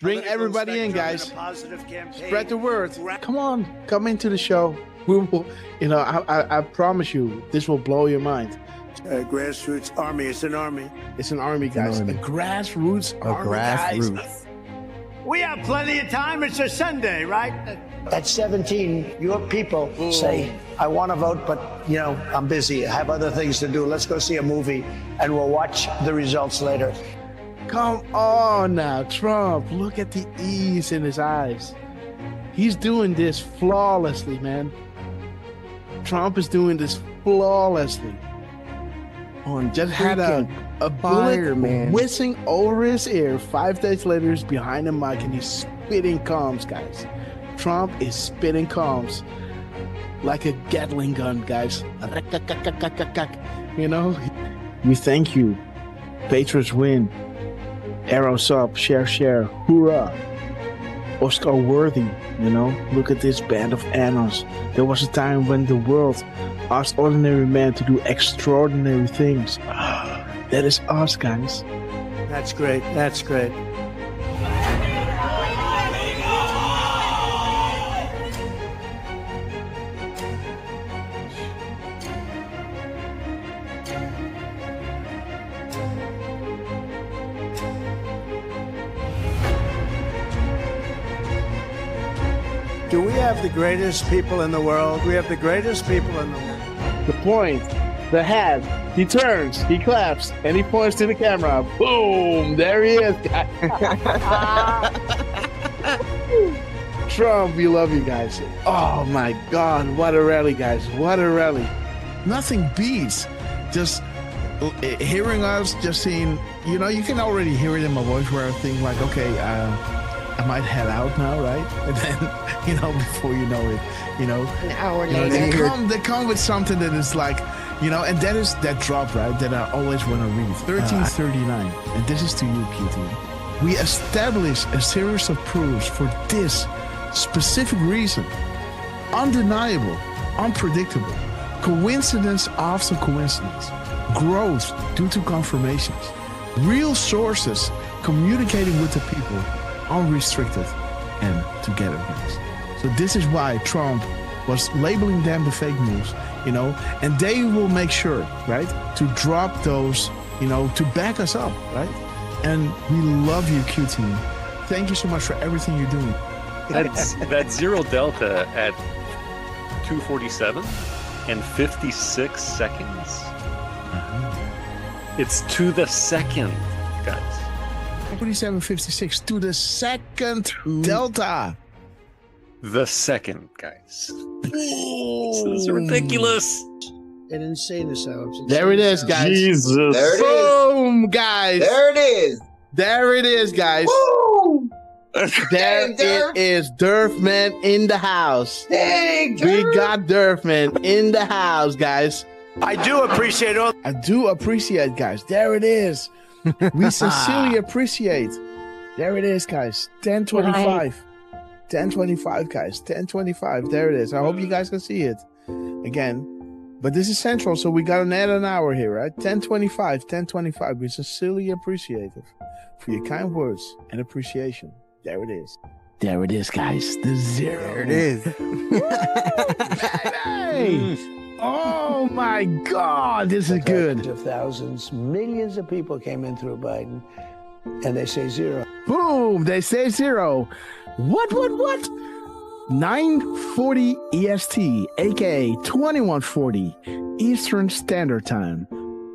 Bring everybody in, guys. Spread the word. Come on, come into the show. We will, I promise you, this will blow your mind. Grassroots army. It's an army. It's an army, guys. A grassroots army, guys. We have plenty of time. It's a Sunday, right? At 17, your people say, I want to vote, but, I'm busy. I have other things to do. Let's go see a movie, and we'll watch the results later. Come on now, Trump. Look at the ease in his eyes. He's doing this flawlessly, man. Trump is doing this flawlessly. Just had a bullet whizzing over his ear. 5 days later, he's behind the mic and he's spitting calms, guys. Trump is spitting calms like a Gatling gun, guys. We thank you. Patriots win. Arrows up, share, hoorah. Oscar worthy, Look at this band of annals. There was a time when the world asked ordinary men to do extraordinary things. That is us, guys. That's great. That's great. Do we have the greatest people in the world? We have the greatest people in the world. The point, the hat, he turns, he claps, and he points to the camera. Boom! There he is, guys. Trump, we love you guys. Oh my God, what a rally, guys. What a rally. Nothing beats just hearing us, just seeing, you can already hear it in my voice where I think like, okay, I might head out now, right? And then, before you know it, an hour later. They come with something that is like, and that is that drop, right? That I always want to read. 1339. And this is to you, QT. We establish a series of proofs for this specific reason. Undeniable, unpredictable, coincidence after coincidence, growth due to confirmations, real sources communicating with the people, unrestricted and together, guys. So this is why Trump was labeling them the fake news, and they will make sure, right, to drop those, to back us up, right? And we love you, Q team. Thank you so much for everything you're doing. That zero delta at 2:47 and 56 seconds. It's to the second, guys. 47.56 to the second delta. The second, guys. This is ridiculous. They didn't say this out. There it is, guys. Jesus. There it is. Boom, guys. There it is. There it is, guys. Woo! There it is. Durfman in the house. Dang, we got Durfman in the house, guys. I do appreciate all. I do appreciate, guys. There it is. We sincerely appreciate. There it is, guys. 10:25. 10:25, guys. 10:25. There it is. I hope you guys can see it again. But this is Central, so we got to add an hour here, right? 10:25. 10:25. We sincerely appreciate it for your kind words and appreciation. There it is. There it is, guys. The zero. There it is. Hey! Oh my God, this is good. Of thousands, millions of people came in through Biden, and they say zero. Boom, they say zero. What? 9:40 EST, aka 21:40 Eastern Standard Time.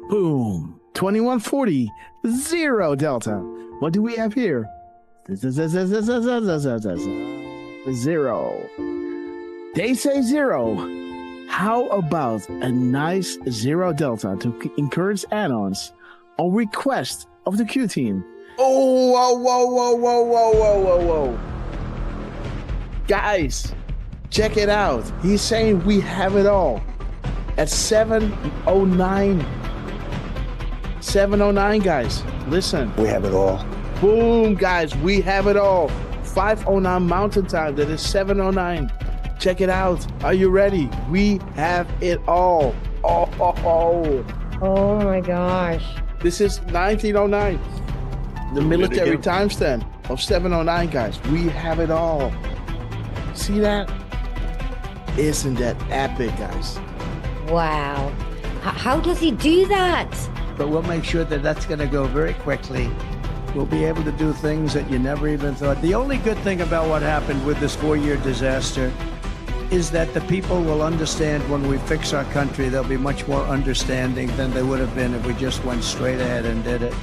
Boom, 21:40, zero Delta. What do we have here? Zero. They say zero. How about a nice zero Delta to encourage add-ons on request of the Q team? Oh, whoa. Guys, check it out. He's saying we have it all at 7:09. 7:09, guys. Listen. We have it all. Boom, guys. We have it all. 5:09 Mountain Time. That is 7:09. Check it out. Are you ready? We have it all. Oh my gosh. This is 1909. The military timestamp. of 709, guys. We have it all. See that? Isn't that epic, guys? Wow. How does he do that? But we'll make sure that that's going to go very quickly. We'll be able to do things that you never even thought. The only good thing about what happened with this 4-year disaster is that the people will understand when we fix our country. They'll be much more understanding than they would have been if we just went straight ahead and did it.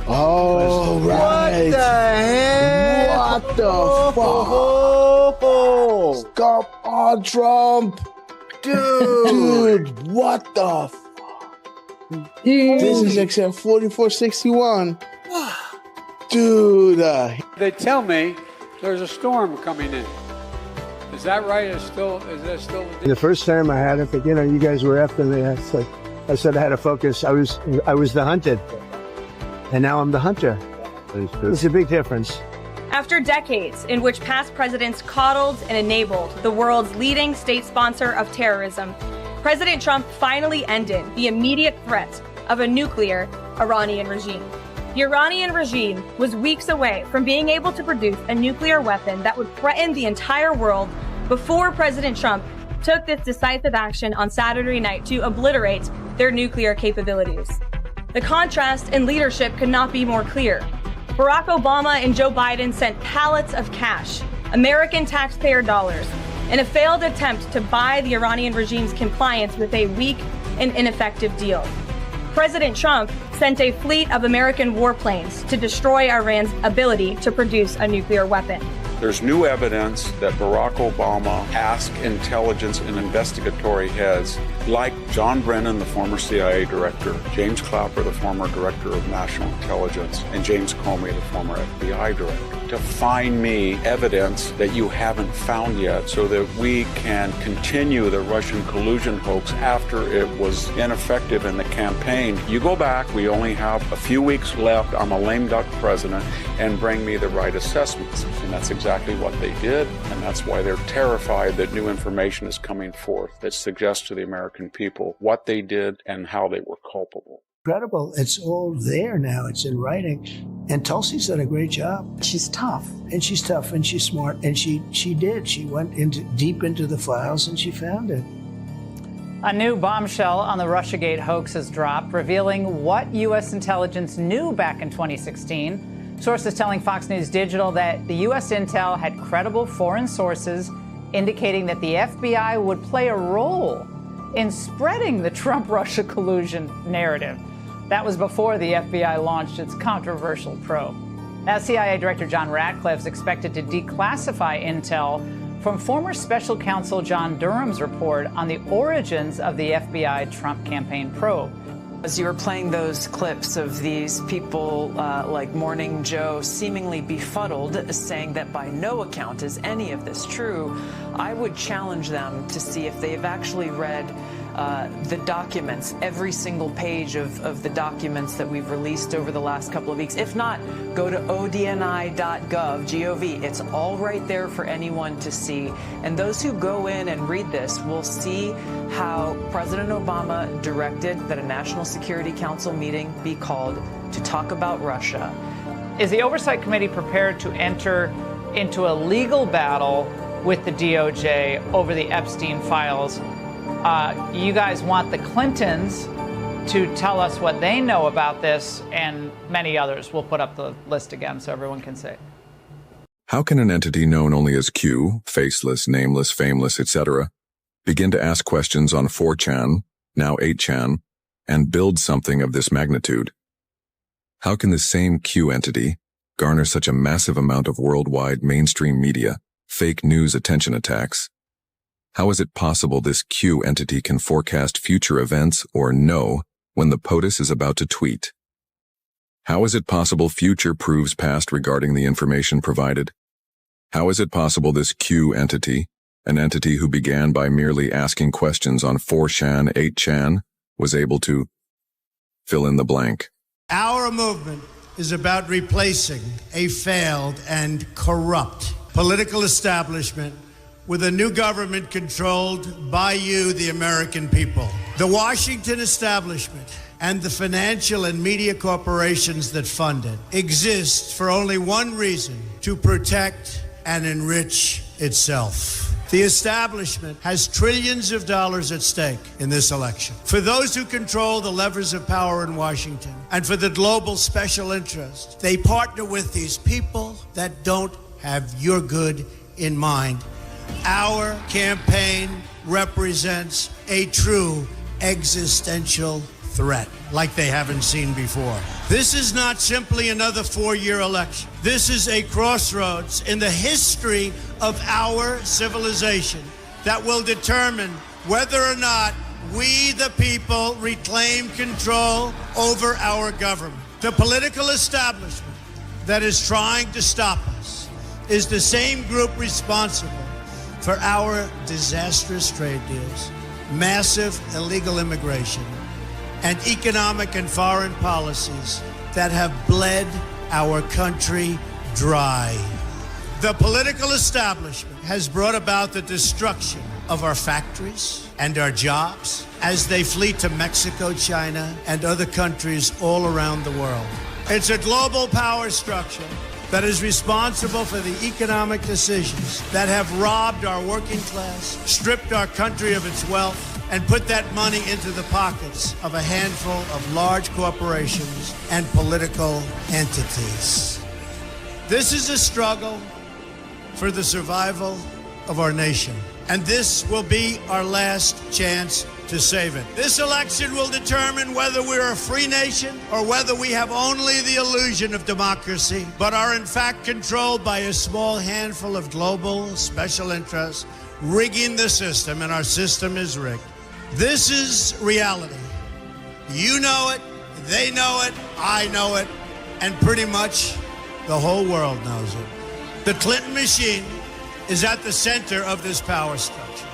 Oh, right. What the heck? What the fuck? Stop on Trump. Dude, what the fuck? This is XM 4461. Dude. They tell me there's a storm coming in. Is that right? Is that still? The first time I had it, but you guys were after me. I said I had to focus. I was the hunted, and now I'm the hunter. It's a big difference. After decades in which past presidents coddled and enabled the world's leading state sponsor of terrorism, President Trump finally ended the immediate threat of a nuclear Iranian regime. The Iranian regime was weeks away from being able to produce a nuclear weapon that would threaten the entire world before President Trump took this decisive action on Saturday night to obliterate their nuclear capabilities. The contrast in leadership could not be more clear. Barack Obama and Joe Biden sent pallets of cash, American taxpayer dollars, in a failed attempt to buy the Iranian regime's compliance with a weak and ineffective deal. President Trump sent a fleet of American warplanes to destroy Iran's ability to produce a nuclear weapon. There's new evidence that Barack Obama asked intelligence and investigatory heads like John Brennan, the former CIA director, James Clapper, the former director of national intelligence, and James Comey, the former FBI director, to find me evidence that you haven't found yet so that we can continue the Russian collusion hoax after it was ineffective in the campaign. You go back, we only have a few weeks left, I'm a lame duck president, and bring me the right assessments. And that's exactly what they did, and that's why they're terrified that new information is coming forth that suggests to the American people what they did and how they were culpable. Incredible. It's all there now. It's in writing. And Tulsi's done a great job. She's tough. And she's tough and she's smart. And she did. She went deep into the files and she found it. A new bombshell on the Russiagate hoax has dropped, revealing what U.S. intelligence knew back in 2016. Sources telling Fox News Digital that the U.S. intel had credible foreign sources indicating that the FBI would play a role in spreading the Trump-Russia collusion narrative. That was before the FBI launched its controversial probe. Now, CIA Director John Ratcliffe is expected to declassify intel from former special counsel John Durham's report on the origins of the FBI Trump campaign probe. As you were playing those clips of these people like Morning Joe seemingly befuddled, saying that by no account is any of this true, I would challenge them to see if they've actually read the documents, every single page of the documents that we've released over the last couple of weeks. If not, go to odni.gov, G-O-V. It's all right there for anyone to see. And those who go in and read this will see how President Obama directed that a National Security Council meeting be called to talk about Russia. Is the Oversight Committee prepared to enter into a legal battle with the DOJ over the Epstein files? You guys want the Clintons to tell us what they know about this, and many others. We'll put up the list again so everyone can see. How can an entity known only as Q, faceless, nameless, fameless, etc., begin to ask questions on 4chan, now 8chan, and build something of this magnitude? How can the same Q entity garner such a massive amount of worldwide mainstream media, fake news attention attacks? How is it possible this Q entity can forecast future events or know when the POTUS is about to tweet? How is it possible future proves past regarding the information provided? How is it possible this Q entity, an entity who began by merely asking questions on 4chan, 8chan, was able to fill in the blank? Our movement is about replacing a failed and corrupt political establishment with a new government controlled by you, the American people. The Washington establishment and the financial and media corporations that fund it exists for only one reason: to protect and enrich itself. The establishment has trillions of dollars at stake in this election. For those who control the levers of power in Washington and for the global special interest, they partner with these people that don't have your good in mind. Our campaign represents a true existential threat like they haven't seen before. This is not simply another four-year election. This is a crossroads in the history of our civilization that will determine whether or not we, the people, reclaim control over our government. The political establishment that is trying to stop us is the same group responsible for our disastrous trade deals, massive illegal immigration, and economic and foreign policies that have bled our country dry. The political establishment has brought about the destruction of our factories and our jobs as they flee to Mexico, China, and other countries all around the world. It's a global power structure that is responsible for the economic decisions that have robbed our working class, stripped our country of its wealth, and put that money into the pockets of a handful of large corporations and political entities. This is a struggle for the survival of our nation, and this will be our last chance to save it. This election will determine whether we're a free nation or whether we have only the illusion of democracy, but are in fact controlled by a small handful of global special interests rigging the system, and our system is rigged. This is reality. You know it, they know it, I know it, and pretty much the whole world knows it. The Clinton machine is at the center of this power structure.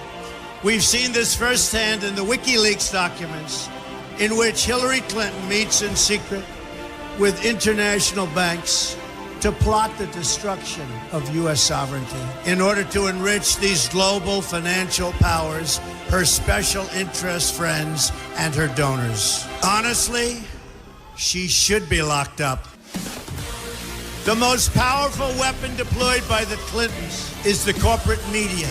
We've seen this firsthand in the WikiLeaks documents, in which Hillary Clinton meets in secret with international banks to plot the destruction of U.S. sovereignty in order to enrich these global financial powers, her special interest friends, and her donors. Honestly, she should be locked up. The most powerful weapon deployed by the Clintons is the corporate media,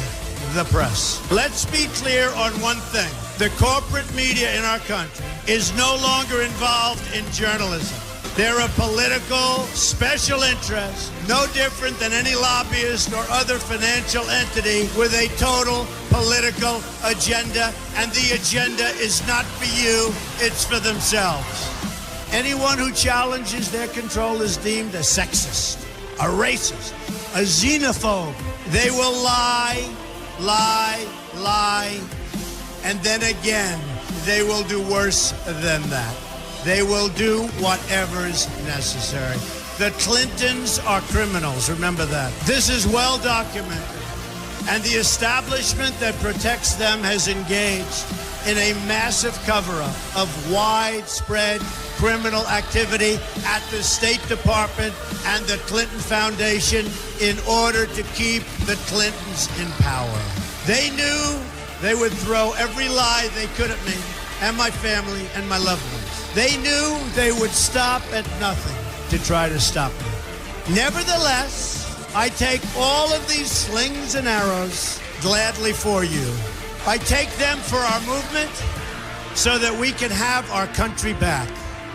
the press. Let's be clear on one thing. The corporate media in our country is no longer involved in journalism. They're a political special interest, no different than any lobbyist or other financial entity with a total political agenda, and the agenda is not for you, it's for themselves. Anyone who challenges their control is deemed a sexist, a racist, a xenophobe. They will lie, and then again, they will do worse than that. They will do whatever is necessary. The Clintons are criminals, remember that. This is well documented. And the establishment that protects them has engaged in a massive cover-up of widespread criminal activity at the State Department and the Clinton Foundation in order to keep the Clintons in power. They knew they would throw every lie they could at me and my family and my loved ones. They knew they would stop at nothing to try to stop me. Nevertheless, I take all of these slings and arrows gladly for you. I take them for our movement so that we can have our country back.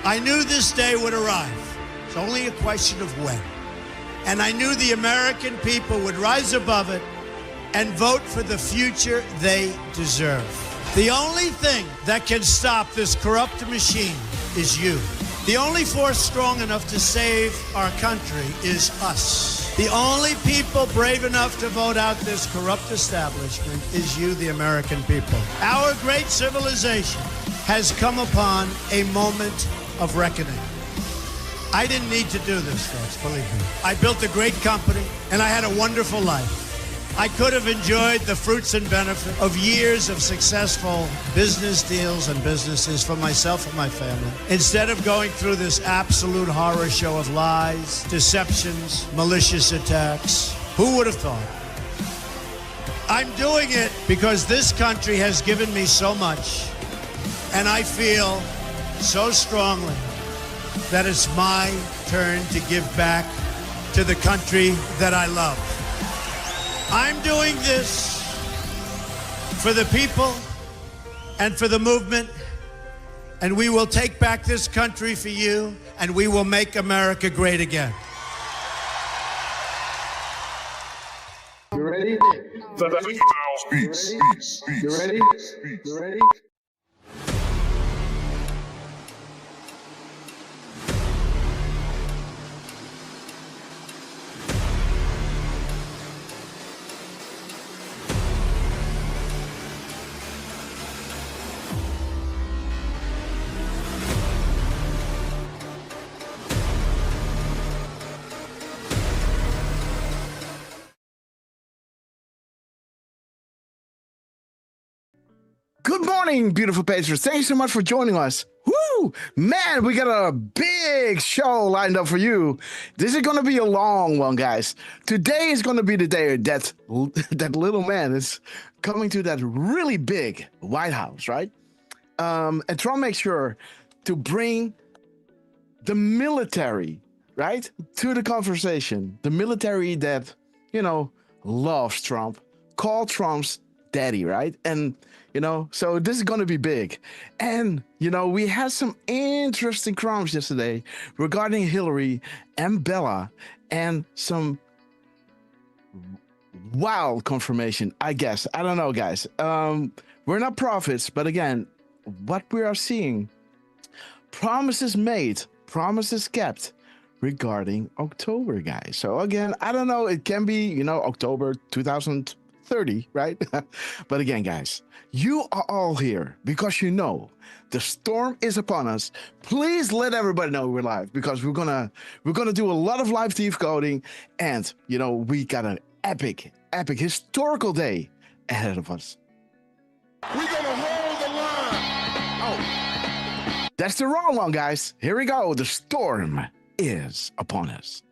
I knew this day would arrive. It's only a question of when. And I knew the American people would rise above it and vote for the future they deserve. The only thing that can stop this corrupt machine is you. The only force strong enough to save our country is us. The only people brave enough to vote out this corrupt establishment is you, the American people. Our great civilization has come upon a moment of reckoning. I didn't need to do this, folks, believe me. I built a great company, and I had a wonderful life. I could have enjoyed the fruits and benefit of years of successful business deals and businesses for myself and my family, instead of going through this absolute horror show of lies, deceptions, malicious attacks. Who would have thought? I'm doing it because this country has given me so much, and I feel so strongly that it's my turn to give back to the country that I love. I'm doing this for the people and for the movement, and we will take back this country for you, and we will make America great again. You ready? Beats. You ready? You ready? Good morning, beautiful Patriots. Thanks so much for joining us. Woo! Man, we got a big show lined up for you. This is going to be a long one, guys. Today is going to be the day that little man is coming to that really big White House, right? And Trump makes sure to bring the military, right, to the conversation. The military that, loves Trump, call Trump's daddy, right? And so this is going to be big. And, we had some interesting crimes yesterday regarding Hillary and Bella and some wild confirmation, I guess. I don't know, guys. We're not prophets, but again, what we are seeing, promises made, promises kept regarding October, guys. So again, I don't know. It can be, October 2030, right? But again, guys, you are all here because the storm is upon us. Please let everybody know we're live because we're gonna do a lot of live decoding, and we got an epic historical day ahead of us. We're gonna hold the line. Oh, that's the wrong one, guys. Here we go. The storm is upon us.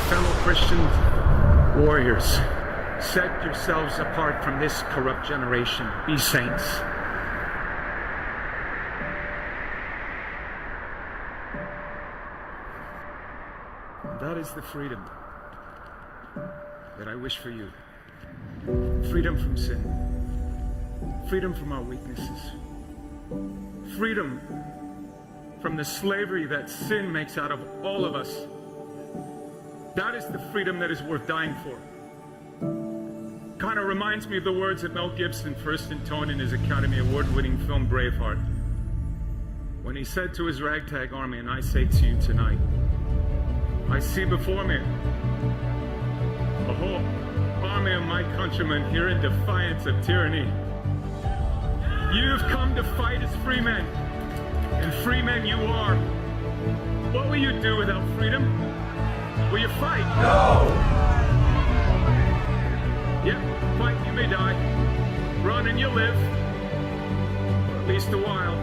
Fellow Christian warriors, set yourselves apart from this corrupt generation. Be saints. That is the freedom that I wish for you. Freedom from sin. Freedom from our weaknesses. Freedom from the slavery that sin makes out of all of us. That is the freedom that is worth dying for. Kind of reminds me of the words that Mel Gibson first intoned in his Academy Award-winning film Braveheart, when he said to his ragtag army, and I say to you tonight, I see before me a whole army of my countrymen here in defiance of tyranny. You've come to fight as free men, and free men you are. What will you do without freedom? Will you fight? No! Yeah, fight, you may die. Run and you live. For at least a while.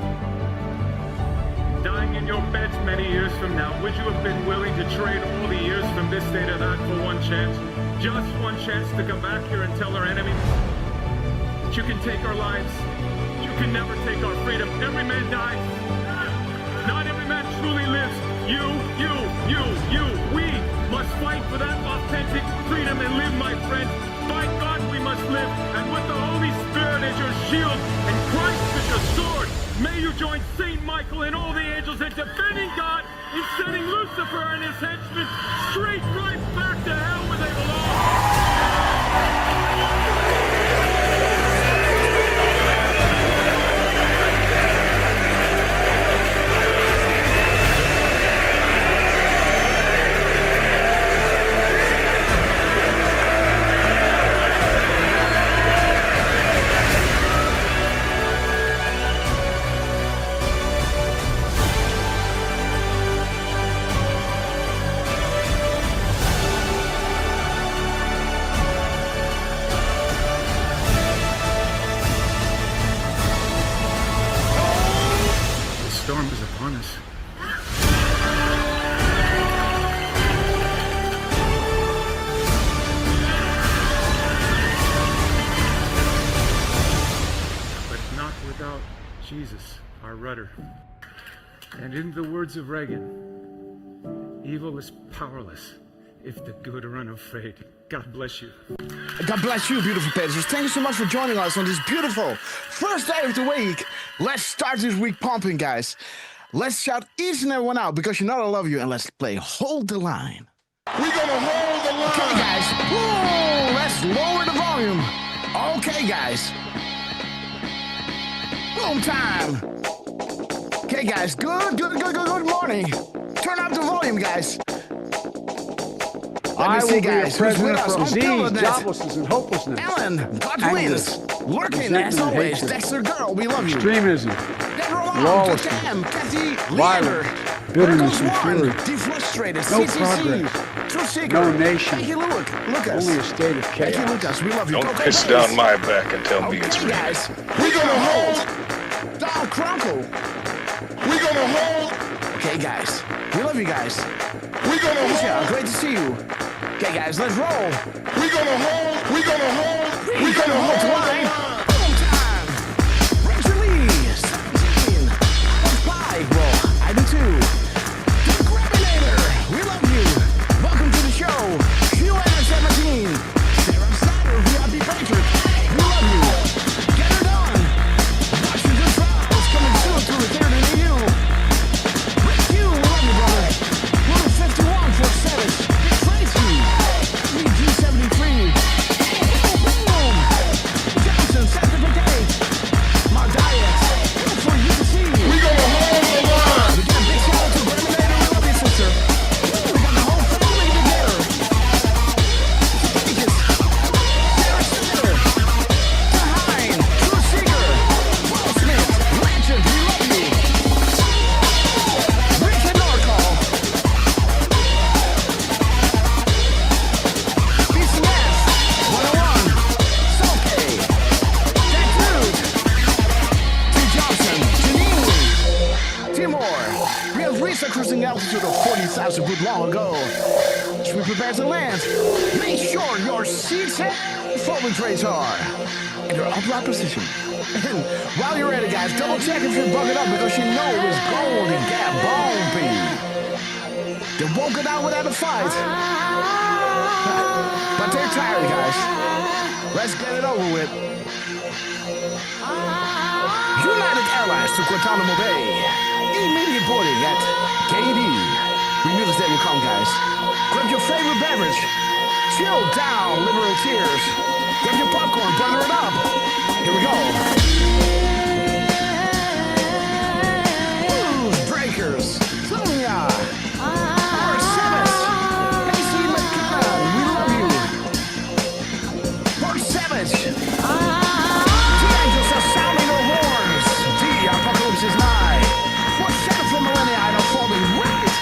Dying in your beds many years from now, would you have been willing to trade all the years from this day to that for one chance? Just one chance to come back here and tell our enemies that you can take our lives, you can never take our freedom. Every man dies. Not every man truly lives. You, we must fight for that authentic freedom and live, my friends. By God, we must live. And with the Holy Spirit as your shield and Christ as your sword, may you join Saint Michael and all the angels in defending God and sending Lucifer and his henchmen straight right back to hell where they belong. rudder. And in the words of Reagan, evil is powerless if the good are unafraid. God bless you. God bless you, beautiful Patriots. Thank you so much for joining us on this beautiful first day of the week. Let's start this week pumping, guys. Let's shout each and every one out because you know I love you, and let's play Hold the Line. We're gonna hold the line. Okay, guys. Whoa, let's lower the volume. Okay, guys. Boom time. Okay, guys. Good morning. Turn up the volume, guys. I will be a Who's president with us? for disease, Until the next- joblessness, and hopelessness. Ellen, God Anger, wins. Lurking, resentment, as always. hatred, Dexter Girl, we love you. extremism, Deborah lawlessness, Cam, Kathy, violence, Leander, bitterness, and Warren, fury. Defrustrated, No CCC, progress. True Seeker, No nation. Thank you, Lucas. Only a state of Thank you, chaos. Lucas. We love you. Don't Go, piss Bays. down my back and tell me it's Okay, real. guys. We're gonna hold. Don Crunkle. We're gonna hold. Okay, guys. We love you guys. We're gonna Alicia, hold. great to see you. Okay, guys, let's roll. We're gonna hold. We're gonna hold. We're gonna hold the line. Boom time. Rachel Lee, 17. Five. Well, I do too. The Grabinator, we love you. Welcome to the show. QN 17. Sarah Snyder, VIP Patriot. We love you. Get her done. Washington Trials coming soon to the theater near you. Rick Q, we love you, brother. Rule 51 for Savage. Tracy. G73. Boom. Johnson, certificate. My diet. Good for you to see. We're gonna hold the line. Again, big shout out to Terminator. We love you, sister. We got the whole family together. Contagious. Sarah Snyder. Tahine. True Seeker. Will Smith. Legend. We love you. Richard Norcall. BCS. 101. Soke. That dude. T. Johnson. Janine. Timor. We have reached a cruising altitude of 40,000 feet long ago. As we prepare to land, make sure your seats and forward trays are in their upright position. And while you're at it, guys, double check if you're buckled up because you know it's going to get bumpy. They won't go down without a fight. But they're tired, guys. Let's get it over with. United Airlines to Guantanamo Bay. Immediate boarding at KD. We knew this day would come, guys. Grab your favorite beverage. Chill down, liberal tears. Grab your popcorn, butter it up. Here we go. Blues Breakers. Sonia. Savage. AC McCann. We love you. Port Savage. The angels are sounding their horns. The apocalypse is nigh. What shadow from millennia I know falling right.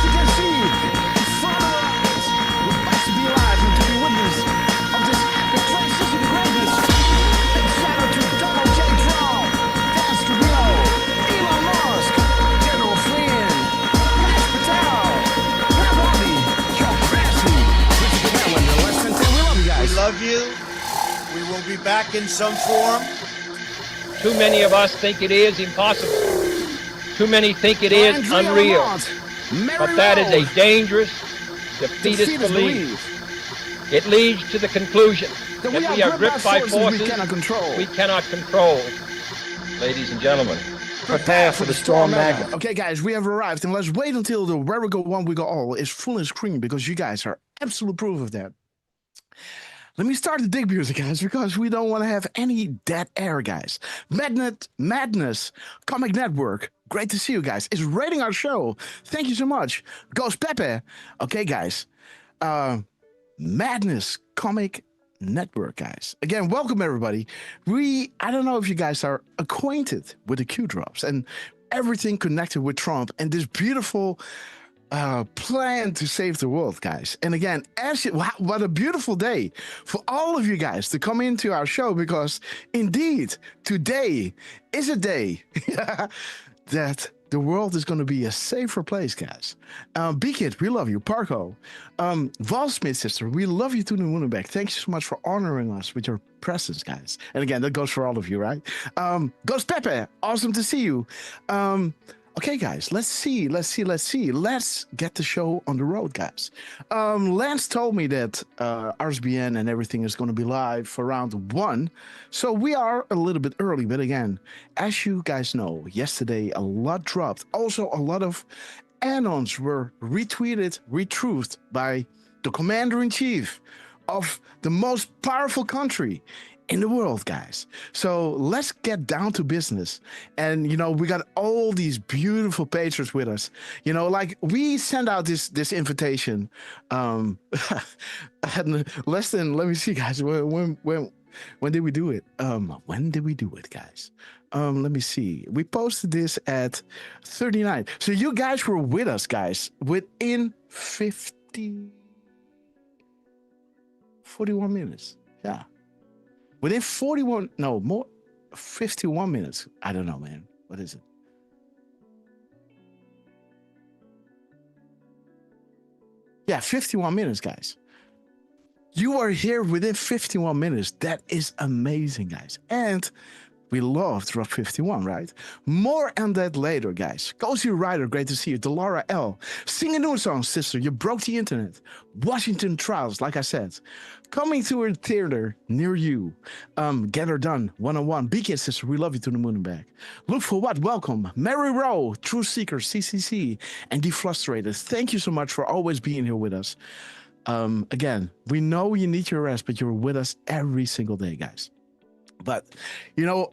You can see in front of our eyes. We're about to be alive and to be witness of this the transition to greatness. Big shout out to Donald J. Trump, Dan Scavino, Elon Musk, General Flynn, Max Patel, Pat Bobby, Joe Crashy, Richard Cameron, and West Central. We love you guys. We love you. We will be back in some form. Too many of us think it is impossible. Too many think it is Andrea unreal. Lamont, Mary But that is Rowe, a dangerous, defeatist belief. It leads to the conclusion that we are gripped by forces we cannot control. we cannot control. Ladies and gentlemen, prepare for the storm magnet. Okay, guys, we have arrived, and let's wait until the Where We Go One We Go All is full screen because you guys are absolute proof of that. Let me start the dig music, guys, because we don't want to have any dead air, guys. Madness, Comic Network. Great to see you guys. It's rating our show. Thank you so much. Ghost Pepe. Okay, guys. Madness, Comic Network, guys. Again, welcome everybody. I don't know if you guys are acquainted with the Q drops and everything connected with Trump and this beautiful plan to save the world, guys. And again, what a beautiful day for all of you guys to come into our show, because indeed today is a day that the world is going to be a safer place, guys. B-Kid, we love you. Parko. Val Smith, sister, we love you to the moon and back. Thank you so much for honoring us with your presence, guys. And again, that goes for all of you, right? Ghost Pepe, awesome to see you. Okay, guys, let's see. Let's get the show on the road, guys. Lance told me that RSBN and everything is going to be live for round 1. So we are a little bit early. But again, as you guys know, yesterday a lot dropped. Also, a lot of anons were retweeted, retruthed by the commander-in-chief of the most powerful country in the world, guys. So let's get down to business. And we got all these beautiful patrons with us. Like we send out this invitation and less than, let me see, guys, when did we do it? When did we do it, guys? Let me see. We posted this at 39. So you guys were with us, guys, within 41 minutes. Yeah. Within 51 minutes. I don't know, man. What is it? Yeah, 51 minutes, guys. You are here within 51 minutes. That is amazing, guys. And we love Drop 51, right? More on that later, guys. Cozy Rider, great to see you. Delara L. Sing a new song, sister. You broke the internet. Washington Trials, like I said. Coming to a theater near you. Get Her Done, 101. Beacon, sister. We love you to the moon and back. Look for what? Welcome. Mary Rowe, True Seeker, CCC, and Deflustrated. Thank you so much for always being here with us. Again, we know you need your rest, but you're with us every single day, guys. But,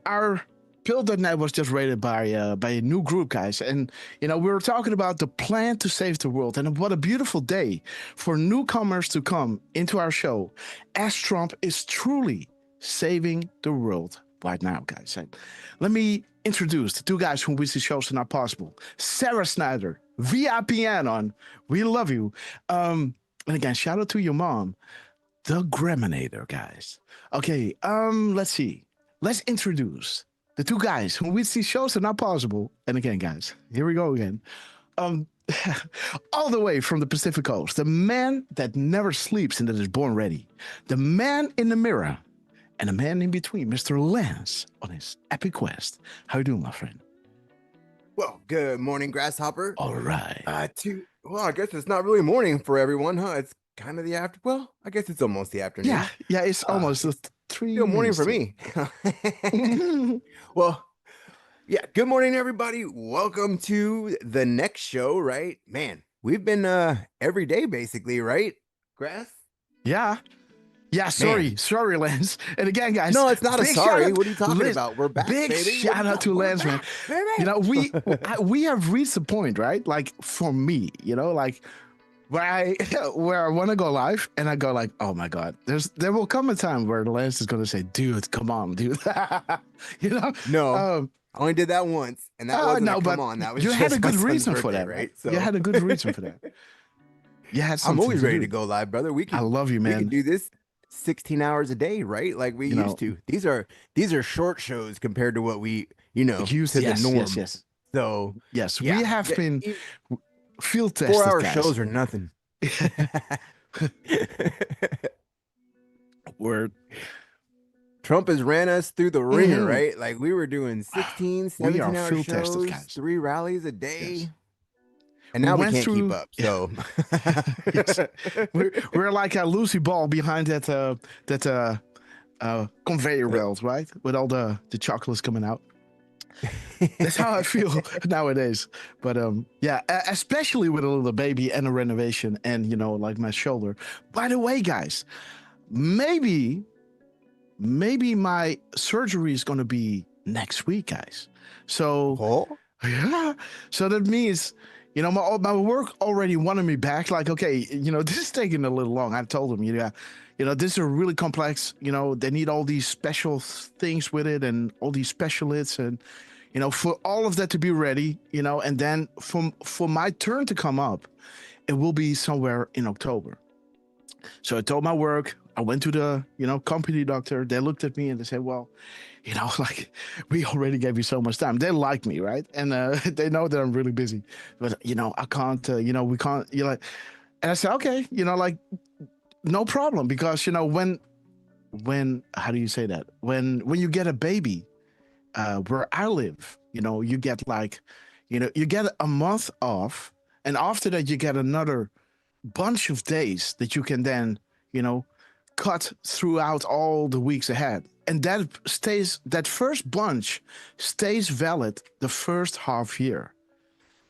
our Pill.net was just rated by a new group, guys. And, we were talking about the plan to save the world. And what a beautiful day for newcomers to come into our show as Trump is truly saving the world right now, guys. And let me introduce the two guys who wish the shows are not possible. Sarah Snyder, VIP Anon, we love you. And again, shout out to your mom. The Greminator, guys. Okay, let's see. Let's introduce the two guys who with these shows are not possible. And again, guys, here we go again. All the way from the Pacific Coast, the man that never sleeps and that is born ready. The man in the mirror and the man in between, Mr. Lance, on his epic quest. How you doing, my friend? Well, good morning, Grasshopper. All right. Well, I guess it's not really morning for everyone, huh? It's kind of the after. Well, I guess it's almost the afternoon. Yeah, it's almost 3 Good morning for me. Well, yeah, good morning, everybody. Welcome to the next show, right? Man, we've been every day, basically, right? Grass? Yeah. Yeah, sorry, Lance. And again, guys. No, it's not a sorry. What are you talking about? We're back, big baby. shout out to Lance, man. We have reached the point, right? Like for me, like where I want to go live and I go like, oh my God, there will come a time where Lance is going to say, dude, come on, dude. No, I only did that once. And that wasn't come on. That was you had a good reason for that, right? So. You had a good reason for that. You had I'm always ready to go live, brother. I love you, man. We can do this 16 hours a day, right? Like we used to. These are short shows compared to what we, used to the norm. Yes. So yes, we have been field tested. 4-hour guys. shows are nothing. Word. Trump has ran us through the ringer, right? Like we were doing 16, 17-hour shows, guys. 3 rallies a day. Yes. And now we can't keep up. So we're like a Lucy ball behind that conveyor belt, right? With all the chocolates coming out. That's how I feel nowadays. But yeah, especially with a little baby and a renovation and like my shoulder. By the way, guys, maybe my surgery is gonna be next week, guys. So yeah, so that means my work already wanted me back. Like, okay, this is taking a little long. I told them, this is really complex. They need all these special things with it and all these specialists and, for all of that to be ready, and then for my turn to come up, it will be somewhere in October. So I told my work, I went to the, company doctor. They looked at me and they said, well, like we already gave you so much time. They like me, right? And they know that I'm really busy, but I can't, we can't, and I said, okay, like no problem. Because, when, how do you say that? When you get a baby, where I live, you get like, you get a month off, and after that you get another bunch of days that you can then, cut throughout all the weeks ahead. And that first bunch stays valid the first half year.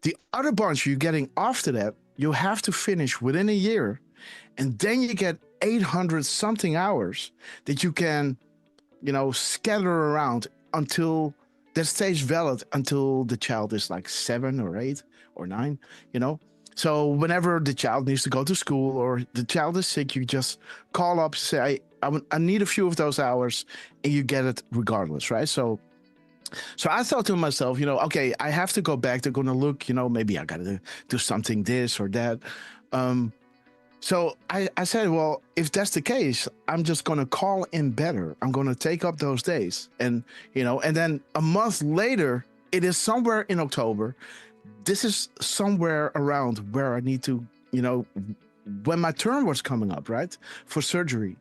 The other bunch you're getting after that, you have to finish within a year, and then you get 800 something hours that you can, scatter around until that stays valid until the child is like 7 or 8 or 9, So whenever the child needs to go to school or the child is sick, you just call up, say, I need a few of those hours, and you get it regardless, right? So I thought to myself, okay, I have to go back. They're going to look, maybe I got to do something this or that. So I said, well, if that's the case, I'm just going to call in better. I'm going to take up those days. And, and then a month later, it is somewhere in October. This is somewhere around where I need to, when my turn was coming up, right, for surgery.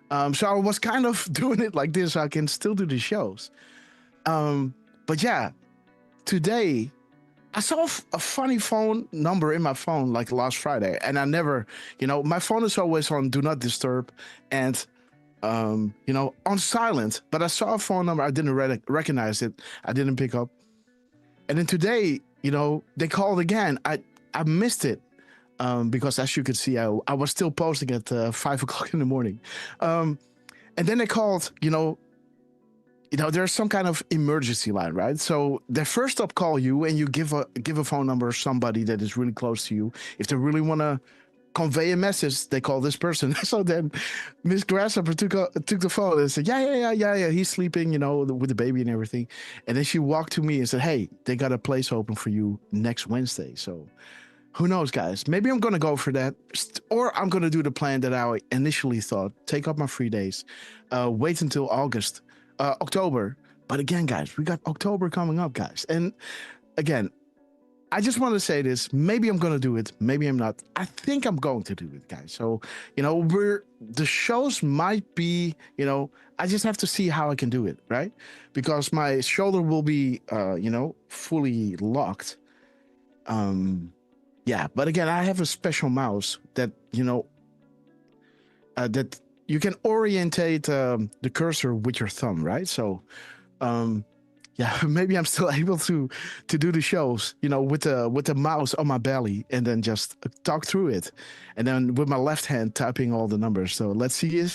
So I was kind of doing it like this so I can still do the shows. But yeah, today I saw a funny phone number in my phone like last Friday, and I never, my phone is always on Do Not Disturb and, on silent, but I saw a phone number. I didn't recognize it. I didn't pick up. And then today, they called again. I missed it because, as you could see, I was still posting at 5 o'clock in the morning. And then they called, there's some kind of emergency line, right? So they first up call you, and you give a phone number to somebody that is really close to you. If they really want to convey a message, they call this person. So then Miss Grasshopper took the phone and said, yeah, he's sleeping, with the baby and everything. And then she walked to me and said, hey, they got a place open for you next Wednesday. So who knows, guys? Maybe I'm going to go for that, or I'm going to do the plan that I initially thought, take up my 3 days, wait until October. But again, guys, we got October coming up, guys. And again, I just want to say this. Maybe I'm going to do it. Maybe I'm not. I think I'm going to do it, guys. So, the shows might be, I just have to see how I can do it, right? Because my shoulder will be, fully locked. Yeah. But again, I have a special mouse that, that you can orientate the cursor with your thumb, right? So, yeah, maybe I'm still able to do the shows, with the mouse on my belly, and then just talk through it, and then with my left hand typing all the numbers. So let's see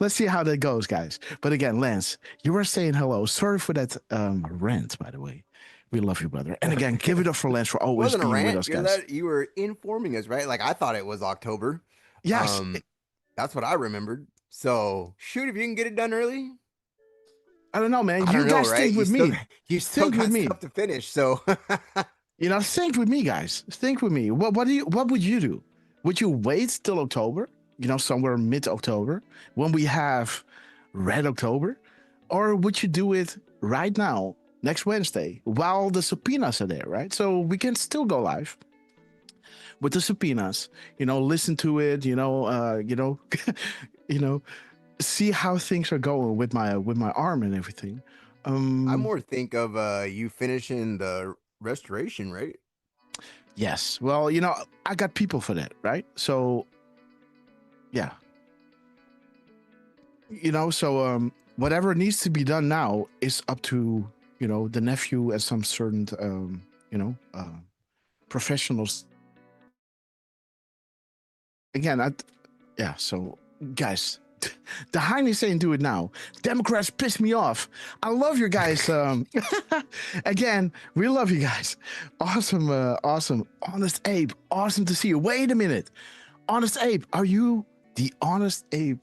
let's see how that goes, guys. But again, Lance, you were saying hello. Sorry for that rant, by the way. We love you, brother. And again, give it up for Lance for always being with us, guys. You were informing us, right? Like I thought it was October. Yes, that's what I remembered. So shoot, if you can get it done early. I don't know, man. You guys think with me. You still got stuff to finish, so think with me, guys. Think with me. What would you do? Would you wait till October? Somewhere mid-October when we have Red October, or would you do it right now, next Wednesday, while the subpoenas are there, right? So we can still go live with the subpoenas. Listen to it. See how things are going with my arm and everything. I more think of you finishing the restoration, right? Yes. Well, I got people for that, right? So, yeah. So whatever needs to be done now is up to the nephew and some certain professionals. Again, So, guys. The Heine is saying do it now. Democrats piss me off. I love you guys. Again, we love you guys. Awesome. Honest Abe, awesome to see you. Wait a minute. Honest Abe, are you the Honest Abe,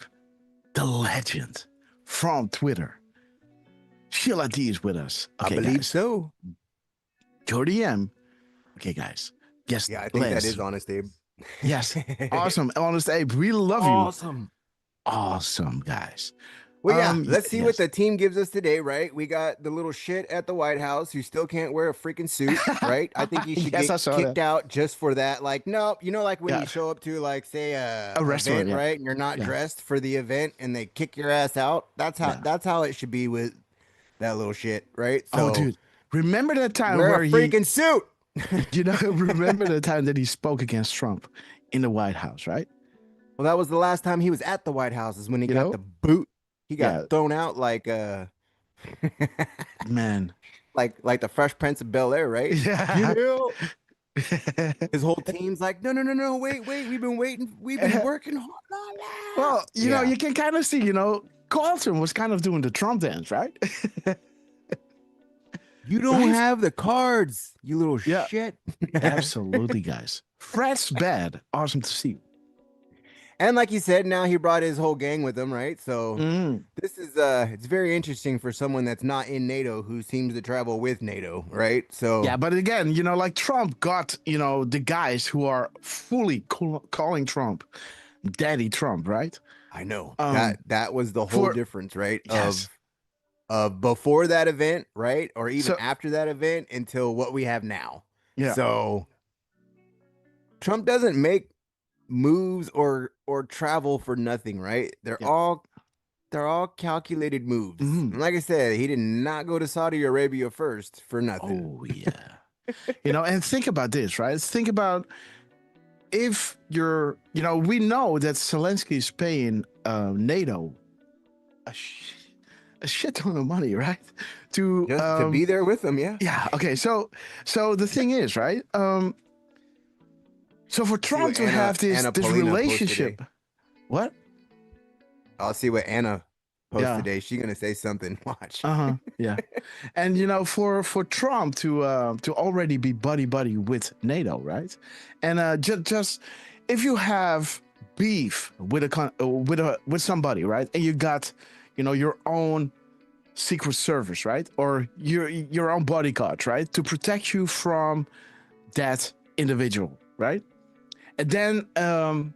the legend from Twitter? Sheila D is with us. Okay, I believe guys. so. Jordy M. Okay, guys. Yes. Yeah, I think that is Honest Abe. Yes. Awesome. Honest Abe, we love you. Awesome. awesome, guys. Well, yeah, let's see what yes. the team gives us today, right? We got the little shit at the White House who still can't wear a freaking suit, right? I think he should Yes, I get saw kicked that. out just for that. Like, nope, like when Yeah. you show up to like say A a restaurant, event, yeah. right? And you're not Yeah. dressed for the event and they kick your ass out. That's how it should be with that little shit, right? So Oh, dude, remember that time wear a where freaking suit. remember the time that he spoke against Trump in the White House, right? Well, that was the last time he was at the White House is when he You got know? the boot. He got Yeah. thrown out like Man. like the Fresh Prince of Bel-Air, right? Yeah. Get out. His whole team's like, no, wait, we've been waiting, we've been working hard. Well, you know, Yeah. you can kind of see, Carlton was kind of doing the Trump dance, right? You don't Right? have the cards, you little Yeah. shit. Absolutely, guys. Fred's bad. Awesome to see. And like you said, now he brought his whole gang with him, right? So this is it's very interesting for someone that's not in NATO who seems to travel with NATO, right? So Yeah, but again, like Trump got, the guys who are fully calling Trump Daddy Trump, right? I know Um, that was the whole for- difference, right? Yes. Of before that event, right? Or even So- after that event until what we have now. Yeah. So Trump doesn't make moves or travel for nothing, right? They're all calculated moves. And like I said, he did not go to Saudi Arabia first for nothing. Oh, yeah. And think about this, right? Think about if you're, we know that Zelensky is paying NATO a shit ton of money, right? To be there with them, yeah. Yeah. Okay. So the thing is, right? So for Trump to have this Paulina posted relationship, today. what? I'll see what Anna posts Yeah. today. She's gonna say something. Watch. Yeah. And for Trump to already be buddy with NATO, right? And just if you have beef with somebody, right? And you got your own secret service, right? Or your own bodyguard, right? To protect you from that individual, right? And then how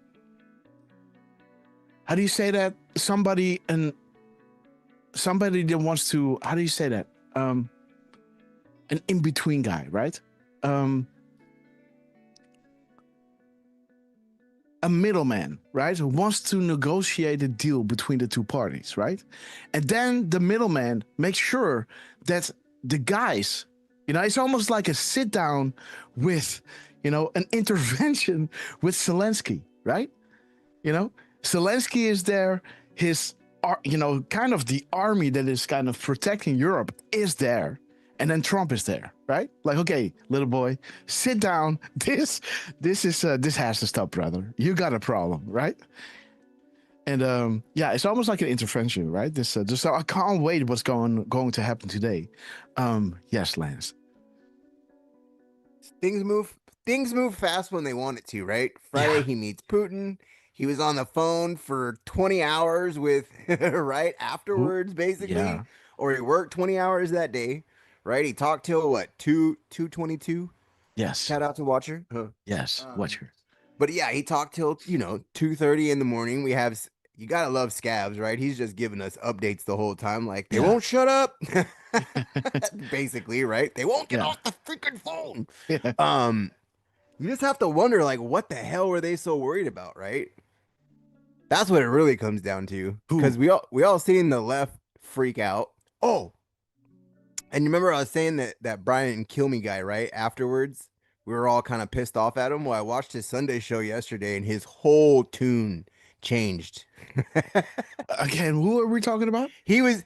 do you say that? Somebody that wants to, how do you say that? An in-between guy, right? A middleman, right? Who wants to negotiate a deal between the two parties, right? And then the middleman makes sure that the guys, it's almost like a sit down with, an intervention with Zelensky, right? Zelensky is there, his, kind of the army that is kind of protecting Europe is there. And then Trump is there, right? Like, okay, little boy, sit down. This has to stop, brother. You got a problem, right? And yeah, it's almost like an intervention, right? So I can't wait what's going to happen today. Yes, Lance. Things move fast when they want it to, right? Friday he meets Putin. He was on the phone for 20 hours with right afterwards, basically. Yeah. Or he worked 20 hours that day. Right, he talked till what 2:22. Yes. Shout out to Watcher. Yes, Watcher. But yeah, he talked till 2:30 in the morning. You gotta love Scabs, right? He's just giving us updates the whole time. Like they won't shut up. Basically, right? They won't get off the freaking phone. You just have to wonder, like, what the hell were they so worried about, right? That's what it really comes down to. Because we all seen the left freak out. Oh. And you remember I was saying that Brian Kill Me guy, right? Afterwards, we were all kind of pissed off at him. Well, I watched his Sunday show yesterday and his whole tune changed. Again, who are we talking about? He was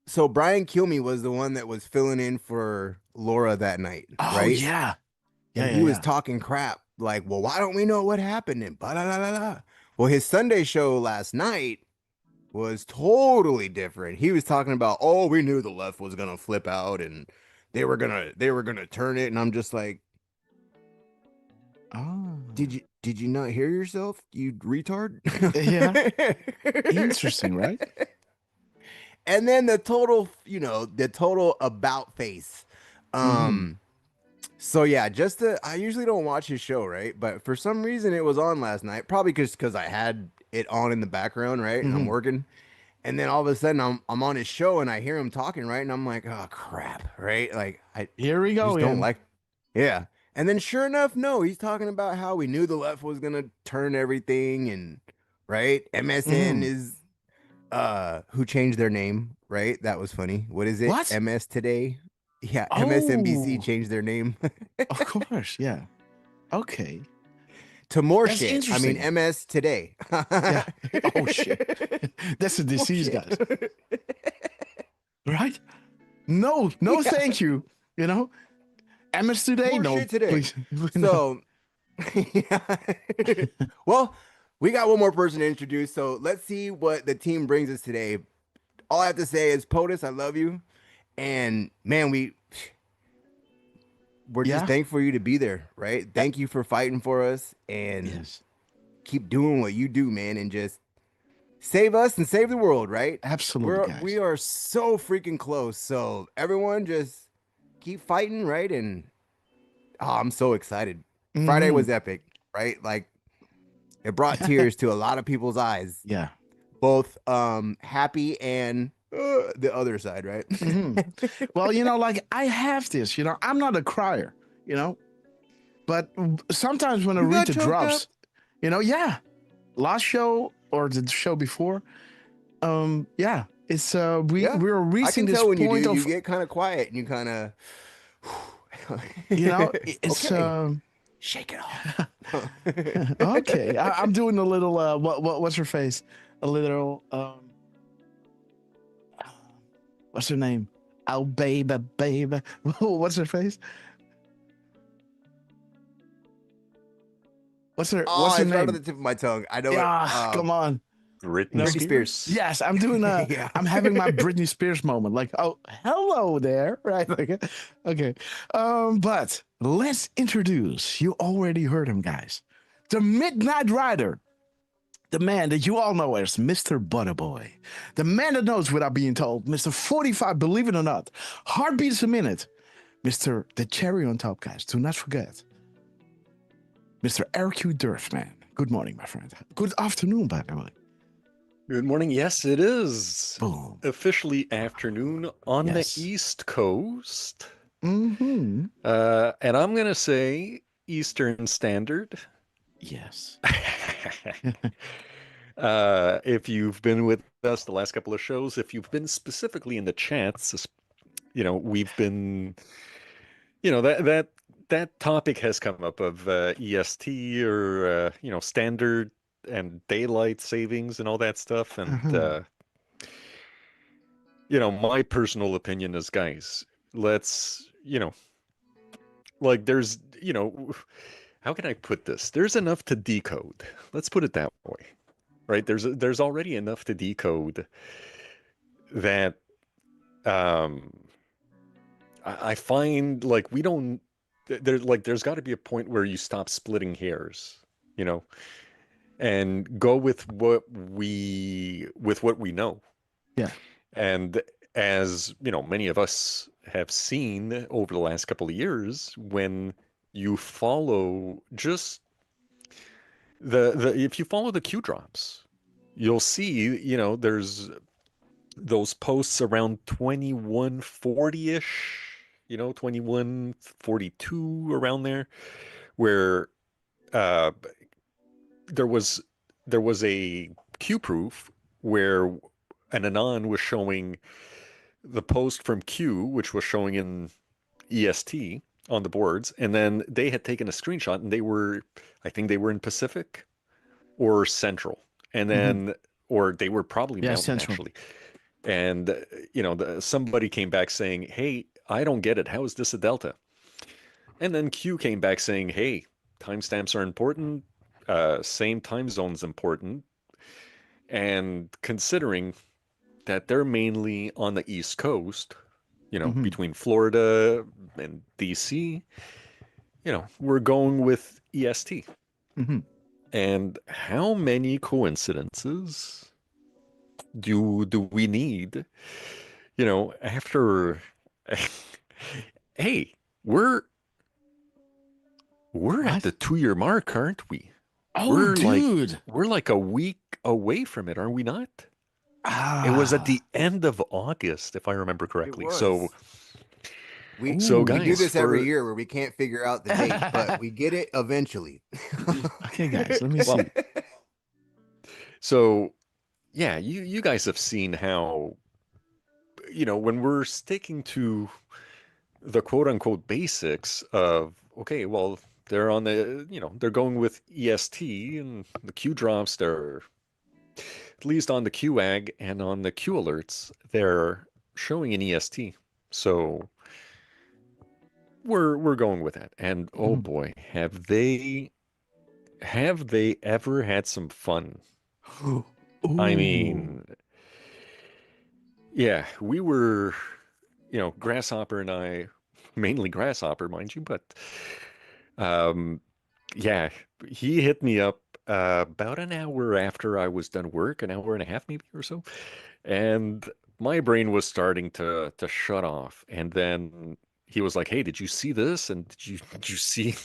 so Brian Kill Me was the one that was filling in for Laura that night, right? Yeah. And he was talking crap like, well, why don't we know what happened? And blah, blah, blah, blah, blah. Well, his Sunday show last night was totally different. He was talking about, oh, we knew the left was gonna flip out and they were gonna turn it, and I'm just like, oh, did you not hear yourself, you retard? Yeah. Interesting, right? And then the total about face. So yeah, I usually don't watch his show, right? But for some reason it was on last night, probably because I had it on in the background, right? And I'm Mhm. working. And then all of a sudden I'm on his show and I hear him talking, right? And I'm like, oh crap, right? Like I Here we go just don't again. like, yeah. And then sure enough, no, he's talking about how we knew the left was gonna turn everything, and right, MSN Mhm. is who changed their name, right? That was funny. What is it? What? MS Today? Yeah, MSNBC Oh, changed their name of course. Yeah. Okay. to more That's shit. I mean, interesting. MS Today. Yeah. Oh shit. That's a More disease, shit. guys. Right? No, no, Yeah. thank you. You know, MS today. More No, shit today. please. No. So, yeah. Well, we got one more person to introduce. So let's see what the team brings us today. All I have to say is, POTUS, I love you. And man, we're just Yeah. thankful for you to be there, right? Thank you for fighting for us, and Yes. keep doing what you do, man, and just save us and save the world, right? Absolutely, guys. We are so freaking close. So everyone just keep fighting, right? And I'm so excited. Friday was epic, right? Like it brought tears to a lot of people's eyes. Yeah. Both happy and the other side, right? Well, like I have this, I'm not a crier, but sometimes when I You read got the choked drops, up? yeah, last show or the show before, yeah, it's we Yeah, we're I reaching can this tell when you point do. of, You get kind of quiet and you kind of, it's okay. Shake it off. okay. I'm doing a little what's her face, a little what's her name? Oh, baby. What's her face? What's her Oh, it's right on name? the tip of my tongue. I know Ah, it. come on. Britney Spears. Yes, I'm doing Yeah. I'm having my Britney Spears moment. Like, oh, hello there. Right. Like, okay. But let's introduce, you already heard him, guys. The Midnight Rider. The man that you all know as Mr. Butterboy. The man that knows without being told. Mr. 45, believe it or not. Heartbeats a minute. Mr. The Cherry on Top, guys. Do not forget. Mr. RQ Durfman. Good morning, my friend. Good afternoon, by the way. Good morning. Yes, it is Boom. officially afternoon on Yes. the East Coast. Mm-hmm. And I'm going to say Eastern Standard. Yes. If you've been with us the last couple of shows, if you've been specifically in the chats, we've been, that topic has come up of EST or standard and daylight savings and all that stuff. And my personal opinion is, guys, let's like there's how can I put this? There's enough to decode. Let's put it that way. Right? There's already enough to decode that I find like we don't there's got to be a point where you stop splitting hairs, and go with what we know. Yeah. And as many of us have seen over the last couple of years, when you follow just if you follow the Q drops, you'll see, there's those posts around 2140-ish, 2142 around there, where there was a Q proof where an Anon was showing the post from Q, which was showing in EST on the boards, and then they had taken a screenshot, and I think they were in Pacific or Central, and then or they were probably Mountain, Central. actually. And somebody came back saying, "Hey, I don't get it. How is this a delta?" And then Q came back saying, "Hey, timestamps are important. Same time zone's important, and considering that they're mainly on the East Coast, between Florida and DC, we're going with EST." And how many coincidences do we need? After hey, we're at the 2-year mark, aren't we? Oh, dude. We're like a week away from it, are we not? Ah. It was at the end of August, if I remember correctly. was. So we guys, do this every for year where we can't figure out the date, but we get it eventually. Okay, guys, let me see. well, so yeah, you guys have seen how, when we're sticking to the quote unquote basics of, okay, well, they're on the, they're going with EST and the Q drops, they're at least on the QAG and on the Q alerts, they're showing an EST. So we're going with that. And oh boy, have they ever had some fun? I mean, yeah, we were, Grasshopper and I, mainly Grasshopper, mind you, but yeah, he hit me up about an hour after I was done work, an hour and a half maybe or so, and my brain was starting to shut off. And then he was like, "Hey, did you see this? And did you see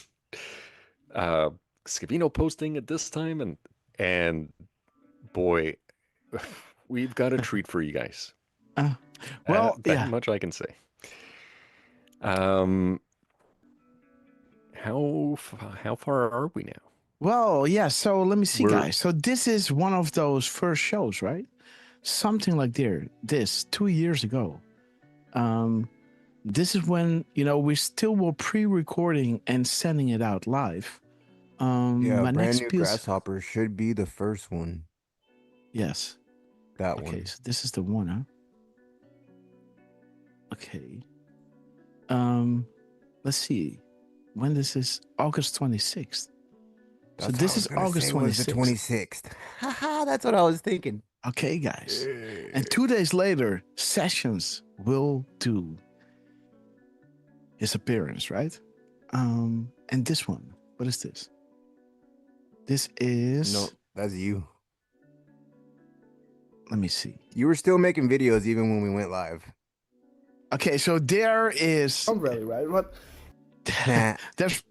Scavino posting at this time?" And boy, we've got a treat for you guys. Well, that much I can say. How far are we now? Well, yeah. So let me see, We're- guys. So this is one of those first shows, right? Something like this 2 years ago. This is when we still were pre-recording and sending it out live. Yeah, my brand next new piece. Grasshopper should be the first one. Yes. That Okay, one. so this is the one, huh? Okay. Let's see. When this is August 26th. So this is August 26th. The 26th. Haha, that's what I was thinking. Okay, guys. And 2 days later, Sessions will do his appearance, right? And this one, what is this? This is... No, that's you. Let me see. You were still making videos even when we went live. Okay, so there is... Really, right? What? Nah. there's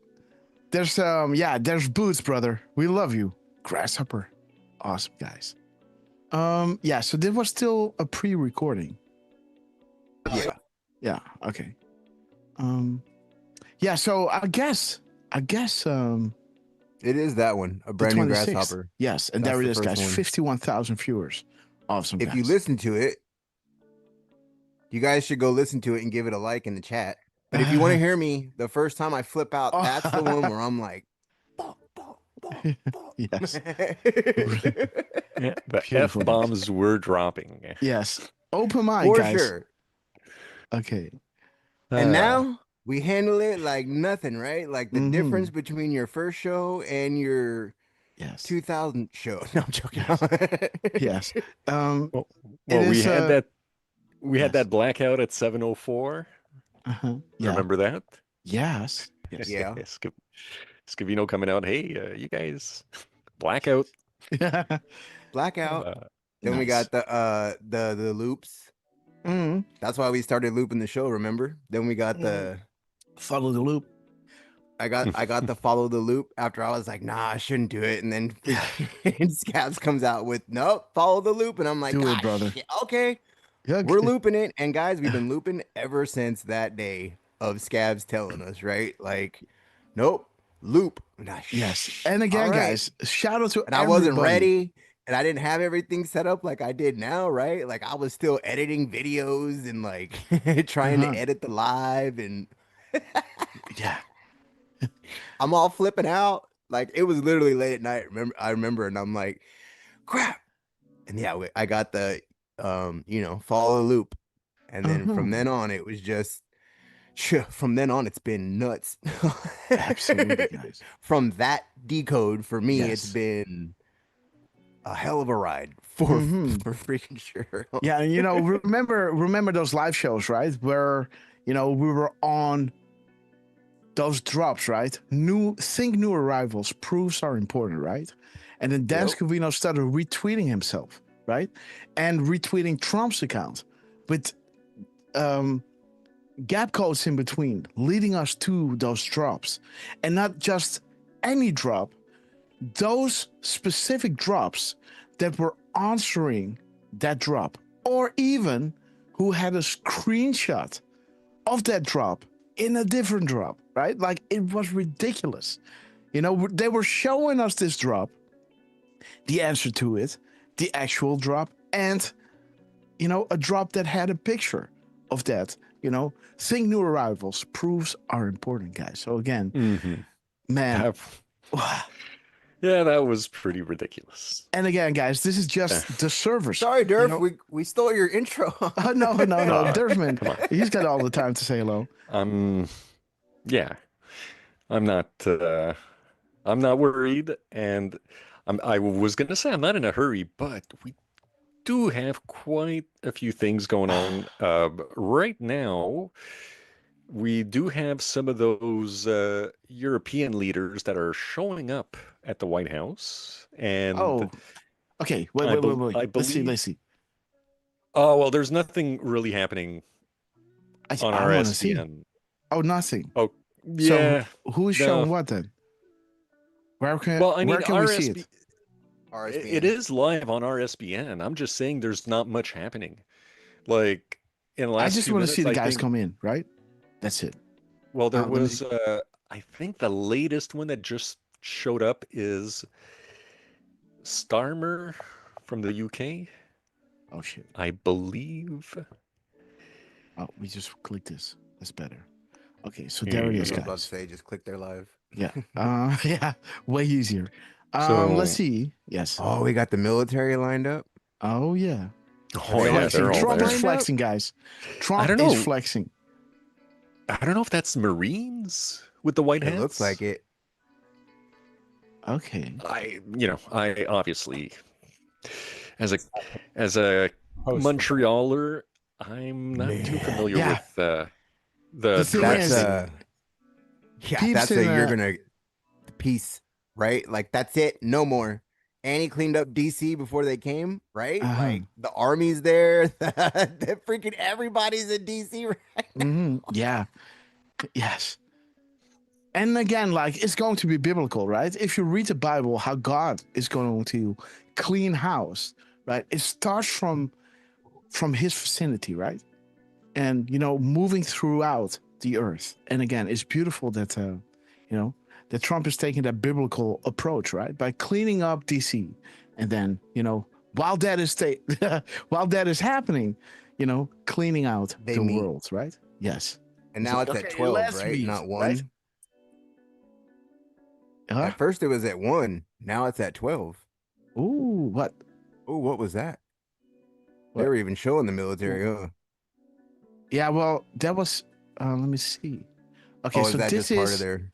Boots, brother. We love you. Grasshopper. Awesome, guys. Yeah, so there was still a pre-recording. Yeah. Yeah, okay. Yeah, so I guess it is that one, a brand new Grasshopper. Yes, and That's there it the is, first guys. one. 51,000 viewers. Awesome, If guys. you listen to it, you guys should go listen to it and give it a like in the chat. But if you want to hear me, the first time I flip out, that's the one where I'm like, yes. Yeah, the F-bombs were dropping. Yes. Open mind, for guys. sure. Okay. And now we handle it like nothing, right? Like the difference between your first show and your 2000 show. No, I'm joking. Yes. Well, we had that blackout at 7:04. Yeah. Remember that? Yes. Yeah. Scavino coming out. Hey, you guys, blackout. Blackout. Then we got the loops. That's why we started looping the show, remember? Then we got the follow the loop. I got the follow the loop after I was like, nah, I shouldn't do it. And then Scabs comes out with nope, follow the loop. And I'm like, do it, brother. Shit, okay. We're looping it. And guys, we've been looping ever since that day of Scabs telling us, right? Like, nope, loop. Yes. And again, guys, shout out to and I wasn't ready. And I didn't have everything set up like I did now, right? Like I was still editing videos and like trying to edit the live and yeah. I'm all flipping out. Like it was literally late at night. I remember, and I'm like, crap. And yeah, I got the follow the loop. And then from then on, it was just from then on, it's been nuts. Absolutely, guys. From that decode for me, it's been a hell of a ride for freaking sure. Yeah, and remember those live shows, right? Where we were on those drops, right? New arrivals. Proofs are important, right? And then Dan Scavino started retweeting himself, right? And retweeting Trump's account with gap codes in between, leading us to those drops. And not just any drop, those specific drops that were answering that drop, or even who had a screenshot of that drop in a different drop, right? Like, it was ridiculous. You know, they were showing us this drop, the answer to it, the actual drop, and, you know, a drop that had a picture of that. You know, think new arrivals. Proofs are important, guys. So again, man. Yeah, that was pretty ridiculous. And again, guys, this is just the servers. Sorry, Durf, you know? we stole your intro. No, Durfman, he's got all the time to say hello. Yeah, I'm not worried, and I was gonna say I'm not in a hurry, but we do have quite a few things going on right now. We do have some of those European leaders that are showing up at the White House, and okay, wait. Let's see. Oh well, there's nothing really happening on our SBN. Oh, nothing. Oh, yeah. So who's showing what then? Where can we see it? RSBN. It is live on RSBN. I'm just saying there's not much happening. Like in the last I just few want to minutes, see the I guys think- come in, right? That's it. Well, there let me was, see. I think the latest one that just showed up is Starmer from the UK. Oh shit! I believe. Oh, we just clicked this. That's better. Okay, so there it is, I was about to guys. say, just click there live. Yeah. Yeah. Way easier. So- Let's see. Yes. Oh, we got the military lined up. Oh yeah. Oh yeah, they're all Trump there. is flexing, guys. Trump I don't know. is flexing. I don't know if that's Marines with the white hats. It looks like it. Okay. I obviously, as a Montrealer, I'm not too familiar Yeah. with the thing dress. is- Yeah, Peeps that's in it. You're a- gonna peace, right? Like that's it. No more. And he cleaned up DC before they came, right? Uh-huh. Like the army's there. The freaking everybody's in DC, right? Yeah. Yes. And again, like, it's going to be biblical, right? If you read the Bible, how God is going to clean house, right? It starts from his vicinity, right? And, you know, moving throughout the earth. And again, it's beautiful that, that Trump is taking that biblical approach, right? By cleaning up DC. And then, you know, while that is happening, you know, cleaning out They the meet. world, right? Yes. And now it's Okay, at 12, let's right? meet, Not 1. right? Huh? At first it was at 1. Now it's at 12. Ooh, what? Oh, what was that? What? They were even showing the military, huh? Yeah, well, that was. Let me see. Okay, Oh, so is that this just part is of their?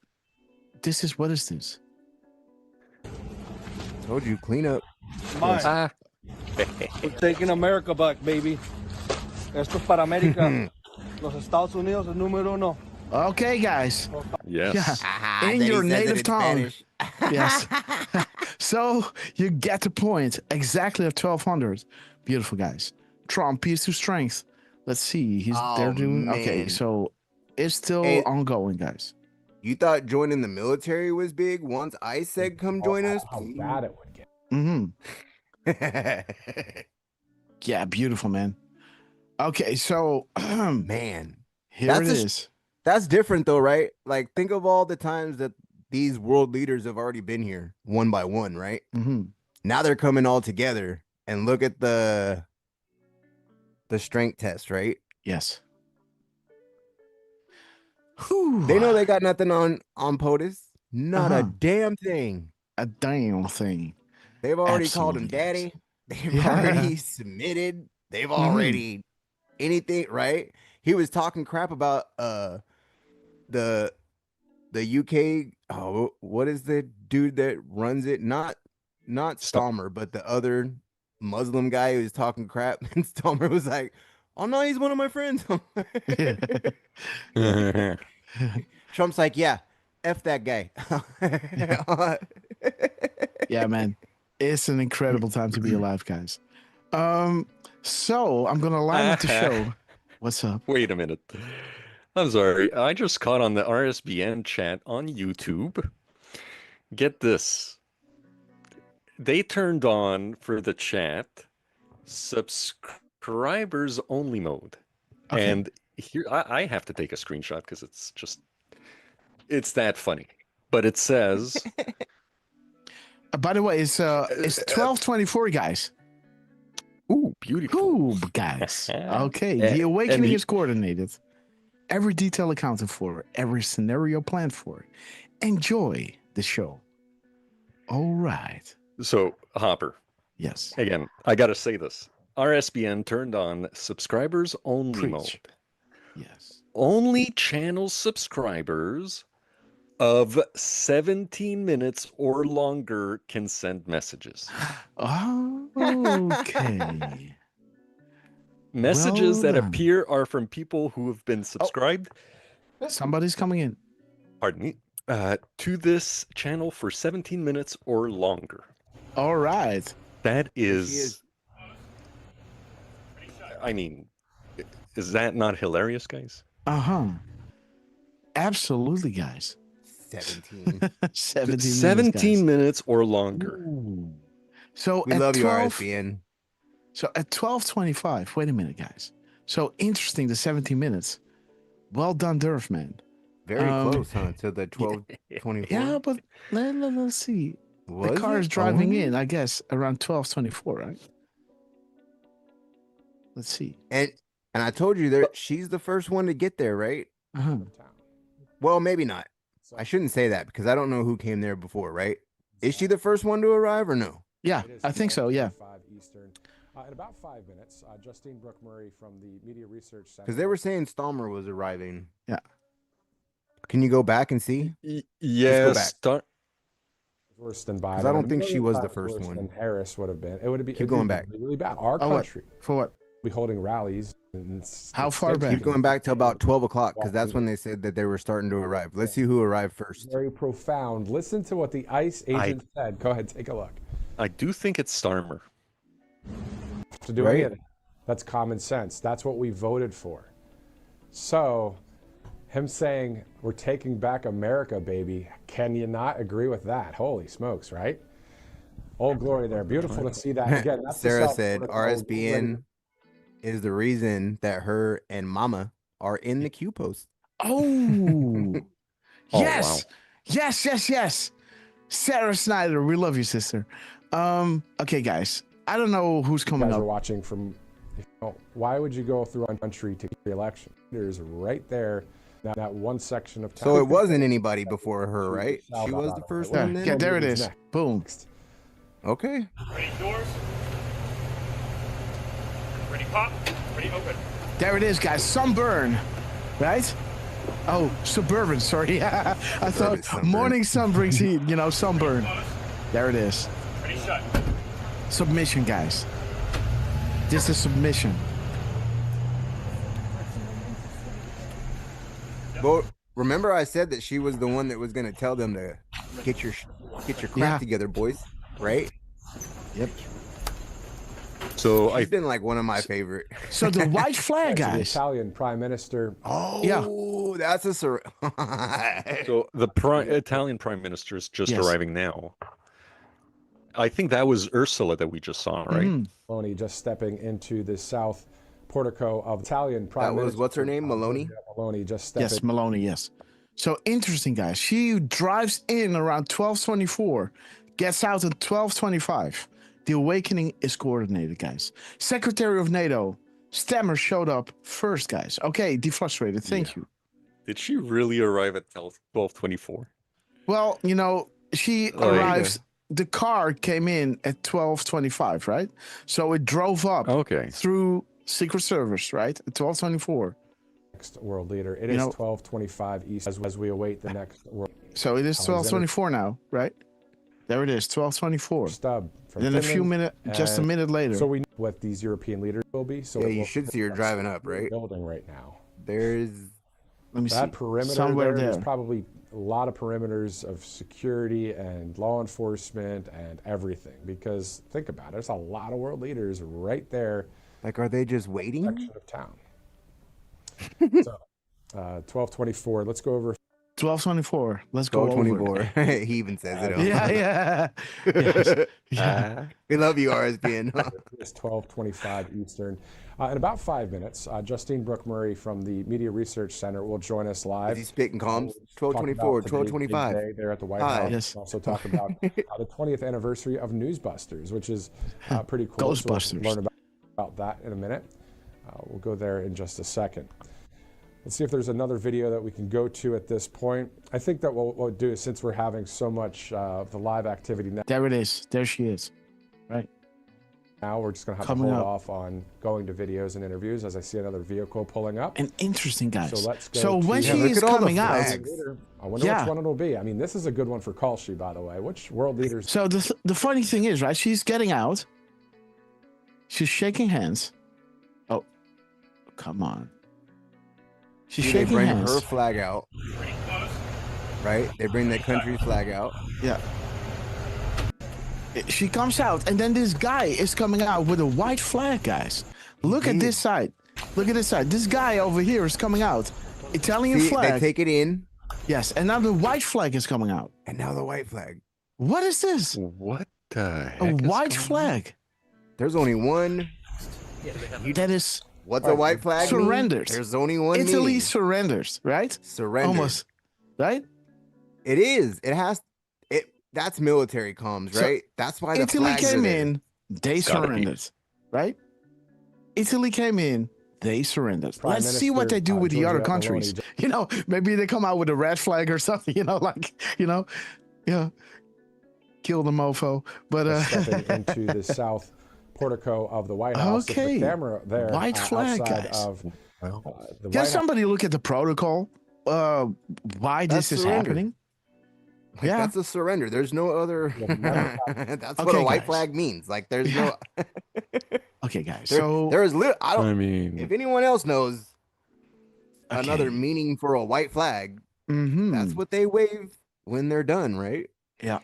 this is what is this? Told you, clean up. Mine. We're taking America back, baby. Esto es para América. Los Estados Unidos es número uno. Okay, guys. Yes. Yeah. In Then he your says it native in tongue. Spanish. Yes. So you get the point. Exactly at 1200. Beautiful, guys. Trump, peace to strength. Let's see. They're doing okay. man. So it's still Hey. ongoing, guys. You thought joining the military was big? Once I said come join us, How bad it would get. Yeah, beautiful, man. Okay, so man, here That's it a- is. that's different though, right? Like think of all the times that these world leaders have already been here one by one, right? Now they're coming all together, and look at the strength test, right? Yes. They know they got nothing on POTUS. Not a damn thing. A damn thing. They've already called him Absolutely, daddy. They've Yeah. already submitted. They've already anything, right? He was talking crap about the UK. Oh, what is the dude that runs it? Not Stalmer, but the other Muslim guy who was talking crap. And Stalmer was like, "Oh no, he's one of my friends." Trump's like, "Yeah, F that guy." Yeah, man. It's an incredible time to be alive, guys. So I'm gonna line up the show. What's up? Wait a minute. I'm sorry. I just caught on the RSBN chat on YouTube. Get this. they turned on for the chat subscribers only mode. Okay. And here I have to take a screenshot because it's that funny. But it says By the way, it's 12:24, guys. Ooh, beautiful. Ooh, guys. Okay, the awakening is coordinated. Every detail accounted for, every scenario planned for. Enjoy the show. All right. So, Hopper. Yes. Again, I got to say this. RSBN turned on subscribers only mode. Yes. Only channel subscribers of 17 minutes or longer can send messages. Okay. Messages Well that done. appear are from people who have been subscribed. Somebody's coming in. Pardon me. To this channel for 17 minutes or longer. All right. That is. I mean, is that not hilarious, guys? Absolutely, guys. 17. 17 minutes or longer. Ooh. So we at love 12, you, RSBN. So at 12:25, wait a minute, guys. So interesting, the 17 minutes. Well done, Durf, man. Very close, huh? To the 12:24. Yeah, but let's see. Was the car it? is driving Oh. in, I guess, around 12:24, right? Let's see. And I told you that she's the first one to get there, right? Well, maybe not. I shouldn't say that because I don't know who came there before, right? Is she the first one to arrive or no? Yeah, I think so. Yeah. Eastern. In about 5 minutes, Justine Brooke Murray from the Media Research Center. Because they were saying Stalmer was arriving. Yeah. Can you go back and see? Yes. Worse than Biden. Because I don't think she was the first one. Than Harris would have been. It would be. Keep going back. Really bad. Our Oh, what? country. For what? Be holding rallies. How far back? Keep going back to about 12 o'clock because that's when they said that they were starting to arrive. Let's see who arrived first. Very profound. Listen to what the ICE agent said. Go ahead, take a look. I do think it's Starmer. To do any of that. That's common sense. That's what we voted for. So, him saying we're taking back America, baby. Can you not agree with that? Holy smokes, right? Old glory there. Beautiful to see that again. That's Sarah said RSBN is the reason that her and Mama are in the queue post. Oh, Oh, yes, yes. Sarah Snyder, we love you, sister. Okay, guys. I don't know who's coming You guys up. are watching from. Why would you go through a country to get the election? There's right there, that one section of town. So it wasn't anybody before her, right? She was the first one. Yeah, there it is. Boom. Okay. Ready doors. Ready pop. Ready open. There it is, guys. Sunburn, right? Oh, suburban. Sorry. I thought sunburn. morning sun brings heat. You know, sunburn. There it is. Ready shut. Submission, guys. This is submission. But remember, I said that she was the one that was going to tell them to get your crap together, boys. Right? Yep. So She's been like one of my favorite. So the white flag, The guys. Italian Prime Minister. Oh, Yeah. that's a So the Italian Prime Minister is just Yes. arriving now. I think that was Ursula that we just saw, right? Mhm. Maloney just stepping into the south portico of Italian Prime That was Minister. what's her name, Maloney? Maloney just stepping. Yes, Maloney, yes. So interesting, guys. She drives in around 12:24, gets out at 12:25. The awakening is coordinated, guys. Secretary of NATO, Stammer showed up first, guys. Okay, deflustrated. Thank you. Did she really arrive at 12:24? Well, you know, she Oh, yeah. arrives. The car came in at 12:25, right? So it drove up through Secret Service, right? At 12:24. Next world leader. It You is know- 12:25 East as we await the next world. So it is 12:24 now, right? There it is, 12:24. Stub. From Then a few Finland, minutes, just a and minute later. So we know what these European leaders will be. So Yeah, it you will should see her driving up, right? Building right now. There's Let me That see. perimeter Somewhere there's there. probably a lot of perimeters of security and law enforcement and everything. Because think about it, there's a lot of world leaders right there. Like, are they just waiting? Section of town. So, 12:24. Let's go over 12:24. Let's go over. 12:24. He even says it. Yeah. Yes. Yeah. We love you, RSPN. It's 12:25 Eastern. In about 5 minutes, Justine Brooke Murray from the Media Research Center will join us live. Is he spitting comms? 12:24, 12:25. There at the White House. Yes. We'll also talk about the 20th anniversary of Newsbusters, which is pretty cool. Ghostbusters. So we'll learn about that in a minute. We'll go there in just a second. Let's see if there's another video that we can go to at this point. I think that what we'll do is, since we're having so much of the live activity now. There it is. There she is. Right. Now we're just going to have to hold off on going to videos and interviews as I see another vehicle pulling up. And interesting, guys. So let's go. So when she is coming out, I wonder which one it'll be. I mean, this is a good one for Kalshi, by the way. Which world leaders? So the funny thing is, right? She's getting out. She's shaking hands. Oh, come on. She's shaking hands. They bring her flag out. Right? They bring the country flag out. Yeah. She comes out, and then this guy is coming out with a white flag, guys. Look at this side. Look at this side. This guy over here is coming out. Italian flag. They take it in. Yes, and now the white flag is coming out. And now the white flag. What is this? What the heck? A white flag. There's only one. That is. What's a white flag? Surrenders. There's only one. Italy surrenders, right? Surrenders. Almost. Right? It is. It has. That's military comms, right? So that's why the Italy came in, they surrendered, right? Italy came in, they surrendered. Let's see what they do with the other countries. You know, maybe they come out with a red flag or something, you know, like, you know, yeah, kill the mofo. But stepping into the south portico of the White House. Okay, the camera there, white flag, guys. Of, Can somebody look at the protocol? Why this is happening? Like, that's a surrender. There's no other. That's what a white flag means. Like, there's no. Okay, guys. There is. I mean, if anyone else knows another meaning for a white flag, that's what they wave when they're done, right? Yeah.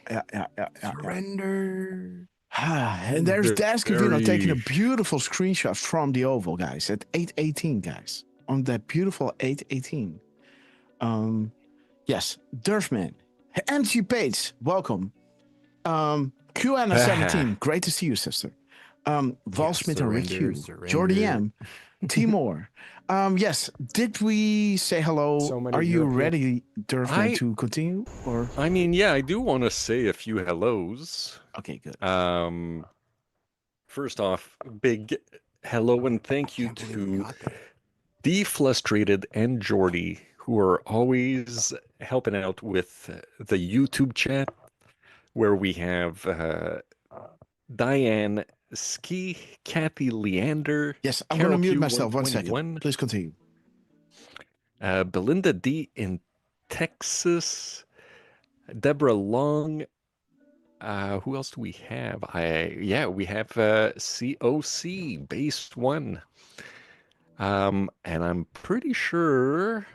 Surrender. And there's Dascovino taking a beautiful screenshot from the Oval, guys, at 8:18, guys, on that beautiful 8:18. Yes, Durfman. NG Page, welcome. QAna17, great to see you, sister. Valsmith and Rick Hugh, Jordy M, Timor. Yes, did we say hello? Are you ready, Durfman, to continue? Or I mean, yeah, I do want to say a few hellos. Okay, good. First off, big hello and thank you to Deflustrated and Jordy, who are always helping out with the YouTube chat, where we have Diane Ski, Kathy Leander. Yes, I'm going to mute myself 1 second. Please continue. Belinda D in Texas, Deborah Long. Who else do we have? We have COC Base 1. And I'm pretty sure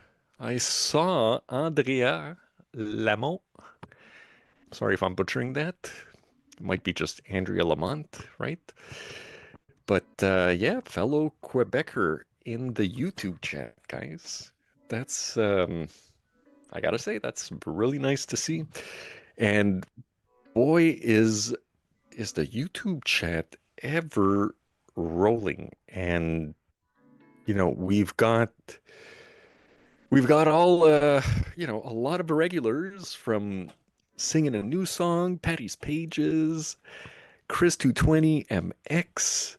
I saw Andrea Lamont. Sorry if I'm butchering that. It might be just Andrea Lamont, right? But yeah, fellow Quebecer in the YouTube chat, guys. That's, I gotta say, that's really nice to see. And boy, is the YouTube chat ever rolling. And, you know, we've got all, you know, a lot of regulars from Singing a New Song, Patty's Pages, Chris 220, MX.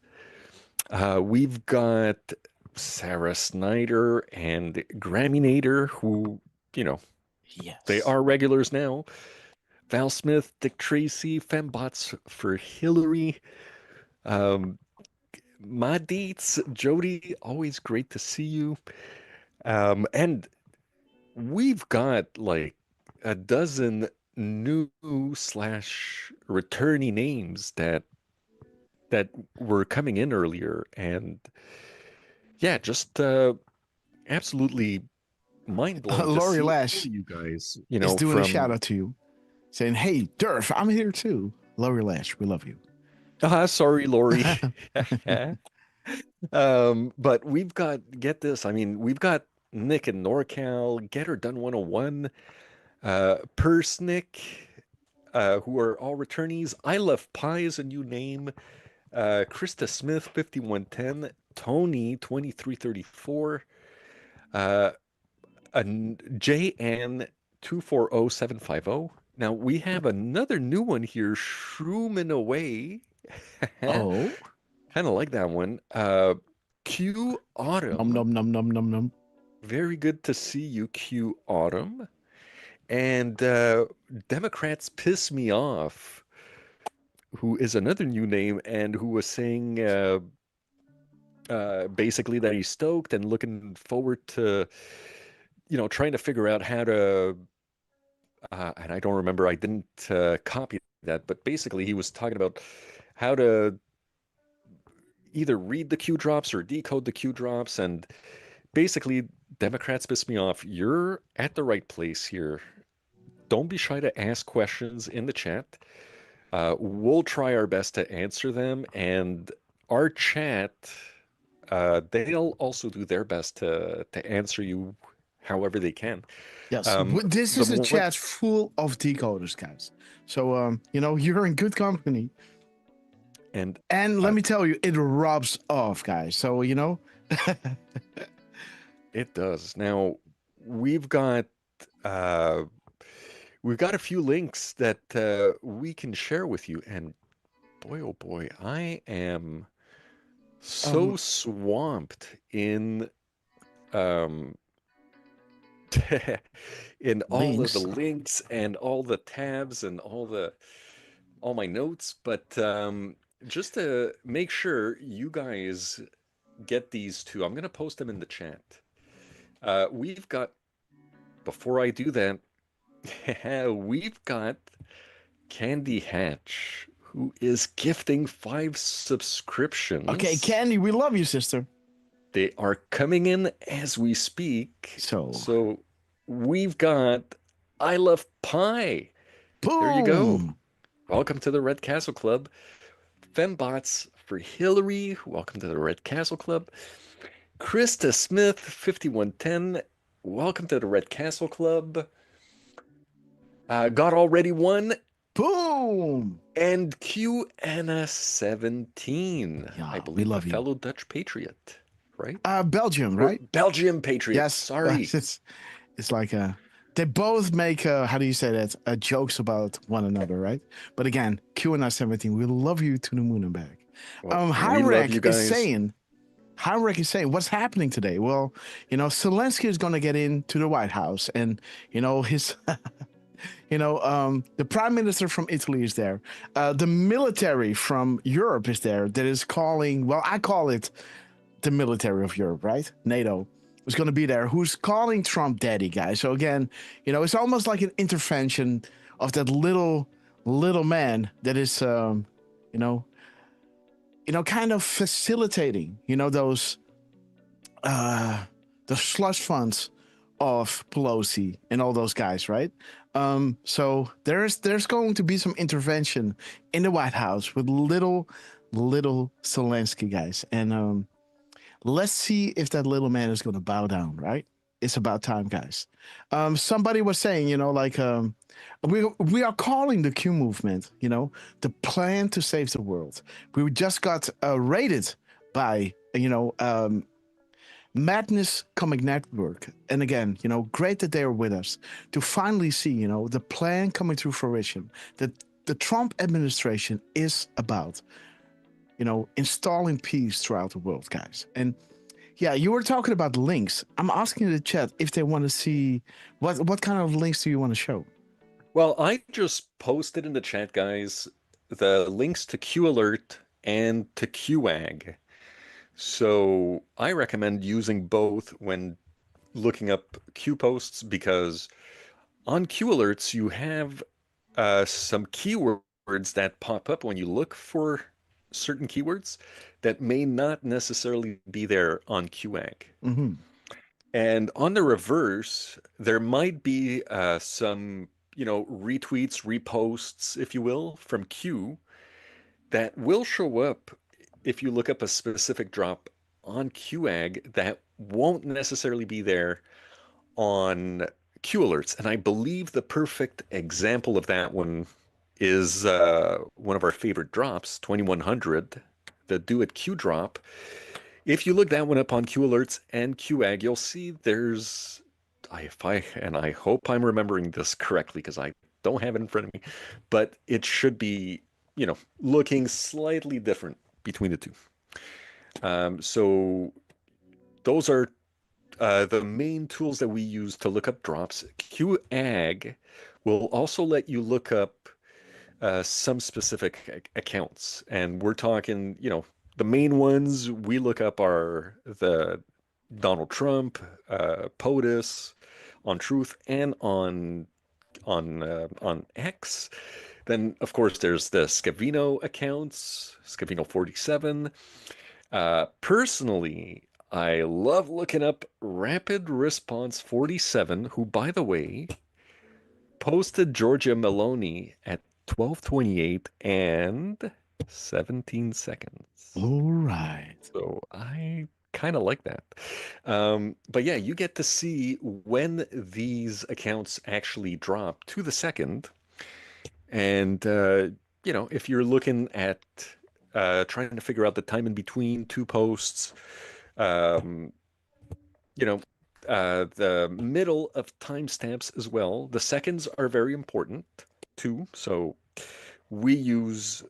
We've got Sarah Snyder and Graminator, who, you know, they are regulars now. Val Smith, Dick Tracy, Fembots for Hillary. Madeets, Jody, always great to see you. And we've got like a dozen new / returning names that were coming in earlier, and yeah, just absolutely mind blowing. Lori Lash, you guys, you know, is doing a shout out to you, saying, "Hey, Durf, I'm here too." Lori Lash, we love you. Sorry, Lori. But we've got, get this, I mean, we've got Nick and NorCal, Get Her Done 101, Persnick, who are all returnees. I Love Pie is a new name. Krista Smith, 5110. Tony, 2334. JN, 240750. Now we have another new one here, Shrooming Away. Oh. Kind of like that one. Q Autumn. Num. Very good to see you, Q Autumn. And Democrats Piss Me Off, who is another new name and who was saying basically that he's stoked and looking forward to, trying to figure out how to, and I don't remember, I didn't copy that, but basically he was talking about how to either read the Q drops or decode the Q drops. And basically, Democrats Piss Me Off, you're at the right place here. Don't be shy to ask questions in the chat. We'll try our best to answer them. And our chat, they'll also do their best to answer you however they can. Yes, this is a chat full of decoders, guys. So, you're in good company. And let me tell you, it rubs off, guys. So, It does. Now, we've got a few links that we can share with you. And boy, oh boy, I am so swamped in in all of the links and all the tabs and all my notes. But just to make sure you guys get these two, I'm going to post them in the chat. We've got, before I do that, we've got Candy Hatch, who is gifting 5 subscriptions. Okay, Candy, we love you, sister. They are coming in as we speak. So we've got I Love Pie. Boom. There you go. Welcome to the Red Castle Club. Fembots for Hillary. Welcome to the Red Castle Club. Krista Smith, 5110. Welcome to the Red Castle Club. Got Already Won. Boom. And Q Anna 17. Yeah, I believe love a fellow Dutch patriot, right? Belgium, right? Belgium patriot. Yes. Sorry. It's like they both make how do you say that? Jokes about one another, right? But again, Q&A 17, we love you to the moon and back. Well, Hyrek is saying, what's happening today? Well, Zelensky is going to get into the White House, and his the prime minister from Italy is there. The military from Europe is there. That is calling, well, I call it the military of Europe, right? NATO is going to be there. Who's calling Trump daddy, guys? So again, it's almost like an intervention of that little man that is, kind of facilitating, those the slush funds of Pelosi and all those guys, right? So there's going to be some intervention in the White House with little Zelensky, guys, and let's see if that little man is going to bow down, right? It's about time, guys. Somebody was saying, we are calling the Q movement, the plan to save the world. We just got rated by, Madness Comic Network. And again, great that they are with us to finally see, the plan coming to fruition that the Trump administration is about, installing peace throughout the world, guys. And yeah, you were talking about links. I'm asking the chat if they want to see what kind of links do you want to show? Well, I just posted in the chat, guys, the links to Q Alert and to QAG. So I recommend using both when looking up Q posts, because on Q Alerts, you have some keywords that pop up when you look for certain keywords that may not necessarily be there on QAG. Mm-hmm. And on the reverse, there might be some, retweets, reposts, if you will, from Q that will show up if you look up a specific drop on QAG that won't necessarily be there on Q alerts. And I believe the perfect example of that one is one of our favorite drops, 2100, the Do It Q drop. If you look that one up on Q alerts and QAG, you'll see there's, and I hope I'm remembering this correctly because I don't have it in front of me, but it should be, looking slightly different between the two. So those are the main tools that we use to look up drops. QAG will also let you look up some specific accounts. And we're talking, the main ones we look up are the Donald Trump, POTUS, on Truth, and on X. Then, of course, there's the Scavino accounts, Scavino 47. Personally, I love looking up Rapid Response 47, who, by the way, posted Georgia Meloni at 12:28 and 17 seconds. All right. So I kind of like that. But yeah, you get to see when these accounts actually drop to the second. And, if you're looking at trying to figure out the time in between two posts, the middle of timestamps as well. The seconds are very important too. So we use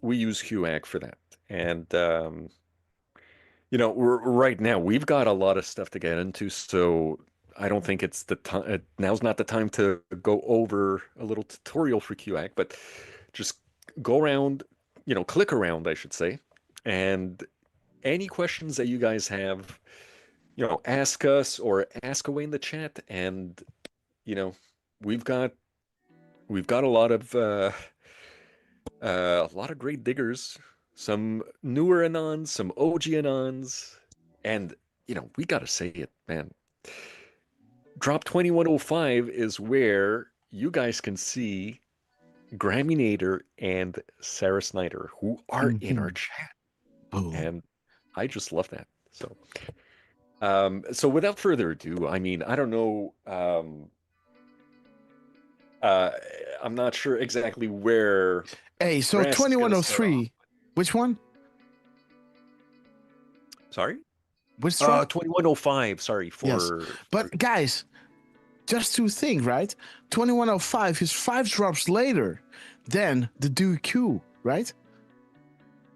QAG for that. And right now we've got a lot of stuff to get into, so I don't think it's the time. Now's not the time to go over a little tutorial for QAG, but just go around, click around, I should say, and any questions that you guys have, ask us or ask away in the chat. And, we've got a lot of great diggers, some newer Anons, some OG Anons, and, we got to say it, man. Drop 2105 is where you guys can see Graminator and Sarah Snyder, who are in our chat. And I just love that. So without further ado, I don't know. I'm not sure exactly where. Hey, so 2103, which one? Sorry? Which drop? 2105, sorry. But guys, just to think, right? 2105 is 5 drops later than the Do Q, right?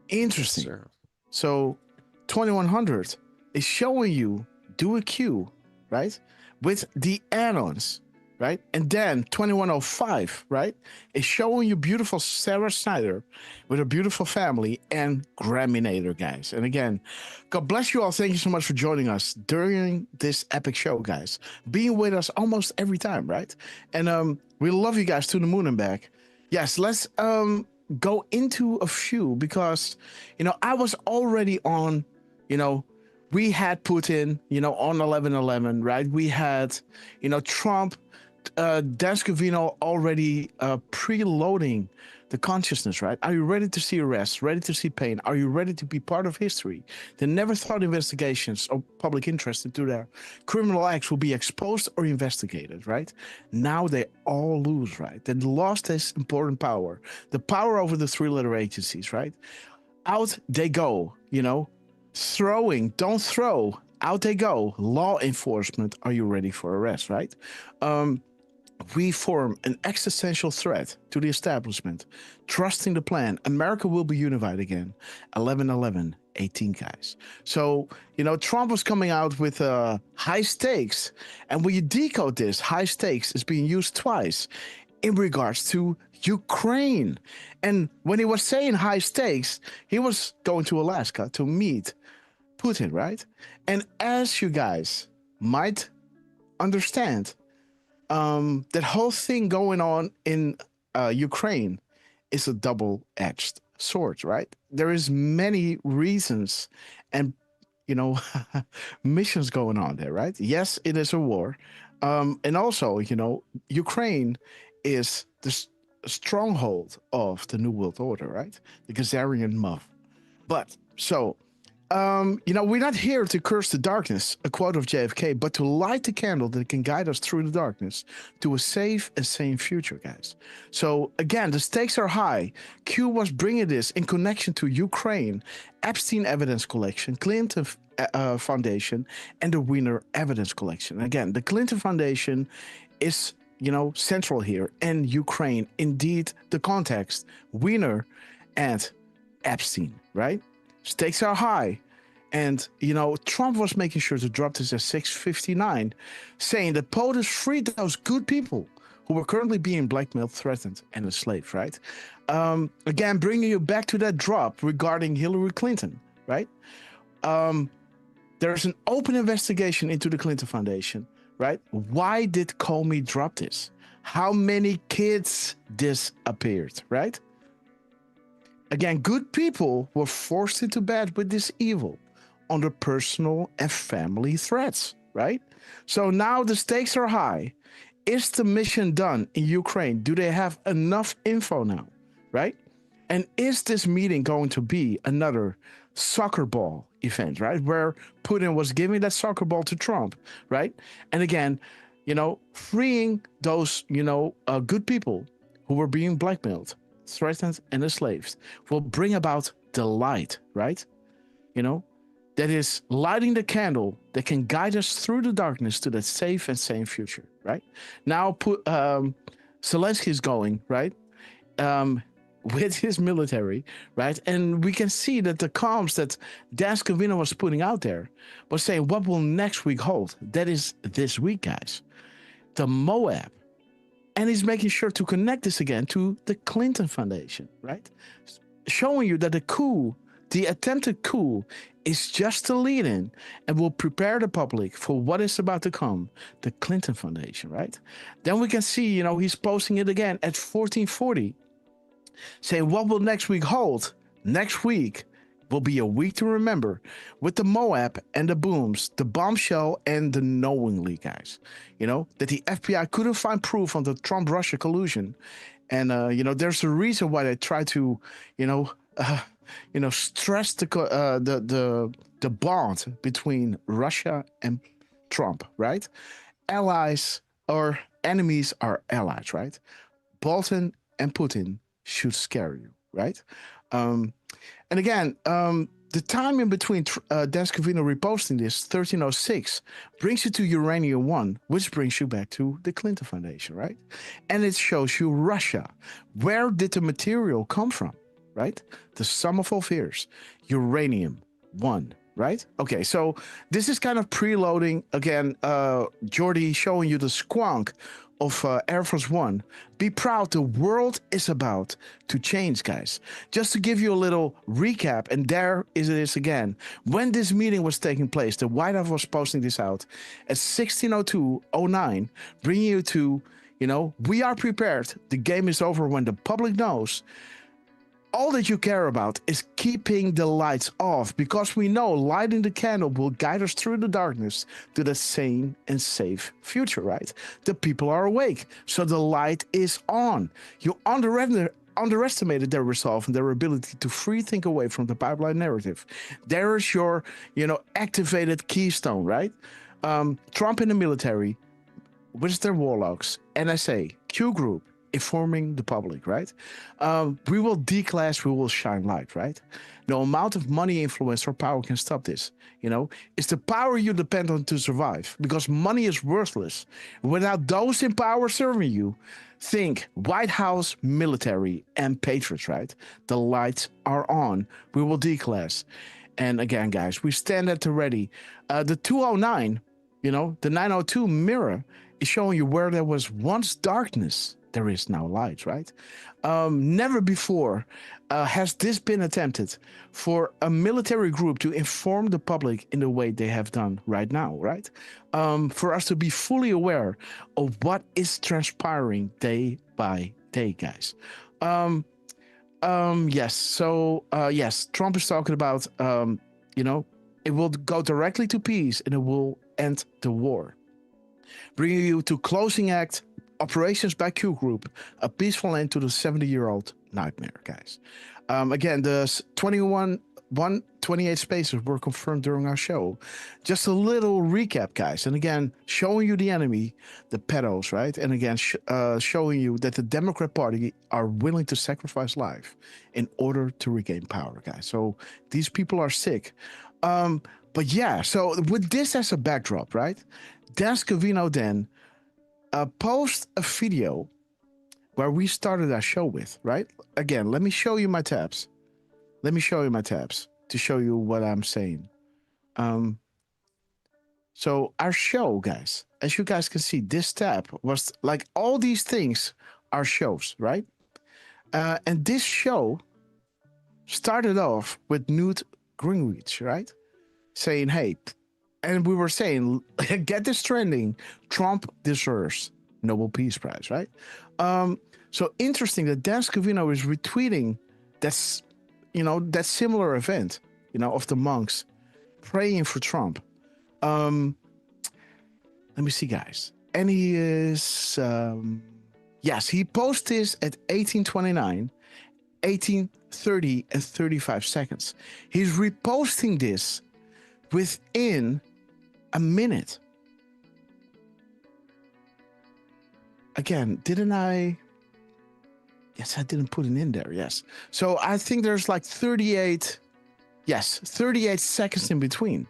Interesting. Sure. So 2100 is showing you Do a Q, right? With the add-ons, right? And then 2105, right, is showing you beautiful Sarah Snyder with a beautiful family and Graminator, guys. And again, God bless you all. Thank you so much for joining us during this epic show, guys. Being with us almost every time, right? And we love you guys to the moon and back. Yes, let's go into a few because, I was already on, we had Putin, on 11/11, right? We had, Trump, Dan Scavino already preloading the consciousness, right? Are you ready to see arrests, ready to see pain? Are you ready to be part of history? The never thought investigations of public interest into their criminal acts will be exposed or investigated, right? Now they all lose, right? They lost this important power, the power over the 3-letter agencies, right? Out they go, throwing, don't throw, out they go. Law enforcement, are you ready for arrest, right? We form an existential threat to the establishment. Trusting the plan. America will be unified again. 11/11/18, guys. So, Trump was coming out with high stakes. And when you decode this, high stakes is being used twice in regards to Ukraine. And when he was saying high stakes, he was going to Alaska to meet Putin, right? And as you guys might understand, that whole thing going on in Ukraine is a double-edged sword, right? There is many reasons and, missions going on there, right? Yes, it is a war. And also, Ukraine is the stronghold of the New World Order, right? The Khazarian Muff. But so We're not here to curse the darkness, a quote of JFK, but to light the candle that can guide us through the darkness to a safe and sane future, guys. So again, the stakes are high. Q was bringing this in connection to Ukraine, Epstein evidence collection, Clinton Foundation, and the Wiener evidence collection. Again, the Clinton Foundation is, central here, and Ukraine, indeed, the context, Wiener and Epstein, right? Stakes are high. And, Trump was making sure to drop this at 6:59, saying that POTUS freed those good people who were currently being blackmailed, threatened, and enslaved, right? Again, bringing you back to that drop regarding Hillary Clinton, right? There's an open investigation into the Clinton Foundation, right? Why did Comey drop this? How many kids disappeared, right? Again, good people were forced into bed with this evil under personal and family threats, right? So now the stakes are high. Is the mission done in Ukraine? Do they have enough info now, right? And is this meeting going to be another soccer ball event, right? Where Putin was giving that soccer ball to Trump, right? And again, freeing those, good people who were being blackmailed, threatened, and enslaved will bring about the light, right? That is lighting the candle that can guide us through the darkness to that safe and sane future, right? Now, Zelensky is going, right, with his military, right? And we can see that the comms that Dan Scavino was putting out there was saying, what will next week hold? That is this week, guys. The Moab. And he's making sure to connect this again to the Clinton Foundation, right? Showing you that the attempted coup is just a lead-in and will prepare the public for what is about to come, the Clinton Foundation, right? Then we can see, he's posting it again at 1440, saying, what will next week hold? Next week will be a week to remember with the Moab and the booms, the bombshell and the knowingly, guys. That the FBI couldn't find proof on the Trump-Russia collusion. And, there's a reason why they try to, stress the bond between Russia and Trump, right? Allies or enemies are allies, right? Bolton and Putin should scare you, right? And again, the time in between Dan Scavino reposting this, 1306, brings you to Uranium 1, which brings you back to the Clinton Foundation, right? And it shows you Russia. Where did the material come from, right? The sum of all fears. Uranium 1, right? Okay, so this is kind of preloading, again, Jordy showing you the squonk of Air Force One. Be proud, the world is about to change, guys. Just to give you a little recap, and there it is again. When this meeting was taking place, the White House was posting this out at 16:02:09, bringing you to, we are prepared. The game is over when the public knows. All that you care about is keeping the lights off, because we know lighting the candle will guide us through the darkness to the sane and safe future, right? The people are awake, so the light is on. You underestimated their resolve and their ability to free think away from the pipeline narrative. There is your, activated keystone, right? Trump in the military, with their warlocks, NSA, Q Group, informing the public, right? We will declass, we will shine light, right? No amount of money, influence, or power can stop this. It's the power you depend on to survive, because money is worthless without those in power serving you. Think White House, military, and patriots, right? The lights are on. We will declass. And again, guys, we stand at the ready. The 209, the 902 mirror is showing you where there was once darkness, there is now light, right? Never before has this been attempted for a military group to inform the public in the way they have done right now, right? For us to be fully aware of what is transpiring day by day, guys. Yes. So, yes, Trump is talking about, it will go directly to peace and it will end the war. Bringing you to closing act, Operations by Q Group, a peaceful end to the 70-year-old nightmare, guys. Again, the 128 spaces were confirmed during our show. Just a little recap, guys. And again, showing you the enemy, the pedos, right? And again, showing you that the Democrat Party are willing to sacrifice life in order to regain power, guys. So these people are sick. But yeah, so with this as a backdrop, right? Dan Scavino then post a video where we started our show with, right? Again, let me show you my tabs. Let me show you my tabs to show you what I'm saying. So our show, guys, as you guys can see, this tab was like all these things are shows, right? And this show started off with Newt Gingrich, right? Saying, hey, and we were saying, get this trending, Trump deserves Nobel Peace Prize, right? So interesting that Dan Scavino is retweeting that's, that similar event, of the monks praying for Trump. Let me see, guys. And he is, yes, he posted this at 1829, 1830, and 35 seconds. He's reposting this within a minute. Again, didn't I? Yes, I didn't put it in there. Yes. So I think there's like 38 seconds in between.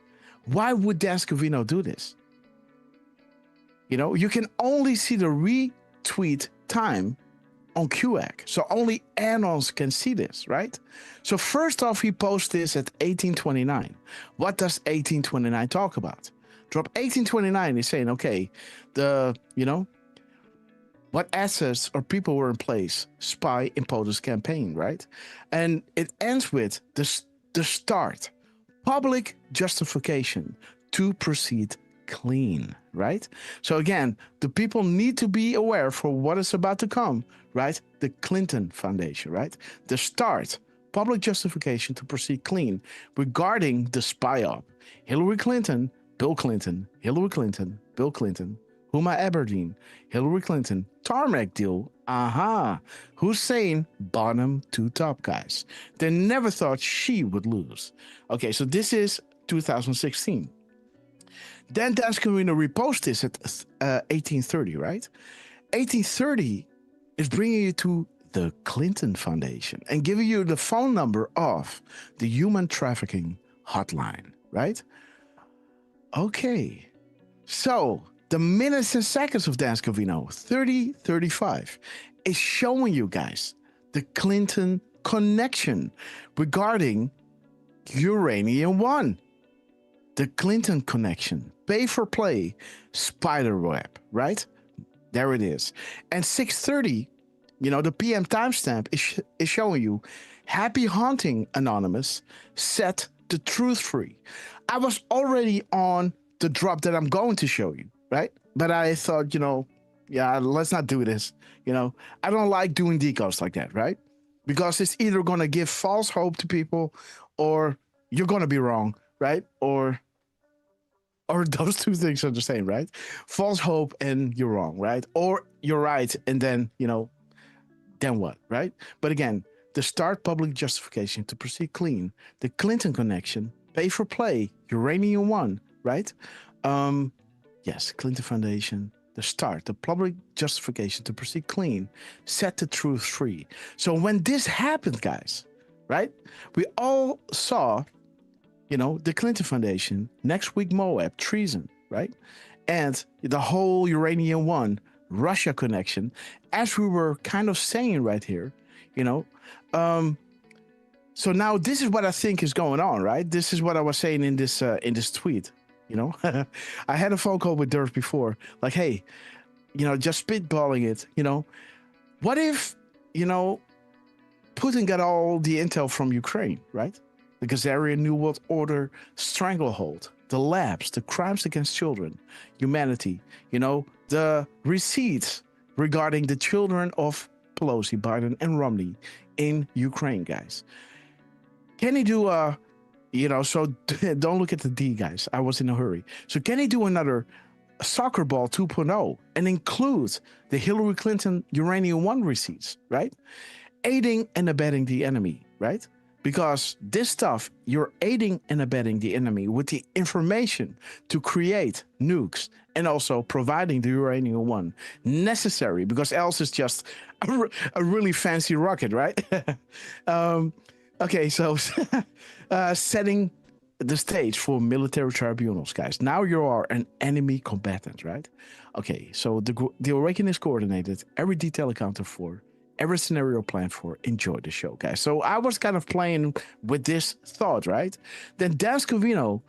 Why would Dan Scavino do this? You can only see the retweet time on QAC. So only anons can see this, right? So first off, he posts this at 1829. What does 1829 talk about? Drop 1829 is saying, okay, what assets or people were in place? Spy in POTUS campaign, right? And it ends with the start. Public justification to proceed clean, right? So again, the people need to be aware for what is about to come, right? The Clinton Foundation, right? The start. Public justification to proceed clean regarding the spy op. Hillary Clinton, Bill Clinton, Hillary Clinton, Bill Clinton, Huma Aberdeen, Hillary Clinton, tarmac deal, Hussein, bottom to top, guys. They never thought she would lose. Okay, so this is 2016. Then Dan Scavino repost this at 1830, right? 1830 is bringing you to the Clinton Foundation and giving you the phone number of the human trafficking hotline, right? Okay, so the minutes and seconds of Dan Scavino, 30:35, is showing you guys the Clinton connection regarding Uranium One. The Clinton connection, pay for play, spider web, right? There it is. And 6:30, the PM timestamp is showing you happy hunting, Anonymous, set the truth free. I was already on the drop that I'm going to show you, right? But I thought, let's not do this. I don't like doing decodes like that, right? Because it's either going to give false hope to people or you're going to be wrong, right? Or those two things are the same, right? False hope and you're wrong, right? Or you're right and then, then what, right? But again, the start public justification to proceed clean, the Clinton connection, pay for play, Uranium One, right? Yes, Clinton Foundation, the start, the public justification to proceed clean, set the truth free. So when this happened, guys, right? We all saw, the Clinton Foundation, next week Moab, treason, right? And the whole Uranium One, Russia connection, as we were kind of saying right here, so now this is what I think is going on, right? This is what I was saying in this tweet. I had a phone call with Dirk before, like, hey, just spitballing it, what if, Putin got all the intel from Ukraine, right? The Gazarian New World Order stranglehold, the labs, the crimes against children, humanity, the receipts regarding the children of Pelosi, Biden, and Romney in Ukraine, guys. Can he do so don't look at the D, guys. I was in a hurry. So can he do another soccer ball 2.0 and include the Hillary Clinton Uranium One receipts, right? Aiding and abetting the enemy, right? because this stuff, you're aiding and abetting the enemy with the information to create nukes and also providing the uranium one necessary, because else it's just a really fancy rocket, right? Okay, so setting the stage for military tribunals, guys. Now you are an enemy combatant, right? Okay, so the awakening is coordinated, every detail accounted for, every scenario planned for. Enjoy the show, guys. So I was kind of playing with this thought, right? Then Dan Scavino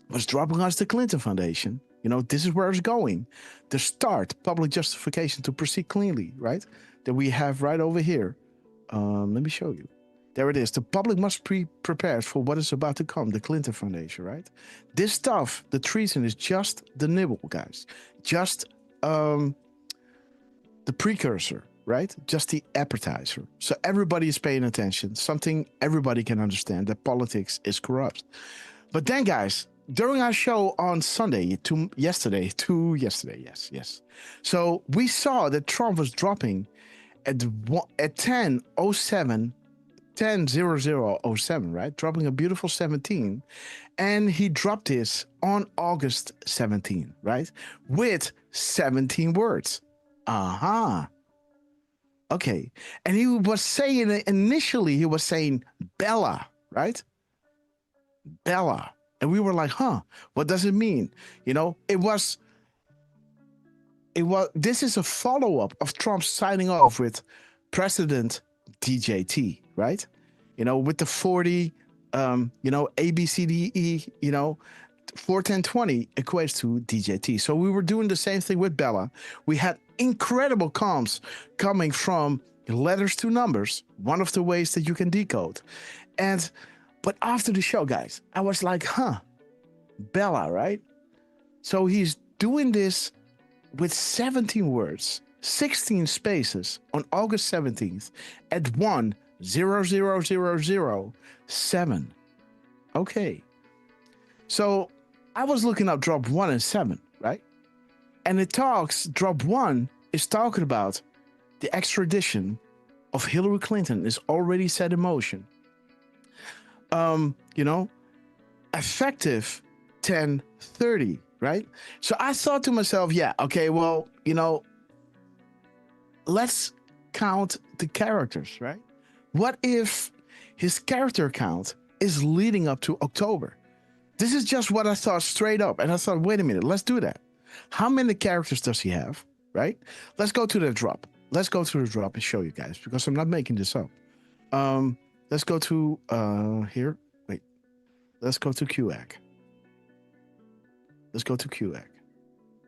was dropping us the Clinton Foundation. You know, this is where it's going. The start, public justification to proceed cleanly, right? That we have right over here. Let me show you. There it is. The public must be prepared for what is about to come, the Clinton Foundation, right? This stuff, the treason, is just the nibble, guys. Just the precursor, right? Just the appetizer. So everybody is paying attention. Something everybody can understand, that politics is corrupt. But then, guys, during our show on Sunday, yesterday, yes. So we saw that Trump was dropping at 10:07, right? Dropping a beautiful 17. And he dropped this on August 17, right? With 17 words. Okay. And he was saying, initially, he was saying Bella, right? Bella. And we were like, what does it mean? You know, this is a follow-up of Trump signing off with President DJT, right? You know, with the 40, A, B, C, D, E, 4, 10, 20 equates to DJT. So we were doing the same thing with Bella. We had incredible comms coming from letters to numbers, one of the ways that you can decode. But after the show, guys, I was like, Bella, right? So he's doing this with 17 words, 16 spaces on August 17th at 1:00:07. Okay. So I was looking up drop 1 and 7, right? And drop 1 is talking about the extradition of Hillary Clinton is already set in motion. Effective 10:30, right? So I thought to myself, let's count the characters, right? What if his character count is leading up to October? This is just what I thought straight up. And I thought, wait a minute, let's do that. How many characters does he have, right? Let's go to the drop. Let's go to the drop and show you guys, because I'm not making this up. Let's go to here. Wait. Let's go to QAC. Let's go to QAC.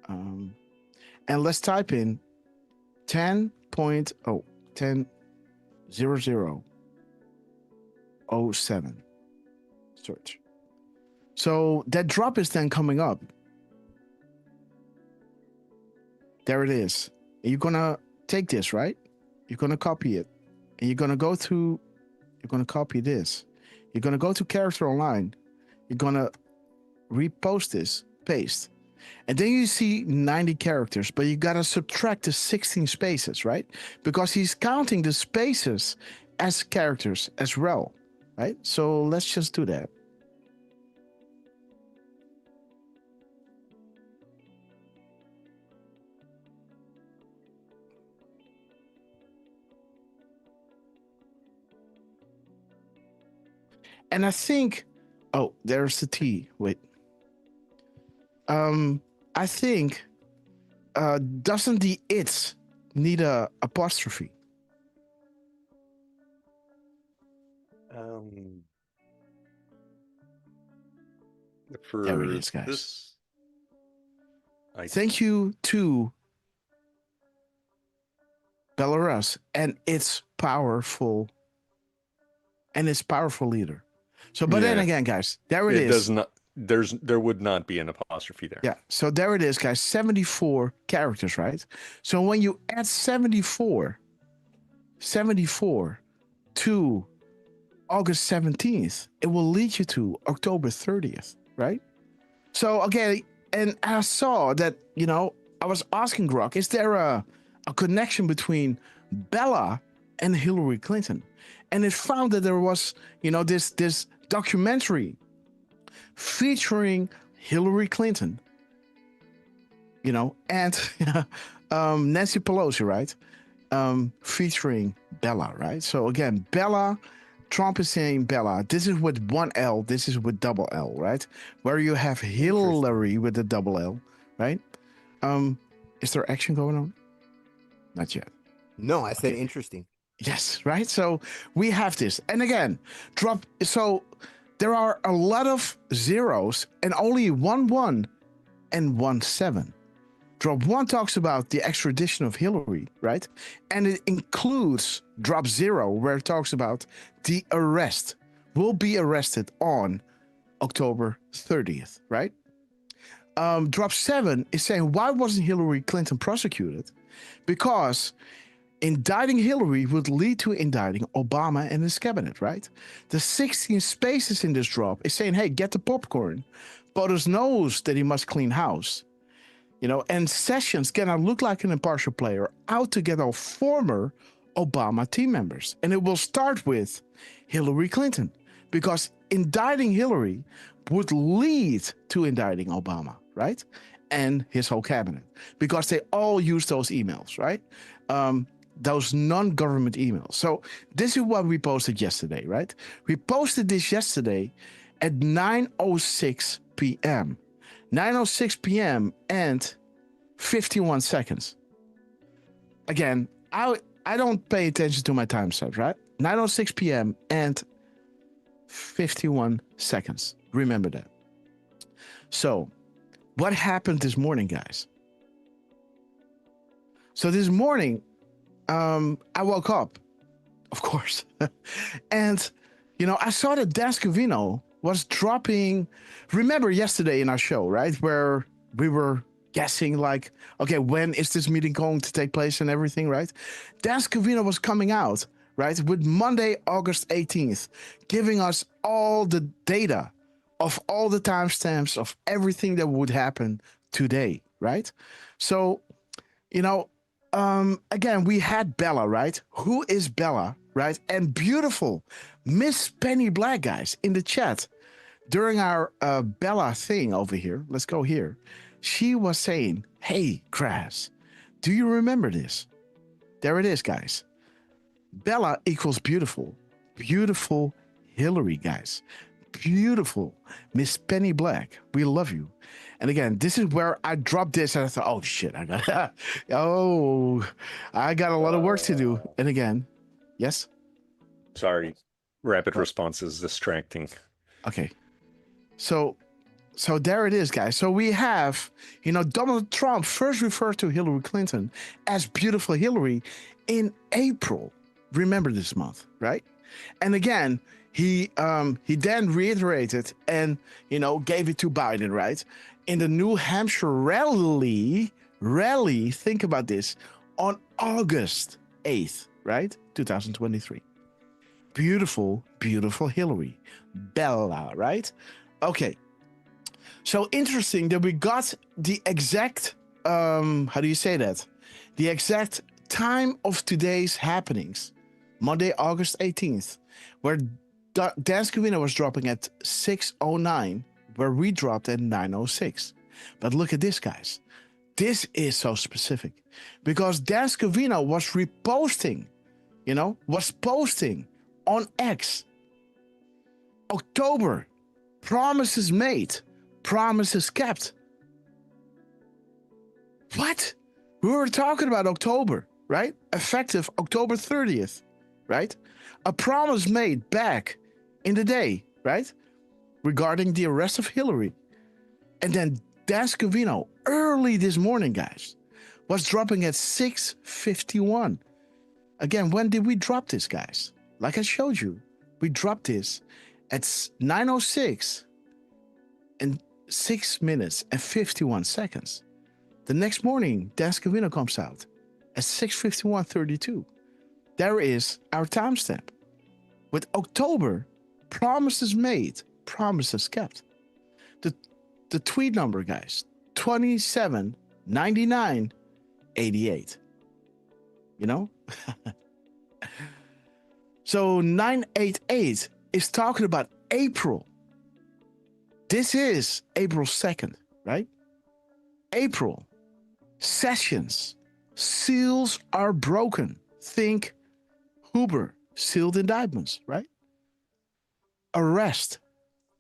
And let's type in 10:00:07. Search. So that drop is then coming up. There it is. And you're gonna take this, right? You're gonna copy it. And you're gonna copy this. You're gonna go to Character Online. You're gonna repost this, paste. And then you see 90 characters, but you gotta subtract the 16 spaces, right? Because he's counting the spaces as characters as well, right? So let's just do that. And I think, there's the T. Wait. I think, doesn't the it's need a apostrophe? There it is, guys. Thank you to Belarus and its powerful leader. So, but then again, guys, there it is. There would not be an apostrophe there. Yeah. So there it is, guys. 74 characters, right? So when you add 74 to August 17th, it will lead you to October 30th, right? So, okay. And I saw that, I was asking Grok, is there a connection between Bella and Hillary Clinton. And it found that there was, this documentary featuring Hillary Clinton, and Nancy Pelosi, right? Featuring Bella, right? So again, Bella, Trump is saying Bella. This is with one L, this is with double L, right? Where you have Hillary with the double L, right? Is there action going on? Not yet. No, I said interesting. Yes, right? So we have this. And again, Trump, so there are a lot of zeros and only 1 and 1 7. Drop 1 talks about the extradition of Hillary, right? And it includes drop 0, where it talks about the arrest. Will be arrested on October 30th, right? Drop 7 is saying, why wasn't Hillary Clinton prosecuted? Because indicting Hillary would lead to indicting Obama and his cabinet, right? The 16 spaces in this drop is saying, hey, get the popcorn. POTUS knows that he must clean house. And Sessions cannot look like an impartial player out to get our former Obama team members. And it will start with Hillary Clinton, because indicting Hillary would lead to indicting Obama, right? And his whole cabinet, because they all use those emails, right? Those non-government emails. So this is what we posted yesterday, right? We posted this yesterday at 9:06 p.m. 9:06 p.m. and 51 seconds. Again, I don't pay attention to my timestamps, right? 9:06 p.m. and 51 seconds. Remember that. So, what happened this morning, guys? So this morning, I woke up, of course, and I saw that Dan Scavino was dropping. Remember yesterday in our show, right, where we were guessing, like, okay, when is this meeting going to take place and everything, right? Dan Scavino was coming out, right, with Monday, August 18th, giving us all the data of all the timestamps of everything that would happen today, right? So, again, we had Bella, right? Who is Bella, right? And beautiful Miss Penny Black, guys, in the chat during our Bella thing over here. Let's go here. She was saying, hey, Grass, do you remember this? There it is, guys. Bella equals beautiful. Beautiful Hillary, guys. Beautiful Miss Penny Black. We love you. And again, this is where I dropped this and I thought, oh shit, I got a lot of work to do. And again, yes? Sorry. Rapid response is distracting. Okay. So there it is, guys. So we have, Donald Trump first referred to Hillary Clinton as beautiful Hillary in April. Remember this month, right? And again, he then reiterated and, gave it to Biden, right? In the New Hampshire rally, think about this, on August 8th, right? 2023. Beautiful, beautiful Hillary. Bella, right? Okay. So interesting that we got the exact, how do you say that? The exact time of today's happenings. Monday, August 18th, where Dan Scavino was dropping at 6:09, where we dropped at 9:06. But look at this, guys. This is so specific because Dan Scavino was reposting, was posting on X. October, promises made, promises kept. What? We were talking about October, right? Effective October 30th, right? A promise made back in the day, right? Regarding the arrest of Hillary. And then Dan Scavino, early this morning, guys, was dropping at 6:51. Again, when did we drop this, guys? Like I showed you, we dropped this at 9:06 and 6 minutes and 51 seconds. The next morning, Dan Scavino comes out at 6:51:32. There is our timestamp. With October, promises made, promises kept. The tweet number, guys, 279988. So 988 is talking about April. This is April 2nd, right? April. Sessions. Seals are broken. Think Hoover, sealed indictments, right? Arrest.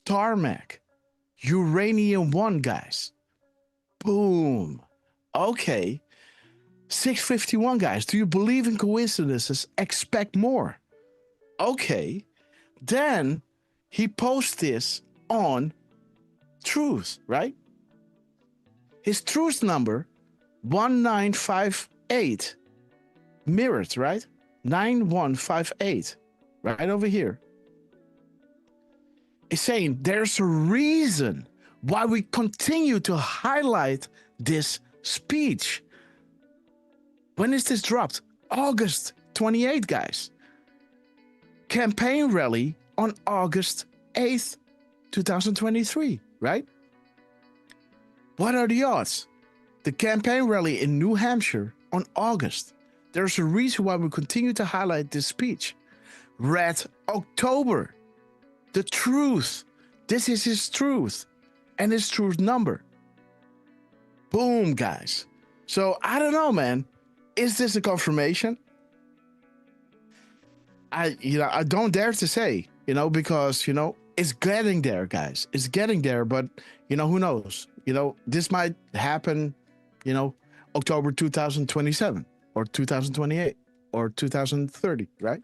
Tarmac. Uranium 1, guys. Boom. Okay. 651, guys. Do you believe in coincidences? Expect more. Okay. Then he posts this on Truth, right? His Truth number, 1958. Mirrored, right? 9158. Right over here. It's saying there's a reason why we continue to highlight this speech. When is this dropped? August 28th, guys. Campaign rally on August 8th, 2023, right? What are the odds? The campaign rally in New Hampshire on August. There's a reason why we continue to highlight this speech. Red October. The truth. This is his truth. And his truth number. Boom, guys. So I don't know, man. Is this a confirmation? I don't dare to say, because, it's getting there, guys. It's getting there, but, who knows? This might happen, October 2027 or 2028 or 2030, right?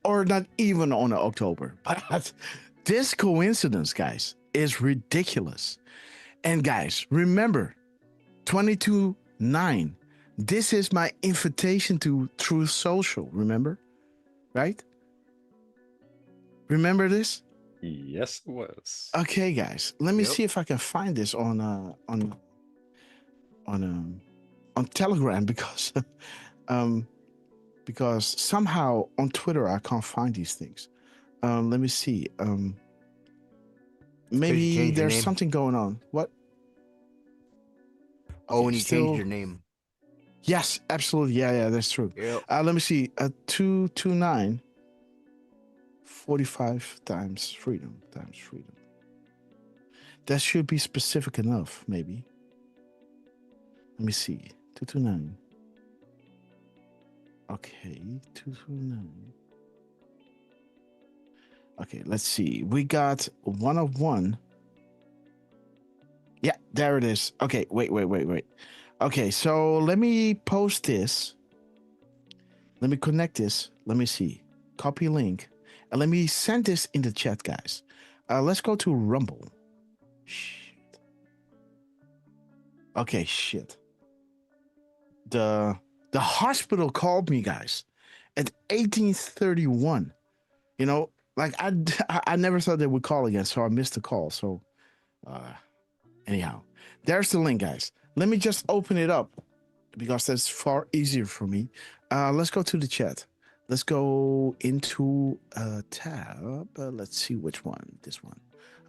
Or not even on October. But this coincidence, guys, is ridiculous. And guys, remember, 22/9. This is my invitation to Truth Social, remember? Right? Remember this? Yes, it was. Okay, guys. Let me see if I can find this on Telegram because somehow on Twitter I can't find these things. Let me see. Maybe there's something going on. What? Oh, when you changed your name. Yes, absolutely. Yeah, that's true. Yep. Let me see. 229 45 times freedom. That should be specific enough, maybe. Let me see. 229. Okay, 229. Okay, let's see. We got 101. Yeah, there it is. Okay, wait. Okay, so let me post this. Let me connect this. Let me see. Copy link. And let me send this in the chat, guys. Let's go to Rumble. Shit. Okay, shit. The hospital called me, guys, at 1831. Like I never thought they would call again, so I missed the call. So anyhow, there's the link, guys. Let me just open it up because that's far easier for me. Let's go to the chat. Let's go into a tab. Let's see which one. This one.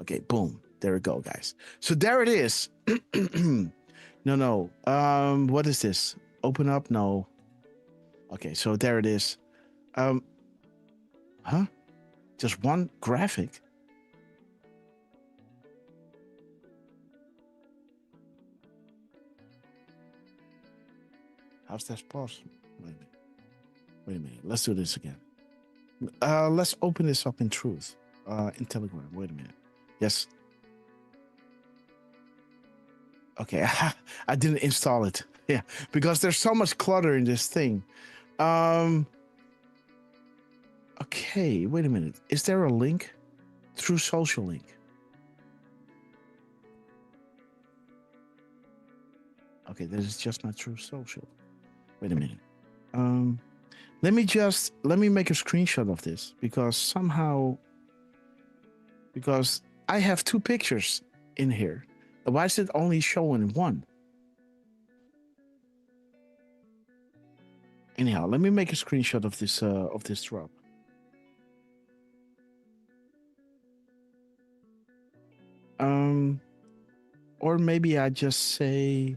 Okay, boom. There we go, guys. So there it is. No. What is this? Open up? No. Okay, so there it is. Huh? Just one graphic? How's that possible? Wait a minute. Let's do this again. Let's open this up in Truth. In Telegram. Wait a minute. Yes. Okay. I didn't install it. Yeah. Because there's so much clutter in this thing. Okay. Wait a minute. Is there a link? Through social link. Okay. This is just my True Social. Wait a minute. Let me make a screenshot of this because I have two pictures in here. Why is it only showing one? Anyhow, let me make a screenshot of this drop. Or maybe I just say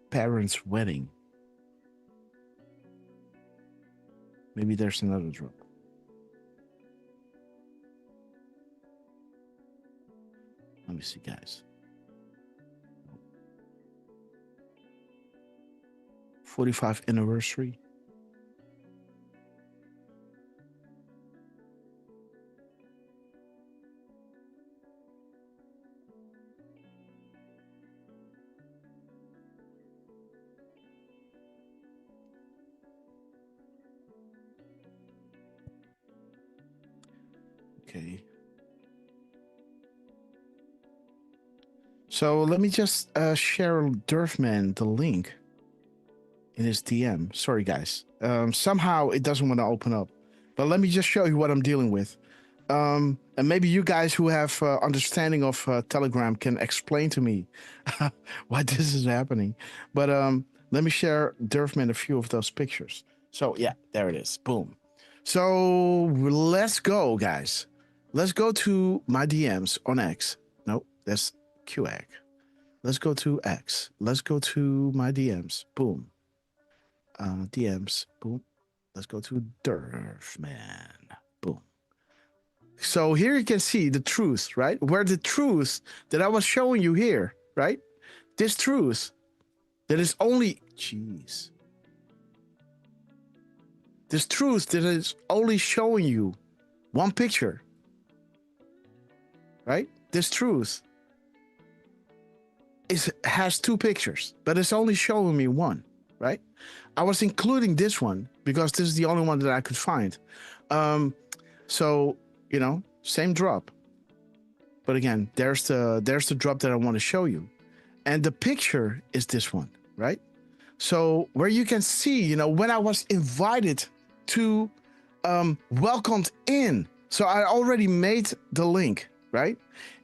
parents' wedding. Maybe there's another drop. Let me see, guys. 45th anniversary. Okay. So let me just share Durfman the link in his DM. Sorry, guys. Somehow it doesn't want to open up. But let me just show you what I'm dealing with. And maybe you guys who have understanding of Telegram can explain to me why this is happening. But let me share Durfman a few of those pictures. So yeah, there it is. Boom. So let's go, guys. Let's go to my DMs on X. No, that's QX. Let's go to X. Let's go to my DMs. Boom. DMs. Boom. Let's go to Durfman. Boom. So here you can see the truth, right? Where the truth that I was showing you here, right? This truth that is only, jeez. This truth that is only showing you one picture, right? This truth has two pictures, but it's only showing me one, right? I was including this one because this is the only one that I could find. So, you know, same drop. But again, there's the drop that I want to show you. And the picture is this one, right? So where you can see, you know, when I was invited to welcomed in. So I already made the link, right?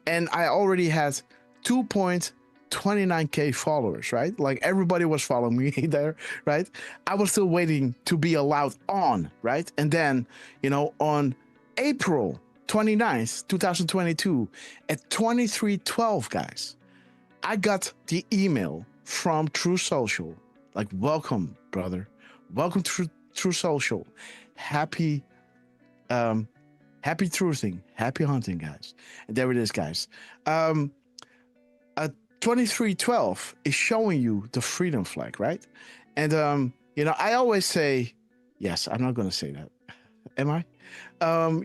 And I already had 2.29K followers, right? Like everybody was following me there, right? I was still waiting to be allowed on, right? And then, you know, on April 29th, 2022 at 23:12, guys, I got the email from True Social, like, welcome, brother. Welcome to True Social. Happy truthing, happy hunting, guys. And there it is, guys. 23:12 is showing you the freedom flag, right? And you know, I always say, yes, I'm not gonna say that. Am I?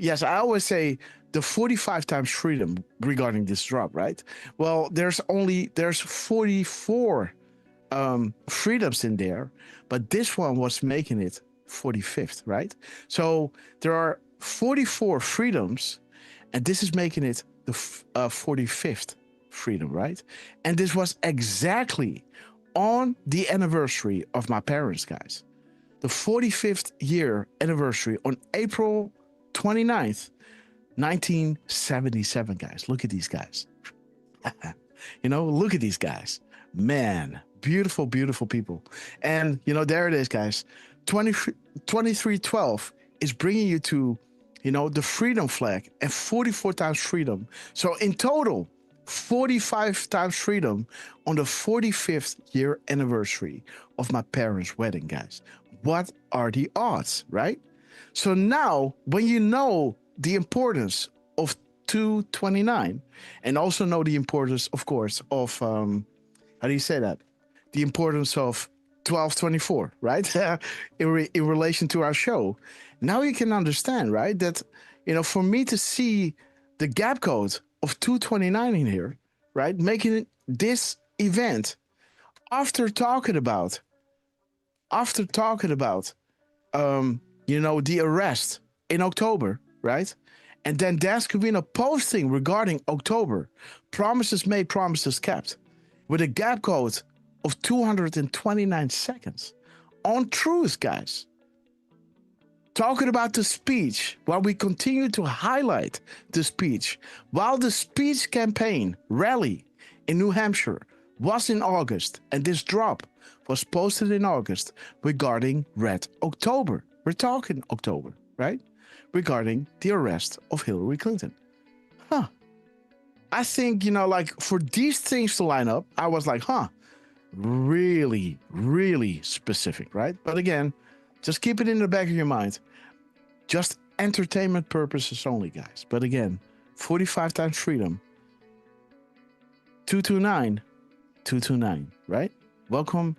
Yes, I always say the 45 times freedom regarding this drop, right? Well, there's 44 freedoms in there, but this one was making it 45th, right? So there are 44 freedoms, and this is making it the 45th freedom, right? And this was exactly on the anniversary of my parents, guys. The 45th year anniversary on April 29th, 1977, guys. Look at these guys. You know, look at these guys. Man, beautiful, beautiful people. And, you know, there it is, guys. 23:12 is bringing you to, you know, the freedom flag and 44 times freedom. So in total, 45 times freedom on the 45th year anniversary of my parents' wedding, guys. What are the odds, right? So now, when you know the importance of 229, and also know the importance, of course, of, how do you say that? The importance of 1224, right? in relation to our show. Now you can understand, right? That, you know, for me to see the gap code of 229 in here, right? Making this event after talking about, you know, the arrest in October, right? And then Dance Covino posting regarding October, promises made, promises kept, with a gap code of 229 seconds on truth, guys. Talking about the speech, while we continue to highlight the speech, while the speech campaign rally in New Hampshire was in August, and this drop was posted in August regarding Red October. We're talking October, right? Regarding the arrest of Hillary Clinton. I think, you know, like, for these things to line up, I was like, really, really specific, right? But again, just keep it in the back of your mind. Just entertainment purposes only, guys. But again, 45 times freedom. 229, 229, right? Welcome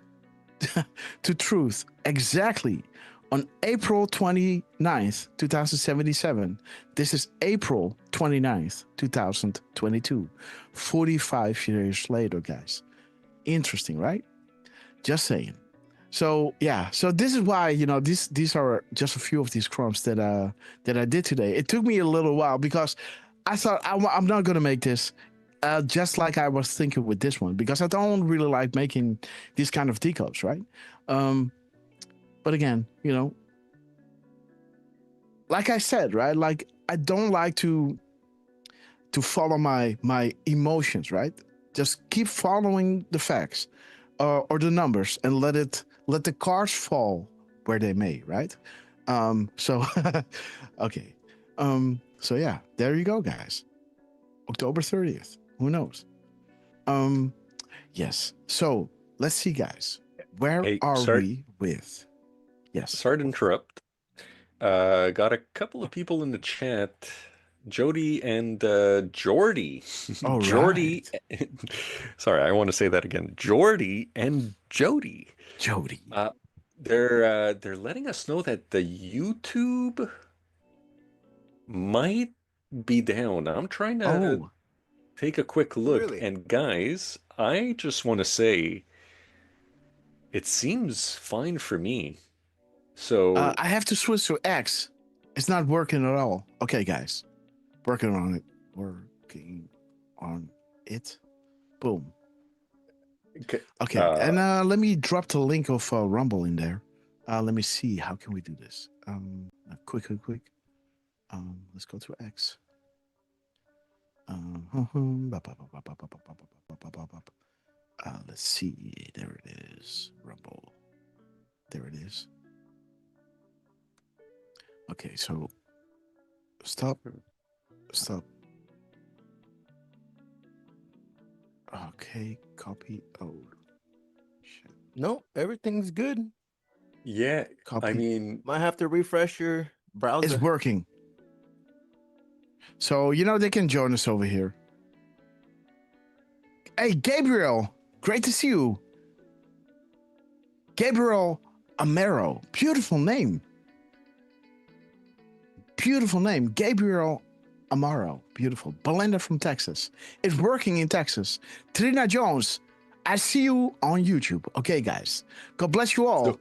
to truth. Exactly. On April 29th, 2077. This is April 29th, 2022. 45 years later, guys. Interesting, right? Just saying. So yeah, so this is why, you know, these are just a few of these crumbs that I did today. It took me a little while because I thought I'm not gonna make this just like I was thinking with this one, because I don't really like making these kind of decodes, right? But again, you know, like I said, right? Like I don't like to follow my emotions, right? Just keep following the facts or the numbers and let the cards fall where they may, right? So okay. So yeah, there you go, guys. October 30th. Who knows? Yes. So let's see, guys. Where are we with? Yes. Sorry to interrupt. Got a couple of people in the chat. Jody and Jordy. All Jordy. Sorry, I want to say that again. Jordy and Jody. Jody. They're letting us know that the YouTube might be down. I'm trying to take a quick look. Really? And guys, I just want to say it seems fine for me. So I have to switch to X. It's not working at all. Okay, guys. Working on it. Working on it. Boom. Okay. And let me drop the link of Rumble in there. Let me see. How can we do this? Quick. Let's go to X. Let's see. There it is. Rumble. There it is. Okay, so stop. Okay, copy. Oh, shit. No, everything's good. Yeah, Copy. I mean, Might have to refresh your browser. It's working. So, you know, they can join us over here. Hey, Gabriel, great to see you. Gabriel Amaro, beautiful name. Beautiful name, Gabriel Amaro, beautiful. Belinda from Texas. It's working in Texas. Trina Jones, I see you on YouTube. Okay, guys. God bless you all.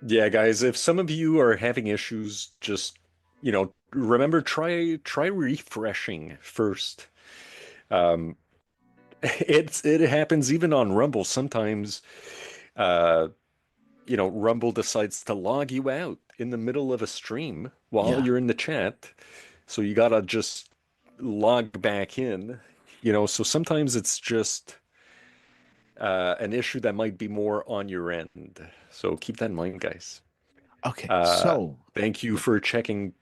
yeah, guys, if some of you are having issues, just, you know, remember, try refreshing first. It happens even on Rumble. Sometimes, you know, Rumble decides to log you out in the middle of a stream while you're in the chat. So you gotta just log back in, you know, so sometimes it's just an issue that might be more on your end. So keep that in mind, guys. Okay, so thank you for checking.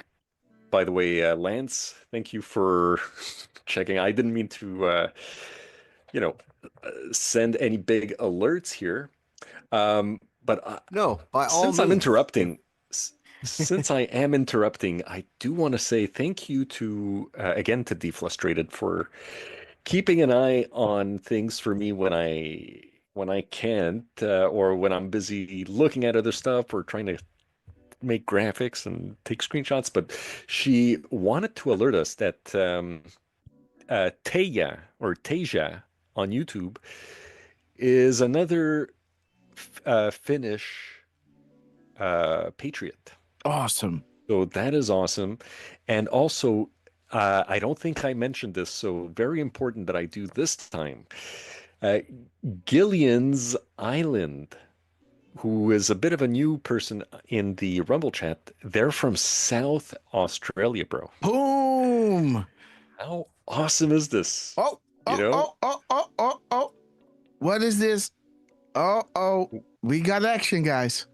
By the way, Lance, thank you for checking. I didn't mean to, you know, send any big alerts here. But no, by all since means. I'm interrupting, since I am interrupting, I do want to say thank you to, again, to Deflustrated for keeping an eye on things for me when I can't, or when I'm busy looking at other stuff or trying to make graphics and take screenshots. But she wanted to alert us that Teja on YouTube is another Finnish patriot. Awesome. So that is awesome. And also, I don't think I mentioned this, so very important that I do this time. Gillian's Island, who is a bit of a new person in the Rumble chat, they're from South Australia, bro. Boom! How awesome is this? Oh, what is this? We got action, guys.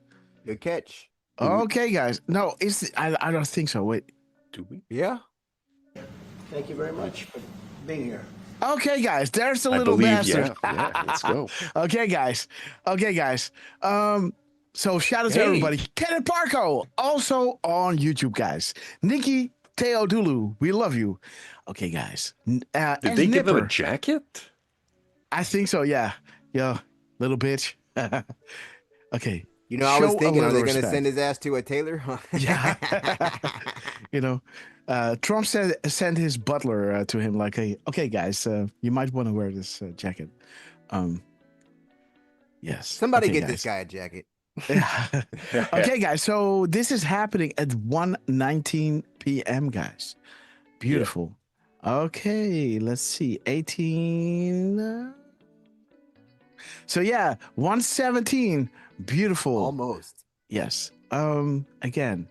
Good catch. Okay, guys. No, I don't think so. Wait. Do we? Yeah. Thank you very much for being here. Okay, guys. There's a little bastard. Yeah, let's go. Okay, guys. So shout out to everybody. Kenneth Parko, also on YouTube, guys. Nikki Teodulu, we love you. Okay, guys. Did they give him a jacket? I think so, yeah. Yo, little bitch. Okay. You know, I was thinking, are they going to send his ass to a tailor? Yeah. You know, Trump sent his butler to him like, hey, okay, guys, you might want to wear this jacket. Yes. Somebody get this guy a jacket. Okay, guys. So this is happening at 1:19 p.m., guys. Beautiful. Yeah. Okay, let's see. 18. So yeah, 1:17. Beautiful. Almost. Yes. Again,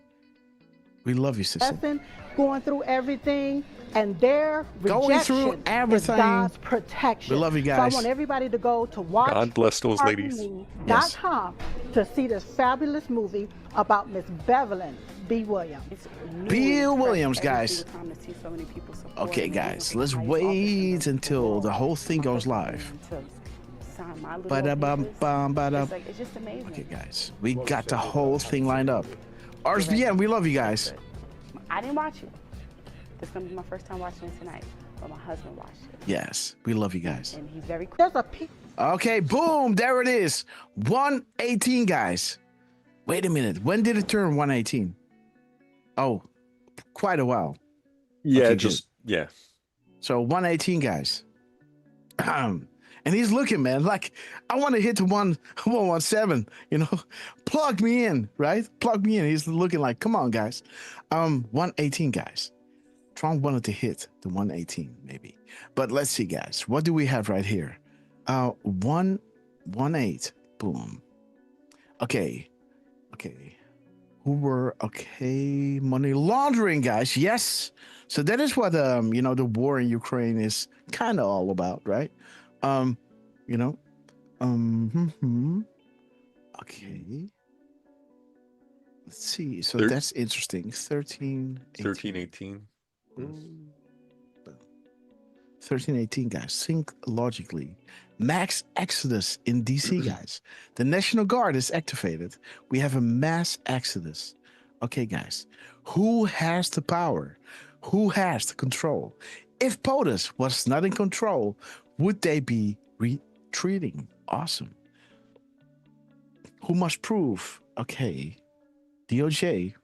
we love you, sister. Going through everything. And their rejection is God's protection. We love you guys. So I want everybody to go to watch God bless those ladies. .com to see this fabulous movie about Miss Bevelyn B. Williams. Bill Williams, guys. Okay, guys, let's wait until the whole thing goes live. It's just amazing. Okay, guys, we got the whole thing lined up. RSBN, we love you guys. I didn't watch it. It's going to be my first time watching it tonight, but my husband watched it. Yes, we love you guys. And he's very Okay, boom, there it is. 1:18, guys. Wait a minute. When did it turn 1:18? Oh, quite a while. Yeah, okay, So 1:18, guys. And he's looking, man, like, I want to hit the 117, you know, plug me in, right? Plug me in. He's looking like, come on, guys. 1:18, guys. Trump wanted to hit the 1:18, maybe. But let's see, guys. What do we have right here? 1:18. Boom. Okay. Money laundering, guys. Yes. So that is what you know, the war in Ukraine is kind of all about, right? You know. Okay. Let's see. So that's interesting. 13:18. 13:18, guys. Think logically. Max exodus in DC, guys. The National Guard is activated. We have a mass exodus. Okay, guys. Who has the power? Who has the control? If POTUS was not in control, would they be retreating? Awesome. Who must prove? Okay. DOJ.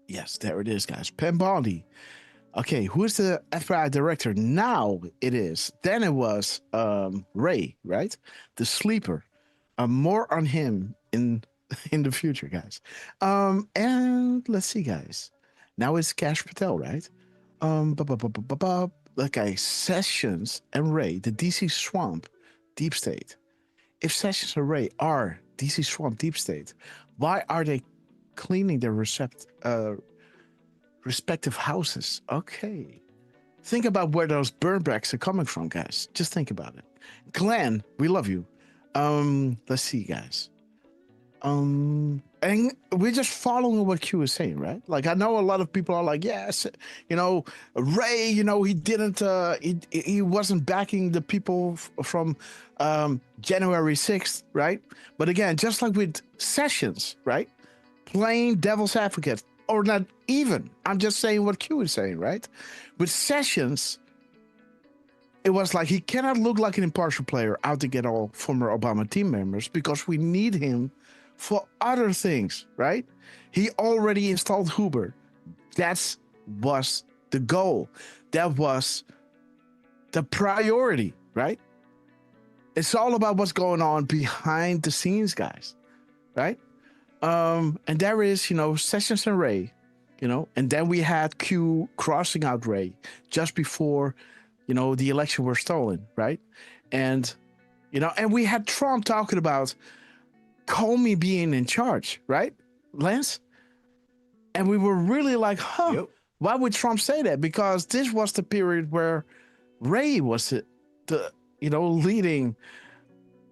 Yes, there it is, guys. Pam Bondi. Okay, who is the FBI director? Now it is. Then it was Ray, right? The sleeper. More on him in the future, guys. And let's see, guys. Now it's Cash Patel, right? Okay, Sessions and Ray, the DC Swamp Deep State. If Sessions and Ray are DC Swamp Deep State, why are they cleaning their respective houses? Okay. Think about where those burnbacks are coming from, guys. Just think about it. Glenn, we love you. Let's see, guys. And we're just following what Q is saying, right? Like, I know a lot of people are like, yes, you know, Ray, you know, he didn't, he wasn't backing the people from January 6th, right? But again, just like with Sessions, right? Playing devil's advocate, or not even. I'm just saying what Q is saying, right? With Sessions, it was like he cannot look like an impartial player out to get all former Obama team members because we need him for other things, right? He already installed Huber. That was the goal. That was the priority, right? It's all about what's going on behind the scenes, guys, right? And there is, you know, Sessions and Ray, you know, and then we had Q crossing out Ray just before, you know, the election were stolen, right? And, you know, and we had Trump talking about Comey being in charge, right, Lance? And we were really like, why would Trump say that? Because this was the period where Ray was the you know, leading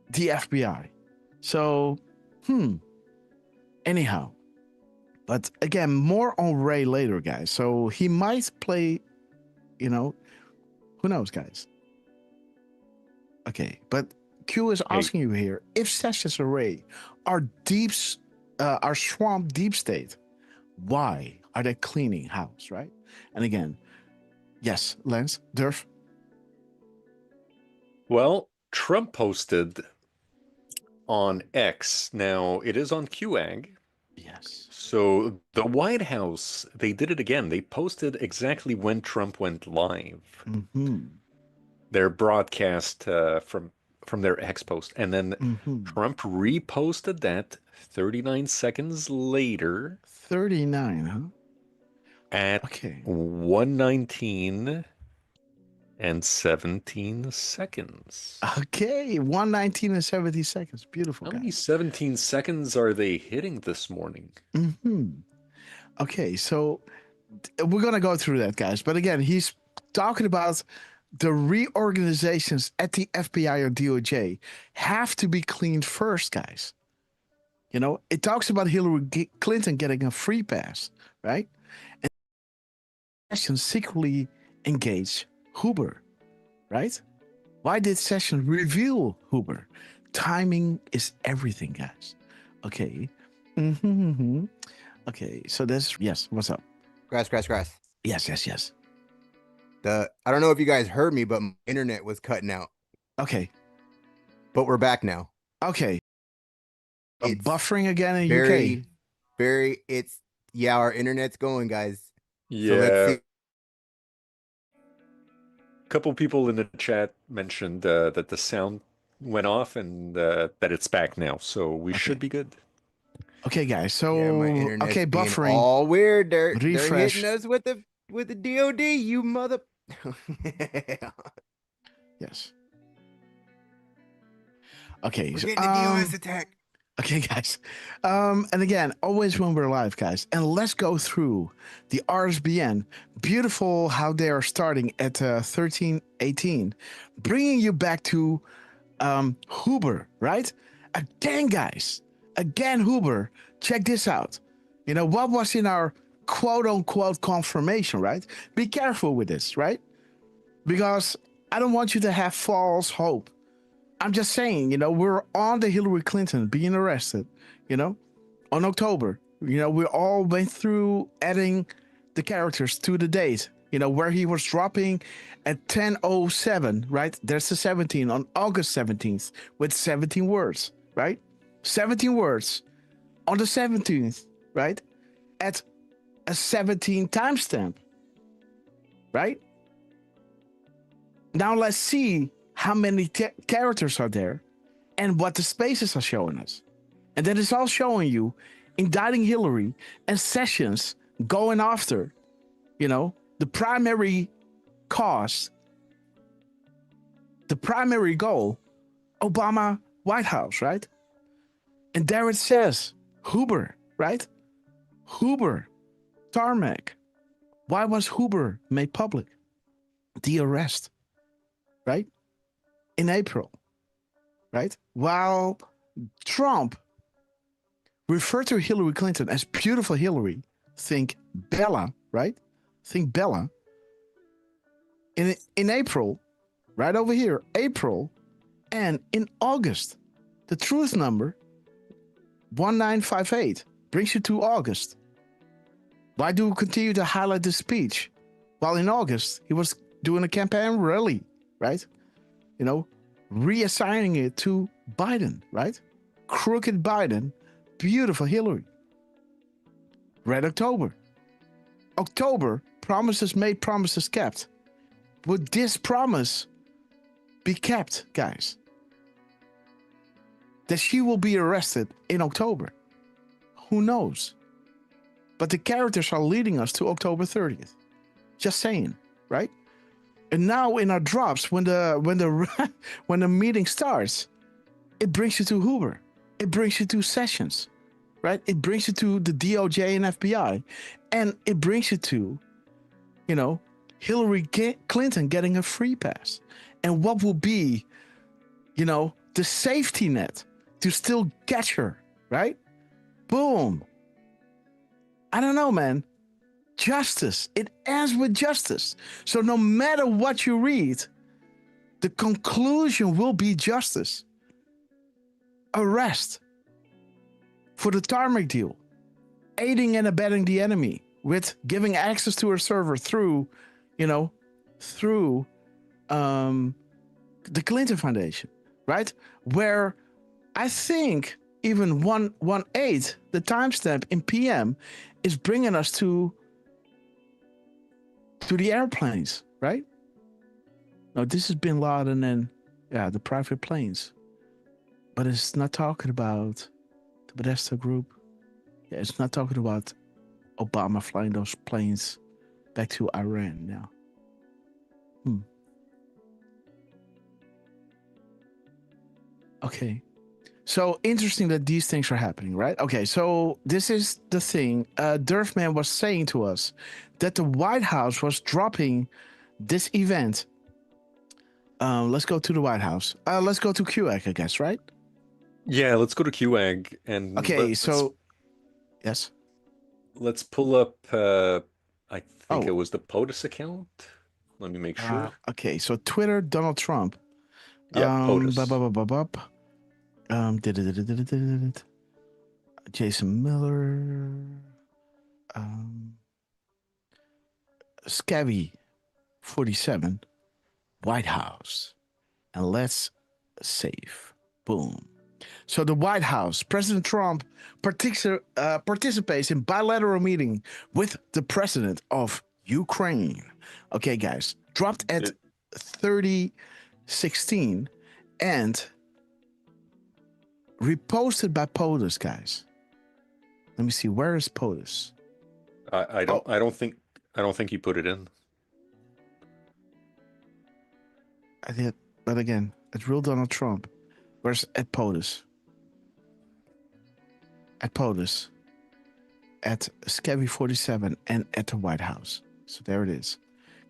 the FBI. So, anyhow, but again, more on Ray later, guys. So he might play, you know, who knows, guys. Okay, but Q is asking you here, if Sessions Array are are swamp deep state, why are they cleaning house, right? And again, yes, Lance, Durf. Well, Trump posted on X. Now, it is on QAG. Yes. So the White House, they did it again. They posted exactly when Trump went live. Mm-hmm. Their broadcast from their X post. And then Trump reposted that 39 seconds later. 39, huh? At 1:19 and 17 seconds. Okay, 1:19 and 70 seconds. Beautiful. How many 17 seconds are they hitting this morning? Okay, so we're gonna go through that, guys. But again, he's talking about the reorganizations at the FBI or DOJ have to be cleaned first, guys. You know, it talks about Hillary Clinton getting a free pass, right? And Sessions secretly engaged Huber, right? Why did Sessions reveal Huber? Timing is everything, guys. Okay. Okay, so that's, yes, what's up? Grass. Yes. I don't know if you guys heard me, but my internet was cutting out. Okay. But we're back now. Okay. It's buffering again in UK. Our internet's going, guys. Yeah. So let's see. A couple people in the chat mentioned that the sound went off and that it's back now. So we should be good. Okay, guys. So my internet's being buffering. all weird. They're Refresh. hitting us with the DOD, you mother. Yes. Okay. We're getting the DOS attack. Okay, guys. And again, always when we're live, guys. And let's go through the RSBN. Beautiful how they are starting at 1318, bringing you back to Huber, right? Again, guys. Again, Huber. Check this out. You know, what was in our quote-unquote confirmation, right? Be careful with this, right? Because I don't want you to have false hope. I'm just saying, you know, we're on the Hillary Clinton being arrested, you know, on October. You know, we all went through adding the characters to the date, you know, where he was dropping at 10:07, right? There's the 17 on August 17th with 17 words, right? 17 words on the 17th, right? At a 17 timestamp, right? Now let's see how many characters are there and what the spaces are showing us. And that is all showing you indicting Hillary and Sessions going after, you know, the primary cause, the primary goal, Obama White House, right? And there it says Huber, right? Huber, tarmac. Why was Huber made public? The arrest, right? In April, right? While Trump referred to Hillary Clinton as beautiful Hillary, think Bella, right? Think Bella. In April, right over here, April, and in August, the truth number, 1958, brings you to August. Why do we continue to highlight this speech? While in August, he was doing a campaign rally, right? You know, reassigning it to Biden, right? Crooked Biden, beautiful Hillary. Red October. October, promises made, promises kept. Would this promise be kept, guys? That she will be arrested in October? Who knows? But the characters are leading us to October 30th. Just saying, right? And now in our drops, when the meeting starts, it brings you to Huber. It brings you to Sessions, right? It brings you to the DOJ and FBI. And it brings you to, you know, Hillary Clinton getting a free pass. And what will be, you know, the safety net to still catch her, right? Boom. I don't know, man. Justice. It ends with justice. So no matter what you read, the conclusion will be justice. arrest for the tarmac deal, aiding and abetting the enemy with giving access to her server through, through the Clinton Foundation, right? Where I think even 118, the timestamp in PM, is bringing us to the airplanes, right? No, this is Bin Laden and the private planes, but it's not talking about the Podesta group. Yeah, it's not talking about Obama flying those planes back to Iran now. Okay. So interesting that these things are happening, right? Okay, so this is the thing. Durfman was saying to us that the White House was dropping this event. Let's go to the White House. Let's go to QAG, I guess, right? Yeah, let's go to QAG and okay. Yes. Let's pull up. I think it was the POTUS account. Let me make sure. Okay, so Twitter, Donald Trump. Yeah, POTUS. Jason Miller, Scabby 47, White House, and let's save. Boom. So the White House, President Trump participates in bilateral meeting with the president of Ukraine. Okay, guys, dropped at 3016 and reposted by POTUS, guys. Let me see. Where is POTUS? I don't think he put it in. I did, but again, it's real Donald Trump. Where's at POTUS? At POTUS, at Scabby 47, and at the White House. So there it is.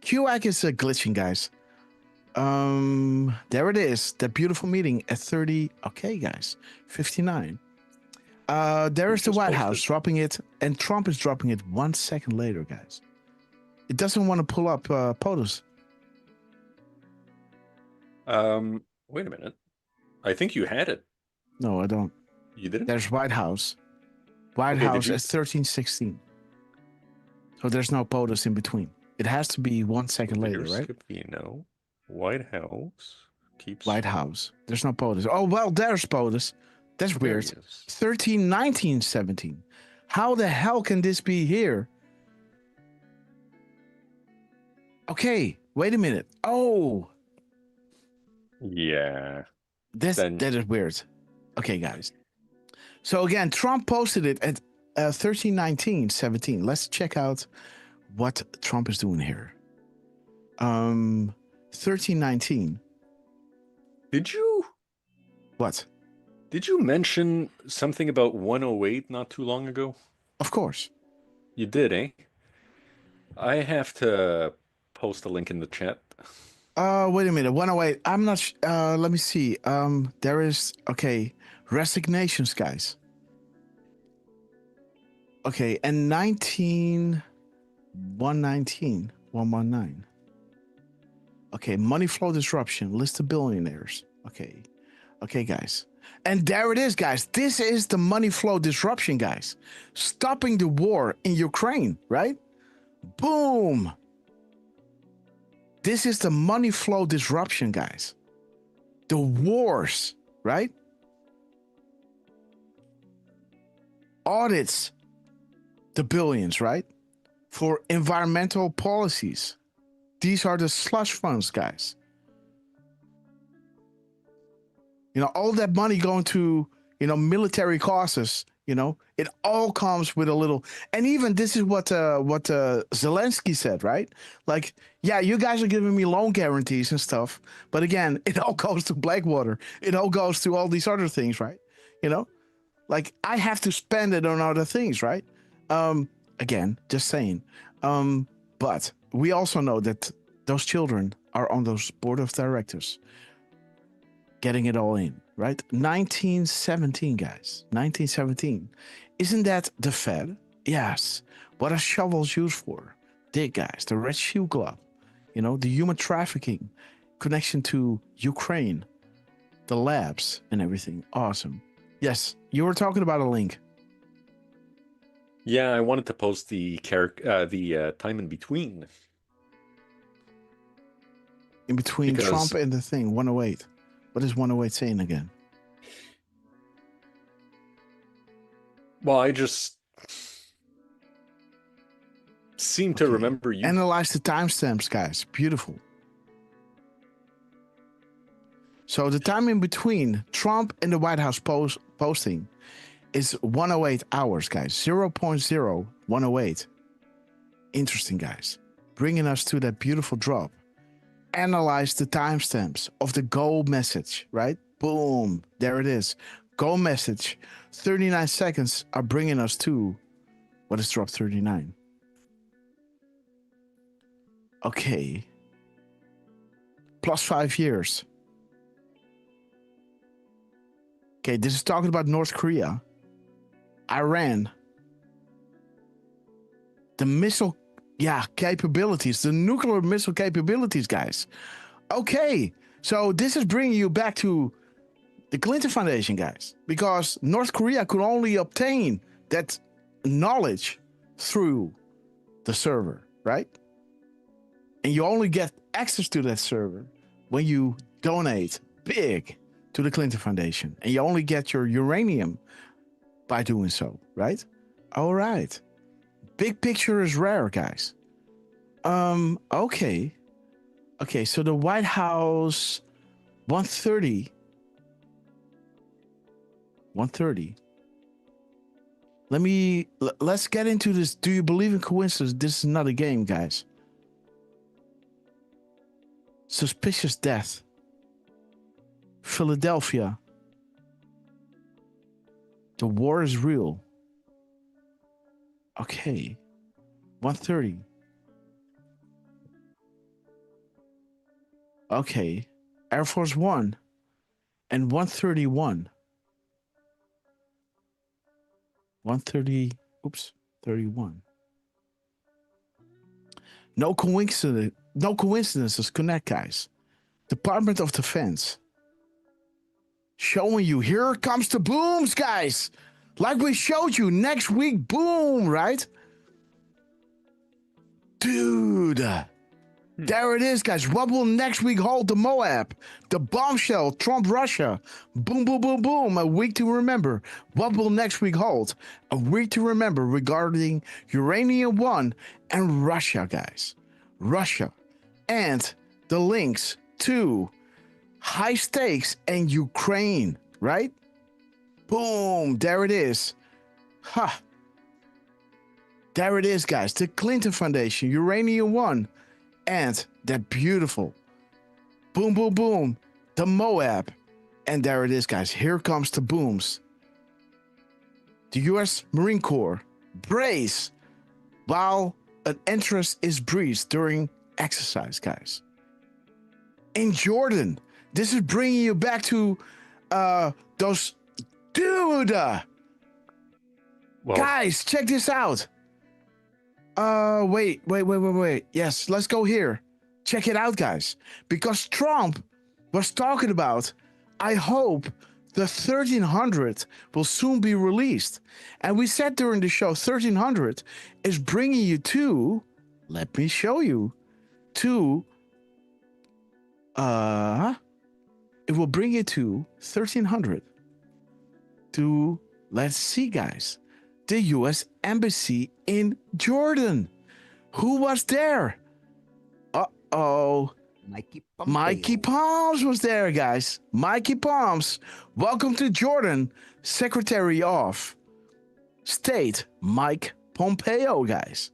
QAC is glitching, guys. There it is. That beautiful meeting at 30. Okay, guys, 59. There is the White House dropping it, and Trump is dropping it 1 second later, guys. It doesn't want to pull up POTUS. Wait a minute. I think you had it. No, I don't. You didn't? There's White House. White House is 1316. So there's no POTUS in between. It has to be 1 second later, right? No. White House keeps. White House. There's no POTUS. Oh, well, there's POTUS. That's weird. 131917. How the hell can this be here? Okay, wait a minute. Oh. Yeah. That is weird. Okay, guys. So again, Trump posted it at 131917. Let's check out what Trump is doing here. 1319. Did you? What? Did you mention something about 108 not too long ago? Of course. You did, eh? I have to post a link in the chat. Wait a minute. 108. I'm not. Let me see. There is. Okay. Resignations, guys. Okay. And 119. Okay. Money flow disruption. List of billionaires. Okay. Okay, guys. And there it is, guys. This is the money flow disruption, guys. Stopping the war in Ukraine, right? Boom. This is the money flow disruption, guys. The wars, right? Audits the billions, right? For environmental policies. These are the slush funds, guys. You know, all that money going to, military causes, it all comes with a little. And even this is what Zelensky said, right? Like, yeah, you guys are giving me loan guarantees and stuff. But again, it all goes to Blackwater. It all goes to all these other things, right? Like I have to spend it on other things, right? Again, just saying. But we also know that those children are on those board of directors. Getting it all in, right? 1917, guys. 1917. Isn't that the Fed? Yes. What are shovels used for? Dig, guys. The Red Shoe Club. The human trafficking connection to Ukraine. The labs and everything. Awesome. Yes, you were talking about a link. Yeah, I wanted to post the time in between. In between Because- Trump and the thing, 108. What is 108 saying again? Well, I just seem to remember you. Analyze the timestamps, guys. Beautiful. So the time in between Trump and the White House posting is 108 hours, guys. 0.0108. Interesting, guys. Bringing us to that beautiful drop. Analyze the timestamps of the go message, right? Boom. There it is. Go message. 39 seconds are bringing us to what is drop 39. Okay. Plus 5 years. Okay, this is talking about North Korea, Iran, the missile, capabilities, the nuclear missile capabilities, guys. Okay, so this is bringing you back to the Clinton Foundation, guys, because North Korea could only obtain that knowledge through the server, right? And you only get access to that server when you donate big to the Clinton Foundation. And you only get your uranium by doing so, right? All right. Big picture is rare, guys. Okay. Okay, so the White House 130. 130. Let's get into this. Do you believe in coincidence? This is not a game, guys. Suspicious death. Philadelphia. The war is real. Okay. 130. Okay. Air Force One and 131. 130. Oops. 31. No coincidences connect, guys. Department of Defense. Showing you, here comes the booms, guys. Like we showed you next week, boom, right? Dude. There it is, guys. What will next week hold? The Moab, the bombshell, Trump, Russia. Boom, boom, boom, boom. A week to remember. What will next week hold? A week to remember regarding Uranium One and Russia, guys. Russia. And the links to high stakes and Ukraine, right? Boom. There it is. Ha. There it is, guys. The Clinton Foundation, Uranium One. And that beautiful boom, boom, boom, the Moab. And there it is, guys. Here comes the booms. The U.S. Marine Corps brace while an entrance is breached during exercise, guys. In Jordan, this is bringing you back to those dude. Guys, check this out. Wait. Yes, let's go here. Check it out, guys. Because Trump was talking about, I hope the 1300 will soon be released. And we said during the show, 1300 is bringing you to, let me show you, to, it will bring you to 1300 to, let's see, guys, the U.S. Embassy in Jordan. Who was there? Uh-oh. Mikey Palms was there, guys. Mikey Palms. Welcome to Jordan. Secretary of State Mike Pompeo, guys.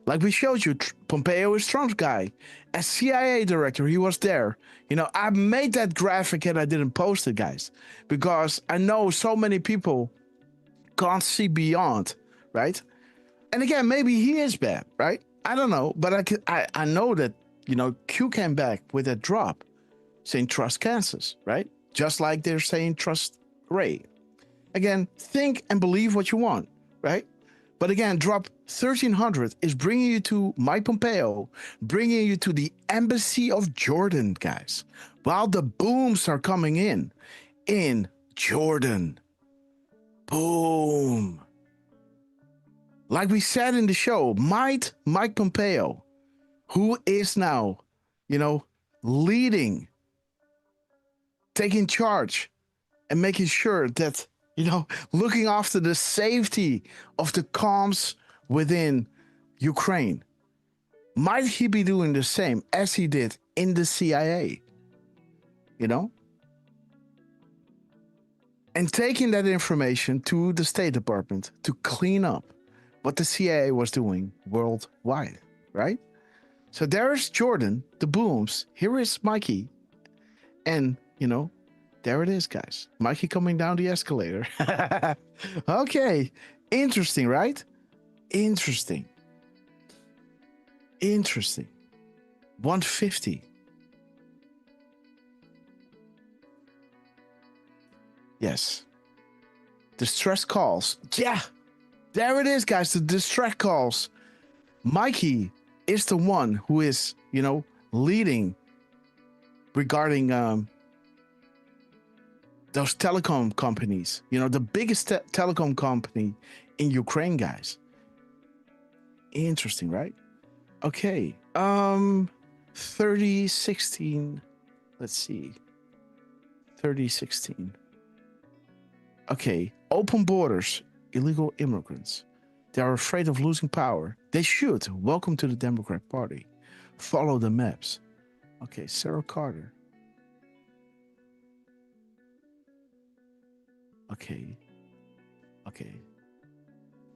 Like we showed you, Pompeo is Trump's guy. As CIA director, he was there. You know, I made that graphic and I didn't post it, guys, because I know so many people can't see beyond, right? And again, maybe he is bad, right? I don't know, but I know that, you know, Q came back with a drop saying trust Kansas, right? Just like they're saying trust Ray. Again, think and believe what you want, right? But again, drop 1300 is bringing you to Mike Pompeo, bringing you to the Embassy of Jordan, guys. While the booms are coming in Jordan. Boom. Like we said in the show, might Mike Pompeo, who is now, leading, taking charge, and making sure that, looking after the safety of the comms within Ukraine. Might he be doing the same as he did in the CIA? And taking that information to the State Department to clean up what the CIA was doing worldwide, right? So there's Jordan, the booms. Here is Mikey. And, there it is, guys. Mikey coming down the escalator. Okay. Interesting, right? Interesting. 150. Yes. Distress calls. Yeah. There it is, guys. The distress calls. Mikey is the one who is, leading regarding those telecom companies. The biggest telecom company in Ukraine, guys. Interesting, right? Okay. 3016. Let's see. 3016. Okay. Open borders. Illegal immigrants. They are afraid of losing power. They should. Welcome to the Democrat Party. Follow the maps. Okay, Sarah Carter. Okay.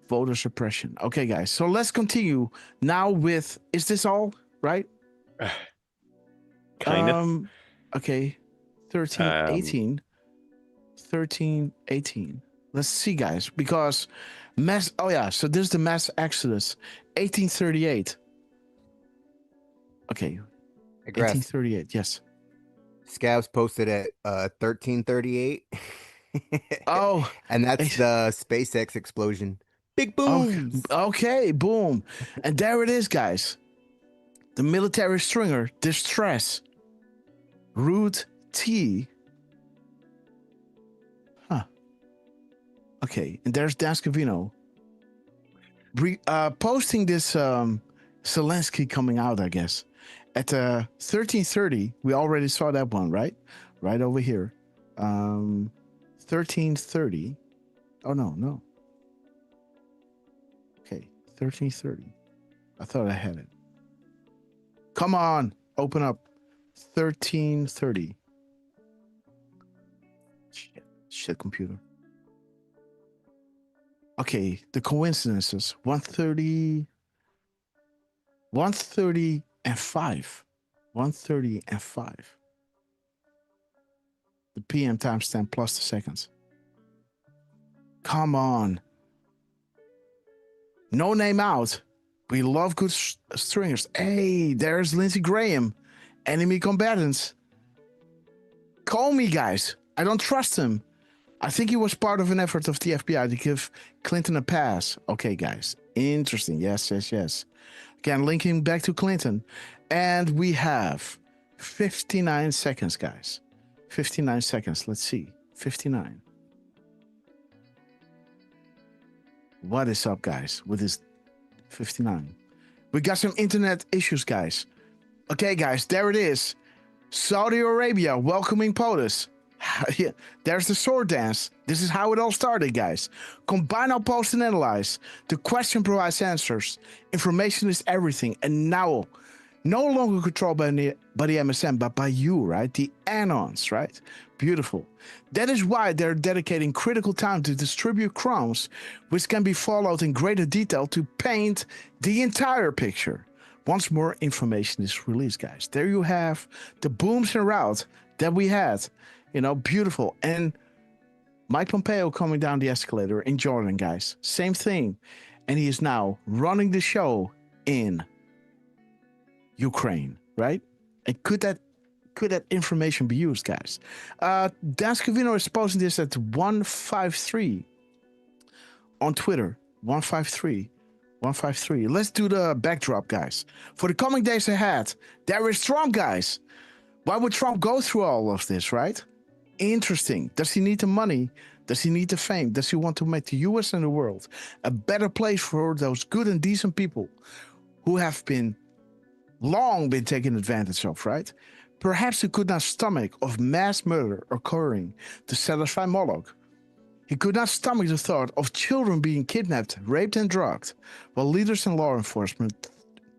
Voter suppression. Okay, guys. So let's continue now with, is this all right? Kind of. Okay. 1318. 1318. Let's see, guys, because so this is the mass exodus, 1838. Okay. 1838, yes. Scabs posted at 1338. Oh. And that's the SpaceX explosion. Big boom. Okay, boom. And there it is, guys. The military stringer, distress. Route T. Okay, and there's Dascovino posting this Zelensky coming out, I guess. At 1330, we already saw that one, right? Right over here. 1330. Oh, no. Okay, 1330. I thought I had it. Come on, open up. 1330. Shit, computer. Okay, the coincidences. 130 and 5. 130 and 5. The PM timestamp plus the seconds. Come on. No name out. We love good stringers. Hey, there's Lindsey Graham. Enemy combatants. Call me, guys. I don't trust him. I think he was part of an effort of the FBI to give Clinton a pass. Okay, guys. Interesting. Yes. Again, linking back to Clinton. And we have 59 seconds, guys. 59 seconds. Let's see. 59. What is up, guys, with this 59? We got some internet issues, guys. Okay, guys, there it is. Saudi Arabia welcoming POTUS. There's the sword dance. This is how it all started, guys. Combine our post and analyze. The question provides answers. Information is everything. And now, no longer controlled by the MSM, but by you, right? The Anons, right? Beautiful. That is why they're dedicating critical time to distribute crumbs, which can be followed in greater detail to paint the entire picture. Once more information is released, guys. There you have the booms en route that we had. Beautiful. And Mike Pompeo coming down the escalator in Jordan, guys. Same thing. And he is now running the show in Ukraine, right? And could that information be used, guys? Dascovino is posting this at 153 on Twitter. 153. Let's do the backdrop, guys. For the coming days ahead, there is Trump, guys. Why would Trump go through all of this, right? Interesting. Does he need the money Does he need the fame? Does he want to make the US and the world a better place for those good and decent people who have long been taken advantage of, right? Perhaps he could not stomach of mass murder occurring to satisfy Moloch. He could not stomach the thought of children being kidnapped, raped, and drugged, while leaders and law enforcement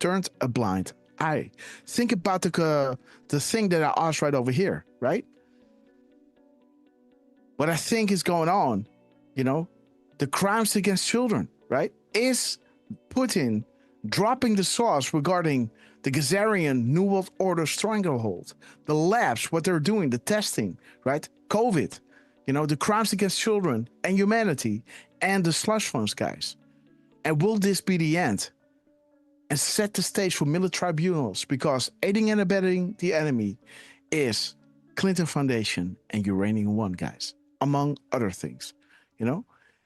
turned a blind eye. Think about the thing that I asked right over here, right? What I think is going on, the crimes against children, right? Is Putin dropping the sauce regarding the Gazarian New World Order stranglehold, the labs, what they're doing, the testing, right? COVID, the crimes against children and humanity, and the slush funds, guys. And will this be the end? And set the stage for military tribunals, because aiding and abetting the enemy is Clinton Foundation and Uranium One, guys, among other things,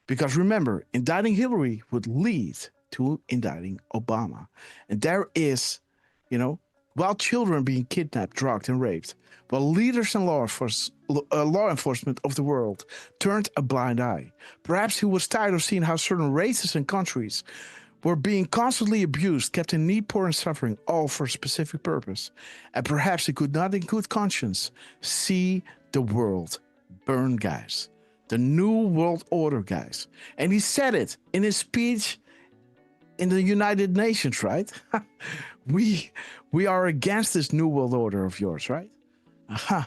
Because remember, indicting Hillary would lead to indicting Obama. And there is, while children being kidnapped, drugged, and raped, while leaders and law enforcement of the world turned a blind eye. Perhaps he was tired of seeing how certain races and countries were being constantly abused, kept in need, poor, and suffering, all for a specific purpose. And perhaps he could not in good conscience see the world burn, guys. The New World Order, guys. And he said it in his speech in the United Nations, right? we are against this New World Order of yours, right? Aha.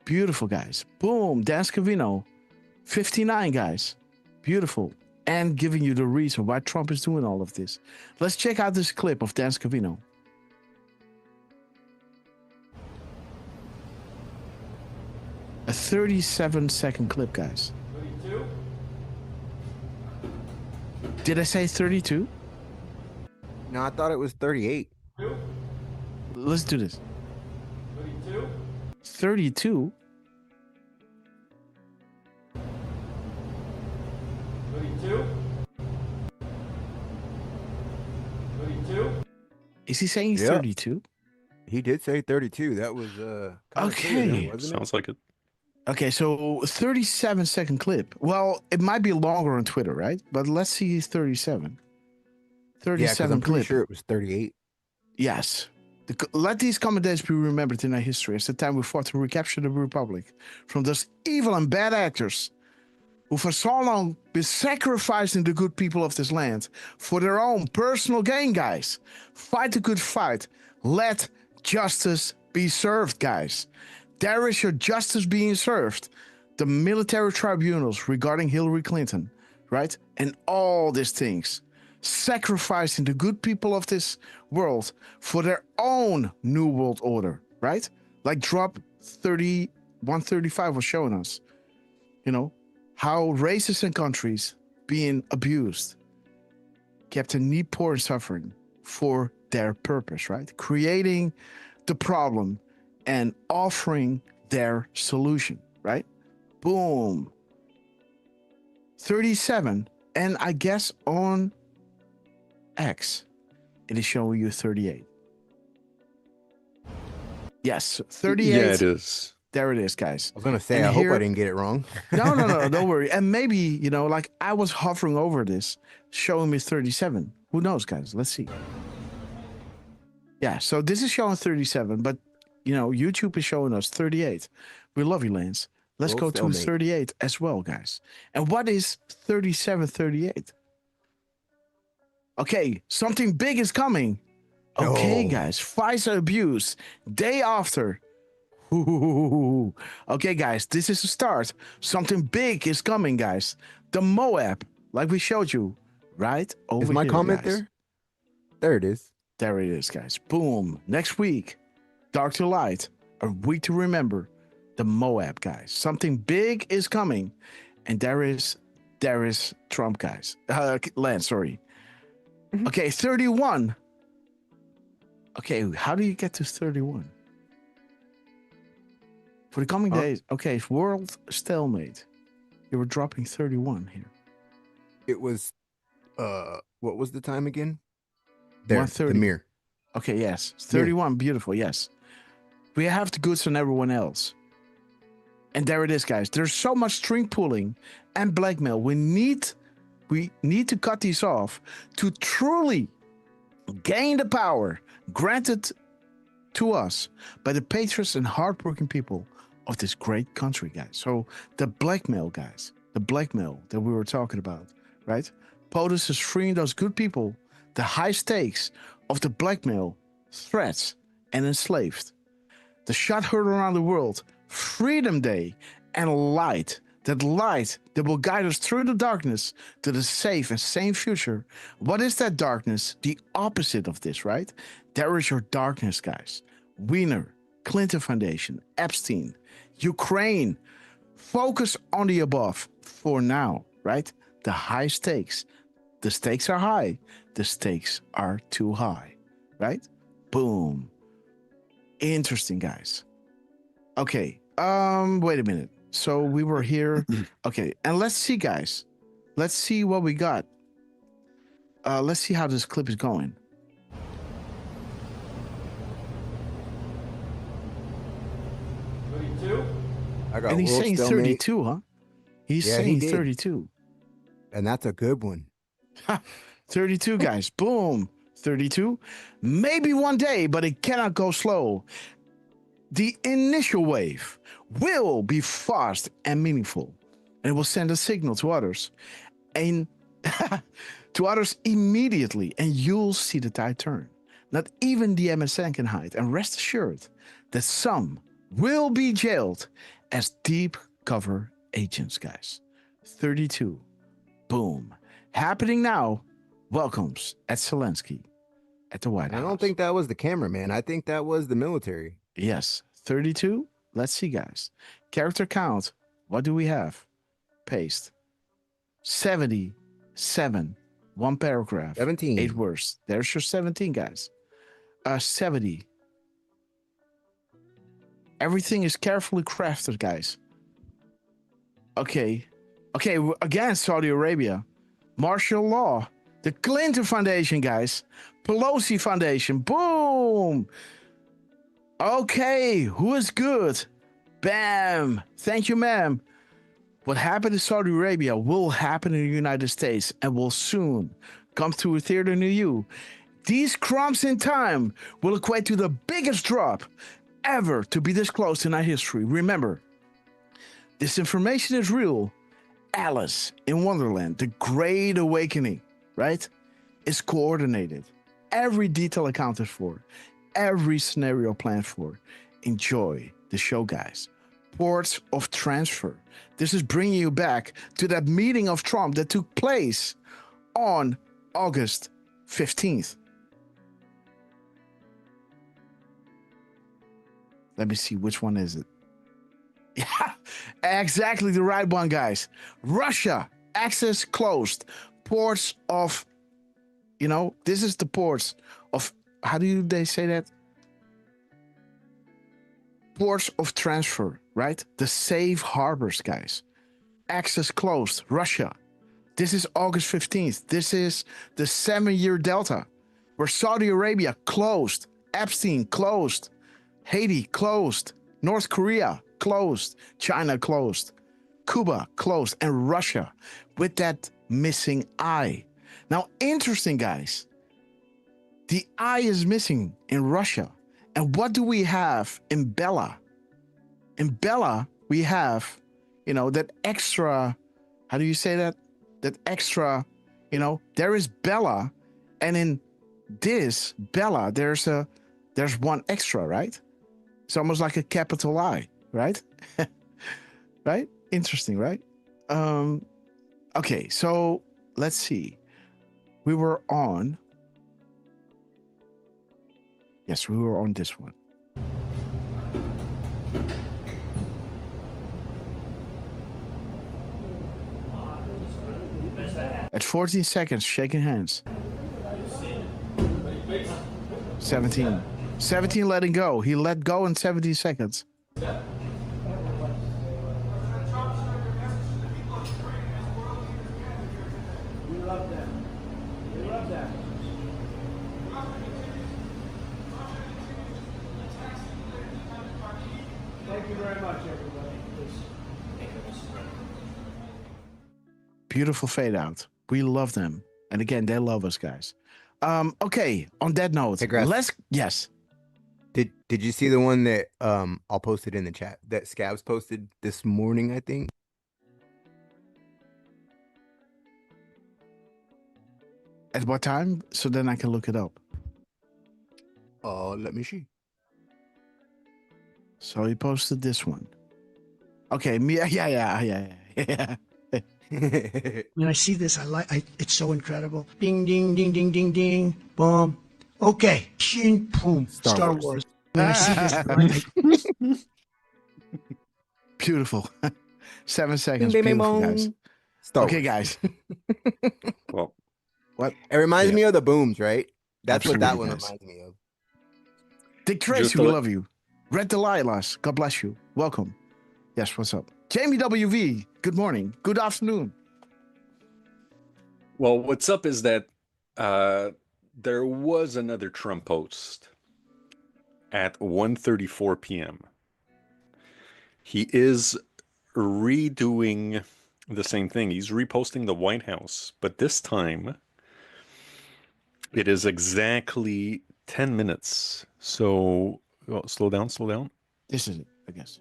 Beautiful, guys. Boom. Dan Scavino. 59, guys. Beautiful. And giving you the reason why Trump is doing all of this. Let's check out this clip of Dan Scavino. A 37-second clip, guys. 32? Did I say 32? No, I thought it was 38. Let's do this. 32? 32? 32? 32? Is he saying Yeah. 32? He did say 32. That was Okay. Sounds like it. Okay, so 37-second clip. Well, it might be longer on Twitter, right? But let's see 37. 37 I'm pretty clip. sure it was 38. Yes. Let these common days be remembered in our history as the time we fought to recapture the Republic from those evil and bad actors who for so long been sacrificing the good people of this land for their own personal gain, guys. Fight the good fight. Let justice be served, guys. There is your justice being served. The military tribunals regarding Hillary Clinton, right? And all these things. Sacrificing the good people of this world for their own New World Order, right? Like drop 135 was showing us, how races and countries being abused, kept in need, poor, and suffering for their purpose, right? Creating the problem and offering their solution, right? Boom. 37, and I guess on X, it is showing you 38. Yes, 38. Yeah, it is. There it is, guys. I was going to say, I hope I didn't get it wrong. No, don't worry. And maybe, like I was hovering over this, showing me 37. Who knows, guys? Let's see. Yeah, so this is showing 37, but, YouTube is showing us 38. We love you, Lance. Let's go to 38 as well, guys. And what is 37, 38? Okay, something big is coming. Okay, guys. FISA abuse. Day after. Ooh. Okay, guys. This is a start. Something big is coming, guys. The Moab, like we showed you, right over here. Is my comment guys. there? There it is. There it is, guys. Boom. Next week, Dark to Light. A week to remember. The Moab, guys. Something big is coming. And there is Trump, guys. Lance, sorry. Okay, 31. Okay, how do you get to 31? For the coming days, okay, world stalemate. You were dropping 31 here. It was, what was the time again? There, 1:30. the mirror. Okay, yes. 31, beautiful, yes. We have the goods on everyone else. And there it is, guys. There's so much string pulling and blackmail. We need to cut these off to truly gain the power granted to us by the patriots and hardworking people of this great country, guys. So the blackmail, guys, the blackmail that we were talking about, right? POTUS is freeing those good people, the high stakes of the blackmail, threats, and enslaved. The shot heard around the world, Freedom Day, and light, that light that will guide us through the darkness to the safe and sane future. What is that darkness? The opposite of this, right? There is your darkness, guys. Wiener, Clinton Foundation, Epstein, Ukraine. Focus on the above for now, right? The high stakes. The stakes are high. The stakes are too high, right? Boom. Interesting, guys. Okay, wait a minute. So we were here. Okay, and let's see, guys. Let's see what we got. Let's see how this clip is going. 32? And he's saying 32, huh? He's saying 32. And that's a good one. 32, guys. Boom. 32. Maybe one day, but it cannot go slow. The initial wave will be fast and meaningful, and it will send a signal to others, and to others immediately, and you'll see the tide turn. Not even the MSN can hide, and rest assured that some will be jailed as deep cover agents, guys. 32. Boom. Happening now. Welcomes at Zelensky at the White House. I don't think that was the cameraman. I think that was the military. Yes. 32. Let's see, guys. Character count. What do we have? Paste. 77. One paragraph. 17. 8 words. There's your 17, guys. 70. Everything is carefully crafted, guys. Okay. Okay, again, Saudi Arabia. Martial law. The Clinton Foundation, guys. Pelosi Foundation. Boom. Okay, who is good? Bam. Thank you, ma'am. What happened in Saudi Arabia will happen in the United States and will soon come to a theater near you. These crumbs in time will equate to the biggest drop ever to be disclosed in our history. Remember, this information is real. Alice in Wonderland, the Great Awakening, right, is coordinated. Every detail accounted for. Every scenario planned for. Enjoy the show, guys. Ports of transfer. This is bringing you back to that meeting of Trump that took place on August 15th. Let me see, which one is it? Yeah, exactly the right one, guys. Russia, access closed. Ports of, this is the ports of, how do they say that? Ports of transfer, right? The safe harbors, guys. Access closed. Russia. This is August 15th. This is the 7-year delta where Saudi Arabia closed. Epstein closed. Haiti closed. North Korea closed. China closed. Cuba closed. And Russia with that missing eye. Now, interesting, guys. The eye is missing in Russia. And what do we have in Bella? In Bella, we have, that extra, how do you say that? That extra, there is Bella. And in this Bella, there's one extra, right? It's almost like a capital I, right? Right? Interesting, right? Okay, so let's see. We were on. Yes, we were on this one. At 14 seconds, shaking hands. 17. 17 letting go. He let go in 17 seconds. We love them. We love them. Thank you very much, everybody. Beautiful fade out. We love them. And again, they love us, guys. Okay, on that note, Hey, Grass. Yes. Did you see the one that I'll post it in the chat that Scabs posted this morning, I think? At what time? So then I can look it up. Let me see. So he posted this one. Okay, yeah. When I see this, it's so incredible. Ding, ding, ding, ding, ding, ding, boom. Okay, shin, boom. Star Wars. When I see this, Beautiful. 7 seconds. Bing, bing, Beautiful, bong. guys. Star Okay, Wars. guys. Well, what? It reminds Yeah. me of the Booms, right? That's what that Absolutely, one guys. reminds me of. Dick Tracy, Just we to let- love you. Red Delilahs, God bless you. Welcome. Yes, what's up? Jamie WV, good morning. Good afternoon. Well, what's up is that there was another Trump post at 1:34 p.m. He is redoing the same thing. He's reposting the White House, but this time it is exactly 10 minutes. So, slow down. This is it, I guess.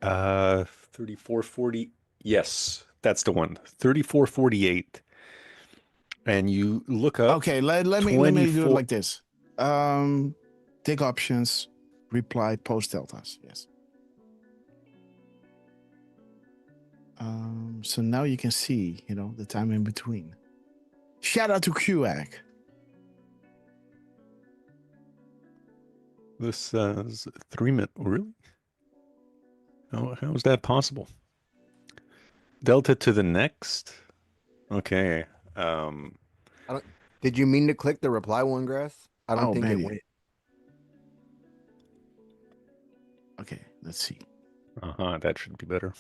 34:40. Yes, that's the one. 34:48. And you look up. Okay, let me do it like this. Take options, reply, post deltas. Yes. So now you can see, the time in between. Shout out to QAC. This says 3 minutes. Really? How is that possible? Delta to the next? Okay. Did you mean to click the reply one, Grass? I don't think maybe. it went. Okay, let's see. That should be better.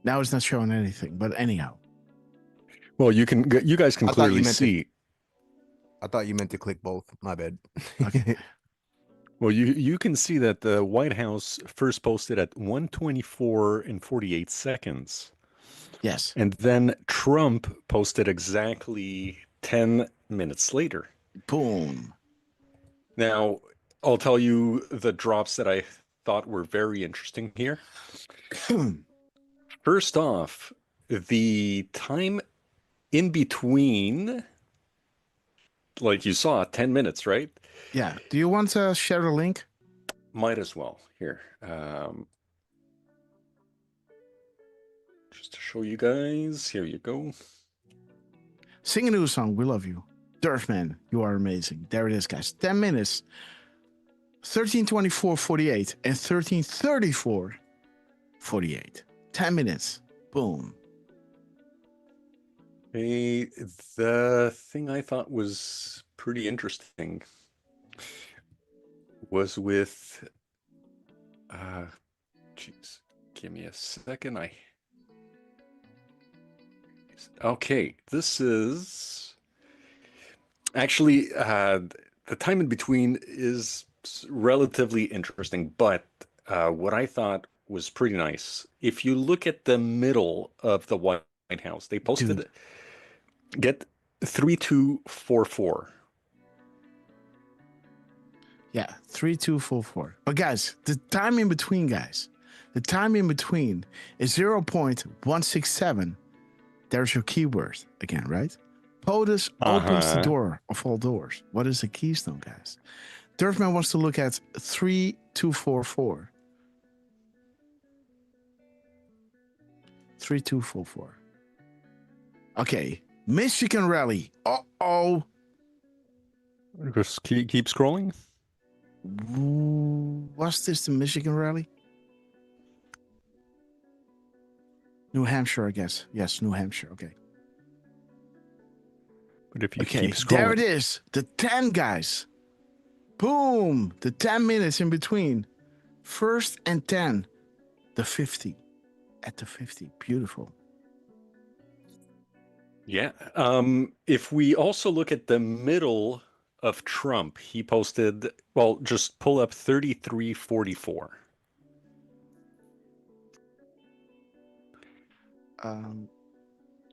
Now it's not showing anything, but anyhow. Well, you guys can clearly see. I thought you meant to click both. My bad. Okay. Well, you can see that the White House first posted at 1:24 and 48 seconds. Yes. And then Trump posted exactly 10 minutes later. Boom. Now, I'll tell you the drops that I thought were very interesting here. First off, the time in between, like you saw, 10 minutes, right? Yeah. Do you want to share a link? Might as well. Here. Just to show you guys. Here you go. Sing a new song. We love you. Durfman, you are amazing. There it is, guys. 10 minutes. 13:24:48 and 13:34:48. 10 minutes. Boom. Hey, the thing I thought was pretty interesting was with, jeez, give me a second. Okay, this is actually, the time in between is relatively interesting, but what I thought was pretty nice. If you look at the middle of the White House, they posted, get 3244. Yeah, 3244. But guys, the time in between, is 0.167. There's your keyword again, right? POTUS opens the door of all doors. What is the keystone, guys? Durfman wants to look at 3244. 3244. Okay, Michigan rally. Uh-oh. Just keep scrolling. Was this the Michigan rally? New Hampshire, I guess. Yes, New Hampshire. Okay. But if you Okay, keep scrolling. there it is. The 10, guys. Boom. The 10 minutes in between. First and 10. The 50. At the 50. Beautiful. Yeah. If we also look at the middle of Trump, he posted, well, just pull up 3344.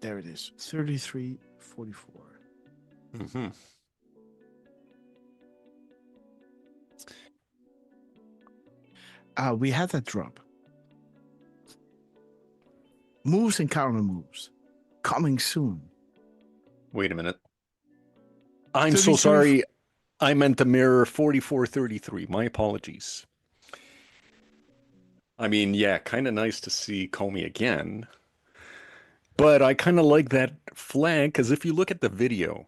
There it is. 3344. Mm-hmm. We had that drop. Moves and counter moves. Coming soon. Wait a minute. I'm so 33 sorry. I meant to mirror 4433. My apologies. I mean, yeah, kind of nice to see Comey again. But I kind of like that flag because if you look at the video,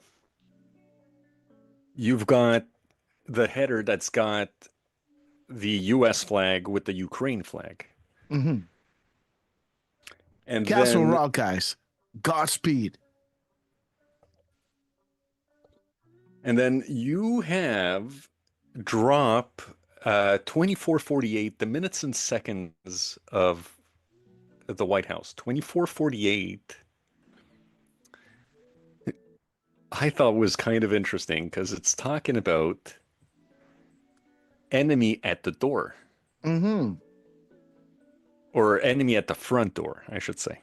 you've got the header that's got the US flag with the Ukraine flag. Mm-hmm. And Castle then, Rock, guys. Godspeed. and then you have drop 2448, the minutes and seconds of the White House. 2448. I thought was kind of interesting because it's talking about enemy at the door. Mm-hmm. Or enemy at the front door, I should say.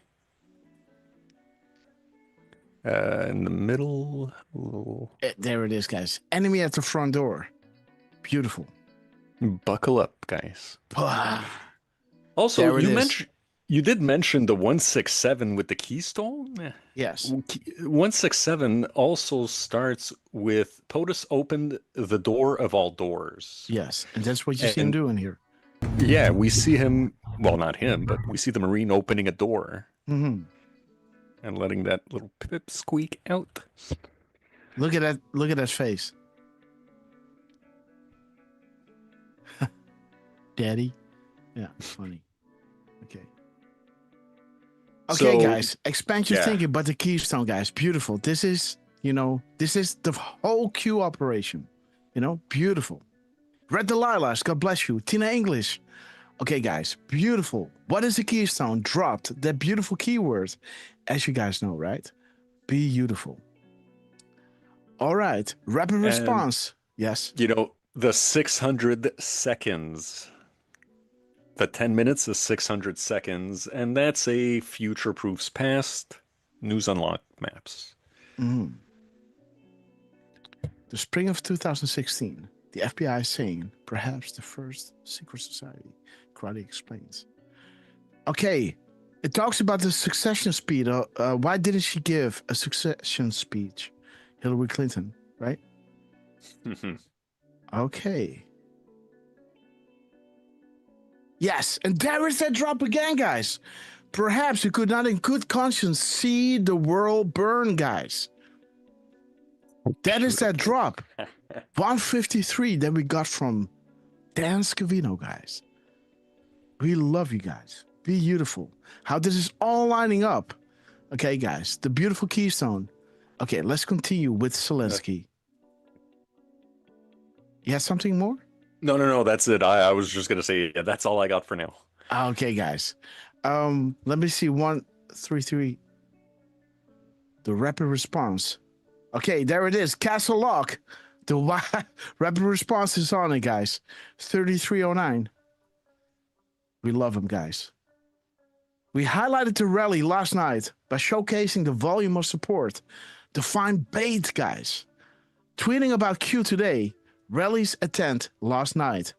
In the middle. There it is, guys. Enemy at the front door. Beautiful. Buckle up, guys. There Also, it you is. mentioned you did mention the 167 with the keystone. Yes. 167 also starts with POTUS opened the door of all doors. Yes, and that's what you see him doing here. Yeah, we see him. Well, not him, but we see the Marine opening a door Mm-hmm. and letting that little pip squeak out. Look at that! Look at that face, Daddy. Yeah, funny. Okay. Okay, So, guys. Expand your yeah. thinking about the Keystone, guys. Beautiful. This is, this is the whole Q operation. Beautiful. Red Delilahs, God bless you. Tina English. Okay, guys, beautiful. What is the Keystone? Dropped that beautiful keyword, as you guys know, right? Beautiful. All right, rapid response. Yes. The 600 seconds. The 10 minutes is 600 seconds, and that's a future proofs past news unlocked maps. Mm. The spring of 2016. The FBI is saying perhaps the first secret society. Karate explains. Okay, it talks about the succession speed. Why didn't she give a succession speech? Hillary Clinton, right? Okay. Yes, and there is that drop again, guys. Perhaps you could not in good conscience see the world burn, guys. That is that drop. 153 that we got from Dan Scavino, guys. We love you guys. Beautiful. How this is all lining up. Okay, guys. The beautiful Keystone. Okay, let's continue with Zelensky. You have something more? No, that's it. I was just going to say, yeah, that's all I got for now. Okay, guys. Let me see. 133. The rapid response. Okay, there it is. Castle Lock. The rapid response is on it, guys. 3309. We love him, guys. We highlighted the rally last night by showcasing the volume of support. To find bait, guys. Tweeting about Q today. Rallies attend last night.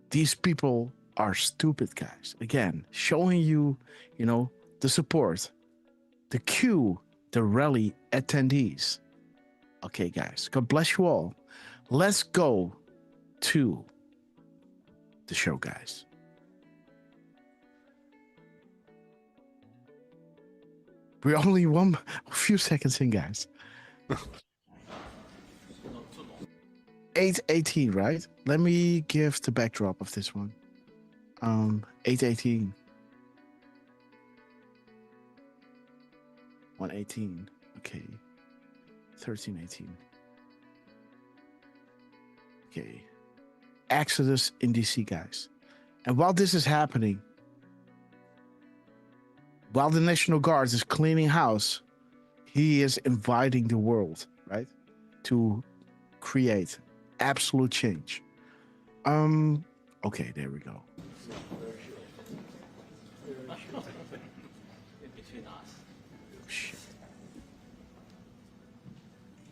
These people are stupid, guys. Again, showing you, the support. The Q, the rally attendees. Okay, guys. God bless you all. Let's go to the show, guys. We're only a few seconds in, guys. 8:18, right? Let me give the backdrop of this one. 8:18. 1:18. Okay. 13:18. Okay. Exodus in DC, guys. And while this is happening, while the National Guard is cleaning house, he is inviting the world, right, to create absolute change. Okay, there we go. shit.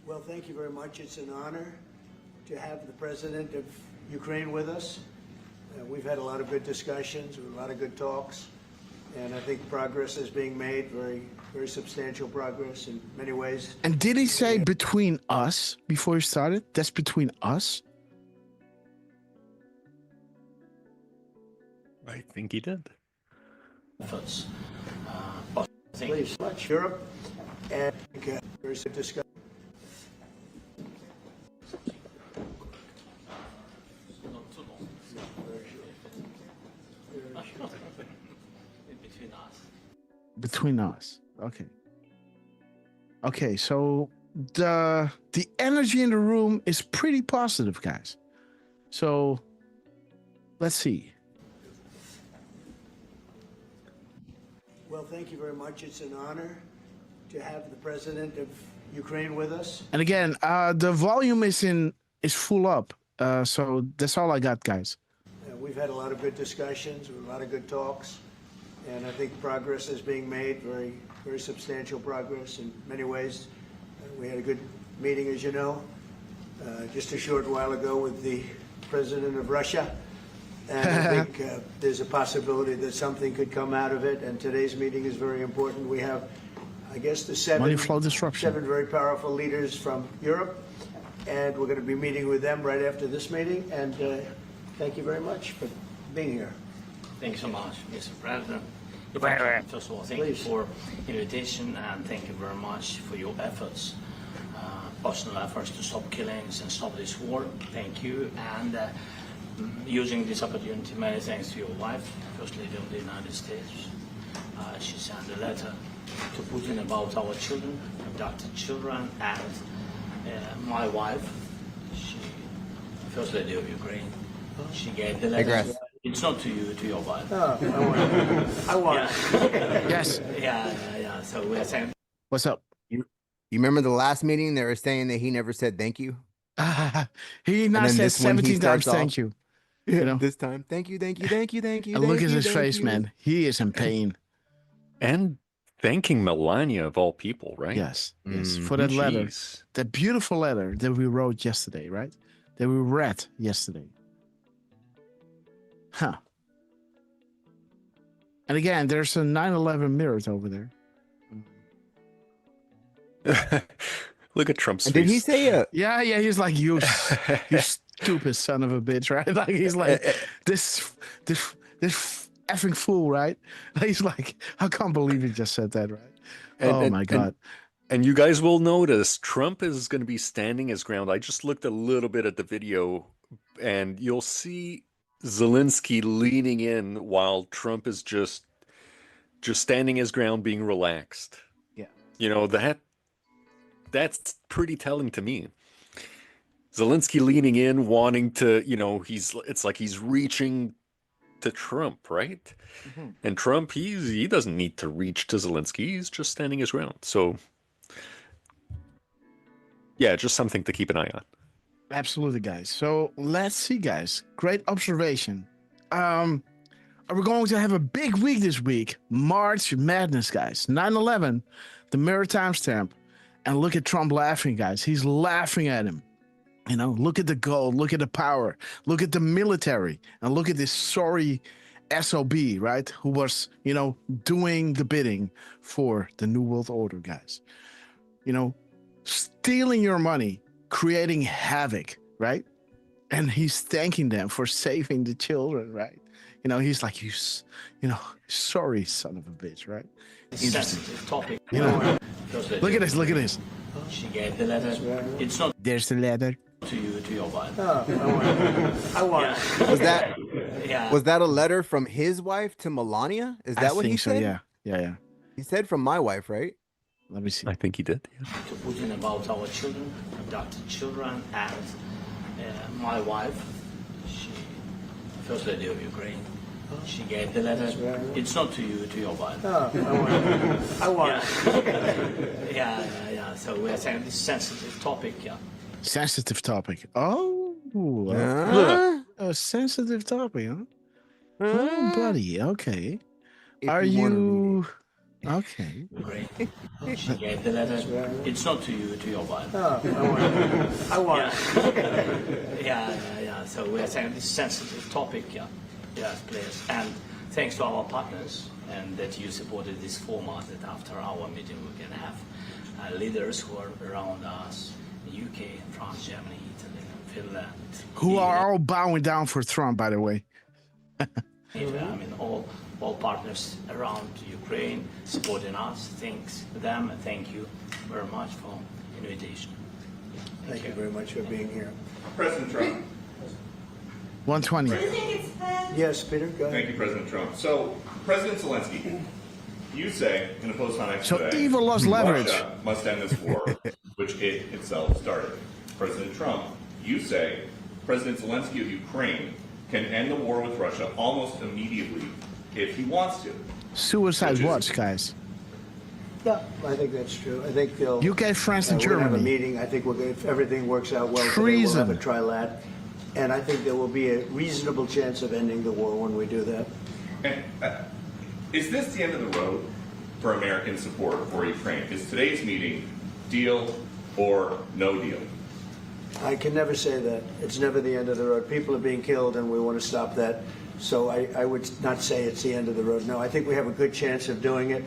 Well, thank you very much. It's an honor to have the president of Ukraine with us. We've had a lot of good discussions, a lot of good talks, and I think progress is being made, very, very substantial progress in many ways. And did he say between us before he started? That's between us? I think he did. Efforts. Please, much Europe, and very good discussion. Between us. Okay. Okay, so the energy in the room is pretty positive, guys. So let's see. Well, thank you very much. It's an honor to have the president of Ukraine with us. And again, the volume is full up. So that's all I got, guys. We've had a lot of good discussions, a lot of good talks, and I think progress is being made, very, very substantial progress in many ways. We had a good meeting, as you know, just a short while ago with the president of Russia. And I think there's a possibility that something could come out of it. And today's meeting is very important. We have, I guess, the seven very powerful leaders from Europe. And we're going to be meeting with them right after this meeting. And thank you very much for being here. Thank you so much, Mr. President. First of all, thank you for invitation and thank you very much for your efforts, personal efforts to stop killings and stop this war. Thank you. And using this opportunity, many thanks to your wife, First Lady of the United States. She sent a letter to Putin about our children, abducted children, and my wife, First Lady of Ukraine. She gave the letter. It's not to you, to your wife. I want. Yes. Yeah. So we're saying. What's up? You remember the last meeting? They were saying that he never said thank you. He not said 17 times thank you. You know, this time, thank you. And look at his face, man. He is in pain. And thanking Melania of all people, right? Yes. For that letter, that beautiful letter that we wrote yesterday, right? That we read yesterday. Huh. And again, there's a 9/11 mirror over there. Look at Trump's face. Did he say Yeah, he's like, you stupid son of a bitch, right? Like, he's like, this effing fool, right? He's like, I can't believe he just said that, right? My God. And you guys will notice Trump is going to be standing his ground. I just looked a little bit at the video, and you'll see Zelensky leaning in while Trump is just standing his ground, being relaxed. Yeah. You know, that's pretty telling to me. Zelensky leaning in, wanting to, it's like he's reaching to Trump, right? Mm-hmm. And Trump, he doesn't need to reach to Zelensky. He's just standing his ground. So, yeah, just something to keep an eye on. Absolutely, guys. So let's see, guys. Great observation. Are we going to have a big week this week? March Madness, guys. 9/11, the maritime stamp. And look at Trump laughing, guys. He's laughing at him. Look at the gold. Look at the power. Look at the military. And look at this sorry SOB, right? Who was, doing the bidding for the New World Order, guys. Stealing your money, creating havoc, right? And he's thanking them for saving the children, right? He's like, sorry, son of a bitch, right? Sensitive topic. Look at this. She gave the letter. It's not. There's the letter. To you, to your wife. I want. Yeah. Was that a letter from his wife to Melania? Is that what he said? So, yeah. He said from my wife, right? Let me see. I think he did. Yeah. To Putin about our children, abducted children, and my wife, First Lady of Ukraine. She gave the letter. It's not to you, to your wife. I want. Yeah. So we're saying this sensitive topic. Yeah. Sensitive topic. Oh, a sensitive topic, huh? Oh, buddy. Okay. Are you Okay. Great. She gave the letter. It's not to you, to your wife. Oh, I want it. Yeah. So we are saying this is a sensitive topic. Yeah. Yes, please. And thanks to our partners and that you supported this format. That after our meeting we can have leaders who are around us, the UK, France, Germany, Italy, Finland. Who are all bowing down for Trump, by the way. I mean, all partners around Ukraine supporting us. Thanks to them, and thank you very much for the invitation. Thank you very much for being here. President Trump. 120. Yes, Peter, go ahead. Thank you, President Trump. So, President Zelensky, you say in a post on X today, evil lost leverage. Russia must end this war, which it itself started. President Trump, you say President Zelensky of Ukraine can end the war with Russia almost immediately if he wants to. Suicide watch, guys. Yeah, I think that's true. I think they'll. UK, France, and we're gonna have a Germany. meeting. I think if everything works out well, today, Treason. we'll have a trilat, and I think there will be a reasonable chance of ending the war when we do that. And is this the end of the road for American support for Ukraine? Is today's meeting deal or no deal? I can never say that. It's never the end of the road. People are being killed, and we want to stop that. So I would not say it's the end of the road. No, I think we have a good chance of doing it.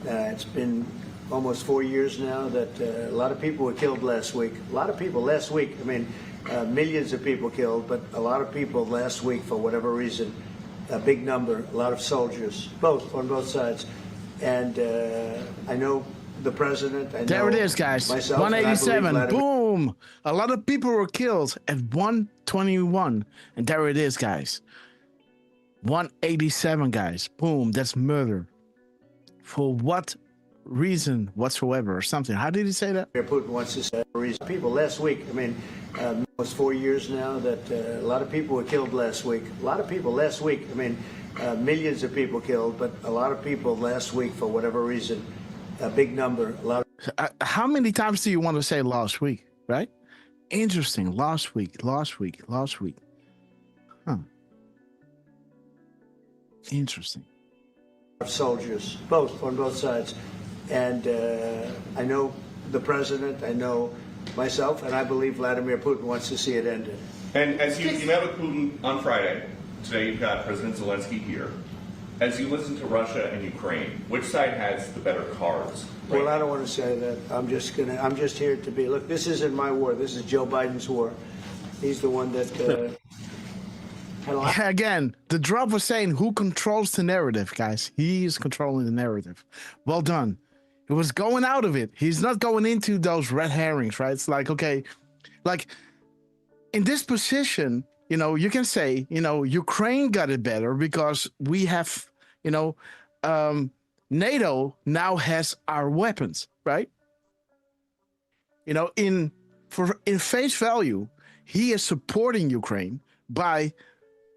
It's been almost 4 years now that a lot of people were killed last week. A lot of people last week. I mean, millions of people killed, but a lot of people last week for whatever reason. A big number, a lot of soldiers, on both sides. And I know the president. There it is, guys. Myself, 187. Boom. A lot of people were killed at 121. And there it is, guys. 187, guys. Boom. That's murder. For what reason whatsoever or something. How did he say that? Putin wants to say reason. People last week, I mean, almost 4 years now that a lot of people were killed last week. A lot of people last week. I mean, millions of people killed, but a lot of people last week for whatever reason. A big number, a lot of... How many times do you want to say last week, right? Interesting. Last week. Huh. Interesting. Soldiers, on both sides. And I know the president, I know myself, and I believe Vladimir Putin wants to see it ended. And as you met with Putin on Friday, today you've got President Zelensky here. As you listen to Russia and Ukraine, which side has the better cards? Well, I don't want to say that. I'm just here to be. Look, this isn't my war. This is Joe Biden's war. He's the one that. Again, the drop was saying who controls the narrative, guys. He's controlling the narrative. Well done. It was going out of it. He's not going into those red herrings, right? It's like, okay, like in this position, you know, you can say, you know, Ukraine got it better because we have, you know, NATO now has our weapons, right? You know, in face value, he is supporting Ukraine by,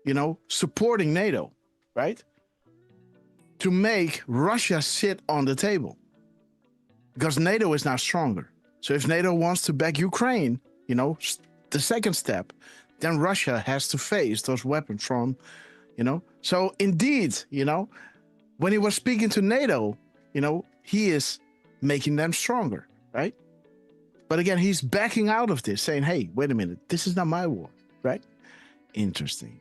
you know, supporting NATO, right? To make Russia sit on the table. Because NATO is now stronger. So if NATO wants to back Ukraine, you know, the second step, then Russia has to face those weapons from, you know. So indeed, you know, when he was speaking to NATO, you know, he is making them stronger, right? But again, he's backing out of this, saying, hey, wait a minute, this is not my war, right? Interesting.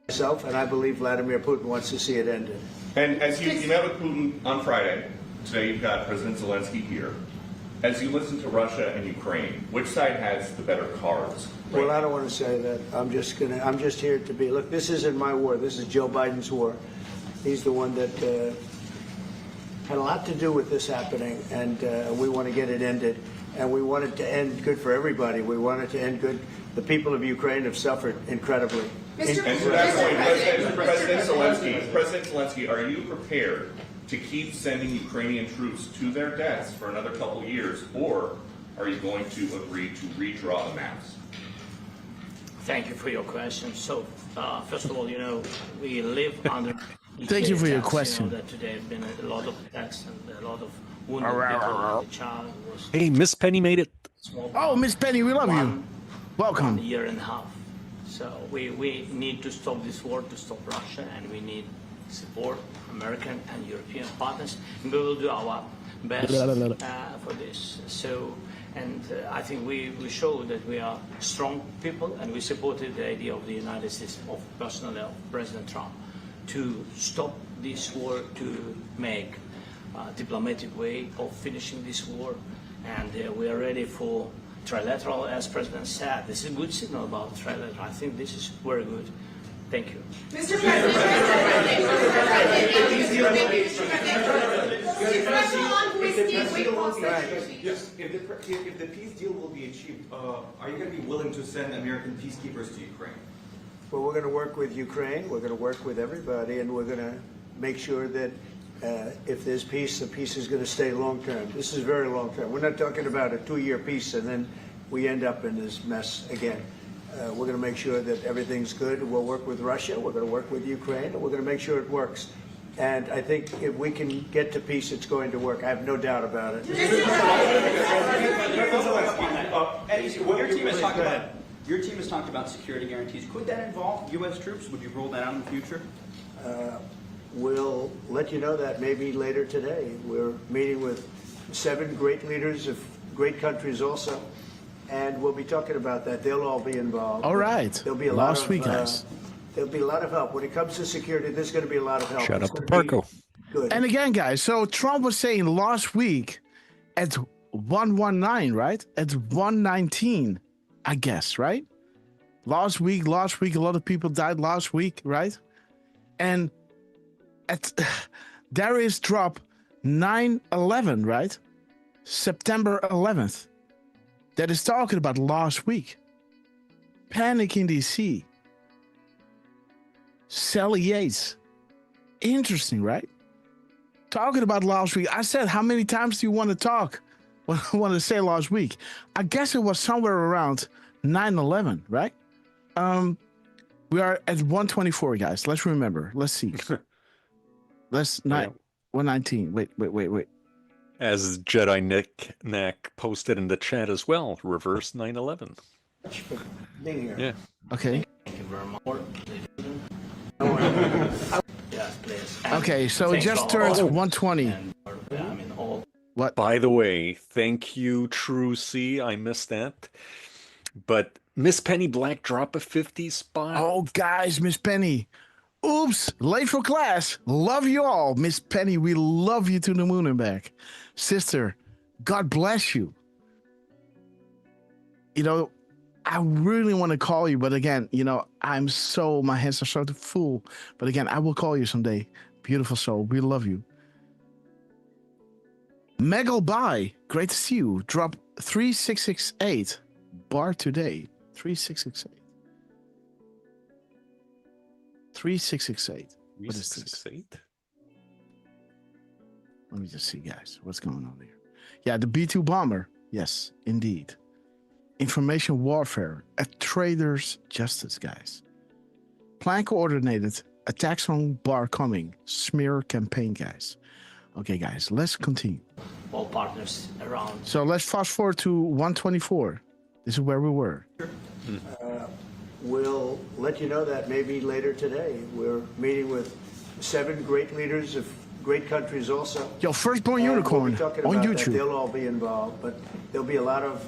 Myself, and I believe Vladimir Putin wants to see it ended. And as you met with Putin on Friday, today you've got President Zelensky here. As you listen to Russia and Ukraine, which side has the better cards? Well, I don't want to say that. I'm just here to be. Look, this isn't my war. This is Joe Biden's war. He's the one that had a lot to do with this happening, and we want to get it ended. And we want it to end good for everybody. We want it to end good. The people of Ukraine have suffered incredibly. And to that point, President Zelensky, are you prepared to keep sending Ukrainian troops to their deaths for another couple of years, or are you going to agree to redraw the maps? Thank you for your question. So, first of all, you know, we live under... Thank you for your attacks, question. You know, that today have been a lot of attacks and a lot of wounded people. The child was... Hey, Miss Penny made it. Oh, Miss Penny, we love you. Welcome. 1 year and a half. So we need to stop this war, to stop Russia, and we need support American and European partners, and we will do our best for this. So, and I think we show that we are strong people, and we supported the idea of the United States, of personally of President Trump, to stop this war, to make a diplomatic way of finishing this war, and we are ready for trilateral, as President said. This is a good signal about trilateral. I think this is very good. Thank you. Mr. President, yes, if the peace deal will be achieved, are you going to be willing to send American peacekeepers to Ukraine? Well, we're going to work with Ukraine, we're going to work with everybody, and we're going to make sure that if there's peace, the peace is going to stay long-term. This is very long-term. We're not talking about a 2-year peace and then we end up in this mess again. We're going to make sure that everything's good. We'll work with Russia, we're going to work with Ukraine, and we're going to make sure it works. And I think if we can get to peace, it's going to work. I have no doubt about it. Your team has talked about security guarantees. Could that involve U.S. troops? Would you roll that out in the future? We'll let you know that maybe later today. We're meeting with 7 great leaders of great countries also, and we'll be talking about that. They'll all be involved. All right. There'll be a lot of, guys. There'll be a lot of help. When it comes to security, there's going to be a lot of help. Shout out to Parco. Good. And again, guys, so Trump was saying last week at 119, right? At 119, I guess, right? Last week, a lot of people died last week, right? And there is drop 9/11, right? September 11th. That is talking about last week. Panic in DC. Sally Yates. Interesting, right? Talking about last week. I said, how many times do you want to talk? What I want to say last week. I guess it was somewhere around 9/11, right? We are at 124, guys. Let's remember. Let's see. Let's not 119. Wait. As Jedi Nick Knack posted in the chat as well, reverse 9/11. Being here. Yeah. Okay. Thank you very much. Yes, please. Okay, so it just turns 120. What? By the way, thank you, True C. I missed that. But Miss Penny Black drop a 50 spot. Oh, guys, Miss Penny. Oops, late for class. Love you all. Miss Penny, we love you to the moon and back. Sister, God bless you. You know, I really want to call you, but again, you know, my hands are so full. But again, I will call you someday. Beautiful soul, we love you. Megal Bye, great to see you. Drop 3668 bar today. 3668. 3668. What is this? 3668? Let me just see, guys. What's going on here? Yeah, the B-2 bomber. Yes, indeed. Information warfare. A trader's justice, guys. Plan coordinated. Attacks on bar coming. Smear campaign, guys. Okay, guys, let's continue. All partners around. So let's fast forward to 124. This is where we were. We'll let you know that maybe later today. We're meeting with 7 great leaders of great countries also. Yo, Firstborn Unicorn on YouTube. That. They'll all be involved, but there'll be a lot of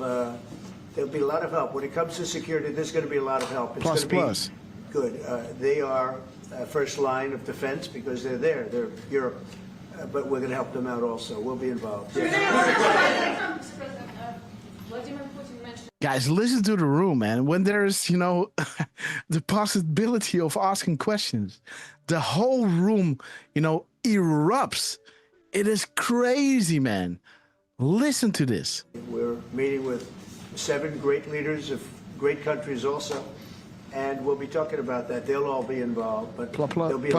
help. When it comes to security, there's going to be a lot of help. It's Plus. Be good. They are first line of defense because they're there. They're Europe, but we're going to help them out also. We'll be involved. Guys, listen to the room, man. When there's, you know, the possibility of asking questions, the whole room, you know, erupts. It is crazy, man. Listen to this. We're meeting with 7 great leaders of great countries also, and we'll be talking about that. They'll all be involved, but there'll be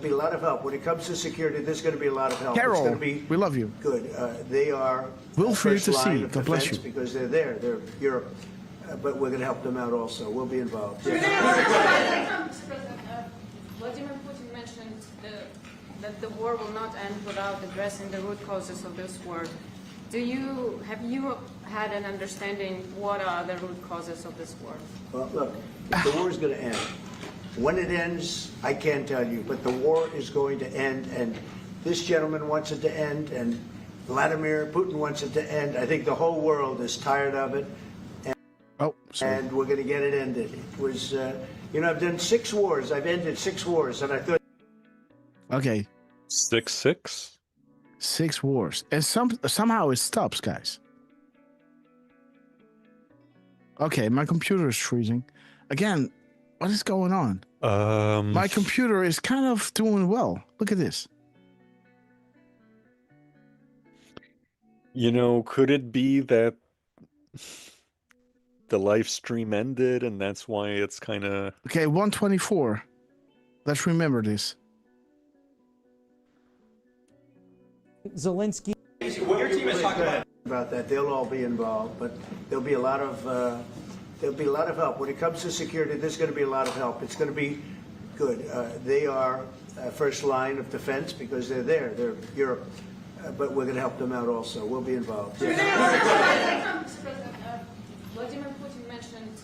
a lot of help. When it comes to security, there's going to be a lot of help. Carol, it's going to be we love you. Good. They are first line of God bless you. Because they're there. They're Europe, but we're going to help them out also. We'll be involved. Vladimir Putin mentioned that the war will not end without addressing the root causes of this war. Have you had an understanding what are the root causes of this war? Well, look, if the war is going to end, When it ends, I can't tell you, but the war is going to end, and this gentleman wants it to end, and Vladimir Putin wants it to end. I think the whole world is tired of it, and we're going to get it ended. It was, you know, I've done 6 wars. I've ended 6 wars, and I thought. Okay. 6-6? 6 wars, and somehow it stops, guys. Okay, my computer is freezing again. What is going on? My computer is kind of doing well. Look at this. You know, could it be that the live stream ended and that's why it's kind of... Okay, 124. Let's remember this. Zelensky. What your team is talking about that, they'll all be involved, but there'll be a lot of help when it comes to security. There's going to be a lot of help. It's going to be good. They are first line of defense because they're there. They're Europe, but we're going to help them out also. We'll be involved. Mr. President, Vladimir Putin mentioned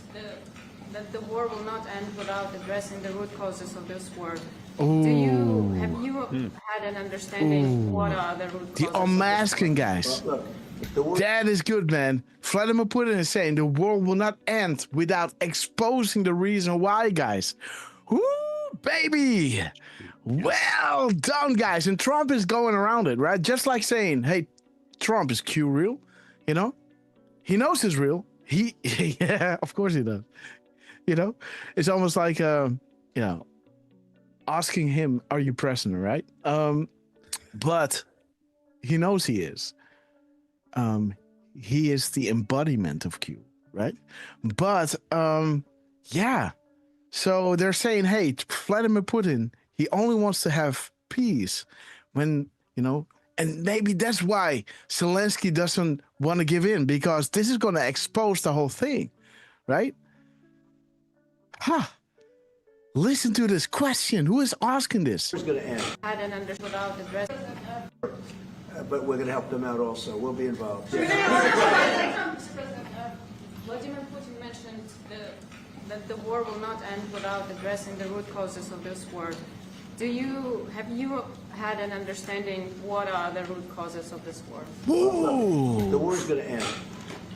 that the war will not end without addressing the root causes of this war. Have you had an understanding what are the root causes? The unmasking, guys. That is good, man. Vladimir Putin is saying the world will not end without exposing the reason why, guys. Woo, baby. Well done, guys. And Trump is going around it, right? Just like saying, hey, Trump, is Q real? You know? He knows he's real. Yeah, of course he does. You know? It's almost like, you know, asking him, are you president, right? But he knows he is. He is the embodiment of Q, right? But yeah, so they're saying, hey, Vladimir Putin, he only wants to have peace when, you know, and maybe that's why Zelensky doesn't want to give in, because this is going to expose the whole thing, right? Listen to this question. Who is asking this? It's going to end. Had an understanding without addressing. But we're going to help them out also. We'll be involved. Mr. President, Vladimir Putin mentioned that the war will not end without addressing the root causes of this war. Have you had an understanding what are the root causes of this war? The war is going to end.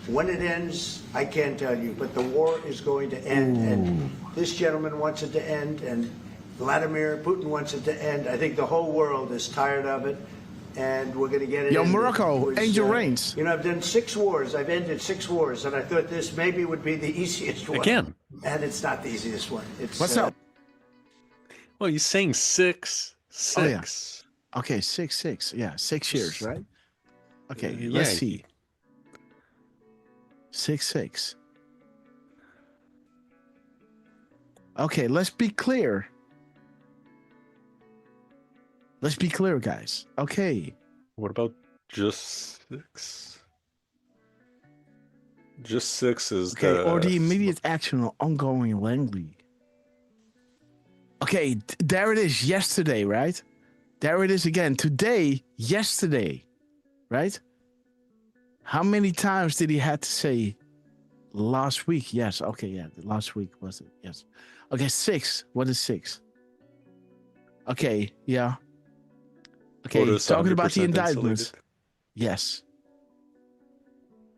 When it ends, I can't tell you, but the war is going to end, and this gentleman wants it to end, and Vladimir Putin wants it to end. I think the whole world is tired of it, and we're going to get it. Yo, ended. Morocco, Angel Reigns. You know, I've done 6 wars. I've ended 6 wars, and I thought this maybe would be the easiest one. Again. And it's not the easiest one. It's, what's up? Well, he's saying 6-6. Oh, yeah. Okay, 6-6. Yeah, 6 years, right? Okay, let's see. 6-6. Okay, let's be clear. Let's be clear, guys. Okay. What about just 6? Just 6 is okay, or the immediate action or ongoing language. Okay, there it is. Yesterday, right? There it is again. Today, yesterday, right? How many times did he have to say last week? Yes. Okay, yeah. Last week was it? Yes. Okay, 6. What is 6? Okay, yeah. Okay, talking about the indictments. Insulated. Yes.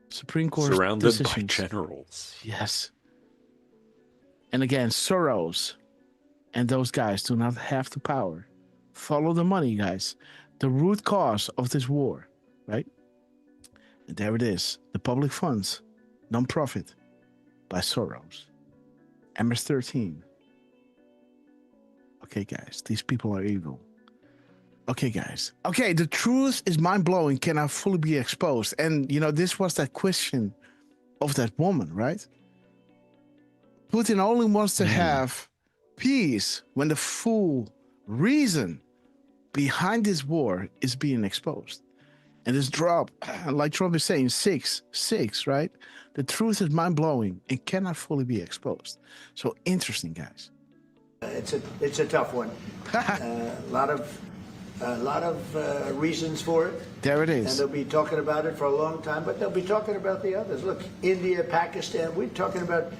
Supreme Court surrounded decisions. by generals. Yes. And again, Soros and those guys do not have the power. Follow the money, guys. The root cause of this war, right? And there it is. The public funds, non-profit, by Soros. MS-13. Okay, guys, these people are evil. Okay, guys. Okay, the truth is mind-blowing, cannot fully be exposed. And, you know, this was that question of that woman, right? Putin only wants to have peace when the full reason behind this war is being exposed. And this drop, like Trump is saying, 6-6, right? The truth is mind-blowing and cannot fully be exposed. So interesting, guys. It's a tough one. A lot of reasons for it. There it is. And they'll be talking about it for a long time, but they'll be talking about the others. Look, India, Pakistan, we're talking about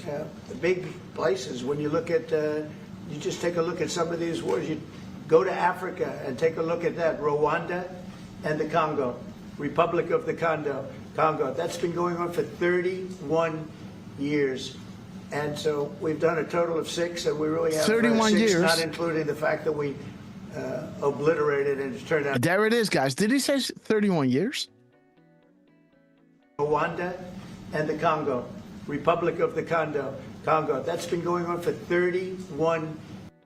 the big places. When you look at, you just take a look at some of these wars. You go to Africa and take a look at that. Rwanda and the Congo, Republic of the Congo. That's been going on for 31 years. And so we've done a total of 6, and we really have 31 6, years, not including the fact that we obliterated and it turned out. There it is, guys. Did he say 31 years? Rwanda and the Congo, Republic of the Congo. That's been going on for 31.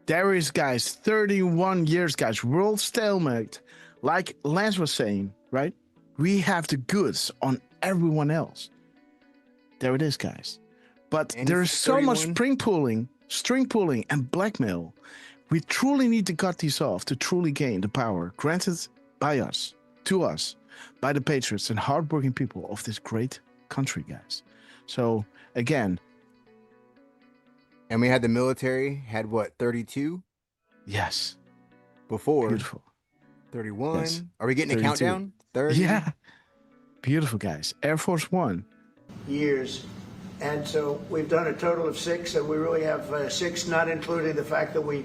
There is, guys, 31 years, guys. World stalemate. Like Lance was saying, right? We have the goods on everyone else. There it is, guys. But there is so much string pulling, and blackmail. We truly need to cut these off to truly gain the power granted by us, to us, by the patriots and hardworking people of this great country, guys. So, again. And we had the military, had what, 32? Yes. Before. Beautiful. 31. Yes. Are we getting 32. a countdown? 30? Yeah. Beautiful, guys. Air Force One. Years. And so we've done a total of 6, and we really have 6, not including the fact that we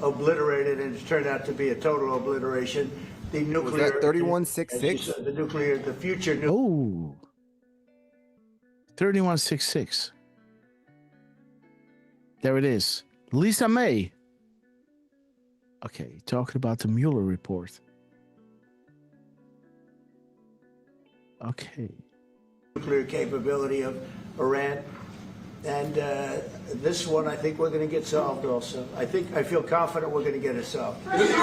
obliterated, and it turned out to be a total obliteration. The nuclear. Was that 3166? The nuclear, the future. Oh. 3166. There it is. Lisa May. Okay, talking about the Mueller report. Okay. Nuclear capability of Iran. And this one, I think we're going to get solved also. I feel confident we're going to get it solved. Thank you,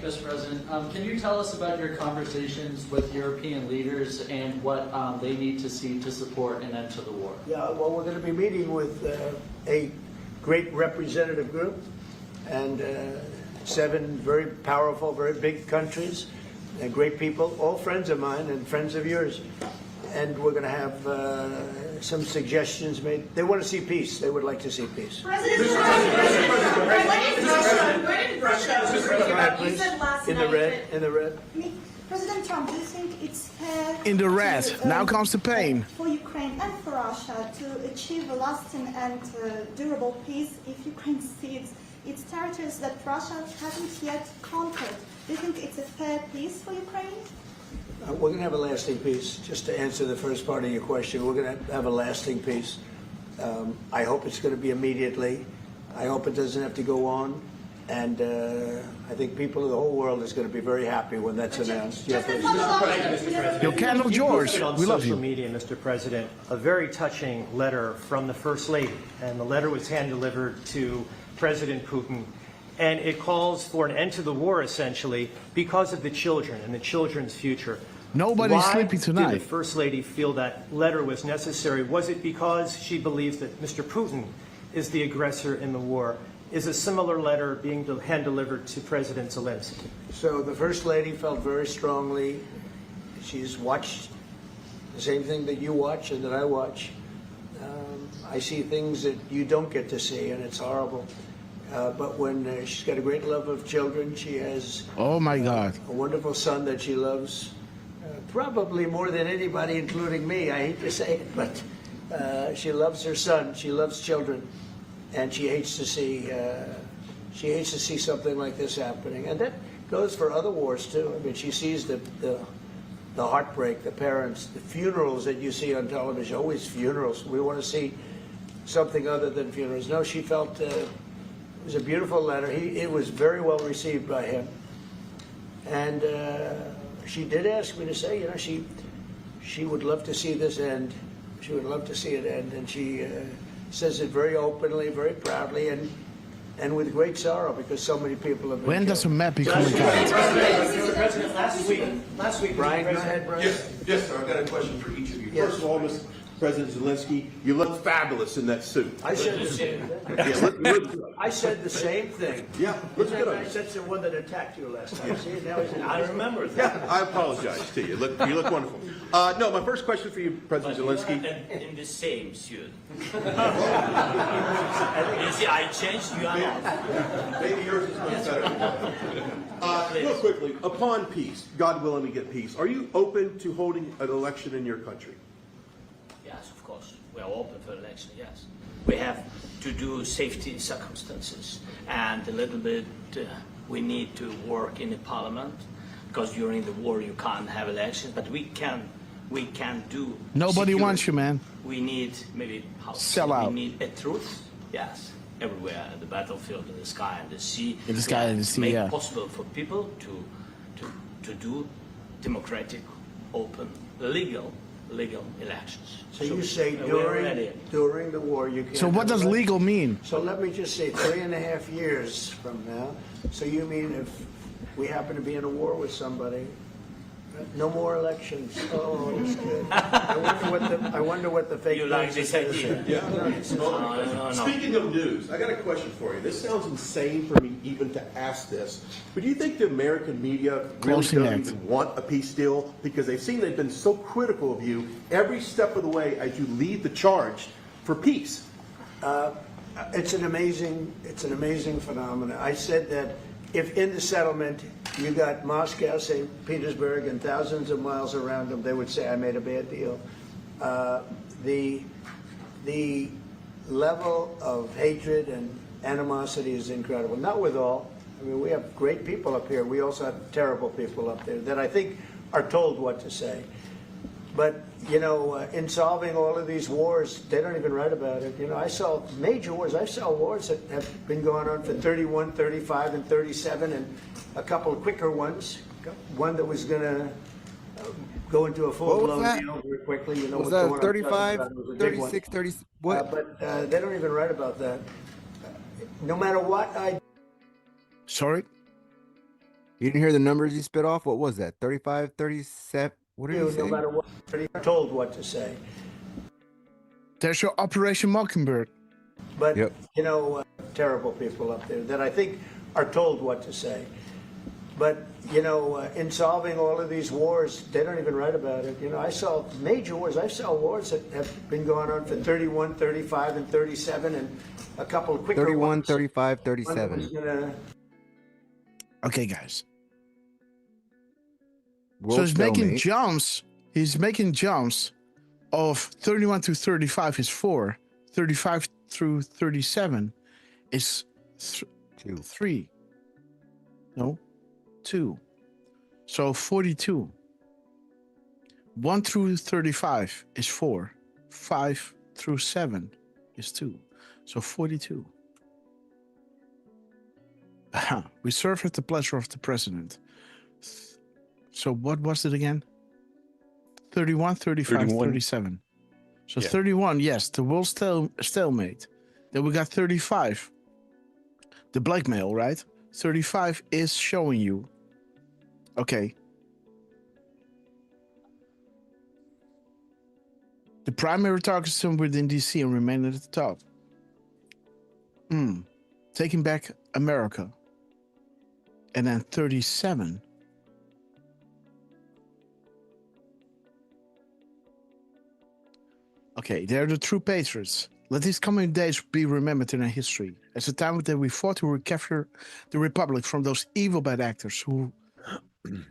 Mr. President. Can you tell us about your conversations with European leaders and what they need to see to support an end to the war? Yeah, well, we're going to be meeting with a great representative group and 7 very powerful, very big countries and great people, all friends of mine and friends of yours. And we're going to have some suggestions made. They want to see peace. They would like to see peace. President In the red. President Trump, do you think it's fair In the red. Now comes the pain. For Ukraine and for Russia to achieve a lasting and durable peace if Ukraine cedes its territories that Russia hasn't yet conquered? Do you think it's a fair peace for Ukraine? We're going to have a lasting peace. Just to answer the first part of your question, we're going to have a lasting peace. I hope it's going to be immediately. I hope it doesn't have to go on. And I think people of the whole world is going to be very happy when that's announced. Your candle, George. We love you. On social media, Mr. President, a very touching letter from the First Lady. And the letter was hand-delivered to President Putin. And it calls for an end to the war, essentially, because of the children and the children's future. Nobody's sleeping tonight. Why did the First Lady feel that letter was necessary? Was it because she believes that Mr. Putin is the aggressor in the war? Is a similar letter being hand-delivered to President Zelensky? So the First Lady felt very strongly. She's watched the same thing that you watch and that I watch. I see things that you don't get to see, and it's horrible. But when she's got a great love of children, she has oh my God, a wonderful son that she loves, probably more than anybody, including me. I hate to say it, but she loves her son. She loves children, and she hates to see something like this happening. And that goes for other wars too. I mean, she sees the heartbreak, the parents, the funerals that you see on television. Always funerals. We want to see something other than funerals. No, she felt. It was a beautiful letter. It was very well received by him. And she did ask me to say, you know, she would love to see this end. She would love to see it end. And she says it very openly, very proudly, and with great sorrow because so many people have been When does a killed. map become a Mr. President, last week, Brian, go ahead, Brian. Yes, sir. I've got a question for each of you. Yes. First of all, President Zelensky, you look fabulous in that suit. I said the same thing. Yeah, look good. I said the same thing. Yeah, looks good. I said the one that attacked you last time. See, now he's I remember that. Yeah, I apologize to you. You look wonderful. No, my first question for you, President Zelensky. In the same suit. You see, I changed you out. Maybe yours is much better. Real quickly, upon peace, God willing we get peace, are you open to holding an election in your country? Yes, of course. We are open for election, yes. We have to do safety circumstances, and a little bit we need to work in the parliament, because during the war you can't have elections, but we can do. Nobody security. wants you, man. We need maybe sell out. We need a truth, yes, everywhere, the battlefield, in the sky and the sea. In the sky and the sea, make yeah. possible for people to do democratic, open, legal elections. So you say we're ready. during the war you can't. So what does legal mean? So let me just say 3.5 years from now. So you mean if we happen to be in a war with somebody, no more elections? Oh, that's good. I wonder what the fake. You like this idea? Yeah. No. Speaking of news, I got a question for you. This sounds insane for me even to ask this, but do you think the American media really doesn't even want a peace deal because they've seen they've been so critical of you every step of the way as you lead the charge for peace? It's an amazing phenomenon. I said that if in the settlement you got Moscow, St. Petersburg, and thousands of miles around them, they would say I made a bad deal. The level of hatred and animosity is incredible. Not with all. I mean, we have great people up here. We also have terrible people up there that I think are told what to say. But, you know, in solving all of these wars, they don't even write about it. You know, I saw major wars. I saw wars that have been going on for 31, 35, and 37, and a couple of quicker ones. One that was going to go into a full-blown deal very quickly. You know, was that 35, 36, 30? What? But they don't even write about that. No matter what I... Sorry? You didn't hear the numbers you spit off? What was that? 35, 37? What did you say? No matter what, they're told what to say. There's your Operation Mockingbird. But, you know, terrible people up there that I think are told what to say. But, you know, in solving all of these wars, they don't even write about it. You know, I saw major wars. I saw wars that have been going on for 31, 35, and 37, and a couple of quicker 31, ones. 35, 37. Okay, guys. World So he's making stalemate. jumps. He's making jumps of 31 to 35 is 4. 35 through 37 is 3. No, 2. So 42. 1 through 35 is 4. 5 through 7 is 2. So 42. We serve at the pleasure of the president. So what was it again? 31, 35, 31. 37. So Yeah. 31, yes, the world stalemate. Then we got 35. The blackmail, right? 35 is showing you. Okay. The primary target system within DC and remain at the top. Taking back America. And then 37. Okay, they're the true patriots. Let these coming days be remembered in our history as the time that we fought to recapture the Republic from those evil bad actors who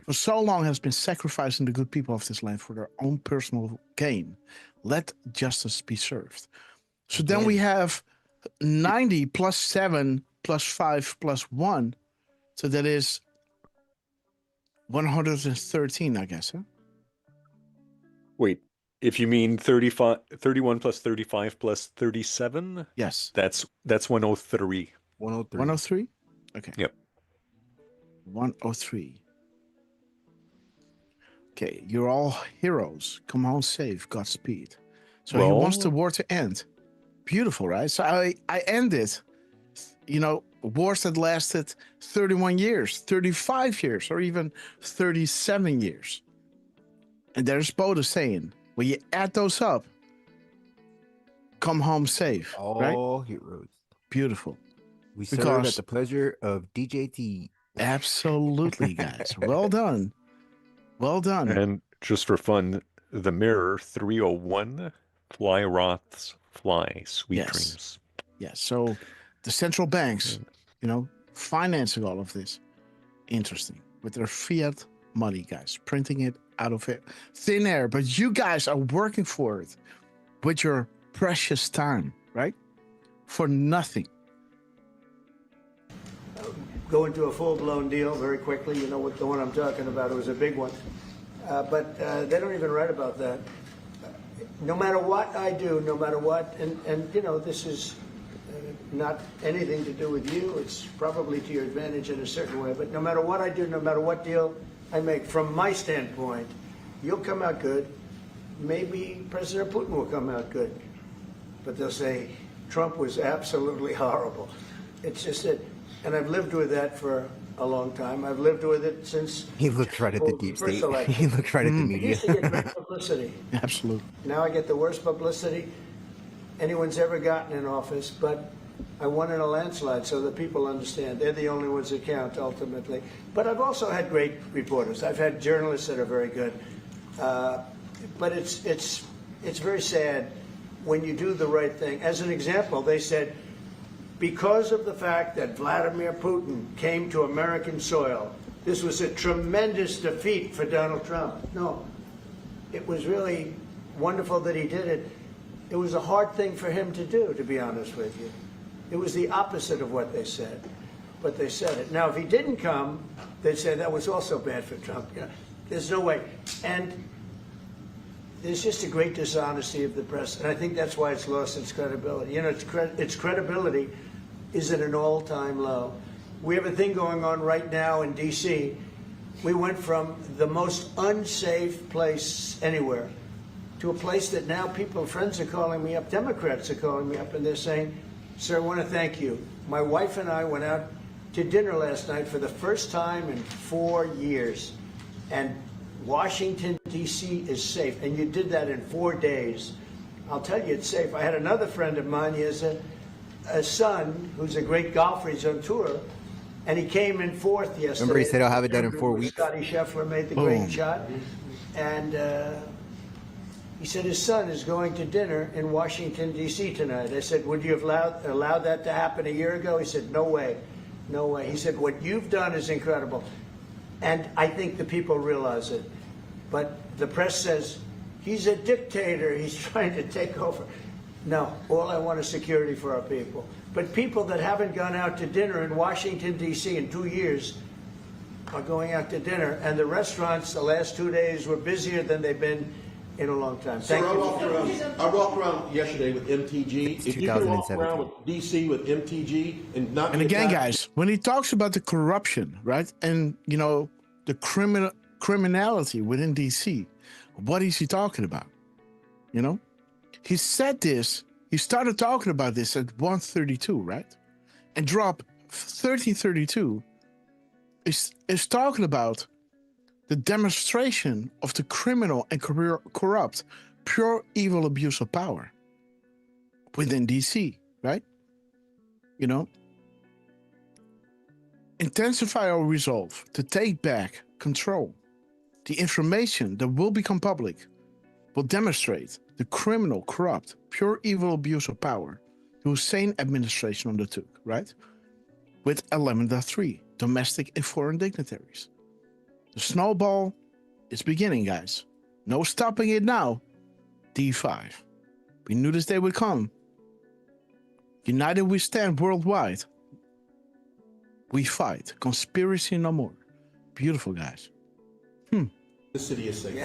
for so long has been sacrificing the good people of this land for their own personal gain. Let justice be served. So then we have 90 plus 7 plus 5 plus 1. So that is 113, I guess, huh? Wait, if you mean 31 plus 35 plus 37? Yes. That's 103. 103. 103? Okay. Yep. 103. Okay, you're all heroes. Come home safe. Godspeed. So he wants the war to end. Beautiful, right? So I ended, you know, wars that lasted 31 years, 35 years, or even 37 years. And there's both saying, when you add those up, come home safe. Right? All heroes. Beautiful. We serve Because- at the pleasure of DJT. Absolutely, guys. Well done. Well done. And just for fun, the Mirror 301, Fly Roths Fly, Sweet Yes. Dreams. Yes. So the central banks, financing all of this. Interesting. With their fiat money, guys, printing it out of it, thin air. But you guys are working for it with your precious time, right? For nothing. Go into a full-blown deal very quickly. You know what the one I'm talking about. It was a big one. But they don't even write about that. No matter what I do, no matter what, and this is not anything to do with you. It's probably to your advantage in a certain way. But no matter what I do, no matter what deal I make, from my standpoint, you'll come out good. Maybe President Putin will come out good. But they'll say, Trump was absolutely horrible. It's just that, and I've lived with that for a long time. I've lived with it since... He looked right at the deep first state. election. He looked right at the I media. used to get great publicity. Absolutely. Now I get the worst publicity anyone's ever gotten in office, but I won in a landslide, so that people understand. They're the only ones that count, ultimately. But I've also had great reporters. I've had journalists that are very good. But it's very sad when you do the right thing. As an example, they said, because of the fact that Vladimir Putin came to American soil, this was a tremendous defeat for Donald Trump. No, it was really wonderful that he did it. It was a hard thing for him to do, to be honest with you. It was the opposite of what they said, but they said it. Now, if he didn't come, they'd say that was also bad for Trump. There's no way. And there's just a great dishonesty of the press, and I think that's why it's lost its credibility. Its credibility is at an all-time low. We have a thing going on right now in D.C. We went from the most unsafe place anywhere to a place that now friends are calling me up, Democrats are calling me up, and they're saying, sir, I want to thank you. My wife and I went out to dinner last night for the first time in 4 years, and Washington, D.C. is safe, and you did that in 4 days. I'll tell you, it's safe. I had another friend of mine. He has a son who's a great golfer. He's on tour, and he came in fourth yesterday. Remember he said I'll have it done in 4 weeks? Scotty Scheffler made the great shot, and he said his son is going to dinner in Washington, D.C. tonight. I said, would you have allowed that to happen a year ago? He said, no way, no way. He said, what you've done is incredible. And I think the people realize it. But the press says, he's a dictator, he's trying to take over. No, all I want is security for our people. But people that haven't gone out to dinner in Washington, D.C. in 2 years are going out to dinner. And the restaurants the last 2 days were busier than they've been in a long time. Sir, Thank you. I walked around yesterday with MTG. It's If you can walk 2017. around with DC with MTG and not And get again, back- guys, when he talks about the corruption, right, and the criminality within DC, what is he talking about? He said this. He started talking about this at 132, right, and drop 1332 is talking about the demonstration of the criminal and corrupt, pure evil abuse of power within DC, right? Intensify our resolve to take back control. The information that will become public will demonstrate the criminal, corrupt, pure evil abuse of power the Hussein administration undertook, right? With 11.3, domestic and foreign dignitaries. The snowball is beginning, guys. No stopping it now. D5. We knew this day would come. United we stand worldwide. We fight. Conspiracy no more. Beautiful, guys. The city is safe.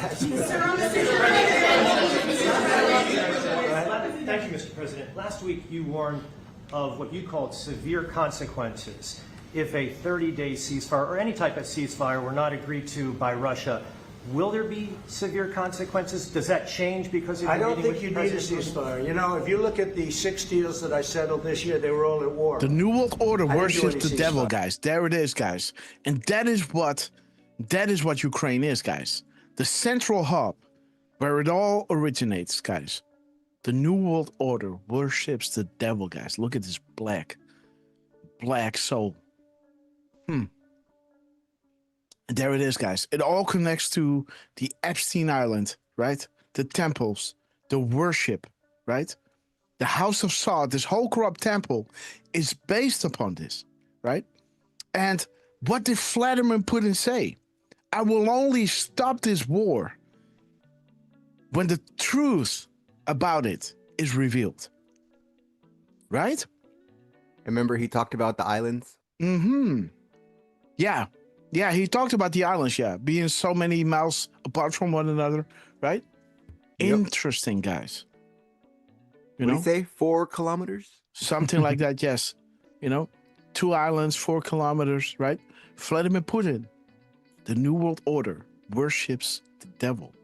Thank you, Mr. President. Last week, you warned of what you called severe consequences if a 30-day ceasefire or any type of ceasefire were not agreed to by Russia. Will there be severe consequences? Does that change because of your I don't meeting think with you need a President Putin? ceasefire. If you look at the 6 deals that I settled this year, they were all at war. The New World Order I didn't do worships any the devil, ceasefire. guys. There it is, guys. And that is what Ukraine is, guys. The central hub where it all originates, guys. The New World Order worships the devil, guys. Look at this black soul. And there it is, guys. It all connects to the Epstein Island, right? The temples, the worship, right? The House of Sod, this whole corrupt temple is based upon this, right? And what did Vladimir Putin say? I will only stop this war when the truth about it is revealed. Right? Remember he talked about the islands? Yeah. Yeah, he talked about the islands, being so many miles apart from one another, right? Yep. Interesting, guys. What do you say? 4 kilometers? Something like that, yes. 2 islands, 4 kilometers, right? Vladimir Putin, the New World Order, worships the devil.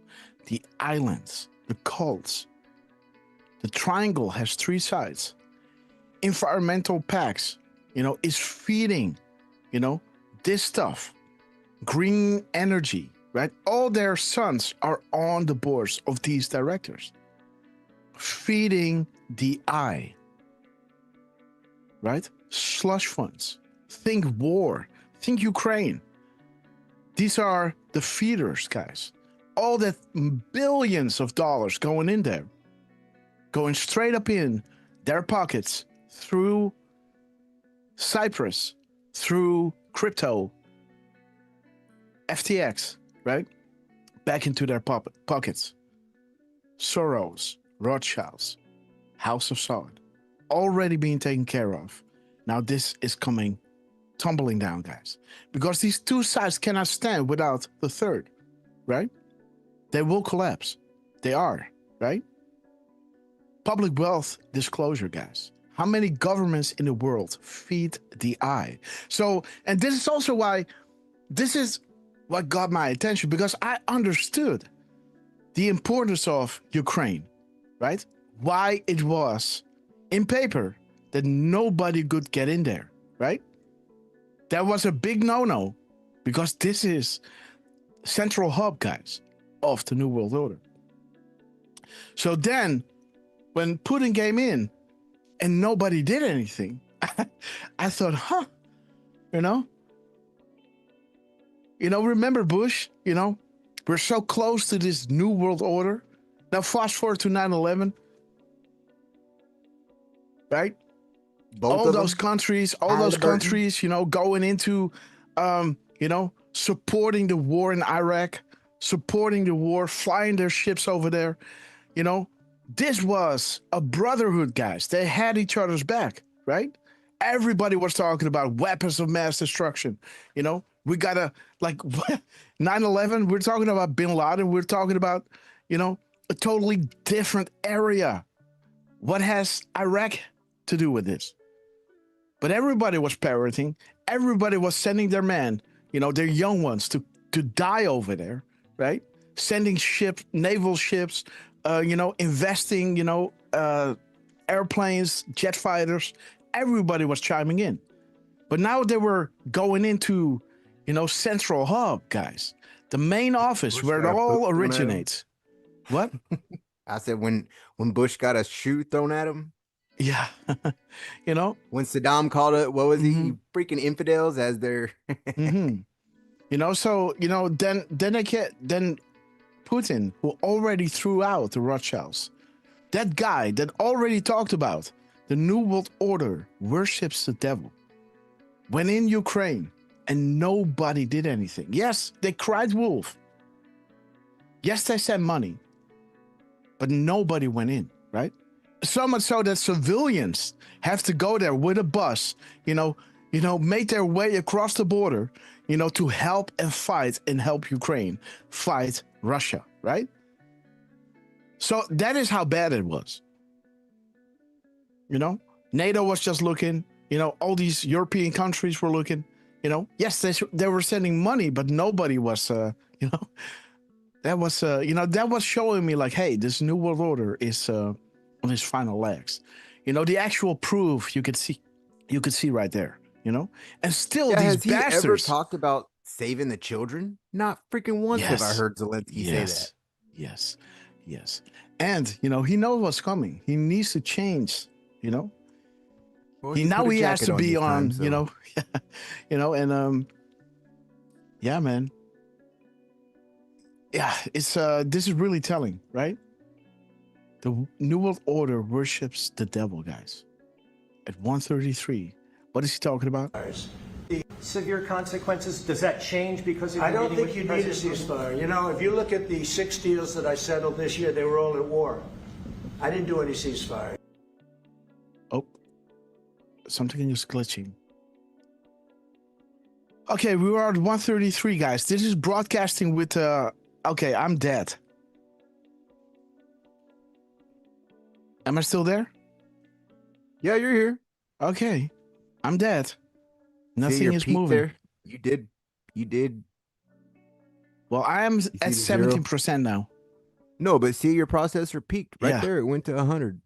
The islands, the cults. The triangle has 3 sides. Environmental pacts, is feeding, this stuff. Green energy, right? All their sons are on the boards of these directors. Feeding the eye, right? Slush funds. Think war. Think Ukraine. These are the feeders, guys. All that billions of dollars going in there, going straight up in their pockets through Cyprus, through crypto, FTX, right? Back into their pockets. Soros, Rothschilds, House of Sod, already being taken care of. Now this is coming tumbling down, guys, because these 2 sides cannot stand without the third, right? They will collapse. They are, right? Public wealth disclosure, guys. How many governments in the world feed the eye? So, and this is also why, this is what got my attention, because I understood the importance of Ukraine, right? Why it was in paper that nobody could get in there, right? That was a big no-no, because this is central hub, guys, of the New World Order. So then, when Putin came in and nobody did anything, I thought, remember Bush, we're so close to this New World Order. Now fast forward to 9/11, right? All those countries, going into, supporting the war in Iraq, supporting the war, flying their ships over there, This was a brotherhood, guys. They had each other's back, right? Everybody was talking about weapons of mass destruction. We gotta, 9/11, we're talking about bin Laden. We're talking about, a totally different area. What has Iraq to do with this? But everybody was parroting. Everybody was sending their men, their young ones to die over there, right? Sending naval ships, investing, airplanes, jet fighters. Everybody was chiming in. But now they were going into, central hub, guys. The main office where it all originates. What? I said when Bush got a shoe thrown at him. Yeah. When Saddam called it, what was he? Freaking infidels as their So, then Putin, who already threw out the Rothschilds, that guy that already talked about the New World Order worships the devil, went in Ukraine and nobody did anything. Yes, they cried wolf. Yes, they sent money, but nobody went in, right? So much so that civilians have to go there with a bus, make their way across the border, to help and fight and help Ukraine fight Russia, right? So that is how bad it was. NATO was just looking, all these European countries were looking, yes, they were sending money, but nobody was, that was showing me like, hey, this New World Order is on its final legs. The actual proof you could see right there, and still these has bastards. He ever talked about saving the children? Not freaking once have I heard Zelensky say that. Yes. And, you know, he knows what's coming. He needs to change, you know. Well, He put now a he has jacket to be this on, time, so- you know, you know, and yeah, man. Yeah, it's this is really telling, right? The New World Order worships the devil, guys. At 133. What is he talking about? Severe consequences, does that change because of I your don't meeting think with you need a President Putin? ceasefire. You know, if you look at the 6 deals that I settled this year, they were all at war. I didn't do any ceasefire. Oh, something is glitching. Okay, we are at 133, guys. This is broadcasting with okay, I'm dead. Am I still there? Yeah, you're here. Okay, I'm dead. Nothing your is peak moving. there? You did. Well, I am at 17% now. No, but see, your processor peaked right Yeah. there. It went to 100.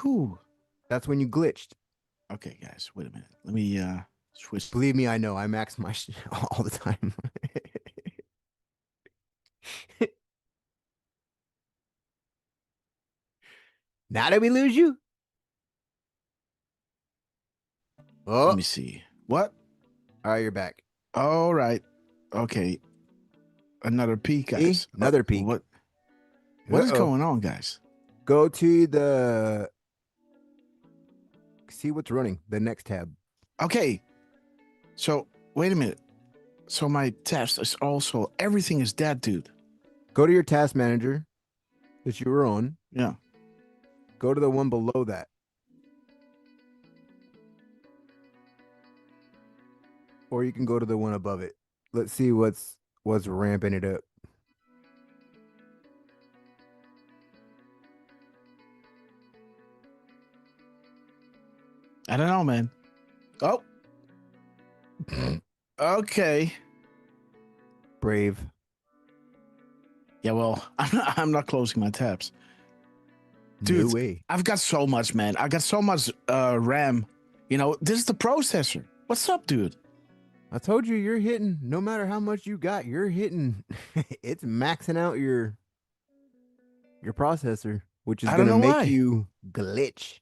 Whew. That's when you glitched. Okay, guys, wait a minute. Let me switch. Believe me, I know. I max my all the time. Now did we lose you? Oh. Let me see. What? All right, you're back. All right. Okay. Another peak, guys. See? Another peak. What is going on, guys? Go to the... See what's running. The next tab. Okay. So, wait a minute. So my test is also... Everything is dead, dude. Go to your task manager that you were on. Yeah. Go to the one below that. Or you can go to the one above it. Let's see what's ramping it up. I don't know, man. Oh. Okay. Brave. Yeah, well, I'm not closing my tabs. Dude, No way. I've got so much, man. I got so much RAM. You know, this is the processor. What's up, dude? I told you, you're hitting, no matter how much you got, you're hitting, it's maxing out your processor, which is going to make you glitch.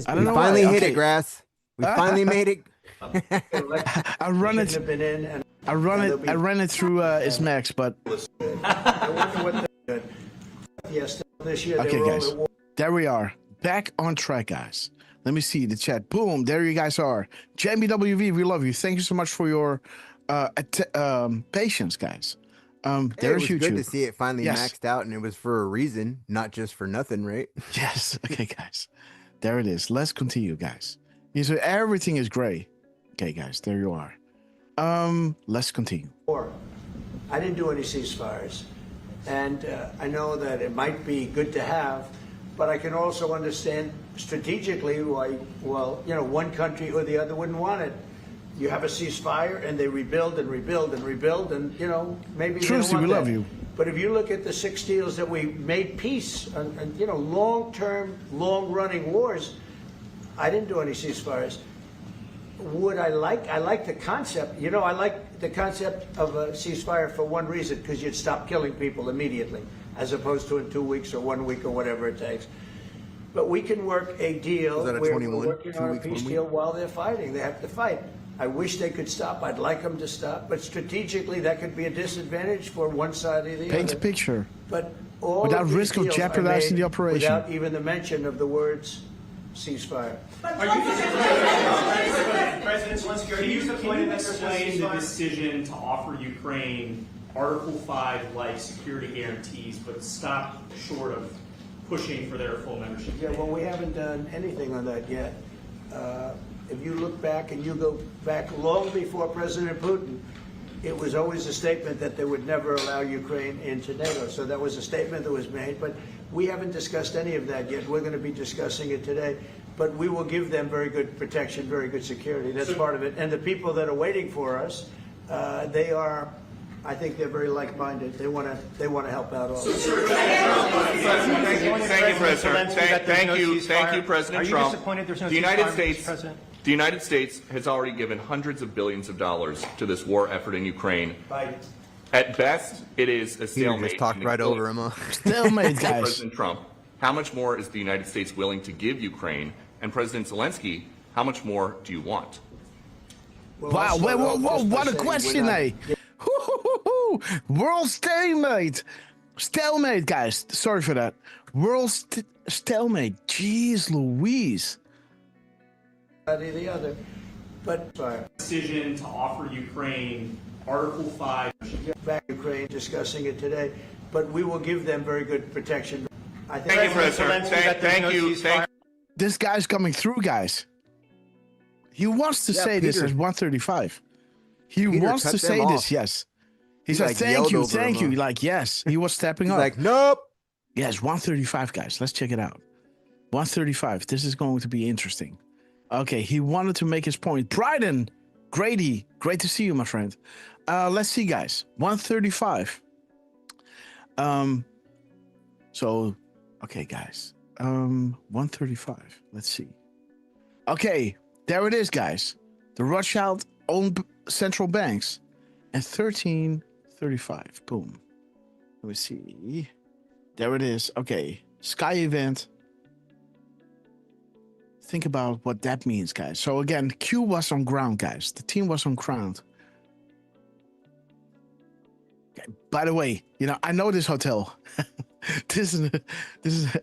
I don't know We finally why. hit Okay. it, Grass. We finally made it. I run it. Shouldn't have been in, and I ran it through its max, but I wonder what they did. Yes, this year they okay, were all guys. at war. There we are. Back on track, guys. Let me see the chat. Boom. There you guys are. JMBWV, we love you. Thank you so much for your patience, guys. Hey, it There's was YouTube. good to see it finally Yes. maxed out, and it was for a reason, not just for nothing, right? Yes. Okay, guys. There it is. Let's continue, guys. You said everything is gray. Okay, guys. There you are. Let's continue. War. I didn't do any ceasefires. And I know that it might be good to have, but I can also understand strategically why, well, you know, one country or the other wouldn't want it. You have a ceasefire and they rebuild and rebuild and rebuild, and, you know, maybe they don't Trucy, want we that. love you. But if you look at the 6 deals that we made peace and you know, long-term, long-running wars, I didn't do any ceasefires. Would I like the concept, you know, I like the concept of a ceasefire for one reason, because you'd stop killing people immediately, as opposed to in 2 weeks or 1 week or whatever it takes. But we can work a deal Was that a where 21? we're working 2 on a weeks, 1 peace week? deal while they're fighting. They have to fight. I wish they could stop. I'd like them to stop. But strategically, that could be a disadvantage for one side or the Paint a other. picture. But all Without of these risk of deals are jeopardizing made the operation. without even the mention of the words ceasefire. President Zelensky, are Can you you disappointed that there's no explain the ceasefire? decision to offer Ukraine Article 5-like security guarantees, but stop short of pushing for their full membership? Yeah, well, we haven't done anything on that yet. If you look back and you go back long before President Putin, it was always a statement that they would never allow Ukraine into NATO. So that was a statement that was made, but we haven't discussed any of that yet. We're going to be discussing it today. But we will give them very good protection, very good security. That's part of it. And the people that are waiting for us, they are, I think they're very like-minded. They want to help out all of us. Thank you, President. Thank you, President Are you Trump. disappointed there's no The United ceasefire, Mr. States, President? the United States has already given hundreds of billions of dollars to this war effort in Ukraine. Right. At best, it is a stalemate. Just talked right over him. Stalemate, guys. President Trump, how much more is the United States willing to give Ukraine? And President Zelensky, how much more do you want? Wow, whoa, what a question, eh? World stalemate. Stalemate, guys. Sorry for that. World stalemate. Jeez Louise. The other. But decision to offer Ukraine Article 5. Back Ukraine discussing it today, but we will give them very good protection. I think Thank you, President. Thank you. This guy's coming through, guys. He wants to say this at 1:35. He wants to say this, yes. He said, like, thank you. him. Like, yes. He was stepping up. Like, nope. Yes, 1:35, guys. Let's check it out. 1:35. This is going to be interesting. Okay, he wanted to make his point. Bryden, Grady, great to see you, my friend. Let's see, guys. 1:35. So, okay, guys. 1:35. Let's see. Okay, there it is, guys. The Rothschild-owned central banks and 13:35. Boom. Let me see. There it is. Okay, Sky event. Think about what that means, guys. So again, Q was on ground, guys. The team was on ground. Okay, by the way, you know, I know this hotel. this is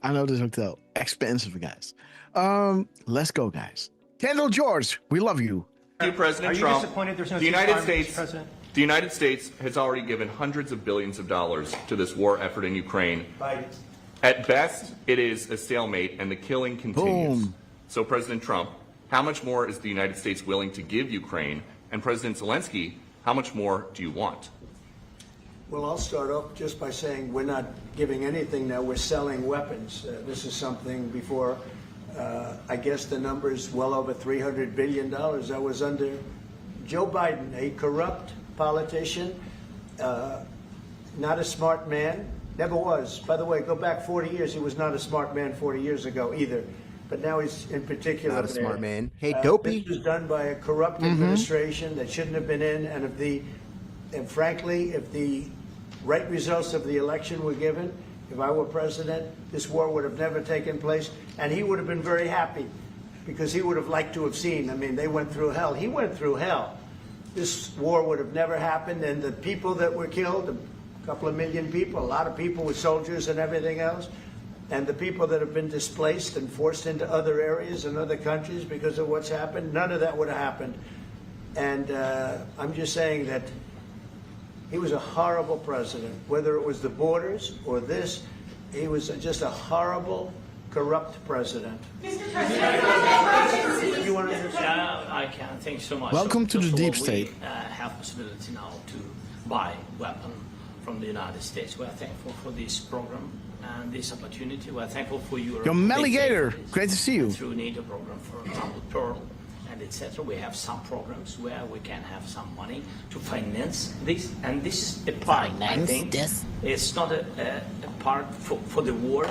I know this hotel. Expensive, guys. Let's go, guys. Kendall George, we love you. Thank you, President Are you Trump. disappointed there's no the United ceasefire, States, Mr. President? The United States has already given hundreds of billions of dollars to this war effort in Ukraine. Biden. At best, it is a stalemate, and the killing continues. Boom. So, President Trump, how much more is the United States willing to give Ukraine? And President Zelensky, how much more do you want? Well, I'll start off just by saying we're not giving anything now. We're selling weapons. This is something before, I guess the number is well over $300 billion. That was under Joe Biden, a corrupt politician, not a smart man, never was. By the way, go back 40 years. He was not a smart man 40 years ago either. But now he's in particular Not a smart man. Hey, dopey. This was done by a corrupt administration that shouldn't have been in, and frankly, if the right results of the election were given, if I were president, this war would have never taken place, and he would have been very happy because he would have liked to have seen. I mean, they went through hell. He went through hell. This war would have never happened, and the people that were killed, a couple of million people, a lot of people with soldiers and everything else, and the people that have been displaced and forced into other areas and other countries because of what's happened, none of that would have happened. And I'm just saying that he was a horrible president, whether it was the borders or this, he was just a horrible, corrupt president. Mr. President, you want to answer? I can. Thank you so much. Welcome to the First of deep all, state. We have possibility now to buy weapon from the United States. We are thankful for this program and this opportunity. We are thankful for your Melligator, great to see you. Through NATO program, for example, Pearl and etc. We have some programs where we can have some money to finance this, and this is a part. I think it's not a part for the war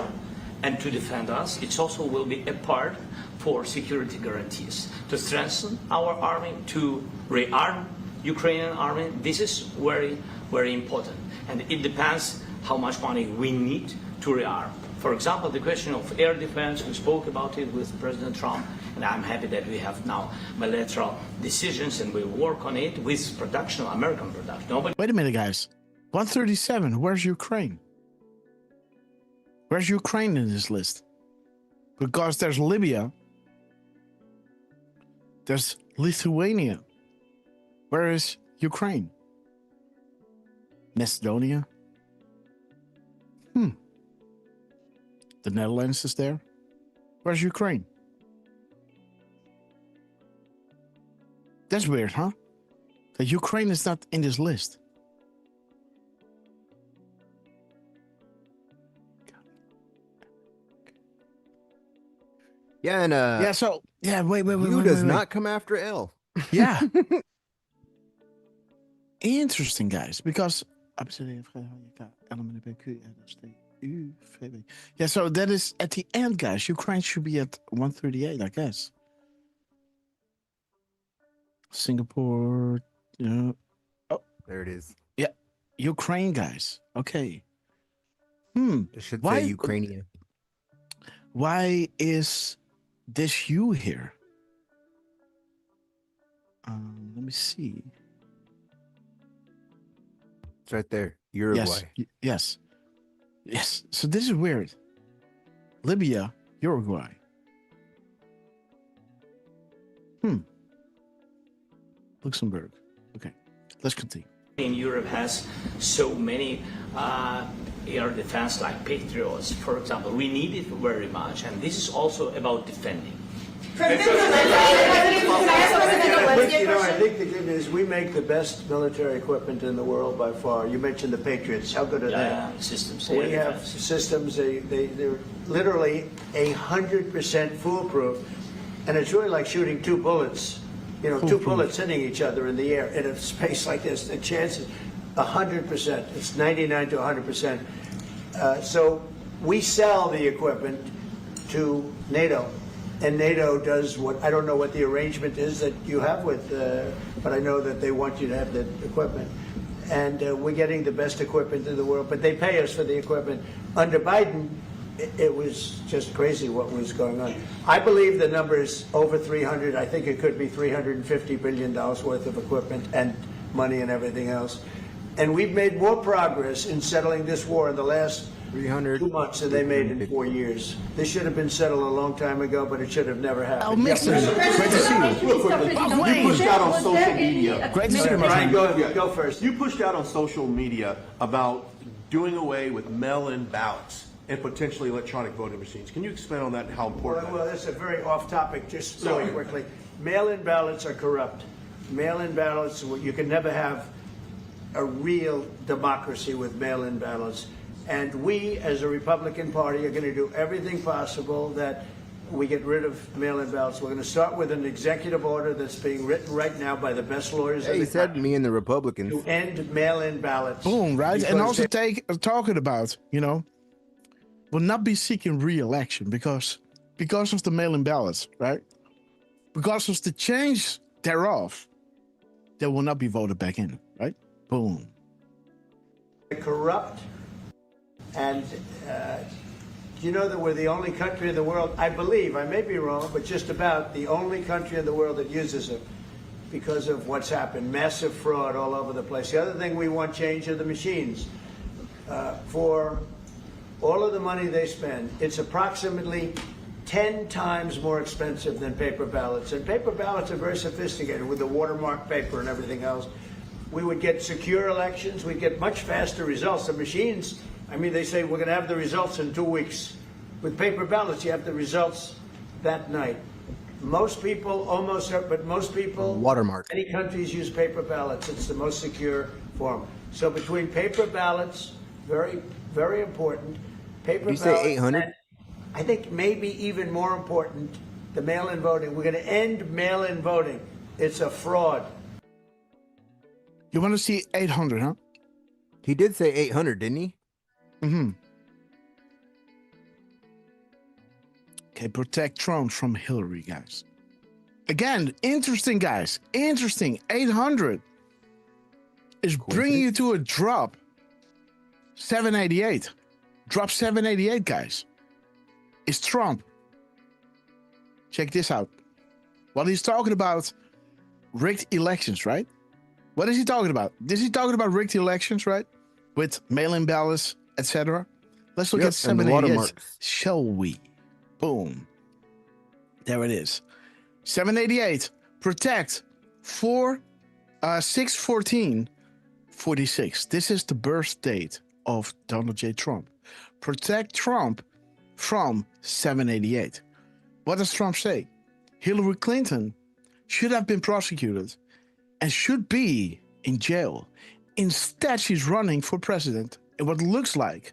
and to defend us. It also will be a part for security guarantees to strengthen our army, to rearm Ukrainian army. This is very, very important, and it depends how much money we need to rearm. For example, the question of air defense, we spoke about it with President Trump, and I'm happy that we have now bilateral decisions and we work on it with production, American production. Nobody. Wait a minute, guys. 137, where's Ukraine? Where's Ukraine in this list? Because there's Libya. There's Lithuania. Where is Ukraine? Macedonia? The Netherlands is there. Where's Ukraine? That's weird, huh? That Ukraine is not in this list. Yeah, and wait. You does not come after L. Yeah. Interesting, guys, because yeah, so that is at the end, guys. Ukraine should be at 138, I guess. Singapore, there it is. Yeah, Ukraine, guys. Okay. It should say Ukrainian. Why is this you here? Let me see. It's right there. Uruguay. Yes. Yes. So this is weird. Libya, Uruguay. Luxembourg. Okay. Let's continue. In Europe has so many air defense like Patriots, for example. We need it very much, and this is also about defending. I think the good news, we make the best military equipment in the world by far. You mentioned the Patriots. How good are they? Systems. We have systems, they're literally 100% foolproof. And it's really like shooting two bullets, two bullets hitting each other in the air in a space like this. The chance is 100%. It's 99 to 100%. So we sell the equipment to NATO. And NATO does what, I don't know what the arrangement is that you have with, but I know that they want you to have the equipment. And we're getting the best equipment in the world, but they pay us for the equipment. Under Biden, it was just crazy what was going on. I believe the number is over 300. I think it could be $350 billion worth of equipment and money and everything else. And we've made more progress in settling this war in the last 2 months than they made in 4 years. This should have been settled a long time ago, but it should have never happened. Great to see you. Real quickly, you pushed out on social media. Great to see you, Brian, go first. You pushed out on social media about doing away with mail-in ballots and potentially electronic voting machines. Can you expand on that and how important Well, that's a very off-topic, just really quickly. Mail-in ballots are corrupt. Mail-in ballots, you can never have a real democracy with mail-in ballots. And we, as a Republican Party, are going to do everything possible that we get rid of mail-in ballots. We're going to start with an executive order that's being written right now by the best lawyers in He the said country me and the Republicans. to end mail-in ballots. Boom, right? Because And also they- talking about, will not be seeking re-election because of the mail-in ballots, right? Because of the change thereof, they will not be voted back in, right? Boom. They're corrupt. And you know that we're the only country in the world, I believe, I may be wrong, but just about the only country in the world that uses them because of what's happened. Massive fraud all over the place. The other thing we want change are the machines. For all of the money they spend, it's approximately 10 times more expensive than paper ballots. And paper ballots are very sophisticated with the watermark paper and everything else. We would get secure elections. We'd get much faster results. The machines, they say we're going to have the results in 2 weeks. With paper ballots, you have the results that night. Most people, but most people, watermark. Many countries use paper ballots. It's the most secure form. So between paper ballots, very, very important. Paper Did you ballots, say 800? and I think maybe even more important, the mail-in voting. We're going to end mail-in voting. It's a fraud. You want to see 800, huh? He did say 800, didn't he? Mm-hmm. Okay, protect Trump from Hillary, guys. Again, interesting, guys. Interesting. 800 is bringing you to a drop. 788. Drop 788, guys. It's Trump. Check this out. What he's talking about, rigged elections, right? What is he talking about? Is he talking about rigged elections, right? With mail-in ballots, etc. Let's look at 788, shall we? Boom. There it is. 788. Protect 6/14/46. This is the birth date of Donald J. Trump. Protect Trump from 788. What does Trump say? Hillary Clinton should have been prosecuted and should be in jail. Instead, she's running for president in what looks like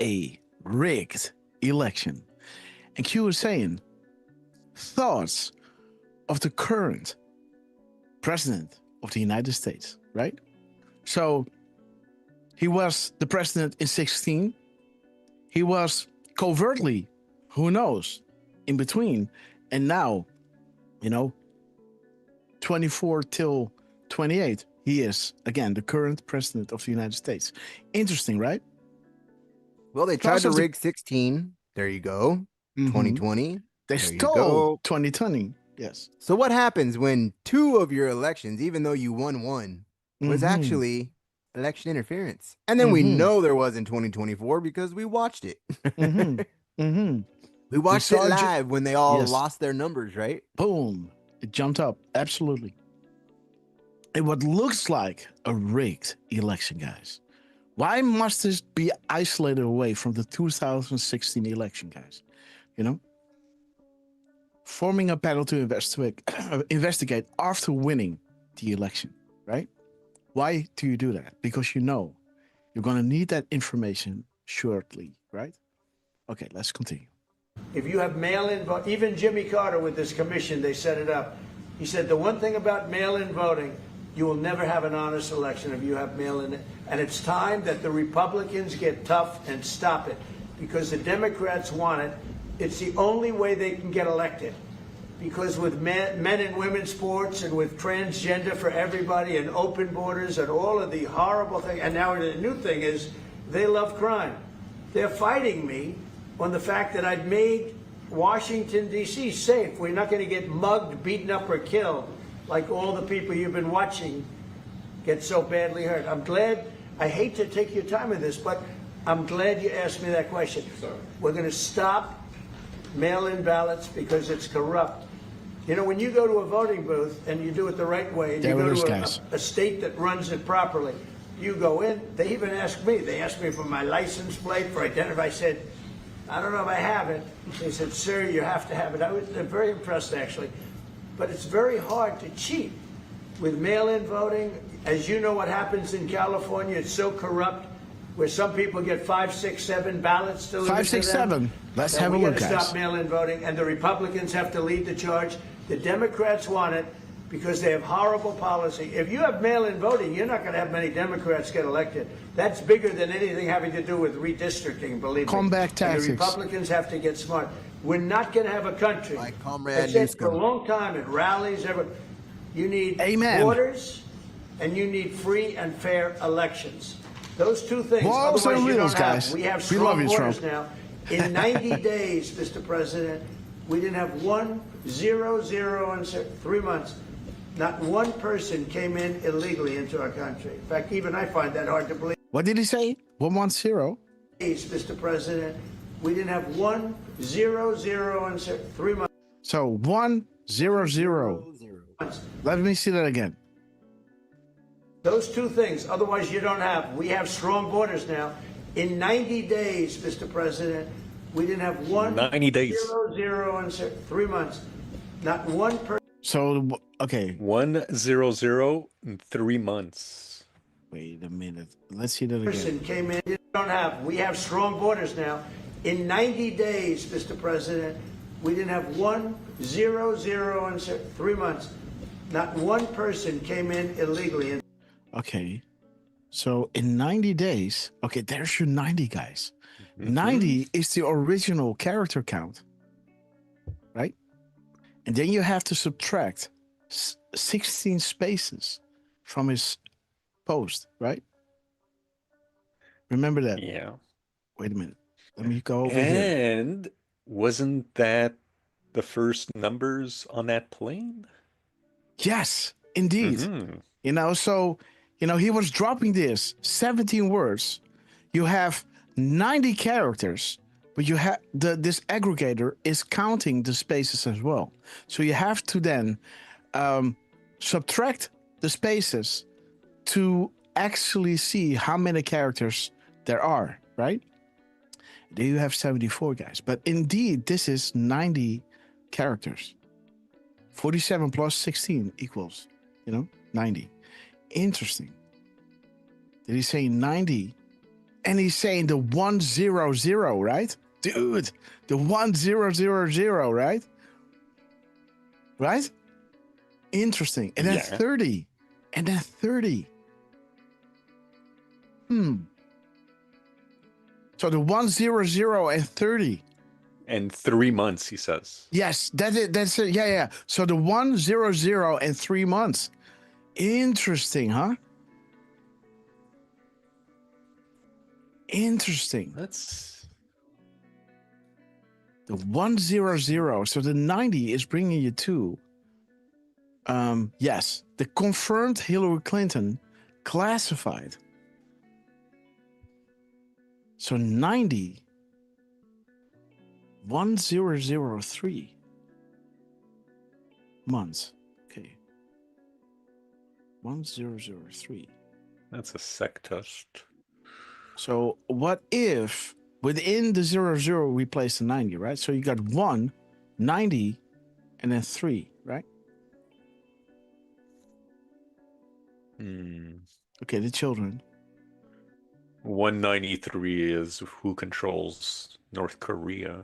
a rigged election. And Q is saying, thoughts of the current president of the United States, right? So he was the president in 16. He was covertly, who knows, in between. And now, 24 till 28, he is, again, the current president of the United States. Interesting, right? Well, they tried to rig 16. There you go. 2020. They There stole you go. 2020. Yes. So what happens when 2 of your elections, even though you won one, was actually election interference? And then we know there was in 2024 because we watched it. We watched it live when they all lost their numbers, right? Boom. It jumped up. Absolutely. And what looks like a rigged election, guys. Why must this be isolated away from the 2016 election, guys? You know? Forming a panel to investigate after winning the election, right? Why do you do that? Because you know you're going to need that information shortly, right? Okay, let's continue. If you have mail-in vote, even Jimmy Carter with this commission, they set it up. He said the one thing about mail-in voting, you will never have an honest election if you have mail-in. And it's time that the Republicans get tough and stop it, because the Democrats want it. It's the only way they can get elected. Because with men and women's sports and with transgender for everybody and open borders and all of the horrible things, and now the new thing is they love crime. They're fighting me on the fact that I've made Washington, D.C. safe. We're not going to get mugged, beaten up, or killed like all the people you've been watching get so badly hurt. I'm glad. I hate to take your time in this, but I'm glad you asked me that question. We're going to stop mail-in ballots because it's corrupt. You know, when you go to a voting booth and you do it the right way, and you go to a state that runs it properly, you go in. They even ask me. They asked me for my license plate, for identity. I said, I don't know if I have it. They said, sir, you have to have it. I was very impressed, actually. But it's very hard to cheat with mail-in voting. As you know what happens in California, it's so corrupt, where some people get 5, 6, 7 ballots delivered 5, 6, to them. 7. Let's have a look, guys. We got to stop mail-in voting, and the Republicans have to lead the charge. The Democrats want it because they have horrible policy. If you have mail-in voting, you're not going to have many Democrats get elected. That's bigger than anything having to do with redistricting, believe me. Comeback tactics. And the Republicans have to get smart. We're not going to have a country. My comrade I've said for a long time at rallies, you need borders and you need free and fair elections. Those two things. Walls Otherwise, and you wheels, don't have. guys. We have We love strong you, borders Trump. now. In 90 days, Mr. President, we didn't have 1, 0, 0, and 3 months. Not one person came in illegally into our country. In fact, even I find that hard to believe. What did he say? 110? Mr. President, we didn't have 1, 0, 0, and 3 months. So 100. Let me see that again. Those two things. Otherwise, you don't have. We have strong borders now. In 90 days, Mr. President, we didn't have 1, 90 days. 0, 0, and 3 months. Not one person. So, okay. 100 in 3 months. Wait a minute. Let's see that again. Person came in. You don't have. We have strong borders now. In 90 days, Mr. President, we didn't have 1, 0, 0, and 3 months. Not one person came in illegally. Okay. So in 90 days, okay, there's your 90, guys. 90 is the original character count, right? And then you have to subtract 16 spaces from his post, right? Remember that? Yeah. Wait a minute. Let me go over here. And wasn't that the first numbers on that plane? Yes, indeed. You know, so, you know, he was dropping this 17 words. You have 90 characters, but you have this aggregator is counting the spaces as well. So you have to then subtract the spaces to actually see how many characters there are, right? There you have 74, guys. But indeed, this is 90 characters. 47 plus 16 equals, 90. Interesting. Did he say 90? And he's saying the 100, right? Dude, the 1000, right? Right? Interesting. And then 30. And then 30. So the 100 and 30. And 3 months, he says. Yes, that's it. Yeah. So the 100 and 3 months. Interesting, huh? Interesting. That's the 100. So the 90 is bringing you to. Yes, the confirmed Hillary Clinton classified. So 90. 1003 months. Okay. 1003. That's a sec test. So what if within the 00 we place the 90, right? So you got 1, 90, and then 3, right? Okay, the children. 193 is who controls North Korea.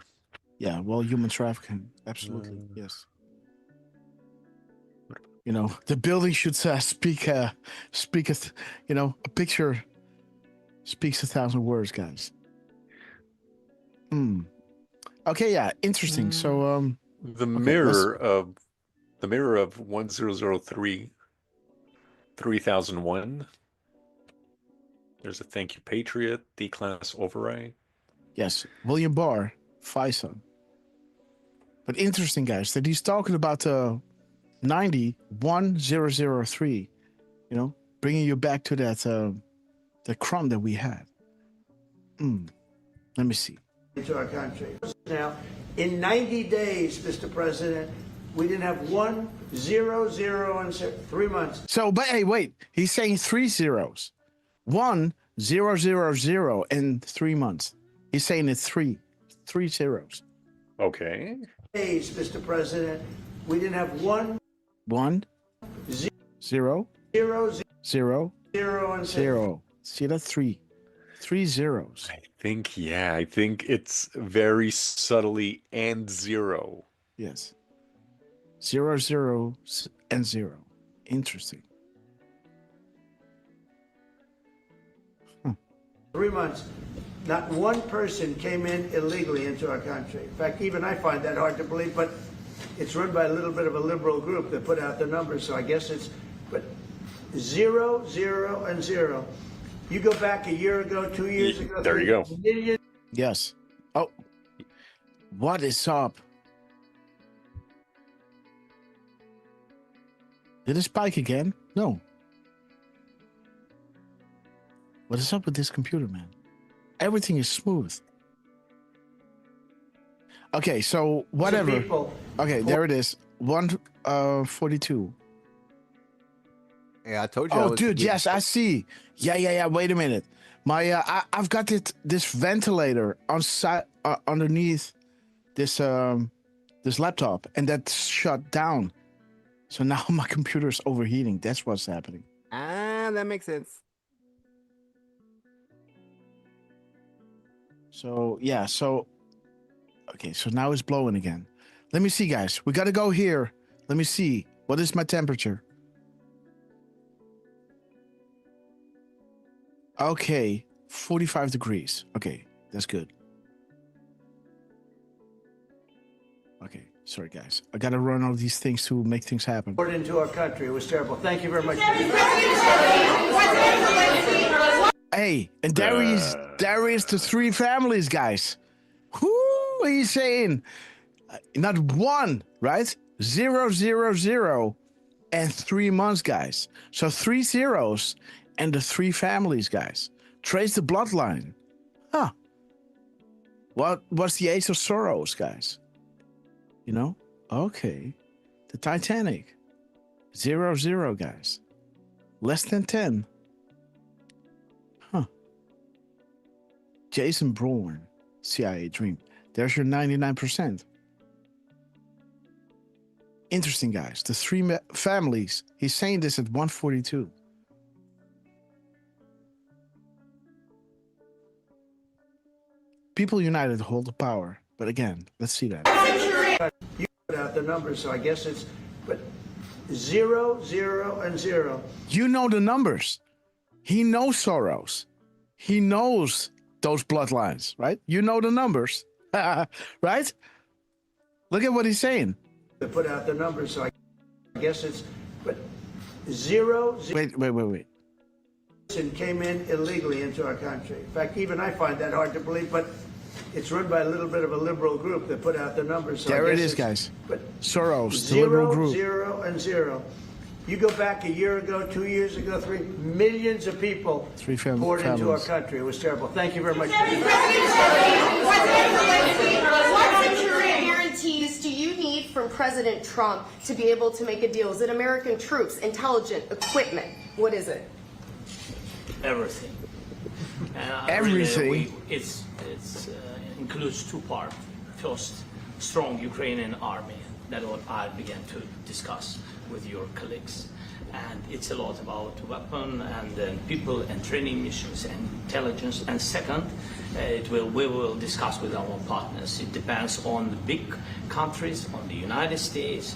Yeah, well, human trafficking. Absolutely, yes. You know, the building should speaketh, you know, a picture speaks 1,000 words, guys. Okay, yeah, interesting. So, the mirror of 1003, 3001. There's a thank you, Patriot, D-class override. Yes, William Barr, FISA. But interesting, guys, that he's talking about 91003, you know, bringing you back to that the crumb that we had. Let me see. To our country. Now, in 90 days, Mr. President, we didn't have 1, 0, 0, and 3 months. So, but hey, wait, he's saying 3 zeros. 1, 0, 0, 0, and 3 months. He's saying it's 3 zeros. Okay. Days, Mr. President, we didn't have 1, 0, 0, 0, 0, and 0. See, that's 3 zeros. I think it's very subtly and 0. Yes. 0, 0, and 0. Interesting. 3 months. Not one person came in illegally into our country. In fact, even I find that hard to believe, but it's run by a little bit of a liberal group that put out the numbers, so I guess it's, but 0, 0, and 0. You go back a year ago, 2 years ago. There you go. Million. Yes. Oh, what is up? Did it spike again? No. What is up with this computer, man? Everything is smooth. Okay, so whatever. Okay, there it is. 142. Yeah, I told you. Oh, dude, yes, I see. Yeah. Wait a minute. My, I've got this ventilator underneath this this laptop, and that's shut down. So now my computer's overheating. That's what's happening. Ah, that makes sense. So yeah, okay, so now it's blowing again. Let me see, guys. We gotta go here. Let me see. What is my temperature? Okay, 45 degrees. Okay, that's good. Okay, sorry guys. I gotta run all these things to make things happen. Poured into our country. It was terrible. Thank you very much. Hey, and there is the 3 families, guys. Whoo, he's saying not 1, right? 0, 0, 0, and 3 months, guys. So 3 zeros and the 3 families, guys. Trace the bloodline. Huh. What's the Ace of Sorrows, guys? You know? Okay. The Titanic. 0, 0, guys. Less than 10. Huh. Jason Bourne, CIA Dream. There's your 99%. Interesting, guys. The 3 families. He's saying this at 142. People united hold the power. But again, let's see that. You put out the numbers, so I guess it's, but 0, 0, and 0. You know the numbers. He knows Soros. He knows those bloodlines, right? You know the numbers, right? Look at what he's saying. They put out the numbers, so I guess it's, but Zero. Wait. Came in illegally into our country. In fact, even I find that hard to believe, but it's run by a little bit of a liberal group that put out the numbers. So there it is, guys. Soros, the liberal group. 0, 0. You go back a year ago, 2 years ago, 3 millions of people poured into our country. It was terrible. Thank you very much. What security guarantees do you need from President Trump to be able to make a deal? Is it American troops, intelligence, equipment? What is it? Everything. Everything. It includes two parts. First, strong Ukrainian army. That's what I began to discuss with your colleagues. And it's a lot about weapon and people and training missions and intelligence. And second, we will discuss with our partners. It depends on the big countries, on the United States,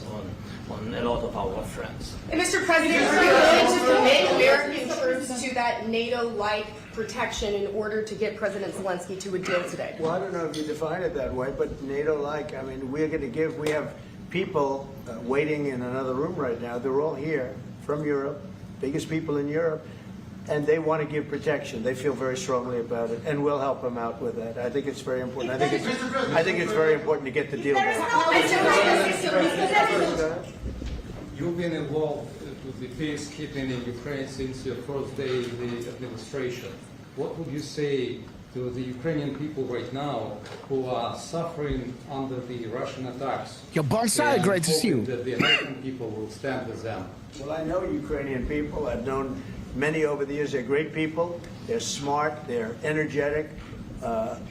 on a lot of our friends. And Mr. President, are you willing to commit American troops to that NATO-like protection in order to get President Zelensky to a deal today? Well, I don't know if you define it that way, but NATO-like, I mean, we have people waiting in another room right now. They're all here from Europe, biggest people in Europe, and they want to give protection. They feel very strongly about it, and we'll help them out with that. I think it's very important. I think it's very important to get the deal done. You've been involved with the peacekeeping in Ukraine since your first day in the administration. What would you say to the Ukrainian people right now who are suffering under the Russian attacks? Your bonsai, great to see you. That the American people will stand with them. Well, I know Ukrainian people. I've known many over the years. They're great people. They're smart. They're energetic.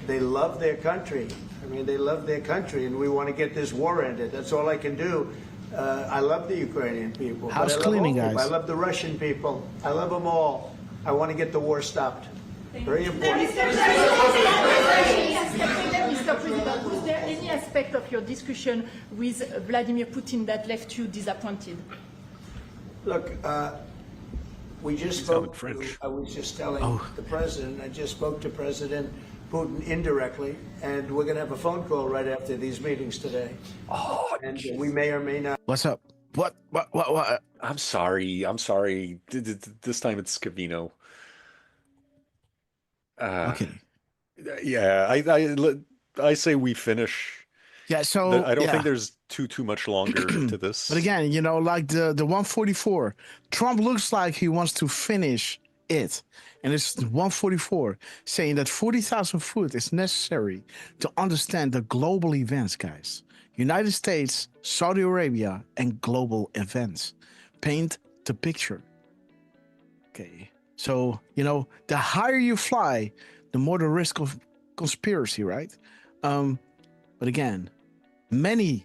They love their country. I mean, they love their country, and we want to get this war ended. That's all I can do. I love the Ukrainian people. House cleaning, guys. I love the Russian people. I love them all. I want to get the war stopped. Very important. Mr. President, was there any aspect of your discussion with Vladimir Putin that left you disappointed? Look, we just spoke. I was just telling the president. I just spoke to President Putin indirectly, and we're going to have a phone call right after these meetings today. And we may or may not. What's up? What? I'm sorry. This time it's Scavino. Okay. Yeah, I say we finish. Yeah, so I don't think there's too much longer to this. But again, you know, like the 144, Trump looks like he wants to finish it. And it's 144 saying that 40,000 foot is necessary to understand the global events, guys. United States, Saudi Arabia, and global events. Paint the picture. Okay. So, you know, the higher you fly, the more the risk of conspiracy, right? But again, many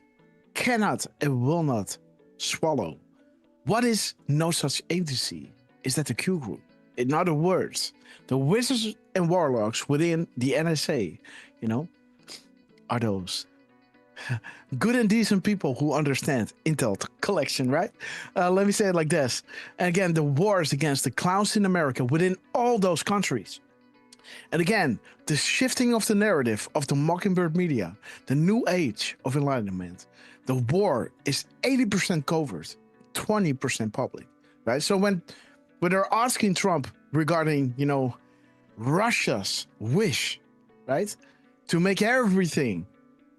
cannot and will not swallow. What is no such agency? Is that the Q group? In other words, the wizards and warlocks within the NSA, you know, are those good and decent people who understand intel collection, right? Let me say it like this. And again, the wars against the clowns in America within all those countries. And again, the shifting of the narrative of the Mockingbird media, the new age of enlightenment, the war is 80% covert, 20% public, right? So when they're asking Trump regarding, you know, Russia's wish, right, to make everything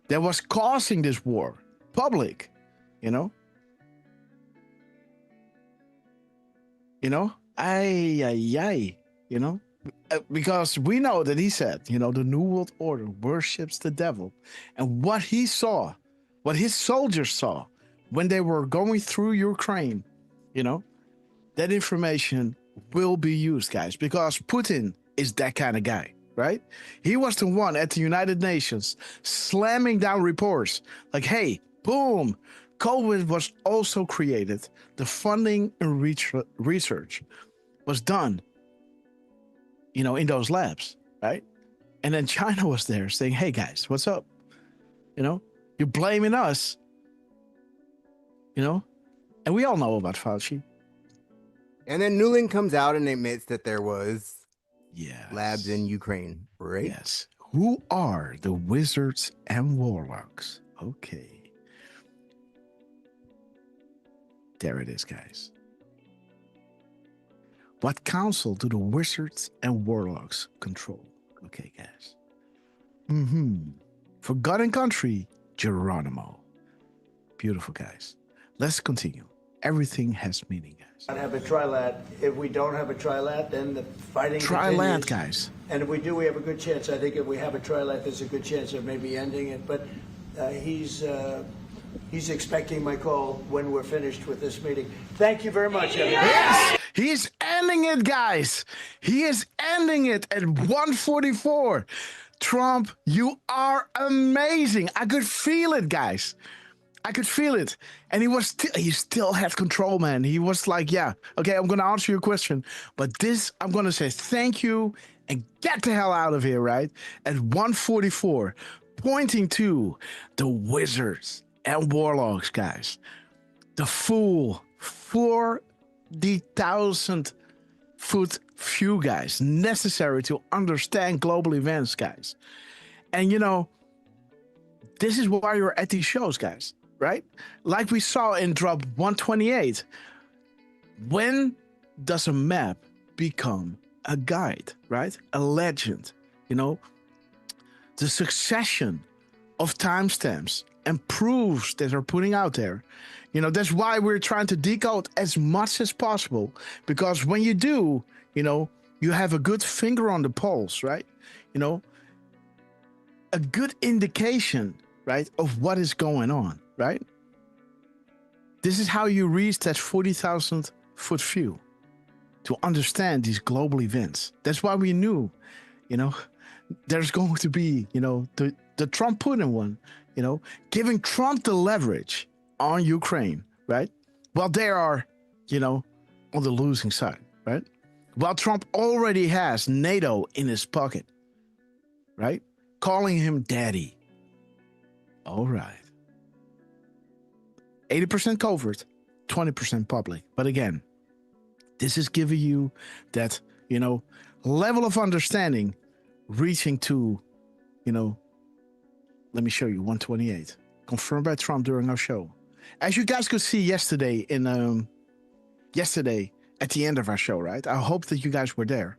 that was causing this war public, you know, you know, because we know that he said, you know, the New World Order worships the devil, and what he saw, what his soldiers saw when they were going through Ukraine, you know, that information will be used, guys, because Putin is that kind of guy, right? He was the one at the United Nations slamming down reports like, hey, boom, COVID was also created. The funding and research was done, you know, in those labs, right? And then China was there saying, hey, guys, what's up? You know, you're blaming us, you know, and we all know about Fauci. And then Newland comes out and admits that there was labs in Ukraine, right? Yes. Who are the wizards and warlocks? Okay. There it is, guys. What council do the wizards and warlocks control? Okay, guys. Forgotten country, Geronimo. Beautiful, guys. Let's continue. Everything has meaning, guys. Not have a trilat. If we don't have a trilat, then the fighting Trilat, continues. guys. And if we do, we have a good chance. I think if we have a trilat, there's a good chance of maybe ending it. But he's expecting my call when we're finished with this meeting. Thank you very much, everybody. Yes! He's ending it, guys. He is ending it at 1:44. Trump, you are amazing. I could feel it, guys. I could feel it. And he still had control, man. He was like, yeah, okay, I'm going to answer your question. But this, I'm going to say thank you and get the hell out of here, right? At 1:44, pointing to the wizards and warlocks, guys. The full 40,000 foot view, guys, necessary to understand global events, guys. And, you know, this is why you're at these shows, guys, right? Like we saw in drop 128. When does a map become a guide, right? A legend, you know? The succession of timestamps and proofs that are putting out there. You know, that's why we're trying to decode as much as possible, because when you do, you know, you have a good finger on the pulse, right? You know, a good indication, right, of what is going on, right? This is how you reach that 40,000 foot view, to understand these global events. That's why we knew, you know, there's going to be, you know, the Trump-Putin one, you know, giving Trump the leverage on Ukraine, right? While they are, you know, on the losing side, right? While Trump already has NATO in his pocket, right? Calling him daddy. All right. 80% covert, 20% public. But again, this is giving you that, you know, level of understanding reaching to, you know, let me show you 128. Confirmed by Trump during our show. As you guys could see yesterday yesterday at the end of our show, right? I hope that you guys were there.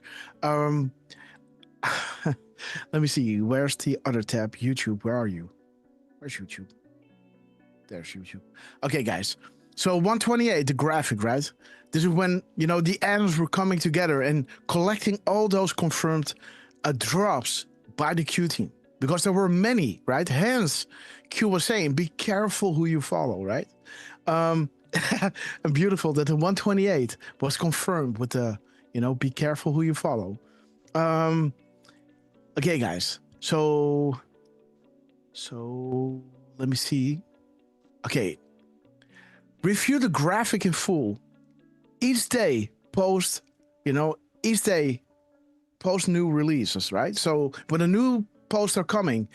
Let me see. Where's the other tab? YouTube. Where are you? Where's YouTube? There's YouTube. Okay, guys. So 128, the graphic, right? This is when, you know, the atoms were coming together and collecting all those confirmed drops by the Q team. Because there were many, right? Hence, Q was saying, be careful who you follow, right? And beautiful that the 128 was confirmed with the, you know, be careful who you follow. Okay, guys. So let me see. Okay. Review the graphic in full. Each day post, you know, each day post new releases, right? So when a new posts are coming,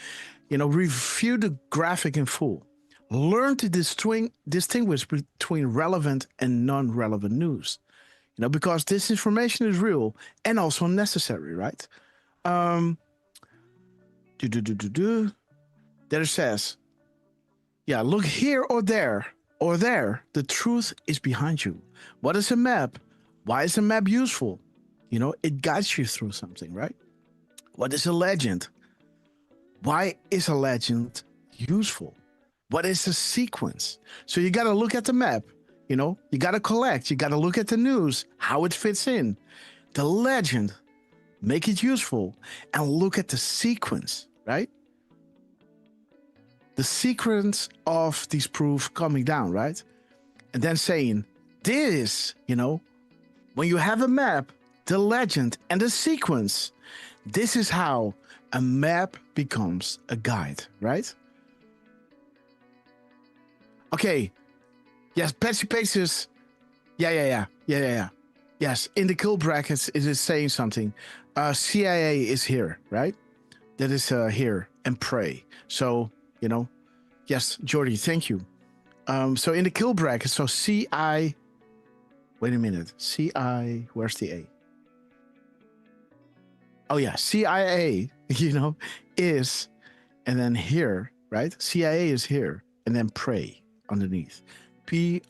you know, review the graphic in full. Learn to distinguish between relevant and non-relevant news. You know, because this information is real and also necessary, right? There it says, yeah, look here or there, the truth is behind you. What is a map? Why is a map useful? You know, it guides you through something, right? What is a legend? Why is a legend useful? What is a sequence? So you got to look at the map, you know, you got to collect, you got to look at the news, how it fits in. The legend, make it useful, and look at the sequence, right? The sequence of these proofs coming down, right? And then saying, this, you know, when you have a map, the legend, and the sequence, this is how a map becomes a guide, right? Okay. Yes, Patsy Paces. Yeah. Yes, in the kill brackets, it is saying something. CIA is here, right? That is here and pray. So, you know, yes, Jordy, thank you. So in the kill brackets, so CI, wait a minute. CI, where's the A? Oh yeah, CIA, you know, is, and then here, right? CIA is here, and then pray underneath. PRAY,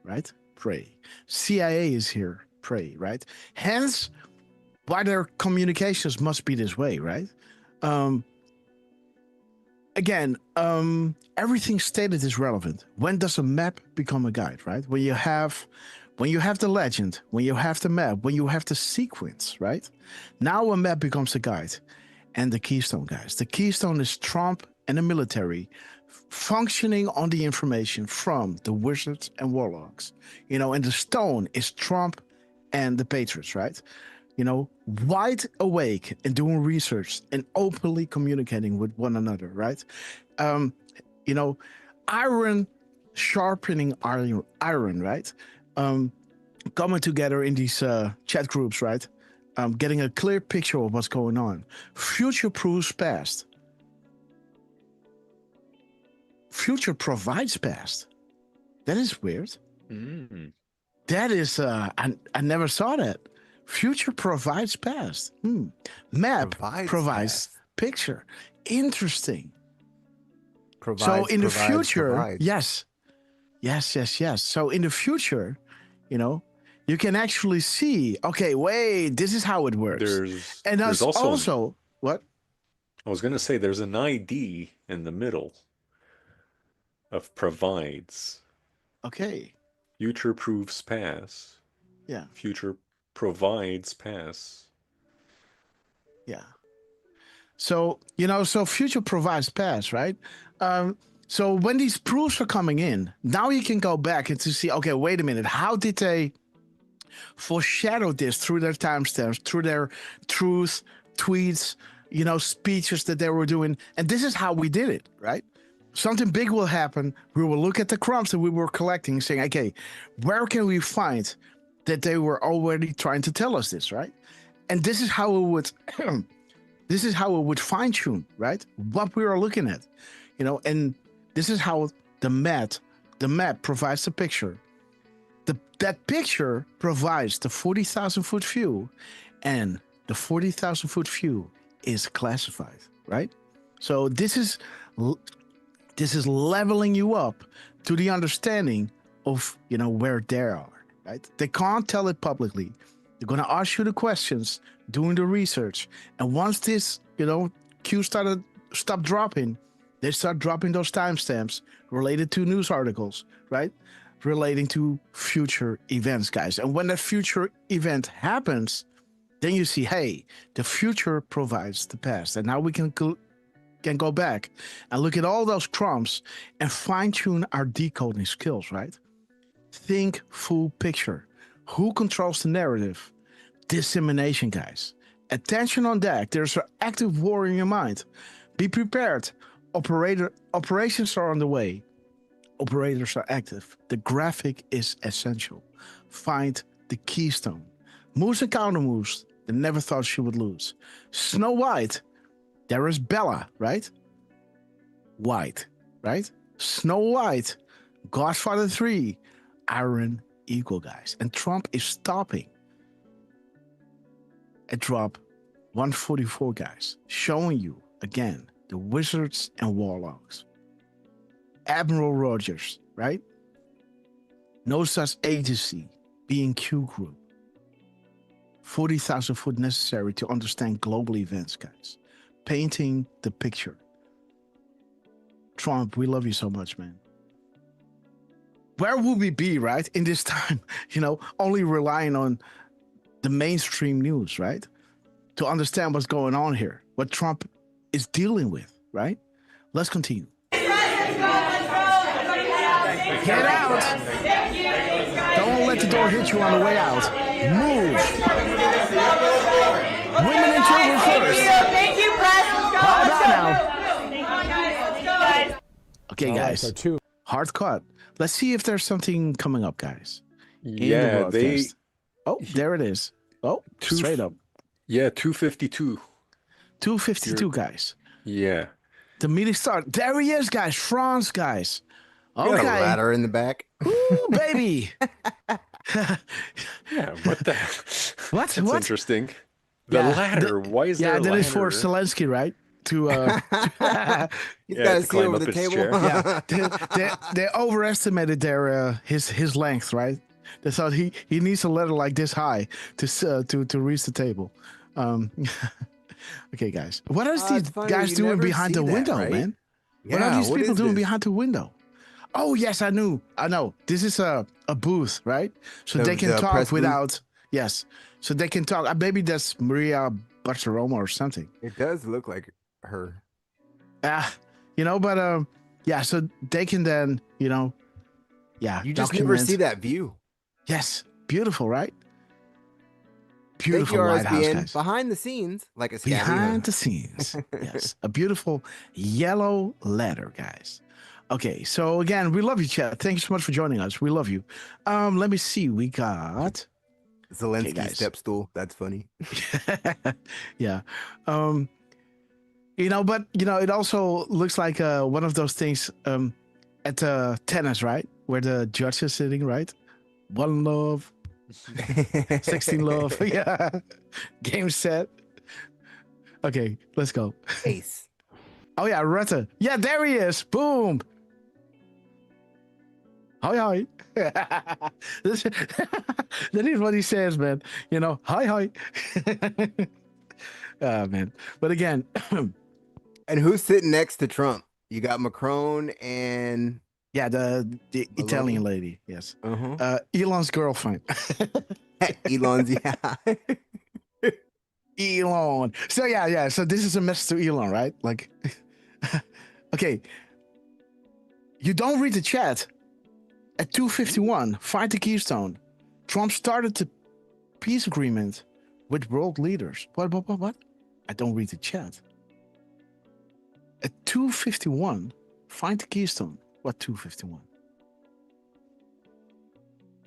right? pray. CIA is here, pray, right? Hence, why their communications must be this way, right? Again, everything stated is relevant. When does a map become a guide, right? When you have the legend, when you have the map, when you have the sequence, right? Now a map becomes a guide. And the keystone, guys. The keystone is Trump and the military functioning on the information from the wizards and warlocks. And the stone is Trump and the patriots, right? Wide awake and doing research and openly communicating with one another, right? Iron sharpening iron, right? Coming together in these chat groups, right? Getting a clear picture of what's going on. Future proves past. Future provides past. That is weird. That is, I never saw that. Future provides past. Map provides picture. Interesting. So in the future, yes. So in the future, you can actually see, okay, wait, this is how it works. There's also what? I was going to say there's an ID in the middle of provides. Okay. Future proves past. Yeah. Future provides past. Yeah. So, so future provides past, right? So when these proofs are coming in, now you can go back and to see, okay, wait a minute, how did they foreshadow this through their timestamps, through their truth, tweets, speeches that they were doing? And this is how we did it, right? Something big will happen. We will look at the crumbs that we were collecting, saying, okay, where can we find that they were already trying to tell us this, right? And this is how it would, this is how it would fine tune, right? What we are looking at, and this is how the map provides the picture. That picture provides the 40,000 foot view, and the 40,000 foot view is classified, right? So this is leveling you up to the understanding of, where they are, right? They can't tell it publicly. They're going to ask you the questions, doing the research. And once this, Q stopped dropping, they start dropping those timestamps related to news articles, right? Relating to future events, guys. And when that future event happens, then you see, hey, the future provides the past. And now we can go back and look at all those crumbs and fine-tune our decoding skills, right? Think full picture. Who controls the narrative? Dissemination, guys. Attention on deck. There's an active war in your mind. Be prepared. Operations are on the way. Operators are active. The graphic is essential. Find the keystone. Moves and counter moves. They never thought she would lose. Snow White. There is Bella, right? White, right? Snow White. Godfather 3. Iron Eagle, guys. And Trump is stopping at drop 144, guys. Showing you, again, the wizards and warlocks. Admiral Rogers, right? No such agency, being Q group. 40,000 foot necessary to understand global events, guys. Painting the picture. Trump, we love you so much, man. Where would we be, right, in this time? Only relying on the mainstream news, right? To understand what's going on here, what Trump is dealing with, right? Let's continue. Get out! Don't let the door hit you on the way out. Move! Women and children first! Thank you, press! Hold on now. Okay, All right, guys. so two. Hard cut. Let's see if there's something coming up, guys. in the Yeah, broadcast. Oh, there it is. Oh, straight up. Yeah, 252. 252, guys. Yeah. The meeting start. There he is, guys. France, guys. You got a ladder in the back. Ooh, baby. Yeah, what the? What? That's What? interesting. The ladder. Why is there a that ladder? is for Zelensky, right? To He's got to see over the table. Yeah, they overestimated their his length, right? That's how he needs a letter like this high to reach the table. Okay, guys. What are these guys doing behind the window, man? What are these people doing behind the window? Oh yes, I know. This is a booth, right? So they can talk without. Yes, so they can talk. Maybe that's Maria Barcelona or something. It does look like her. But yeah. So they can then, yeah. You just never see that view. Yes, beautiful, right? Beautiful Thank you, White House, RSBN. guys. Behind the scenes, like a behind the scenes. Yes, a beautiful yellow letter, guys. Okay, so again, we love you, chat. Thank you so much for joining us. We love you. Let me see. We got Zelensky step stool. That's funny. Yeah. But it also looks like one of those things at tennis, right? Where the judge is sitting, right? One love. 16 love. Yeah. Game set. Okay, let's go. Ace. Oh yeah, Rutte. Yeah, there he is. Boom. Hi. That is what he says, man. Hi. Man. But again. And who's sitting next to Trump? You got Macron and... Yeah, the Italian lady. Yes. Elon's girlfriend. Elon's, yeah. Elon. So yeah. So this is a message to Elon, right? Like, okay. You don't read the chat. At 2:51, fight the Keystone. Trump started the peace agreement with world leaders. What? I don't read the chat. At 2:51, find the Keystone. What 2:51?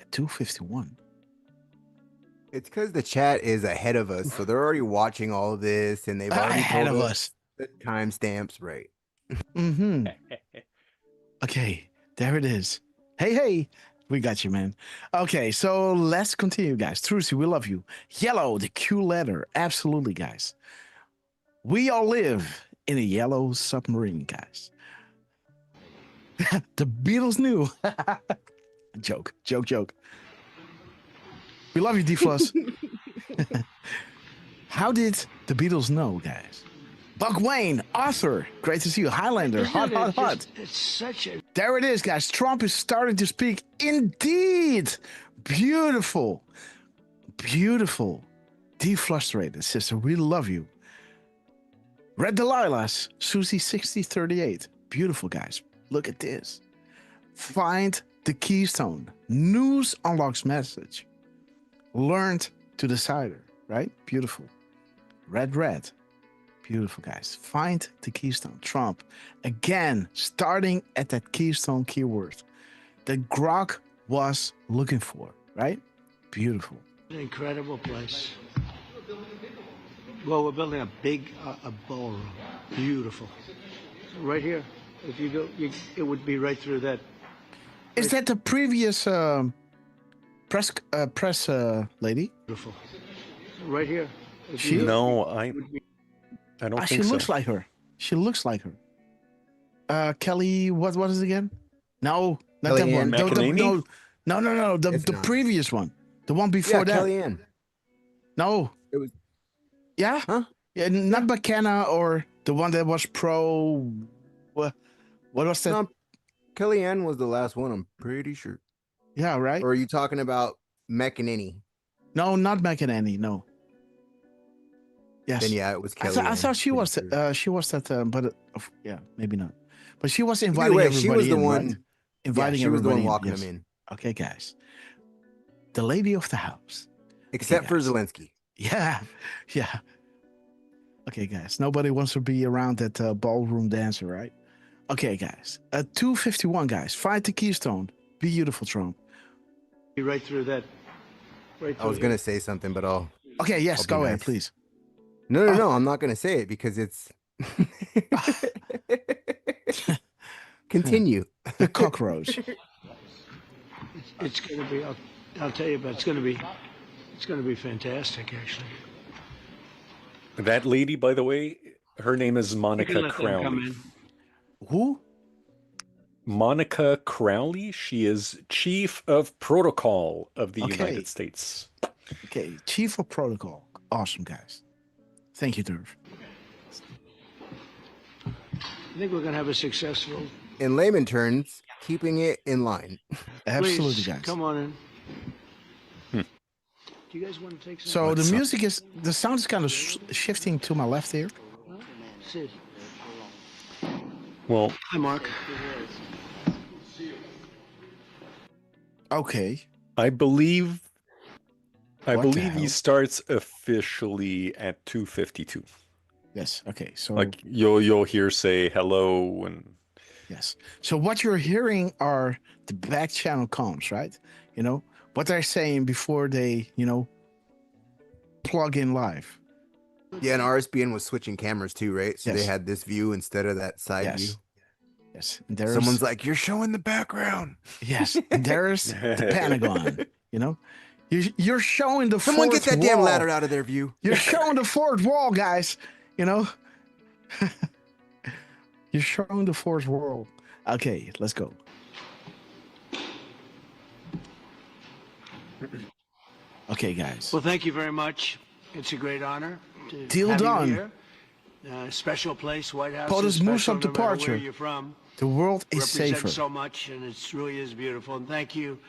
At 2:51. It's because the chat is ahead of us, so they're already watching all of this, and they've already ahead told of us the timestamps, right? Mm-hmm. Okay, there it is. Hey, we got you, man. Okay, so let's continue, guys. Trucy, we love you. Yellow, the Q letter. Absolutely, guys. We all live in a yellow submarine, guys. The Beatles knew. Joke. We love you, D-Floss. How did the Beatles know, guys? Buck Wayne, Arthur, great to see you. Highlander, hot. It's such a... There it is, guys. Trump is starting to speak. Indeed. Beautiful. Deflustrated, sister. We love you. Red Delilahs, Susie 6038. Beautiful, guys. Look at this. Find the Keystone. News unlocks message. Learned to decider, right? Beautiful. Red. Beautiful, guys. Find the Keystone. Trump, again, starting at that Keystone keyword that Grok was looking for, right? Beautiful. An incredible place. Well, we're building a big a ballroom. Beautiful. Right here. If you go, it would be right through that. Is that the previous press lady? Beautiful. Right here. No, I don't think she so. She looks like her. Kelly, what is it again? No, not that one. No. The previous one. The one before that. Kellyanne. No. It was. Yeah? Huh? Yeah, not McKenna or the one that was pro. What was that? No, Kellyanne was the last one, I'm pretty sure. Yeah, right? Or are you talking about McEnany? No, not McEnany, no. Yes. Then yeah, it was Kellyanne. I thought she was that, but yeah, maybe not. But she was inviting everybody. She was the one. Right? Inviting she was the everybody one walking yes. them in. Okay, guys. The lady of the house. Except for Zelensky. Yeah. Okay, guys. Nobody wants to be around that ballroom dancer, right? Okay, guys. 2:51, guys. Find the Keystone. Beautiful, Trump. Right through that. Right through I was going to say something, but I'll... Okay, yes, go ahead, please. No, I'm not going to say it because it's... Continue. The cockroach. It's going to be... I'll tell you, but it's going to be fantastic, actually. That lady, by the way, her name is Monica Crowley. Who? Monica Crowley. She is Chief of Protocol of the United States. Okay, Chief of Protocol. Awesome, guys. Thank you, Derv. I think we're going to have a successful. In layman terms, keeping it in line. Absolutely, Please, guys. come on in. Do you guys want to take some? So the music is, the sound is kind of shifting to my left here. Sid. Well, Hi, Mark. Okay. I believe What the he hell? starts officially at 2:52. Yes. Okay. So Like you'll hear say hello and yes. So what you're hearing are the back channel comms, right? You know what they're saying before they, plug in live. Yeah, and RSBN was switching cameras too, right? So they Yes. had this view instead of that side Yes. view. Yes. And there's Someone's like, "You're showing the background." yes. And there's the Pentagon. You're showing the Someone fourth get that wall. damn ladder out of their view. You're showing the fourth wall, guys. You're showing the fourth wall. Okay, let's go. Okay, guys. Well, thank you very much. It's a great honor to Deal have done. you here. Special place, White House. POTUS is moves special of no matter departure. Where you're from. The world is Represents safer. so much, and it really is beautiful. And thank you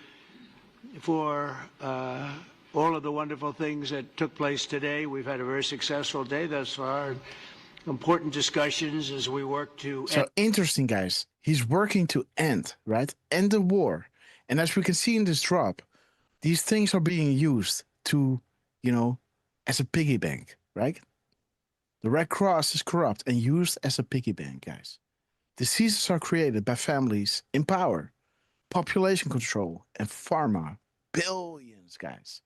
for all of the wonderful things that took place today. We've had a very successful day thus far. And important discussions as we work to. So interesting, guys. He's working to end, right? End the war. And as we can see in this drop, these things are being used to, as a piggy bank, right? The Red Cross is corrupt and used as a piggy bank, guys. Diseases are created by families in power, population control, and pharma. Billions, guys.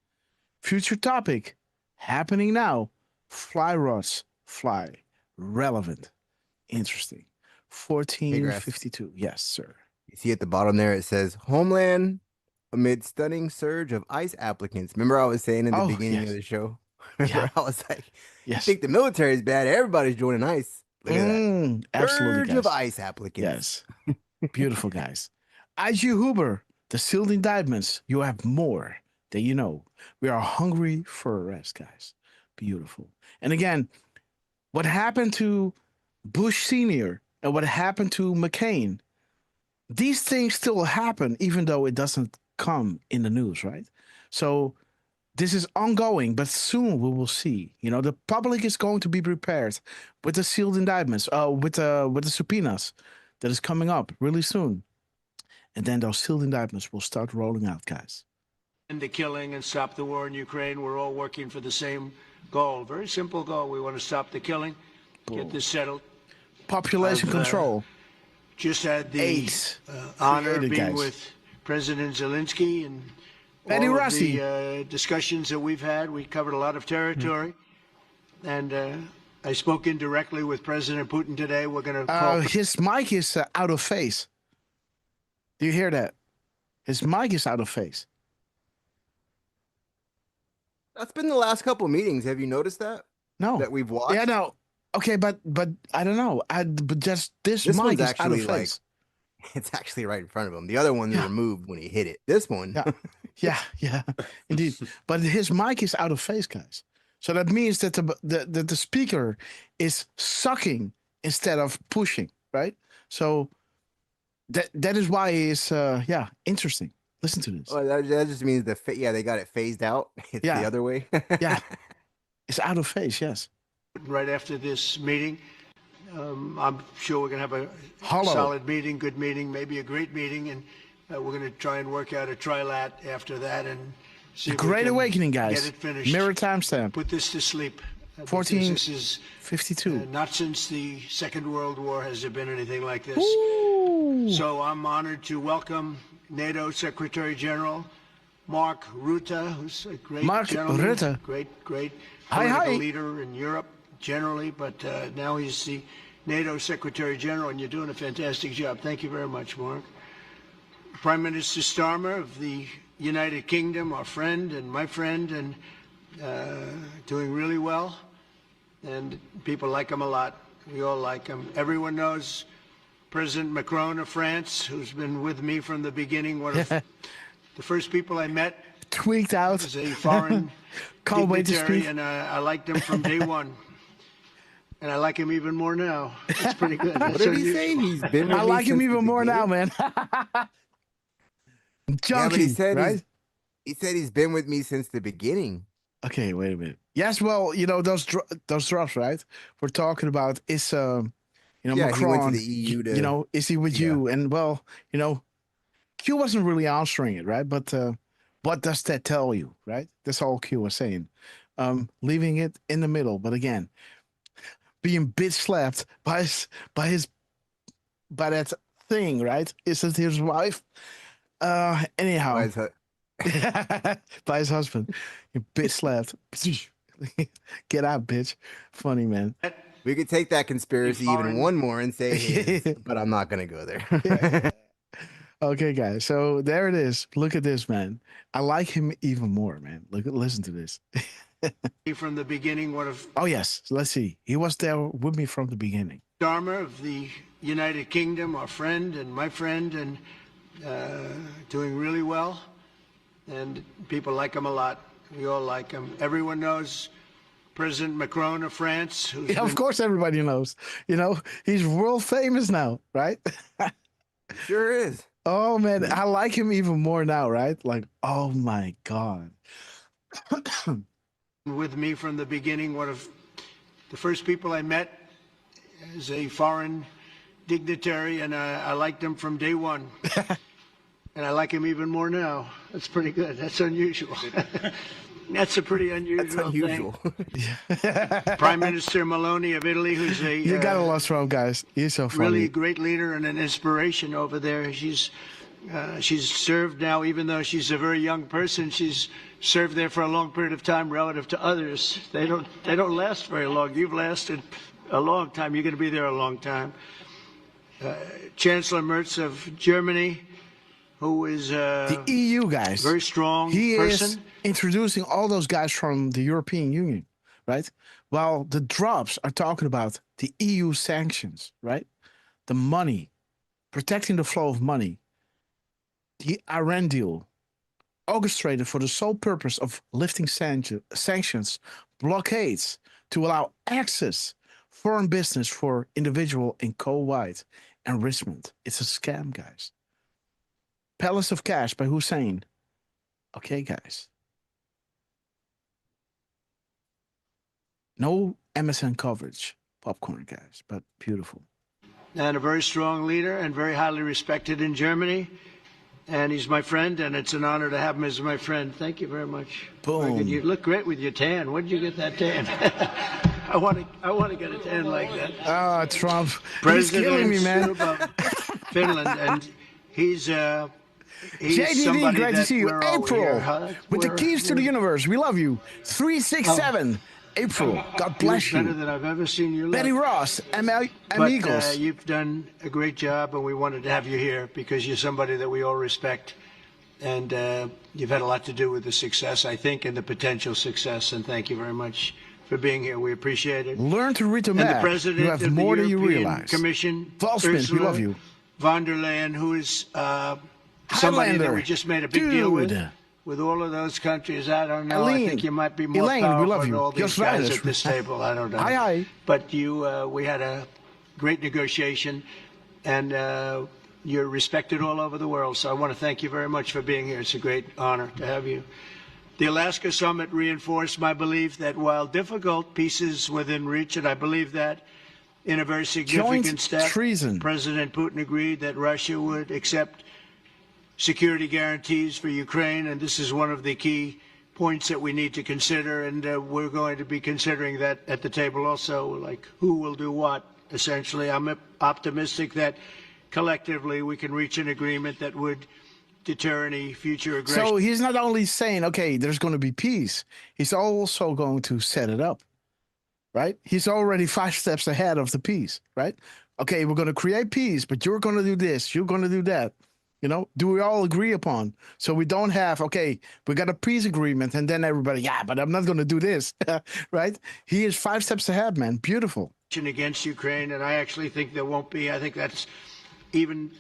Future topic, happening now. Fly rods fly. Relevant. Interesting. 1452. Yes, sir. You see at the bottom there, it says Homeland amid stunning surge of ICE applicants. Remember I was saying in the beginning of the show? Remember I was like, you think the military is bad, everybody's joining ICE. Look at that. Absolutely, Surge guys. of ICE applicants. Yes. Beautiful, guys. IG Huber, the sealed indictments. You have more than you know. We are hungry for arrest, guys. Beautiful. And again, what happened to Bush Sr. and what happened to McCain, these things still happen even though it doesn't come in the news, right? So this is ongoing, but soon we will see. The public is going to be prepared with the sealed indictments, with the subpoenas that is coming up really soon. And then those sealed indictments will start rolling out, guys. End the killing and stop the war in Ukraine. We're all working for the same goal. Very simple goal. We want to stop the killing, get this settled. Population control. Just had the honor of being guys. with President Zelensky and Betty all of Rossi. the discussions that we've had. We covered a lot of territory. And I spoke indirectly with President Putin today. We're going to call... His mic is out of phase. Do you hear that? His mic is out of phase. That's been the last couple meetings. Have you noticed that? No. That we've watched? Yeah, no. Okay, but I don't know. But just this mic one's is out of actually phase. It's actually right in front of him. The other one is removed when he hit it. This one. Yeah, indeed. But his mic is out of phase, guys. So that means that the speaker is sucking instead of pushing, right? So that is why it's interesting. Listen to this. Oh, that just means they got it phased out. It's the other way. Yeah, it's out of phase. Yes. Right after this meeting, I'm sure we're going to have a Hello. solid meeting, good meeting, maybe a great meeting, and we're going to try and work out a trilat after that and see if we Great can awakening, guys. get it finished. Mirror timestamp. Put this to sleep. 1452. Not since the Second World War has there been anything like this. So I'm honored to welcome NATO Secretary General Mark Rutte, who's a great gentleman, Rutte. great Hi, political hi. leader in Europe generally, but now he's the NATO Secretary General, and you're doing a fantastic job. Thank you very much, Mark. Prime Minister Starmer of the United Kingdom, our friend and my friend, and doing really well. And people like him a lot. We all like him. Everyone knows President Macron of France, who's been with me from the beginning. One of the first people I met. Tweaked out. Was a foreign Can't wait to dignitary, speak. and I liked him from day one. And I like him even more now. That's pretty good. What did he say? He's been with I me like him since even the more now, beginning? man. Junkie, Yeah, but he said right? he said he's been with me since the beginning. Okay, wait a minute. Yes, well, you know those drops, right? We're talking about is you know, Yeah, Macron. he went to the EU to, you know, is he with you? And well, you know, Q wasn't really answering it, right? But what does that tell you, right? That's all Q was saying. Leaving it in the middle, but again, being bitch slapped by that thing, right? Is it his wife? Anyhow, by his husband. You bitch slapped. Get out, bitch. Funny, man. We could take that conspiracy even one more and say his, but I'm not gonna go there. Okay, guys. So there it is. Look at this, man. I like him even more, man. Listen to this. From the beginning, one of Oh yes. Let's see. He was there with me from the beginning. Starmer of the United Kingdom, our friend and my friend, and doing really well. And people like him a lot. We all like him. Everyone knows President Macron of France. Who's Yeah, of course, everybody knows. You know, he's world famous now, right? Sure is. Oh man, I like him even more now, right? Like, oh my god. With me from the beginning, one of the first people I met as a foreign dignitary, and I liked him from day one. And I like him even more now. That's pretty good. That's unusual. That's a pretty unusual thing. Prime Minister Meloni of Italy, who's a You gotta love Trump, guys. He's so funny. really a great leader and an inspiration over there. She's served now, even though she's a very young person, she's served there for a long period of time relative to others. They don't last very long. You've lasted a long time. You're going to be there a long time. Chancellor Merz of Germany, who is the EU guys, very strong he person. is introducing all those guys from the European Union, right? While the drops are talking about the EU sanctions, right? The money, protecting the flow of money. The Iran deal, orchestrated for the sole purpose of lifting sanctions, blockades to allow access foreign business for individual and co-wide enrichment. It's a scam, guys. Palace of Cash by Hussein. Okay, guys. No MSN coverage, popcorn, guys, but beautiful. And a very strong leader and very highly respected in Germany. And he's my friend, and it's an honor to have him as my friend. Thank you very much. Boom. You look great with your tan. Where did you get that tan? I want to get a tan like that. Ah, Trump. President He's killing me, man. of Finland, and he's JDD, somebody great to that see you. we're all April, here, huh? with the We're- keys to the universe. We love you. 367. April, God bless You're you. better than I've ever seen you look. Betty Ross, But amigos. you've done a great job, and we wanted to have you here because you're somebody that we all respect, and you've had a lot to do with the success, I think, and the potential success. And thank you very much for being here. We appreciate it. Learn to read the And the map. president You have of more the than you European realize. Commission, Valsman, we Ursula love you. von der Leyen, who is somebody that Highlander. we just made a big deal with. Dude. With all of those countries, I don't know. I Elaine. think you might be more Elaine, we powerful love than you. all these Just guys right. at this table. I don't know. Aye, aye. But we had a great negotiation, and you're respected all over the world. So I want to thank you very much for being here. It's a great honor to have you. The Alaska Summit reinforced my belief that while difficult, peace is within reach, and I believe that in a very significant Joint step, treason. President Putin agreed that Russia would accept security guarantees for Ukraine, and this is one of the key points that we need to consider, and we're going to be considering that at the table also, like who will do what, essentially. I'm optimistic that collectively we can reach an agreement that would deter any future aggression. So he's not only saying, okay, there's going to be peace, he's also going to set it up, right? He's already 5 steps ahead of the peace, right? Okay, we're going to create peace, but you're going to do this, you're going to do that. You know, do we all agree upon? So we don't have, okay, we got a peace agreement, and then everybody, yeah, but I'm not going to do this, right? He is 5 steps ahead, man. Beautiful. Against Ukraine, and I actually think there won't be. I think that's even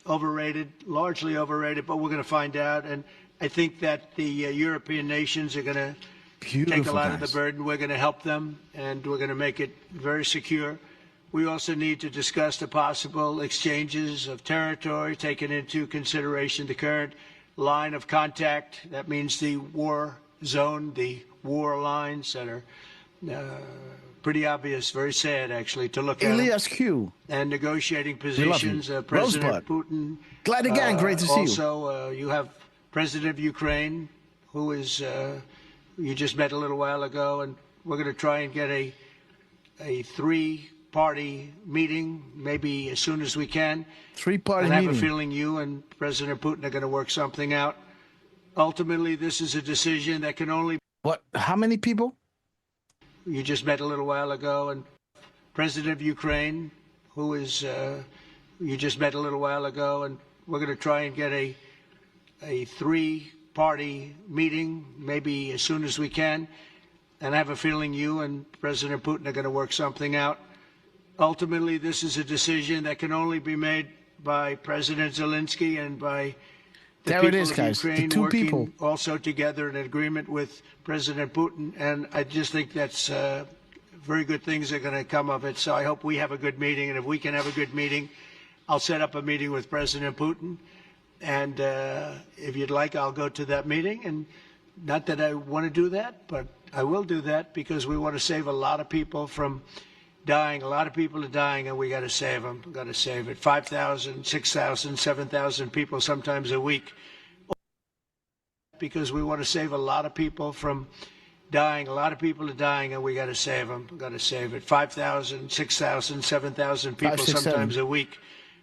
overrated, largely overrated, but we're going to find out. And I think that the European nations are going to take a lot of the burden. We're going to help them, and we're going to make it very secure. We also need to discuss the possible exchanges of territory, taking into consideration the current line of contact. That means the war zone, the war lines that are pretty obvious, very sad actually to look at. Elias Q. And negotiating positions. Rosebud. President Putin. Glad again, great to see you. Also, you have President of Ukraine, who is you just met a little while ago, and we're going to try and get a three-party meeting, maybe as soon as we can. Three-party meeting. meeting. I have a feeling you and President Putin are going to work something out. Ultimately, this is a decision that can only. What? How many people? You just met a little while ago, and President of Ukraine, who is you just met a little while ago, and we're going to try and get a three-party meeting, maybe as soon as we can. And I have a feeling you and President Putin are going to work something out. Ultimately, this is a decision that can only be made by President Zelensky and by the there people it is, of guys. Ukraine The two working people. also together in agreement with President Putin. And I just think that's very good things are going to come of it. So I hope we have a good meeting. And if we can have a good meeting, I'll set up a meeting with President Putin. And if you'd like, I'll go to that meeting. And not that I want to do that, but I will do that because we want to save a lot of people from dying. A lot of people are dying, and we got to save them. We got to save it. 5,000, 6,000, 7,000 people sometimes a week. Because we want to save a lot of people from dying. A lot of people are dying, and we got to save them. We got to save it. 5,000, 6,000, 7,000 people 5, 6, sometimes 7. a week.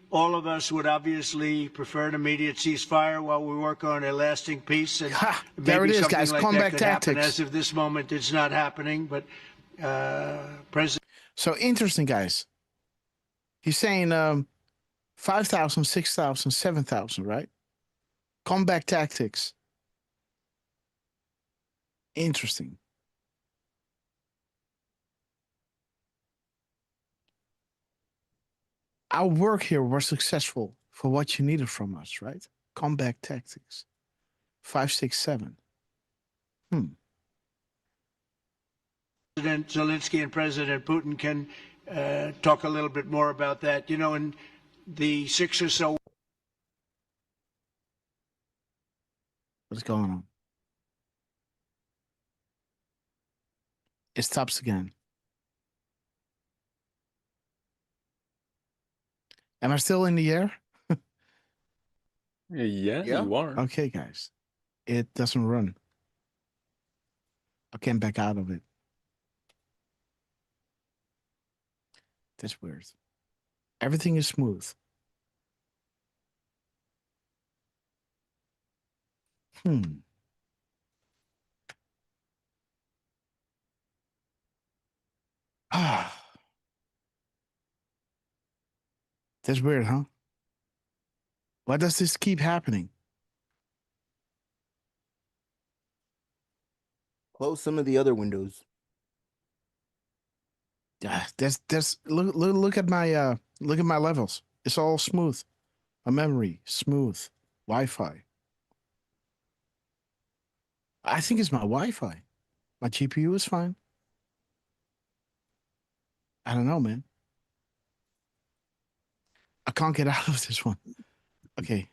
All of us would obviously prefer an immediate ceasefire while we work on a lasting peace. And there maybe it is, something guys. like Combat that could happen. tactics. As of this moment, it's not happening. But President. So interesting, guys. He's saying 5,000, 6,000, 7,000, right? Combat tactics. Interesting. Our work here was successful for what you needed from us, right? Combat tactics. 5, 6, 7. President Zelensky and President Putin can talk a little bit more about that. You know, in the 6 or so. What's going on? It stops again. Am I still in the air? Yeah, you are. Okay, guys. It doesn't run. I came back out of it. That's weird. Everything is smooth. That's weird, huh? Why does this keep happening? Close some of the other windows. Yeah, that's look at my levels. It's all smooth. My memory, smooth. Wi-Fi. I think it's my Wi-Fi. My GPU is fine. I don't know, man. I can't get out of this one. Okay.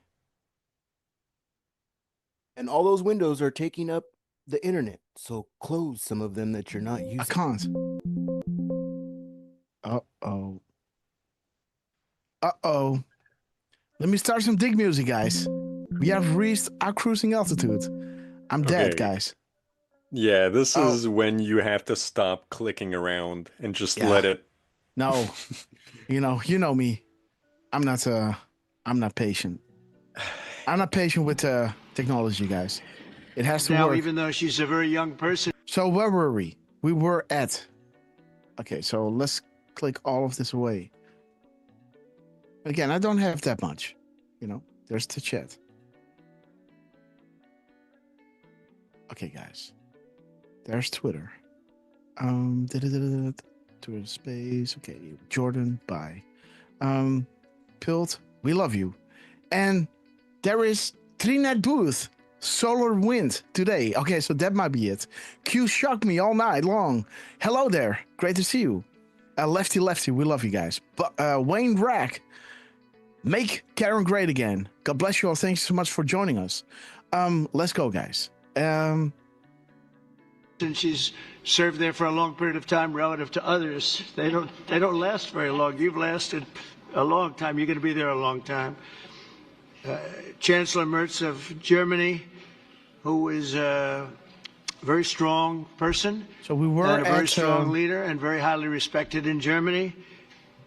And all those windows are taking up the internet. So close some of them that you're not using. I can't. Uh-oh. Uh-oh. Let me start some dig music, guys. We have reached our cruising altitude. I'm dead, Okay. guys. Yeah, this is when you have to stop clicking around and just let it. No. you know me. I'm not patient. I'm not patient with technology, guys. It has to now, work. even though she's a very young person. So where were we? We were at. Okay, so let's click all of this away. Again, I don't have that much. There's the chat. Okay, guys. There's Twitter. Twitter space. Okay, Jordan, bye. Pilt, we love you. And there is Trinet Booth, Solar Wind today. Okay, so that might be it. Q shocked me all night long. Hello there. Great to see you. Lefty, we love you guys. But Wayne Rack, make Karen great again. God bless you all. Thanks so much for joining us. Let's go, guys. And she's served there for a long period of time relative to others. They don't last very long. You've lasted a long time. You're going to be there a long time. Chancellor Merz of Germany, who is a very strong person. So we were and a very strong leader and very highly respected in Germany.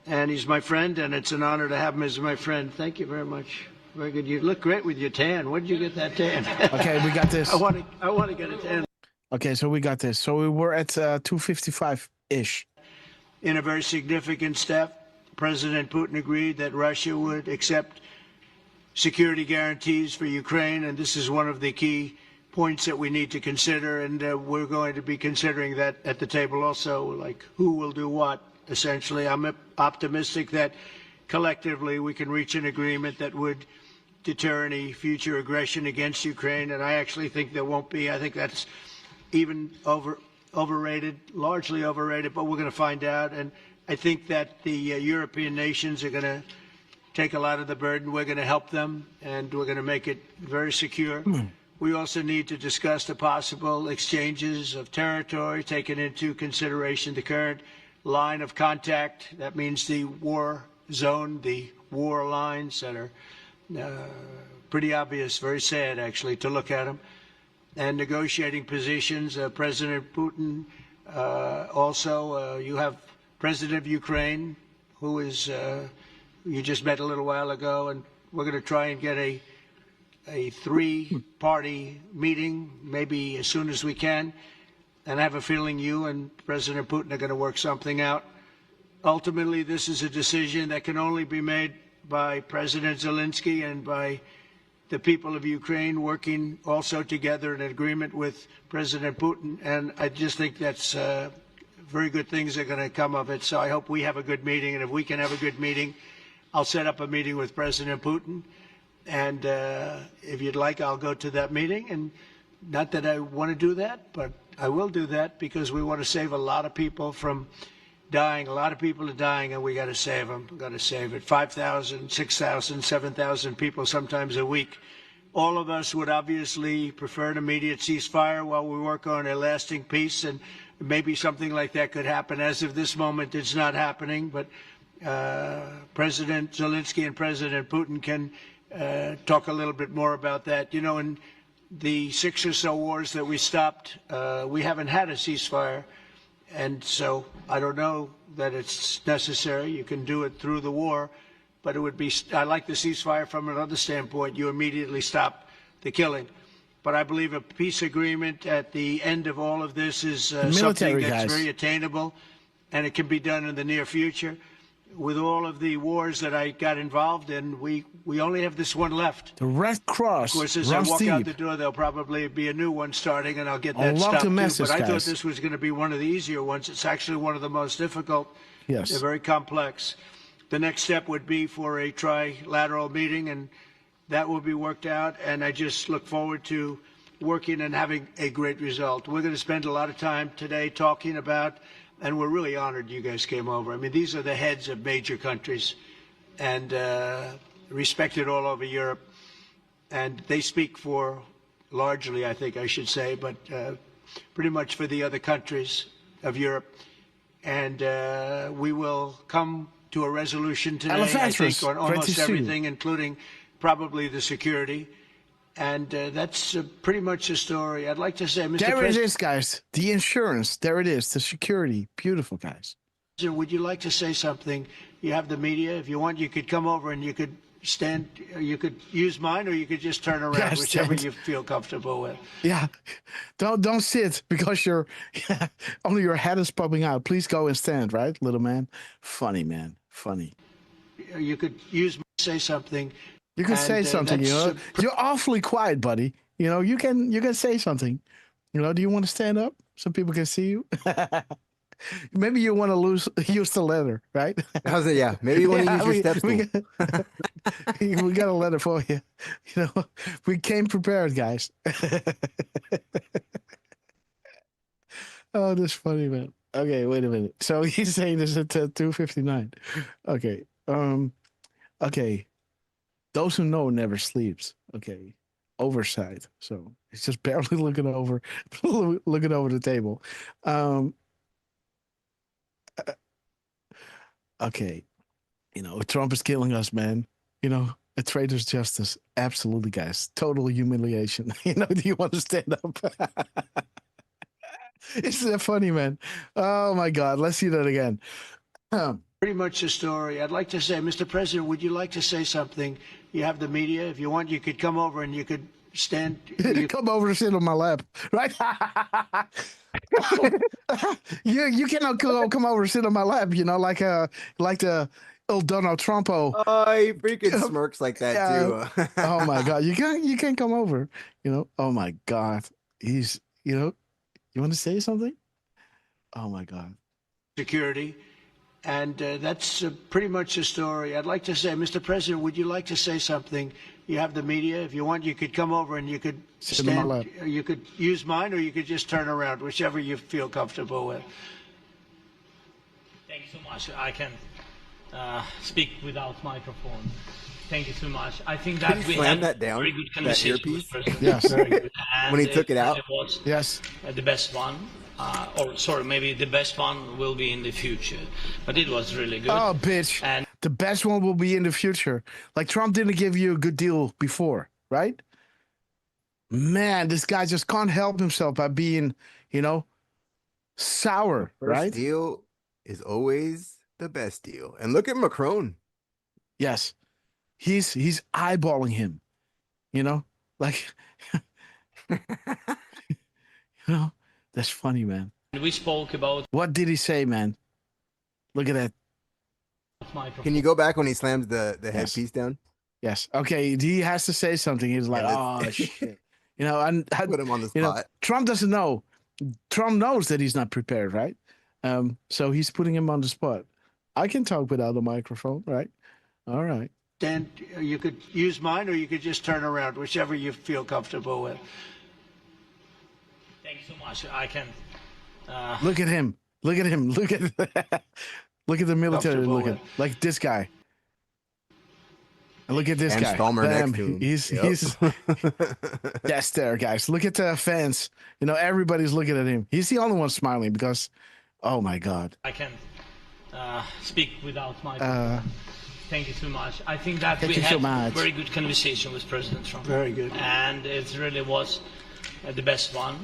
And he's my friend, and it's an honor to have him as my friend. Thank you very much. Very good. You look great with your tan. Where did you get that tan? Okay, we got this. I want to get a tan. Okay, so we got this. So we were at 255-ish. In a very significant step, President Putin agreed that Russia would accept security guarantees for Ukraine, and this is one of the key points that we need to consider, and we're going to be considering that at the table also, like who will do what, essentially. I'm optimistic that collectively we can reach an agreement that would deter any future aggression against Ukraine, and I actually think there won't be. I think that's even overrated, largely overrated, but we're going to find out, and I think that the European nations are going to take a lot of the burden. We're going to help them, and we're going to make it very secure. We also need to discuss the possible exchanges of territory, taking into consideration the current line of contact. That means the war zone, the war lines that are pretty obvious, very sad, actually, to look at them. And negotiating positions. President Putin, also, you have President of Ukraine, who is you just met a little while ago, and we're going to try and get a three-party meeting, maybe as soon as we can. And I have a feeling you and President Putin are going to work something out. Ultimately, this is a decision that can only be made by President Zelensky and by the people of Ukraine working also together in agreement with President Putin. And I just think that's very good things are going to come of it. So I hope we have a good meeting. And if we can have a good meeting, I'll set up a meeting with President Putin. And if you'd like, I'll go to that meeting. And not that I want to do that, but I will do that because we want to save a lot of people from dying. A lot of people are dying, and we got to save them. We got to save it. 5,000, 6,000, 7,000 people sometimes a week. All of us would obviously prefer an immediate ceasefire while we work on a lasting peace, and maybe something like that could happen. As of this moment, it's not happening, but President Zelensky and President Putin can talk a little bit more about that. You know, in the 6 or so wars that we stopped, we haven't had a ceasefire. And so I don't know that it's necessary. You can do it through the war, but it would be, I like the ceasefire from another standpoint. You immediately stop the killing. But I believe a peace agreement at the end of all of this is something that's very attainable, and it can be done in the near future. With all of the wars that I got involved in, we only have this one left. The Red Cross. Of course, as I walk out the door, there'll probably be a new one starting, and I'll get that stopped too. But I thought this was going to be one of the easier ones. It's actually one of the most difficult. Yes. They're very complex. The next step would be for a trilateral meeting, and that will be worked out. And I just look forward to working and having a great result. We're going to spend a lot of time today talking about, and we're really honored you guys came over. I mean, these are the heads of major countries and respected all over Europe. And they speak for, largely, I think I should say, but pretty much for the other countries of Europe. And we will come to a resolution today, I think, on almost everything, including probably the security. And that's pretty much the story. I'd like to say, Mr. There President, it is, guys. The insurance. There it is. The security. Beautiful, guys. Would you like to say something? You have the media. If you want, you could come over and you could stand. You could use mine, or you could just turn around, whichever you feel comfortable with. Yeah, don't sit because only your head is popping out. Please go and stand, right, little man? Funny, man. Funny. You could use say something. You can say something, you know. You're awfully quiet, buddy. You know, you can say something. You know, do you want to stand up so people can see you? Maybe you want to use the letter, right? I was like, yeah, maybe you want to use your step we stool. we got a letter for you. You know, we came prepared, guys. Oh, that's funny, man. Okay, wait a minute. So he's saying this at 2:59. Okay. Okay. Those who know never sleeps. Okay. Oversight. So it's just barely looking over the table. Okay. You know, Trump is killing us, man. You know, a traitor's justice. Absolutely, guys. Total humiliation. You know, do you want to stand up? Isn't that funny, man? Oh my God. Let's see that again. Pretty much the story. I'd like to say, Mr. President, would you like to say something? You have the media. If you want, you could come over and you could stand. Come over and sit on my lap, right? you cannot come over and sit on my lap, you know, like the old Donald Trumpo. Oh, he freaking smirks like that too. Oh my God, you can't come over, you know. Oh my God, he's, you know, you want to say something? Oh my God. Security. And that's pretty much the story. I'd like to say, Mr. President, would you like to say something? You have the media. If you want, you could come over and you could stand. You could use mine, or you could just turn around, whichever you feel comfortable with. Thank you so much. I can speak without microphone. Thank you so much. I think that we had that down, very good that conversation. earpiece? Yes. Very good. When he took it out? Was yes. The best one. Or sorry, maybe the best one will be in the future. But it was really good. Oh, bitch. And the best one will be in the future. Like Trump didn't give you a good deal before, right? Man, this guy just can't help himself by being, you know, sour, right? First deal is always the best deal. And look at Macron. Yes. He's eyeballing him, you know? Like, you know? That's funny, man. we spoke about What did he say, man? Look at that. Can you go back when he slams the headpiece down? Yes. Okay. He has to say something. He's like, oh shit. You know, and put him on the spot. You know, Trump doesn't know. Trump knows that he's not prepared, right? So he's putting him on the spot. I can talk without a microphone, right? All right. Then you could use mine, or you could just turn around, whichever you feel comfortable with. Thank you so much. I can. Look at him. Look at him. Look at look at the military. Look at like this guy. And look at this and guy. Stalmer Bam. next to him. He's that's there, guys. Look at the fans. You know, everybody's looking at him. He's the only one smiling because, oh my God. I can speak without microphone. Thank you so much. I think that we had a very good conversation with President Trump. Very good. And it really was the best one.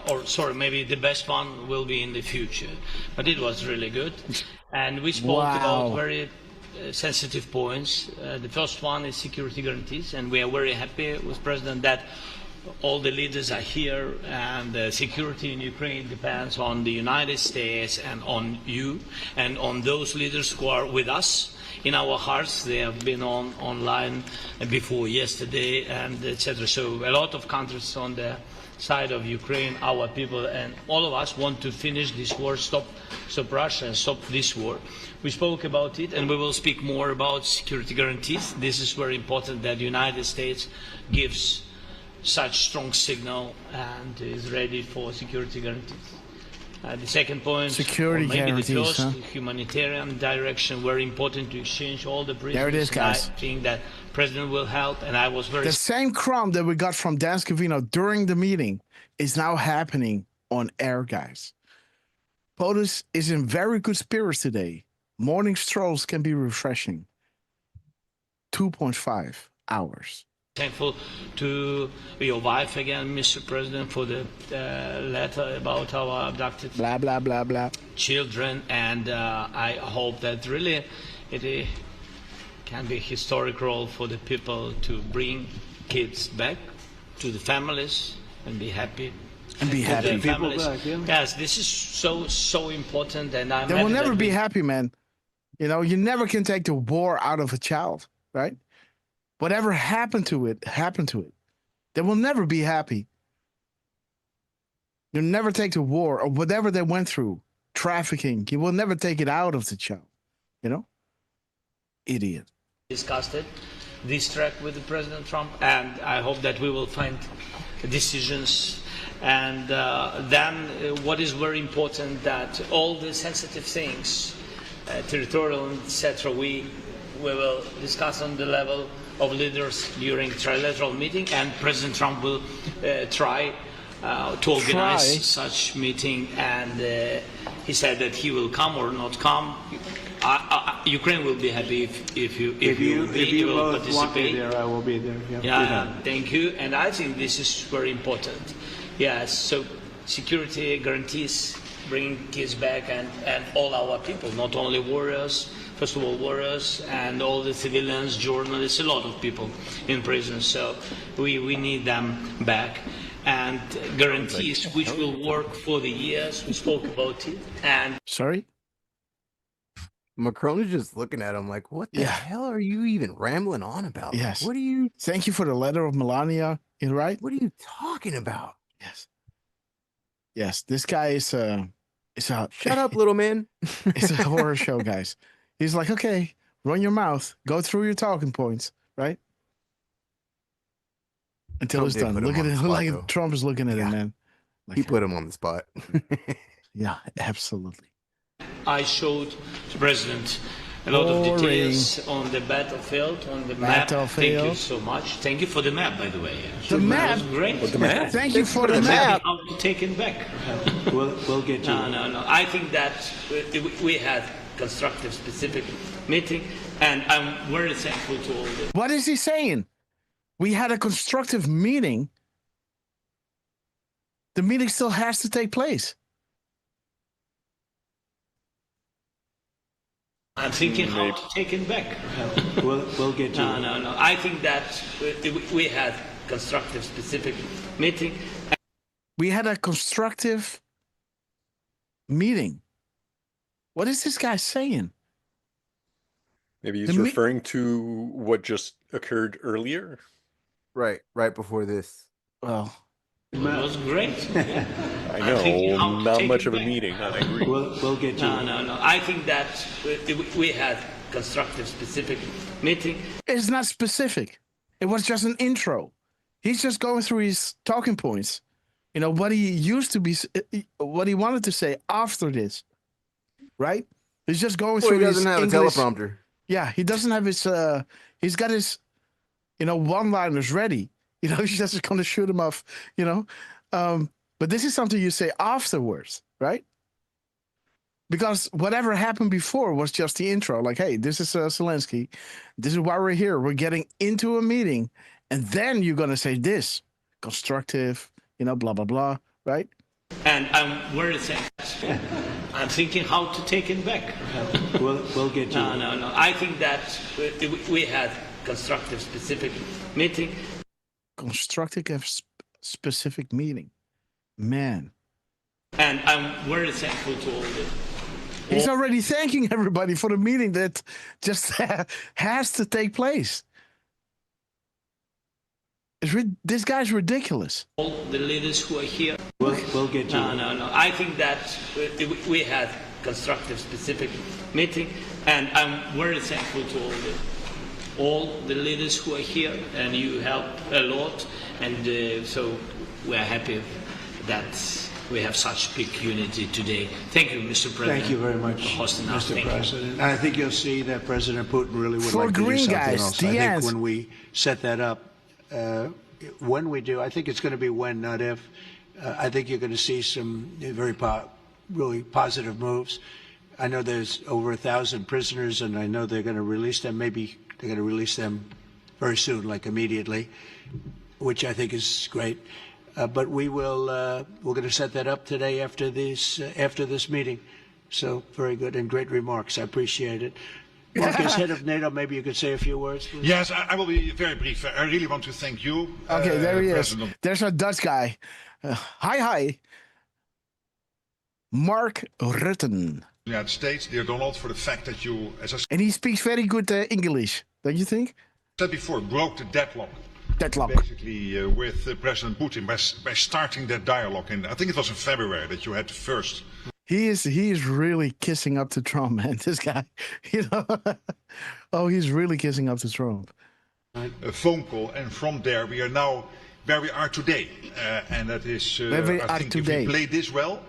Or sorry, maybe the best one will be in the future. But it was really good. And we spoke about very sensitive points. The first one is security guarantees. And we are very happy with President that all the leaders are here, and the security in Ukraine depends on the United States and on you and on those leaders who are with us in our hearts. They have been online before yesterday, and etc. So a lot of countries on the side of Ukraine, our people, and all of us want to finish this war, stop Russia, and stop this war. We spoke about it, and we will speak more about security guarantees. This is very important that the United States gives such strong signal and is ready for security guarantees. The second point, security or maybe guarantees, the first, huh? Humanitarian direction, very important to exchange all the prisoners. There it is, guys. I think that President will help, and I was very... The same crumb that we got from Dan Scavino during the meeting is now happening on air, guys. POTUS is in very good spirits today. Morning strolls can be refreshing. 2.5 hours. Thankful to your wife again, Mr. President, for the letter about our abducted blah blah blah blah children, and I hope that really it can be a historic role for the people to bring kids back to the families and be happy. And be happy. People back, yeah. Yes, this is so important, and I'm. They will never be happy, man. You know, you never can take the war out of a child, right? Whatever happened to it, happened to it. They will never be happy. You'll never take the war or whatever they went through trafficking. He will never take it out of the child. You know? Idiot. Discussed it, this track with President Trump, and I hope that we will find decisions. And then what is very important, that all the sensitive things, territorial, etc., we will discuss on the level of leaders during trilateral meeting, and President Trump will try to organize such meeting, and he said that he will come or not come. Ukraine will be happy if you will both participate. want me there, I will be there. Yeah, thank you. And I think this is very important. Yes, so security guarantees, bringing kids back, and all our people, not only warriors, first of all warriors, and all the civilians, journalists, a lot of people in prison. So we need them back. And guarantees which will work for the years. We spoke about it. And sorry? Macron is just looking at him like, what the hell are you even rambling on about? Yes. What are you? Thank you for the letter of Melania. Right? What are you talking about? Yes. Yes. This guy is shut up, little man. It's a horror show, guys. He's like, okay, run your mouth, go through your talking points, right? Until Trump it's did done. put Look him at on it. the spot, Like though. Trump is looking at him, man. Like, He put him on the spot. yeah, absolutely. I showed the president a lot of details on the battlefield, on the map. Thank you so much. Thank you for the map, by the way. The map? It was great. The map? Thank you for the map. How to take it back. We'll get you. No. I think that we had constructive, specific meeting, and I'm very thankful to all the... What is he saying? We had a constructive meeting. The meeting still has to take place. I'm thinking how to take it back. We'll get you. No. I think that we had constructive, specific meeting. We had a constructive meeting. What is this guy saying? Maybe he's referring to what just occurred earlier. Right before this. Well, it was great. I know, not much of a meeting. I agree. We'll get you. No. I think that we had constructive, specific meeting. It's not specific. It was just an intro. He's just going through his talking points. You know, what he used to be, what he wanted to say after this, right? He's just going through his He doesn't have English, a teleprompter. Yeah, he doesn't have his, he's got his, one-liners ready. He's just going to shoot him off, But this is something you say afterwards, right? Because whatever happened before was just the intro. Like, hey, this is Zelensky. This is why we're here. We're getting into a meeting. And then you're going to say this. Constructive, blah, blah, blah, right? And I'm very thankful. I'm thinking how to take it back. We'll get you. No. I think that we had constructive, specific meeting. Constructive, specific meeting. Man. And I'm very thankful to all the... He's already thanking everybody for the meeting that just has to take place. This guy's ridiculous. All the leaders who are here. We'll get you. No. I think that we had constructive, specific meeting, and I'm very thankful to all the leaders who are here, and you helped a lot, and so we're happy that we have such big unity today. Thank you, Mr. President. Thank you very much, for hosting us. Mr. President. And I think you'll see that President Putin really would like to do something else. I think when we set that up, when we do, I think it's going to be when, not if. I think you're going to see some really positive moves. I know there's over 1,000 prisoners, and I know they're going to release them. Maybe they're going to release them very soon, like immediately, which I think is great. But we're going to set that up today after this meeting. So very good and great remarks. I appreciate it. Mark, as head of NATO, maybe you could say a few words, please. Yes, I will be very brief. I really want to thank you. Okay, there he is. President. There's a Dutch guy. Hi. Mark Rutten. United States, dear Donald, for the fact that you, as I And he speaks very good English, don't you think? said before, broke the deadlock. Basically, with President Putin by starting that dialogue. And I think it was in February that you had the first He's really kissing up to Trump, man. This guy, oh, he's really kissing up to Trump. A phone call, and from there we are now where we are today, and that is I think if we play this well,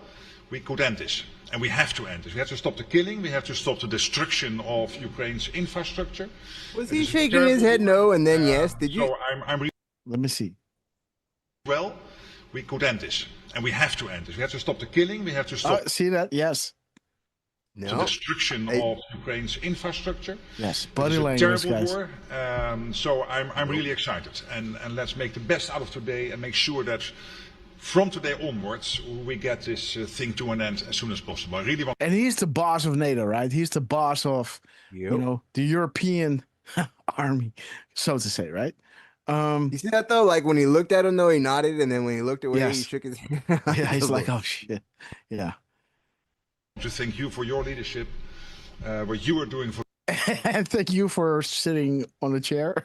we could end this, and we have to end this. We have to stop the killing. We have to stop the destruction of Ukraine's infrastructure. Was he shaking his head no and then yes? Did you? So I'm Let me see. Well, we could end this, and we have to end this. We have to stop the killing. We have to stop. See that? Yes. The destruction of Ukraine's infrastructure. Yes, body it's a language, terrible guys. war. So I'm really excited, and let's make the best out of today and make sure that from today onwards we get this thing to an end as soon as possible. I really want. And he's the boss of NATO, right? He's the boss of the European army, so to say, right? You see that though? Like when he looked at him though, he nodded, and then when he looked away, he shook his head. Yeah, he's like, oh shit. Yeah. To thank you for your leadership, what you are doing for. And thank you for sitting on the chair.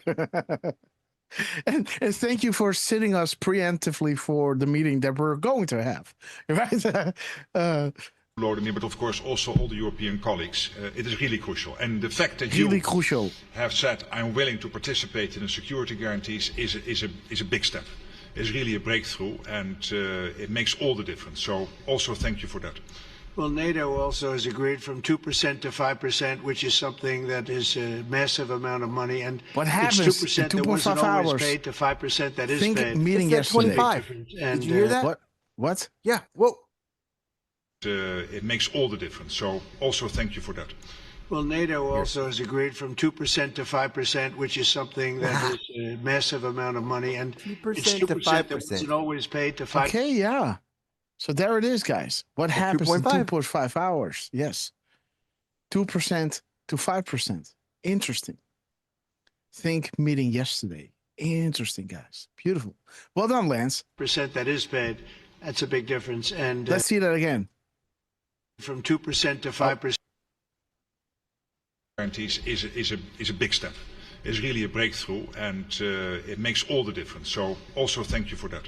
and thank you for sitting us preemptively for the meeting that we're going to have. Right? Vladimir, but of course also all the European colleagues. It is really crucial. And the fact that really you crucial. have said, I'm willing to participate in the security guarantees is a big step. It's really a breakthrough, and it makes all the difference. So also thank you for that. Well, NATO also has agreed from 2% to 5%, which is something that is a massive amount of money. And what happens it's 2% in that wasn't 2.5 always hours? paid to 5% that is Think paid. meeting yesterday. 25. And, Did you hear that? What? Yeah. Whoa. It makes all the difference. So also thank you for that. Well, NATO also has agreed from 2% to 5%, which is something that is a massive amount of money. And 2% it's to 2% that wasn't always paid to 5%. Okay, yeah. So there it is, guys. What happens in 2.5 hours? Yes. 2% to 5%. Interesting. Think meeting yesterday. Interesting, guys. Beautiful. Well done, Lance. Percent that is paid. That's a big difference. And let's see that again. From 2% to 5%. Guarantees is a big step. It's really a breakthrough, and it makes all the difference. So also thank you for that.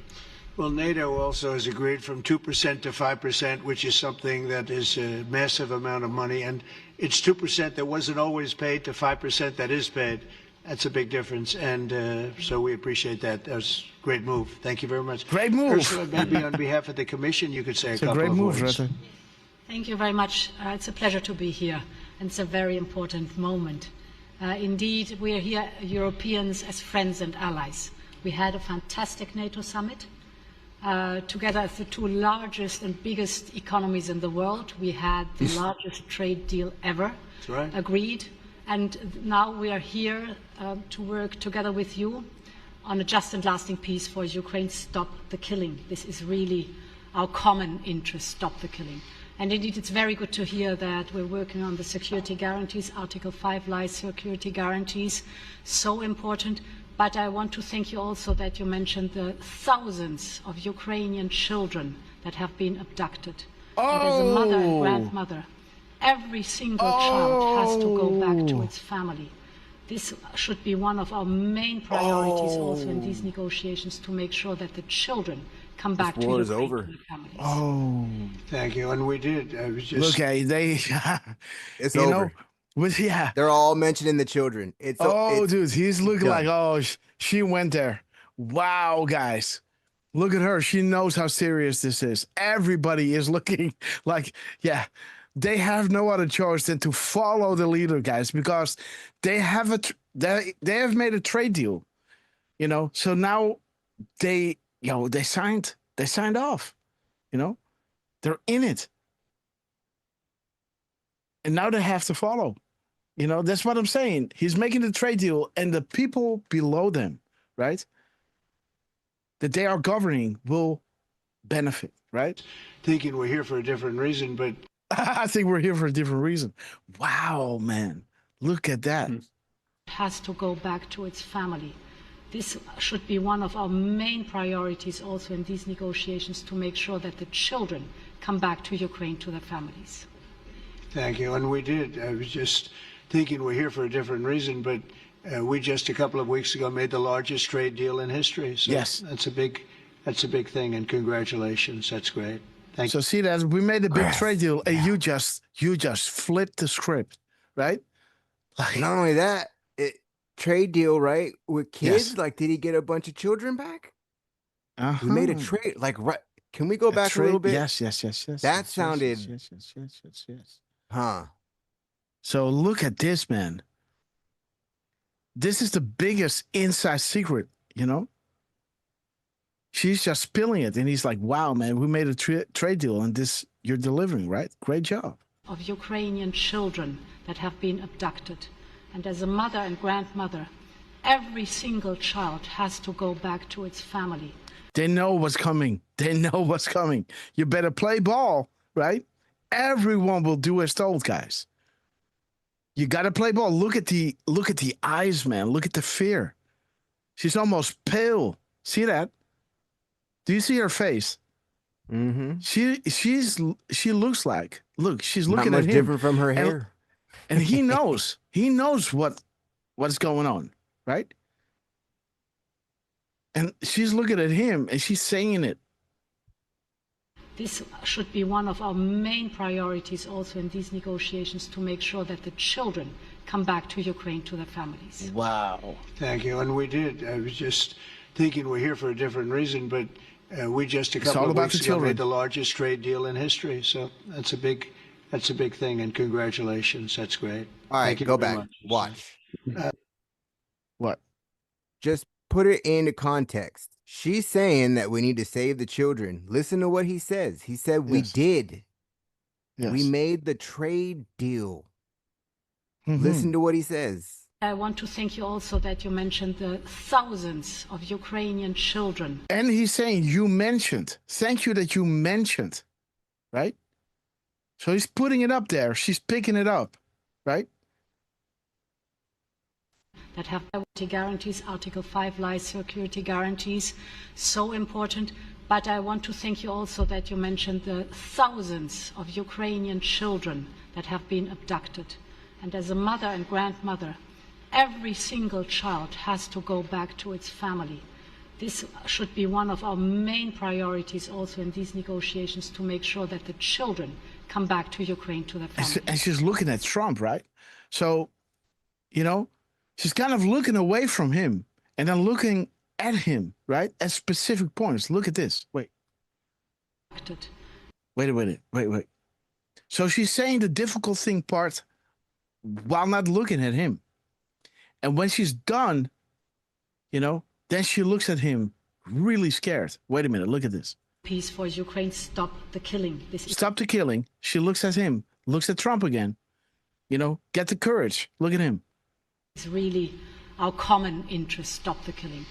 Well, NATO also has agreed from 2% to 5%, which is something that is a massive amount of money. And it's 2% that wasn't always paid to 5% that is paid. That's a big difference. And so we appreciate that. That was a great move. Thank you very much. Great move. Ursula, maybe on behalf of the Commission, you could say a couple great of move, words. Thank you very much. It's a pleasure to be here. And it's a very important moment. Indeed, we are here, Europeans, as friends and allies. We had a fantastic NATO summit. Together as the two largest and biggest economies in the world. We had the largest trade deal ever agreed. And now we are here to work together with you on a just and lasting peace for Ukraine. Stop the killing. This is really our common interest, stop the killing. And indeed, it's very good to hear that we're working on the security guarantees, Article 5 lies security guarantees, so important. But I want to thank you also that you mentioned the thousands of Ukrainian children that have been abducted. And as a mother and grandmother, every single child has to go back to its family. This should be one of our main priorities also in these negotiations, to make sure that the children come back to Ukraine, to their families. Oh, thank you. And we did. I was just look, they. It's over. Yeah, they're all mentioning the children. It's dude, he's looking done. like, she went there. Wow, guys, look at her. She knows how serious this is. Everybody is looking like, yeah, they have no other choice than to follow the leader, guys, because they have they have made a trade deal, So now they signed off, they're in it, and now they have to follow. That's what I'm saying. He's making the trade deal, and the people below them, right, that they are governing will benefit, right? Thinking we're here for a different reason, but I think we're here for a different reason. Wow, man. Look at that. Has to go back to its family. This should be one of our main priorities also in these negotiations, to make sure that the children come back to Ukraine, to their families. Thank you. And we did. I was just thinking we're here for a different reason, but we just a couple of weeks ago made the largest trade deal in history. So yes, that's a big thing, and congratulations. That's great. So see that we made a big trade deal, and you just flipped the script, right? Like, not only that, trade deal, right? With kids, Yes. like, did he get a bunch of children back? Uh-huh. We made a trade, like, right? Can we go back a little bit? Yes. That sounded. Yes. Huh. So look at this, man. This is the biggest inside secret, you know? She's just spilling it, and he's like, wow, man, we made a trade deal, and this you're delivering, right? Great job. Of Ukrainian children that have been abducted. And as a mother and grandmother, every single child has to go back to its family. They know what's coming. You better play ball, right? Everyone will do as told, guys. You got to play ball. Look at the eyes, man. Look at the fear. She's almost pale. See that? Do you see her face? Mm-hmm. She looks like. Look, she's looking Not at much him. different from her hair. And he knows. He knows what's going on, right? And she's looking at him, and she's saying it. This should be one of our main priorities also in these negotiations, to make sure that the children come back to Ukraine to their families. Wow. Thank you. And we did. I was just thinking we're here for a different reason, but we just a couple of weeks ago made the largest trade deal in history. So that's a big thing, and congratulations. That's great. All right, Thank you go very back. much. Watch. What? Just put it into context. She's saying that we need to save the children. Listen to what he says. He said we did. Yes. We made the trade deal. Listen to what he says. I want to thank you also that you mentioned the thousands of Ukrainian children. And he's saying you mentioned. Thank you that you mentioned, right? So he's putting it up there. She's picking it up, right? That have security guarantees, Article 5 life security guarantees, so important. But I want to thank you also that you mentioned the thousands of Ukrainian children that have been abducted. And as a mother and grandmother, every single child has to go back to its family. This should be one of our main priorities also in these negotiations, to make sure that the children come back to Ukraine to their families. And she's looking at Trump, right? So, you know, she's kind of looking away from him and then looking at him, right? At specific points. Look at this. Wait. Wait. So she's saying the difficult thing part while not looking at him. And when she's done, you know, then she looks at him really scared. Wait a minute. Look at this. Peace for Ukraine. Stop the killing. Stop the killing. She looks at him, looks at Trump again. You know, get the courage. Look at him. It's really our common interest. Stop the killing.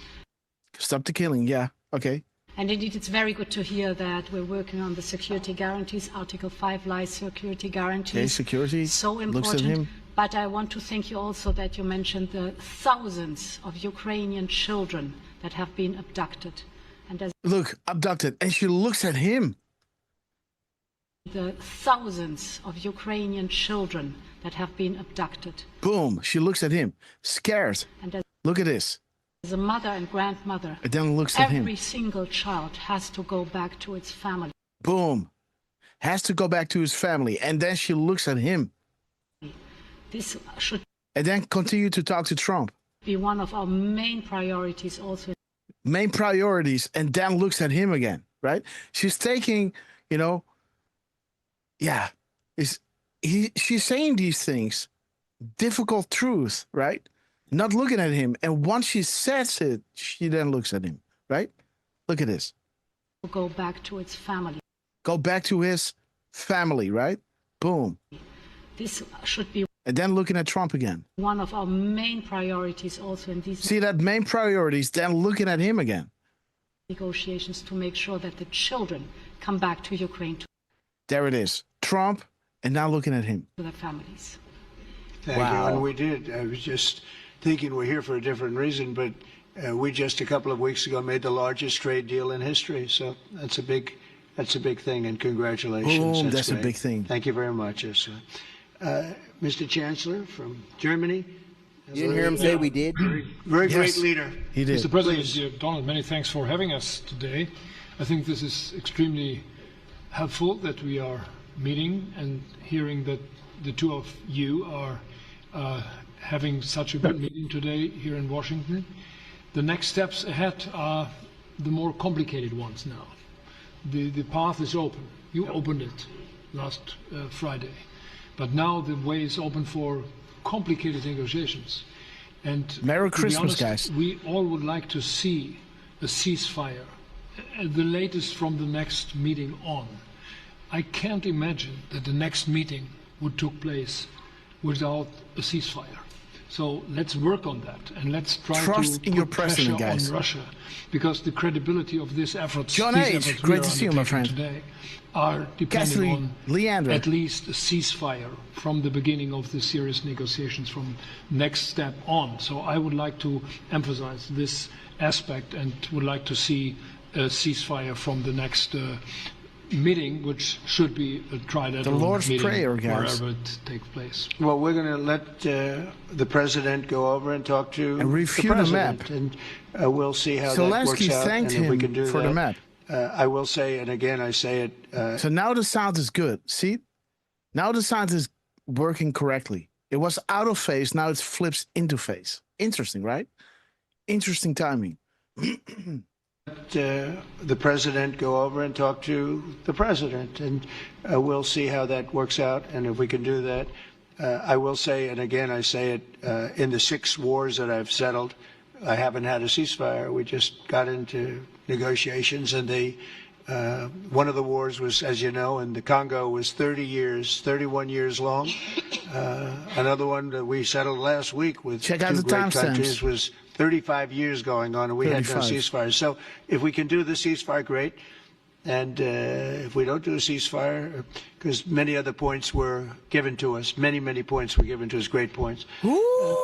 Stop the killing. Yeah. Okay. And indeed, it's very good to hear that we're working on the security guarantees, Article 5 life security guarantees. Okay, security. So important. Looks at him. But I want to thank you also that you mentioned the thousands of Ukrainian children that have been abducted. And as look, abducted. And she looks at him. The thousands of Ukrainian children that have been abducted. Boom. She looks at him, scared. And look at this. As a mother and grandmother, and then looks at him. Every single child has to go back to its family. Boom. Has to go back to his family. And then she looks at him. This should and then continue to talk to Trump. Be one of our main priorities also. Main priorities, and then looks at him again, right? She's taking, you know, yeah, she's saying these things, difficult truth, right? Not looking at him. And once she says it, she then looks at him, right? Look at this. Go back to its family. Go back to his family, right? Boom. This should be and then looking at Trump again. One of our main priorities also in these see that main priorities, then looking at him again. Negotiations to make sure that the children come back to Ukraine. There it is. Trump, and now looking at him. To their families. Thank you. And we did. I was just thinking we're here for a different reason, but we just a couple of weeks ago made the largest trade deal in history. So that's a big thing, and congratulations. Boom, that's a big thing. Thank you very much. Mr. Chancellor from Germany. You didn't hear him say we did? Very great leader. He did. Mr. President, Donald, many thanks for having us today. I think this is extremely helpful that we are meeting and hearing that the two of you are having such a good meeting today here in Washington. The next steps ahead are the more complicated ones now. The path is open. You opened it last Friday. But now the way is open for complicated negotiations. And Merry to Christmas, be honest, guys. we all would like to see a ceasefire, the latest from the next meeting on. I can't imagine that the next meeting would take place without a ceasefire. So let's work on that, and let's try Trust to in your put pressure president, guys. on Russia, because the credibility of this effort, John these H., efforts great we to are see you, my undertaking friend. today, are depending Kathleen, on Leandra. at least a ceasefire from the beginning of the serious negotiations from next step on. So I would like to emphasize this aspect and would like to see a ceasefire from the next meeting, which should be a trilateral Lord's meeting Prayer, guys. wherever it takes place. Well, we're going to let the president go over and talk to And review the the president, map. and we'll see how that works Zelensky out. thanked and if we can him do for that, the map. I will say, and again I say it. So now the sound is good. See? Now the sound is working correctly. It was out of phase. Now it flips into phase. Interesting, right? Interesting timing. The president go over and talk to the president, and we'll see how that works out. And if we can do that, I will say, and again I say it, in the 6 wars that I've settled, I haven't had a ceasefire. We just got into negotiations, and one of the wars was, as you know, in the Congo was 31 years long. Another one that we settled last week with Check out two the great timestamps. countries was 35 years going on, and we had no 35. ceasefire. So if we can do the ceasefire, great. And if we don't do a ceasefire, because many other points were given to us, many points were given to us, great points. Ooh.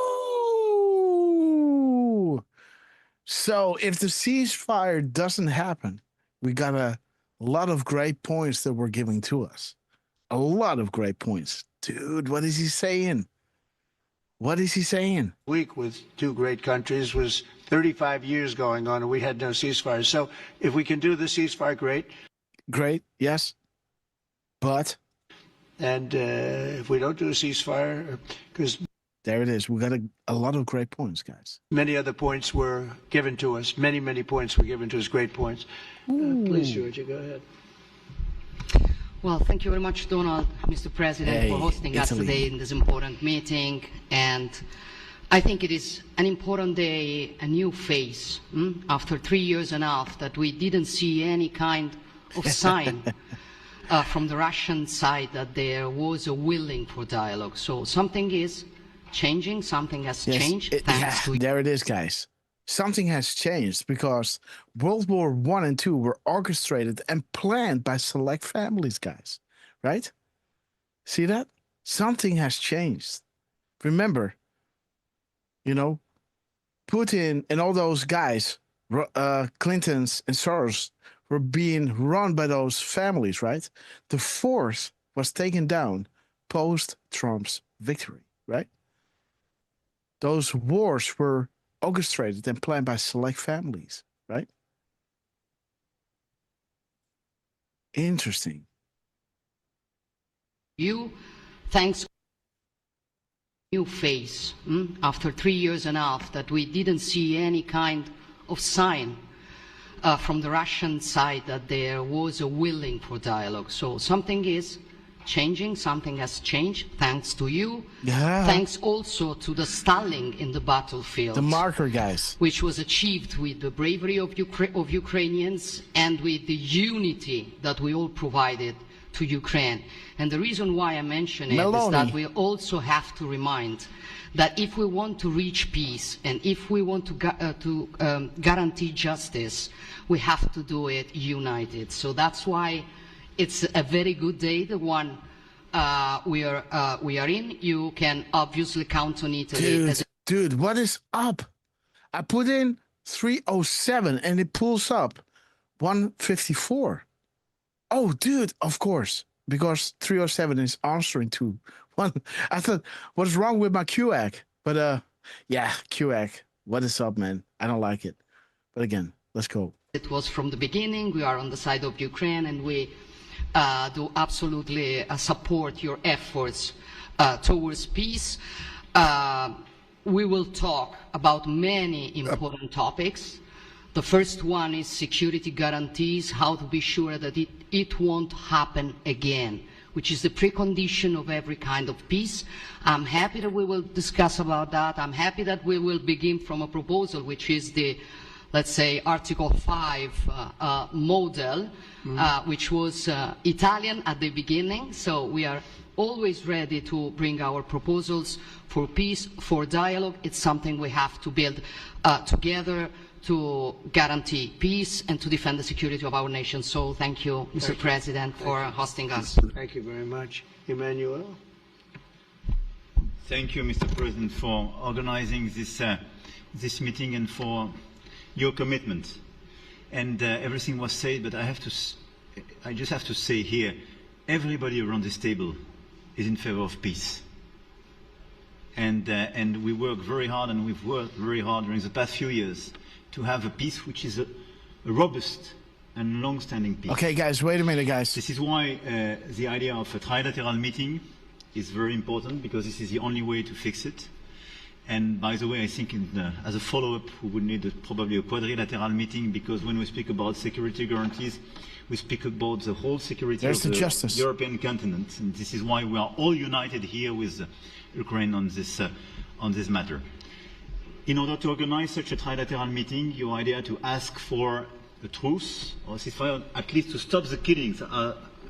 So if the ceasefire doesn't happen, we got a lot of great points that were giving to us. A lot of great points. Dude, what is he saying? What is he saying? Week with two great countries was 35 years going on, and we had no ceasefire. So if we can do the ceasefire, great. Great, yes. But? And if we don't do a ceasefire, because there it is. We got a lot of great points, guys. many other points were given to us. Many points were given to us, great points. Please, Georgia, go ahead. Well, thank you very much, Donald, Mr. President, for hosting us today in this important meeting. And I think it is an important day, a new phase, after 3 years and a half that we didn't see any kind of sign from the Russian side that there was a willing for dialogue. So something is changing, something has changed. Thanks to there it is, guys. Something has changed because World War I and II were orchestrated and planned by select families, guys. Right? See that? Something has changed. Remember, you know, Putin and all those guys, Clintons and Soros, were being run by those families, right? The force was taken down post-Trump's victory, right? Those wars were orchestrated and planned by select families, right? Interesting. you, thanks new phase after 3 years and a half that we didn't see any kind of sign from the Russian side that there was a willing for dialogue. So something is changing, something has changed, thanks to you. Yeah. Thanks also to the stalling in the battlefield. The marker, guys. Which was achieved with the bravery of Ukrainians and with the unity that we all provided to Ukraine. And the reason why I mention it is that we also have to remind that if we want to reach peace and if we want to guarantee justice, we have to do it united. So that's why it's a very good day, the one we are in. You can obviously count on Italy. Dude, what is up? I put in 307 and it pulls up 154. Oh, dude, of course, because 307 is answering to one. I thought, what's wrong with my QAC? But yeah, QAC, what is up, man? I don't like it. But again, let's go. It was from the beginning. We are on the side of Ukraine, and we do absolutely support your efforts towards peace. We will talk about many important topics. The first one is security guarantees, how to be sure that it won't happen again, which is the precondition of every kind of peace. I'm happy that we will discuss about that. I'm happy that we will begin from a proposal, which is the, let's say, Article 5 model, which was Italian at the beginning. So we are always ready to bring our proposals for peace, for dialogue. It's something we have to build together to guarantee peace and to defend the security of our nation. So thank you, Mr. President, for hosting us. Thank you very much. Emmanuel? Thank you, Mr. President, for organizing this meeting and for your commitment. And everything was said, but I just have to say here, everybody around this table is in favor of peace. And we work very hard, and we've worked very hard during the past few years to have a peace which is a robust and long-standing peace. Okay, guys, wait a minute, guys. This is why the idea of a trilateral meeting is very important, because this is the only way to fix it. And by the way, I think as a follow-up, we would need probably a quadrilateral meeting, because when we speak about security guarantees, we speak about the whole security of the European continent. And this is why we are all united here with Ukraine on this matter. In order to organize such a trilateral meeting, your idea to ask for a truce or ceasefire, at least to stop the killings,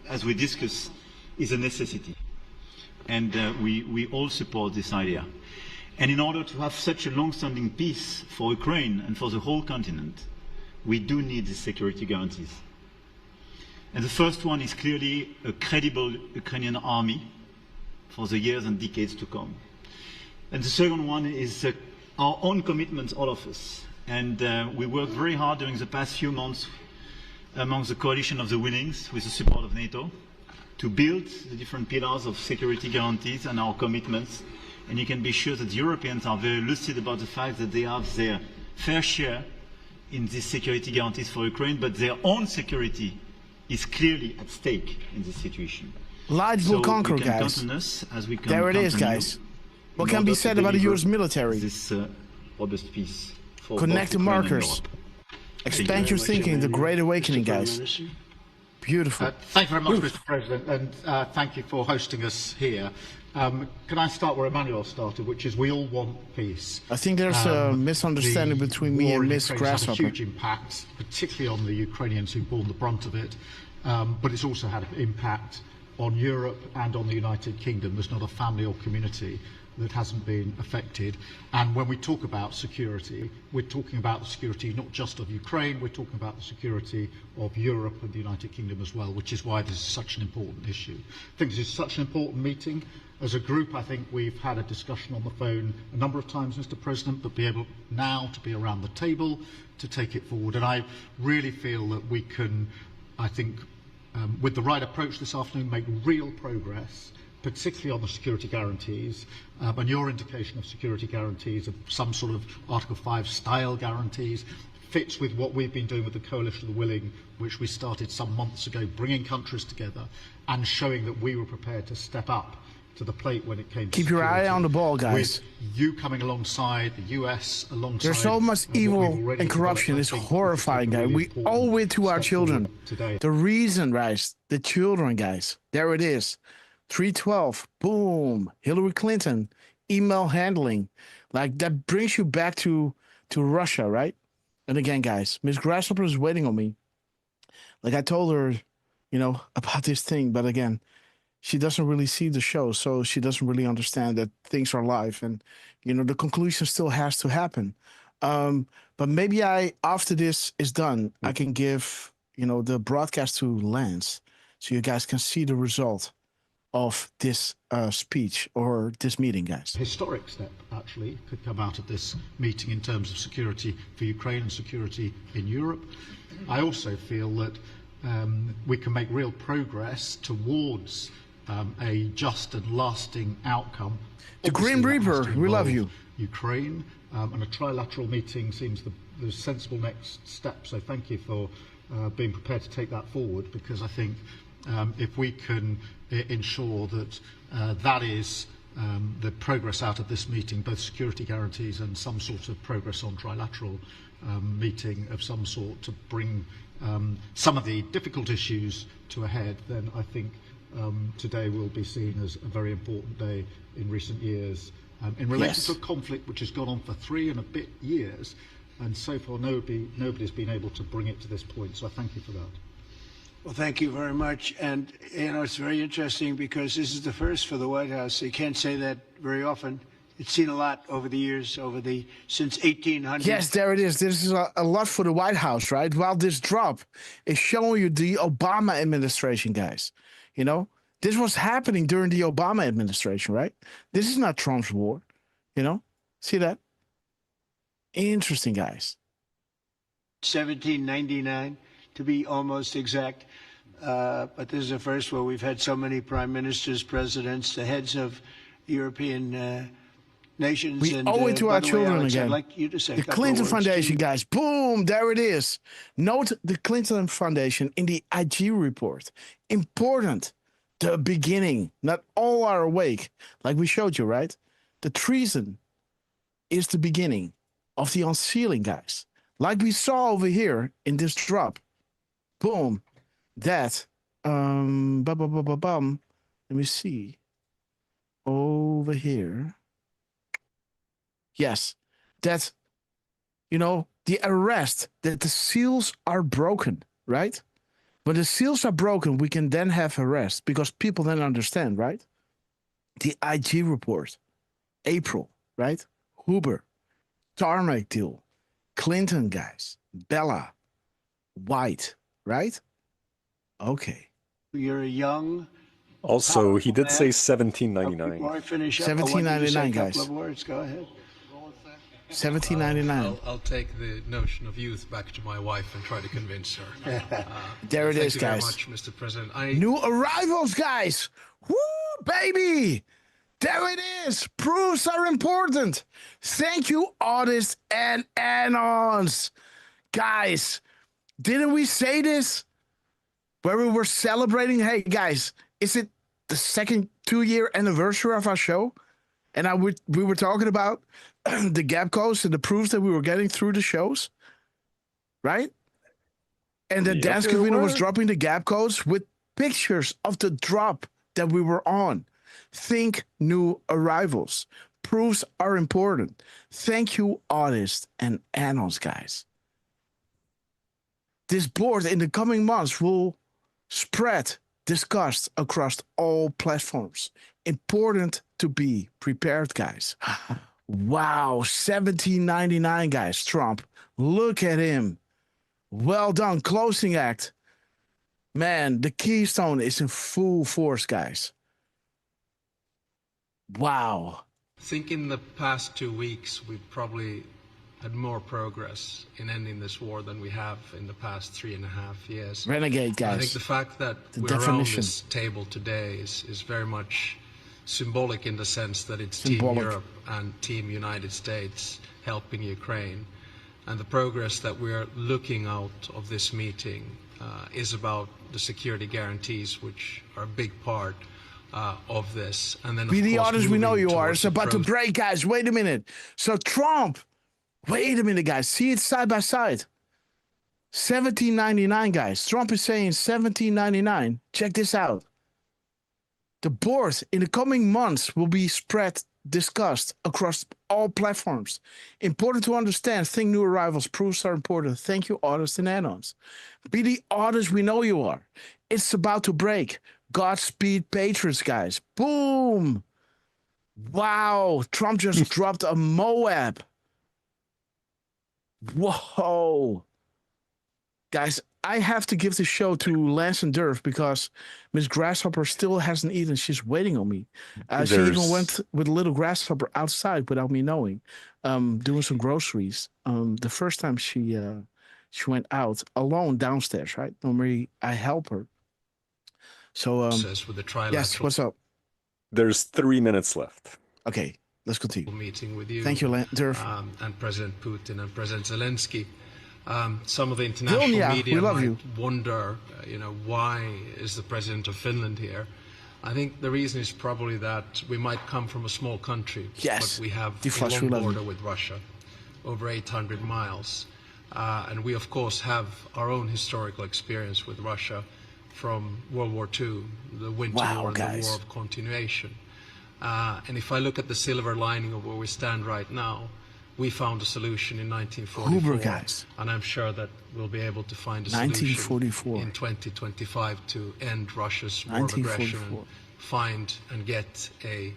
as we discussed, is a necessity. And we all support this idea. And in order to have such a long-standing peace for Ukraine and for the whole continent, we do need the security guarantees. And the first one is clearly a credible Ukrainian army for the years and decades to come. And the second one is our own commitment, all of us. And we worked very hard during the past few months among the coalition of the willings, with the support of NATO, to build the different pillars of security guarantees and our commitments. And you can be sure that the Europeans are very lucid about the fact that they have their fair share in these security guarantees for Ukraine, but their own security is clearly at stake in this situation. Light will conquer, guys. Count on us as we there it is, guys. What can be said about the US military? This robust peace for connect the markers. Expand your thinking, the Great Awakening, guys. Beautiful. Thank you very much, Mr. President, and thank you for hosting us here. Can I start where Emmanuel started, which is we all want peace. I think there's a misunderstanding between me and Ms. Grasshopper. It's had a huge impact, particularly on the Ukrainians who've borne the brunt of it, but it's also had an impact on Europe and on the United Kingdom. There's not a family or community that hasn't been affected. And when we talk about security, we're talking about the security not just of Ukraine, we're talking about the security of Europe and the United Kingdom as well, which is why this is such an important issue. I think this is such an important meeting. As a group, I think we've had a discussion on the phone a number of times, Mr. President, but be able now to be around the table to take it forward. And I really feel that we can, I think, with the right approach this afternoon, make real progress, particularly on the security guarantees, and your indication of security guarantees, of some sort of Article 5 style guarantees, fits with what we've been doing with the Coalition of the Willing, which we started some months ago, bringing countries together and showing that we were prepared to step up to the plate when it came to keep your eye on the ball, guys. With you coming alongside, the US alongside. There's so much evil and corruption. It's horrifying, guys. We owe it to our children. Today. The reason, guys, the children, guys, there it is. 312, boom, Hillary Clinton, email handling. Like, that brings you back to Russia, right? And again, guys, Miss Grasshopper is waiting on me. Like, I told her, you know, about this thing, but again, she doesn't really see the show, so she doesn't really understand that things are live, and, you know, the conclusion still has to happen. But maybe after this is done, I can give, you know, the broadcast to Lance, so you guys can see the result of this speech or this meeting, guys. Historic step, actually, could come out of this meeting in terms of security for Ukraine and security in Europe. I also feel that we can make real progress towards a just and lasting outcome. The Green Reaper, we love you. Ukraine, and a trilateral meeting seems the sensible next step. So thank you for being prepared to take that forward, because I think if we can ensure that that is the progress out of this meeting, both security guarantees and some sort of progress on trilateral meeting of some sort to bring some of the difficult issues to a head, then I think today will be seen as a very important day in recent years in relation to a conflict which has gone on for 3 and a bit years, and so far nobody's been able to bring it to this point. So I thank you for that. Well, thank you very much. And, you know, it's very interesting because this is the first for the White House. You can't say that very often. It's seen a lot over the years, since 1800. Yes, there it is. This is a lot for the White House, right? While this drop is showing you the Obama administration, guys. You know, this was happening during the Obama administration, right? This is not Trump's war, you know? See that? Interesting, guys. 1799, to be almost exact. But this is the first where we've had so many prime ministers, presidents, the heads of European nations. We owe it to our children Alex, again. I'd like you to say The Clinton Foundation, guys. Boom, there it is. Note the Clinton Foundation in the IG report. Important. The beginning. Not all are awake, like we showed you, right? The treason is the beginning of the unsealing, guys. Like we saw over here in this drop. Boom. That. Let me see. Over here. Yes. That, you know, the arrest, that the seals are broken, right? When the seals are broken, we can then have arrest because people then understand, right? The IG report, April, right? Huber, tarmac deal, Clinton guys, Bella, White, right? Okay. You're a young. Also, he did say 1799. Before I finish up, 1799, guys. A couple of words. Go ahead. 1799. I'll take the notion of youth back to my wife and try to convince her. There it is, guys. Thank you very much, Mr. President. New arrivals, guys. Woo, baby. There it is. Proofs are important. Thank you, artists and anons. Guys, didn't we say this? Where we were celebrating, hey, guys, is it the second 2-year anniversary of our show? And we were talking about the gap codes and the proofs that we were getting through the shows, right? And the dance winner was dropping the gap codes with pictures of the drop that we were on. Think new arrivals. Proofs are important. Thank you, artists and anons, guys. This board in the coming months will spread, discussed across all platforms. Important to be prepared, guys. Wow, 1799, guys. Trump, look at him. Well done, closing act. Man, the keystone is in full force, guys. Wow. I think in the past 2 weeks, we've probably had more progress in ending this war than we have in the past 3.5 years. Renegade, guys. I think the fact that we're around this table today is very much symbolic in the sense that it's Team Europe and Team United States helping Ukraine. And the progress that we're looking out of this meeting is about the security guarantees, which are a big part of this. And then, be the artists we know you are. It's about to break, guys. Wait a minute. So Trump, wait a minute, guys. See it side by side. 1799, guys. Trump is saying 1799. Check this out. The board in the coming months will be spread, discussed across all platforms. Important to understand. Think new arrivals. Proofs are important. Thank you, artists and anons. Be the artists we know you are. It's about to break. Godspeed, patrons, guys. Boom. Wow. Trump just dropped a Moab. Whoa. Guys, I have to give the show to Lance and Durf because Miss Grasshopper still hasn't eaten. She's waiting on me. She even went with little Grasshopper outside without me knowing, doing some groceries. The first time she went out alone downstairs, right? Normally I help her. So, with the yes, what's up? There's 3 minutes left. Okay, let's continue. Meeting with you. Thank you, Durf. And President Putin and President Zelensky. Some of the international Vilnia, media we love might you. wonder, why is the president of Finland here? I think the reason is probably that we might come from a small country, Yes. but we have Die a Flash, long we love you. border with Russia, over 800 miles. And we, of course, have our own historical experience with Russia from World War II, the Winter War and the War of Continuation. And if I look at the silver lining of where we stand right now, we found a solution in 1944, Huber, guys. and I'm sure that we'll be able to find a solution 1944. in 2025 to end Russia's war of aggression and find and get a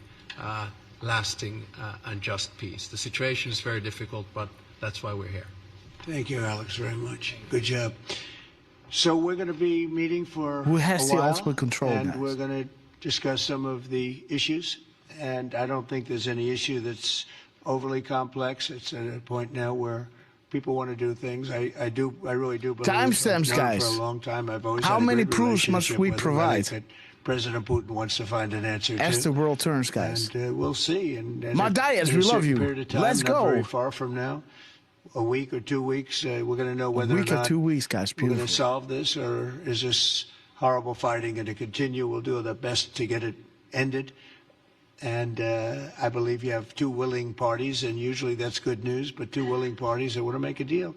lasting and just peace. The situation is very difficult, but that's why we're here. Thank you, Alex, very much. Good job. So we're going to be meeting for Who has a the while, ultimate control, and guys? we're going to discuss some of the issues. And I don't think there's any issue that's overly complex. It's at a point now where people want to do things. I really do believe. Timestamps, I've known guys. For a long time, I've always How had a many great proofs must relationship we with him. I provide? think that President Putin wants to find an answer As to. the world turns, guys. And we'll see. And Madias, in a we love certain you. period of time, Let's not go. very far from now, a week or 2 weeks, we're going to know whether A week or or not 2 weeks, guys. we're going Beautiful. to solve this, or is this horrible fighting going to continue? We'll do the best to get it ended. And I believe you have two willing parties, and usually that's good news, but two willing parties that want to make a deal.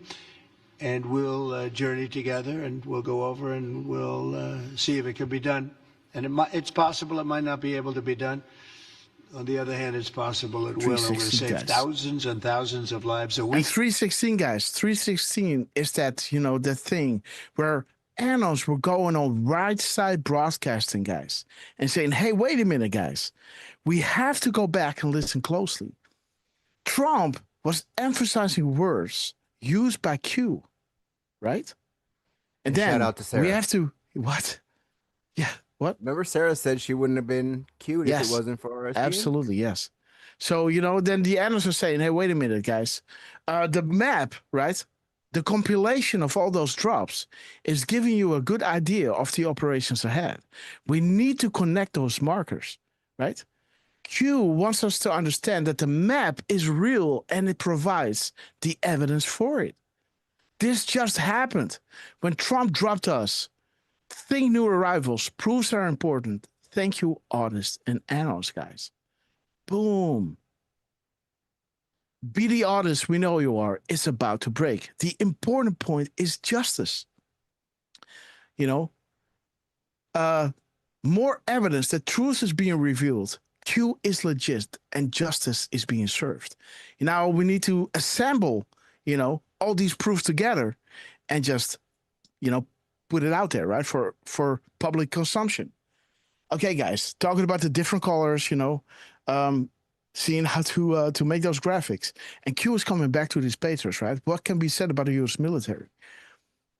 And we'll journey together, and we'll go over, and we'll see if it can be done. And it's possible it might not be able to be done. On the other hand, it's possible it will, and we'll 316, save guys. thousands and thousands of lives a And week. 316, guys, 316 is that, the thing where annals were going on right side broadcasting, guys, and saying, hey, wait a minute, guys. We have to go back and listen closely. Trump was emphasizing words used by Q, right? And then shout out to Sarah. we have to, what? Yeah, what? Remember Sarah said she wouldn't have been cute Yes. if it wasn't for RSG? Absolutely, yes. So, then the analysts are saying, hey, wait a minute, guys. The map, right? The compilation of all those drops is giving you a good idea of the operations ahead. We need to connect those markers, right? Q wants us to understand that the map is real and it provides the evidence for it. This just happened when Trump dropped us. Think new arrivals. Proofs are important. Thank you, artists and analysts, guys. Boom. Be the artist we know you are. It's about to break. The important point is justice. More evidence that truth is being revealed. Q is legit and justice is being served. Now we need to assemble, all these proofs together and just, put it out there, right? For public consumption. Okay, guys, talking about the different colors, seeing how to make those graphics. And Q is coming back to these papers, right? What can be said about the U.S. military?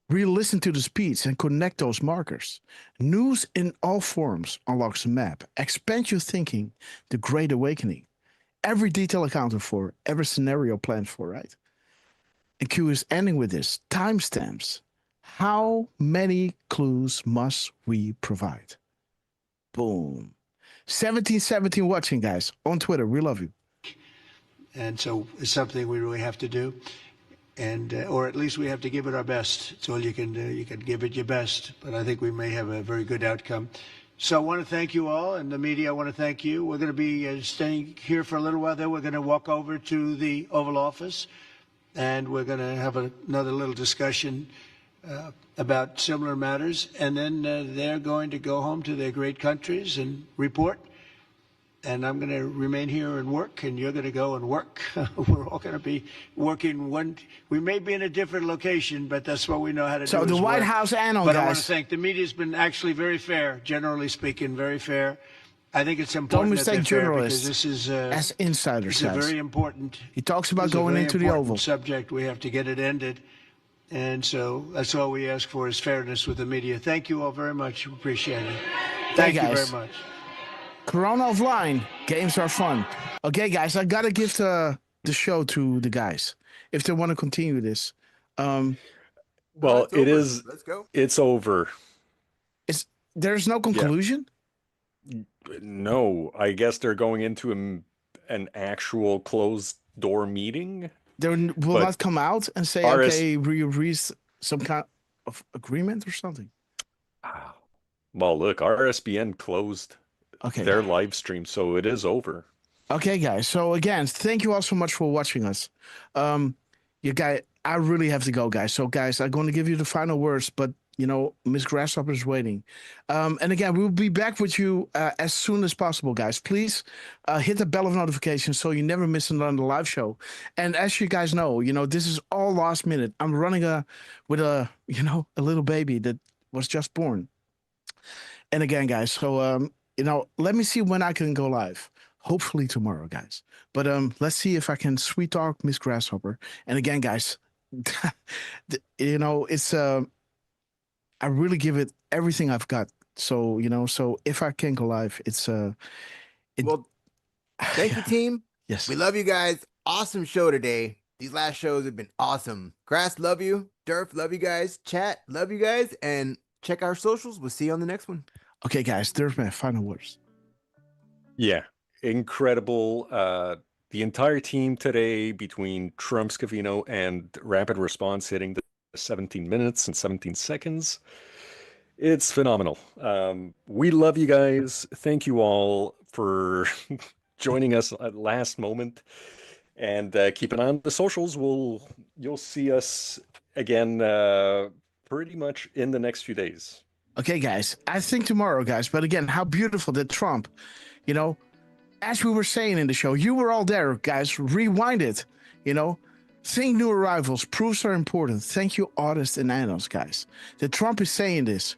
Re-listen to the speech and connect those markers. News in all forms unlocks the map. Expand your thinking, the Great Awakening. Every detail accounted for, every scenario planned for, right? And Q is ending with this. Timestamps. How many clues must we provide? Boom. 1717 watching, guys, on Twitter. We love you. And so it's something we really have to do. And, or at least we have to give it our best. It's all you can do. You can give it your best. But I think we may have a very good outcome. So I want to thank you all, and the media, I want to thank you. We're going to be staying here for a little while. Then we're going to walk over to the Oval Office, and we're going to have another little discussion about similar matters. And then they're going to go home to their great countries and report. And I'm going to remain here and work, and you're going to go and work. We're all going to be working we may be in a different location, but that's what we know how to do. So the is White work. House and But I want guys. to thank the media's been actually very fair, generally speaking, very fair. I think it's important Don't that they're mistake fair journalists because this is as insiders, it's a guys. very important. He talks about this is a going very into the important Oval. subject. We have to get it ended. And so that's all we ask for is fairness with the media. Thank you all very much. Appreciate it. Thank you guys. very much. Corona offline. Games are fun. Okay, guys, I got to give the show to the guys if they want to continue this. Well, it's it over. is. Let's go. It's over. There's no conclusion? No, I guess they're going into an actual closed door meeting. They will not come out and say, okay, we reached some kind of agreement or something. Well, look, RSBN closed their live stream, so it is over. Okay, guys. So again, thank you all so much for watching us. You guys, I really have to go, guys. So guys, I'm going to give you the final words, but you know, Miss Grasshopper is waiting. And again, we'll be back with you as soon as possible, guys. Please hit the bell of notifications so you never miss another live show. And as you guys know, you know, this is all last minute. I'm running with a little baby that was just born. And again, guys, so you know, let me see when I can go live. Hopefully tomorrow, guys. But let's see if I can sweet talk Miss Grasshopper. And again, guys, you know, it's I really give it everything I've got. So, you know, so if I can go live, it's well, thank you, team. Yes. We love you guys. Awesome show today. These last shows have been awesome. Grass, love you. Durf, love you guys. Chat, love you guys. And check our socials. We'll see you on the next one. Okay, guys. Durf, man, final words. Yeah. Incredible. The entire team today, between Trump, Scavino, and Rapid Response, hitting the 17 minutes and 17 seconds. It's phenomenal. We love you guys. Thank you all for joining us at last moment. And keep an eye on the socials. You'll see us again pretty much in the next few days. Okay, guys. I think tomorrow, guys. But again, how beautiful that Trump, you know, as we were saying in the show, you were all there, guys. Rewind it, you know. Think new arrivals. Proofs are important. Thank you, artists and analysts, guys. That Trump is saying this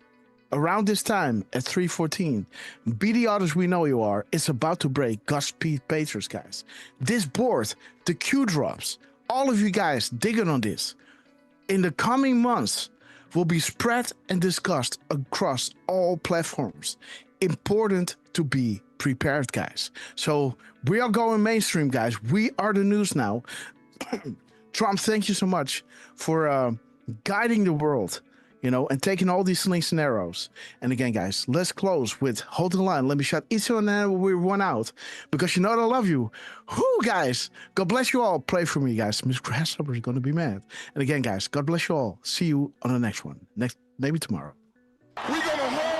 around this time at 3:14. Be the artists we know you are. It's about to break. Godspeed, Patriots, guys. This board, the Q drops. All of you guys digging on this. In the coming months, will be spread and discussed across all platforms. Important to be prepared, guys. So we are going mainstream, guys. We are the news now. Trump, thank you so much for guiding the world, you know, and taking all these slings and arrows. And again, guys, let's close with hold the line. Let me shut each one and we run out because you know that I love you. Whoo, guys. God bless you all. Pray for me, guys. Miss Grasshopper is going to be mad. And again, guys, God bless you all. See you on the next one. Maybe tomorrow.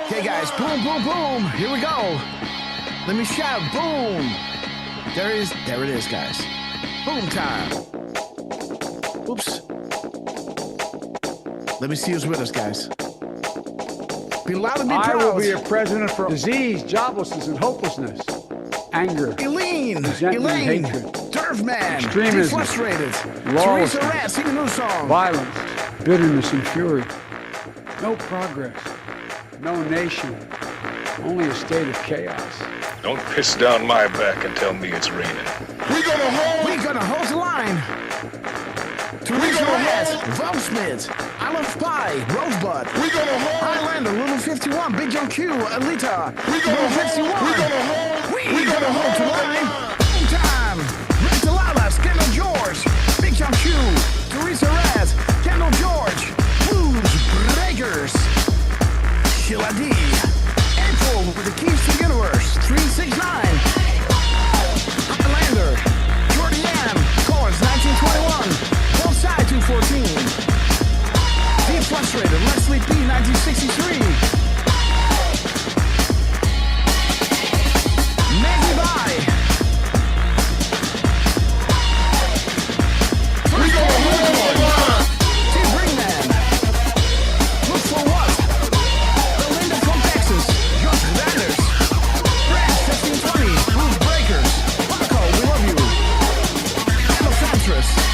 Okay, guys. Boom, boom, boom. Here we go. Let me shout. Boom. There it is, guys. Boom time. Oops. Let me see who's with us, guys. Be loud and be proud. I will be a president for disease, joblessness, and hopelessness. Anger. Elaine. Hatred. Durfman. Extremism. Frustrated. Lawlessness. Teresa Rat, sing a new song. Violence. Bitterness and fury. No progress. No nation. Only a state of chaos. Don't piss down my back and tell me it's raining. We're gonna hold the line. Teresa Rat, Volsmith, I Love Pie, Rosebud, Highlander, Little 51, Big John Q, Alita, Little 51. We're gonna hold the line. Boom time. Rick Delilah, Kendall George, Big John Q, Teresa Rat, Kendall George, Blues Breakers, Sheila D, April with the keys to the universe, 369, Highlander, Jordan Yam, Chorus 1921. Side 214. Deep Frustrated, Leslie P. 1963. Maggie Bye. First Team Ringman. Look for what? Belinda from Texas. Josh Vanders. Brad 1520. Bruce Breakers. Paco, we love you. Emma Fantress.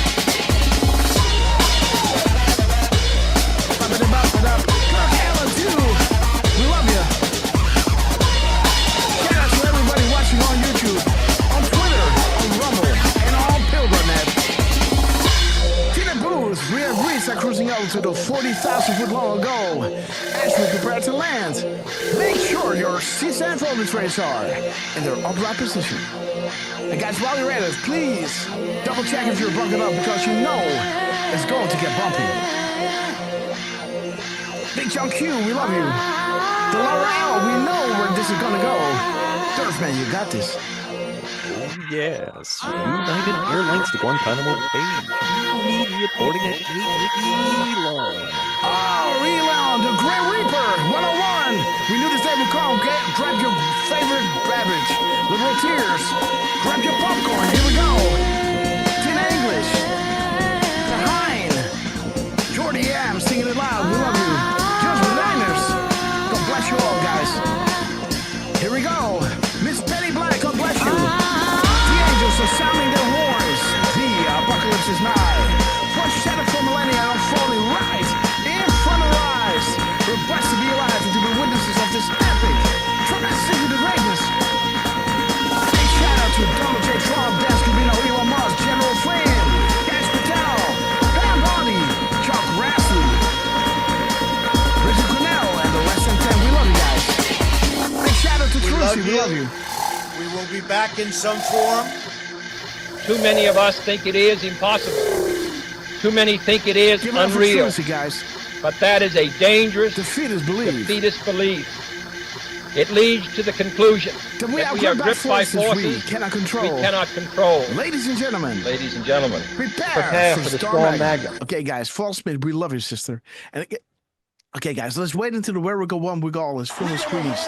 Cruising out to the 40,000 foot long ago as we prepare to land. Make sure your seats and folding trays are in their upright position. And guys, while you're at it, please double check if you're buckled up because you know it's going to get bumpy. Big John Q, we love you. The lower L, we know where this is gonna go. Durfman, you got this. Oh yes, United Airlines to Guantanamo Bay. Immediate boarding at 8 Elon. Oh, Elon, the Grim Reaper, 101. We knew this day would come. Grab your favorite beverage, little tears. Grab your popcorn. Here we go. Tina English, the Hein, Jordy M, singing it loud. We love you. Just Liners. God bless you all, guys. Here we go. Miss Penny Black, God bless you. The angels are sounding their horns. The apocalypse is nigh. First shadow for millennia unfolding right in front of our eyes. We're blessed to be alive and to be witnesses of this epic, tremendous the greatness. Big shout out to Donald J. Trump, Dan Scavino, Elon Musk, General Flynn, Gash Patel, Pam Bondi, Chuck Grassley, Richard Cornell, and the Less Than 10. We love you guys. Big shout out to Trucy. We love you. We will be back in some form. Too many of us think it is impossible. Too many think it is unreal. Guys. But that is a dangerous, defeatist belief. It leads to the conclusion that we are gripped by forces we cannot control. Ladies and gentlemen, prepare for the storm magnet. Okay, guys, Fall Smith, we love you, sister. And okay, guys, let's wait until the Where We Go One We Go is full of screens.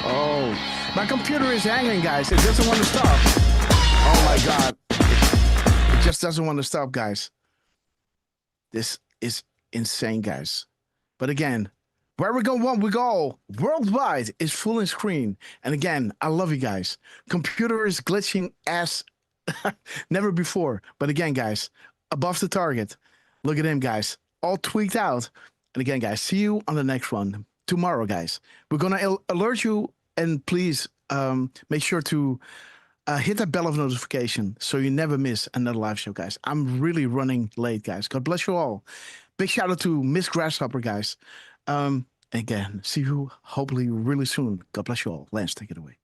Oh, my computer is hanging, guys. It doesn't want to stop. Oh my God. It just doesn't want to stop, guys. This is insane, guys. But again, Where We Go One We Go worldwide is full in screen. And again, I love you guys. Computer is glitching as never before. But again, guys, above the target. Look at him, guys. All tweaked out. And again, guys, see you on the next one tomorrow, guys. We're going to alert you, and please make sure to hit that bell of notification so you never miss another live show, guys. I'm really running late, guys. God bless you all. Big shout out to Miss Grasshopper, guys. Again, see you hopefully really soon. God bless you all. Lance, take it away.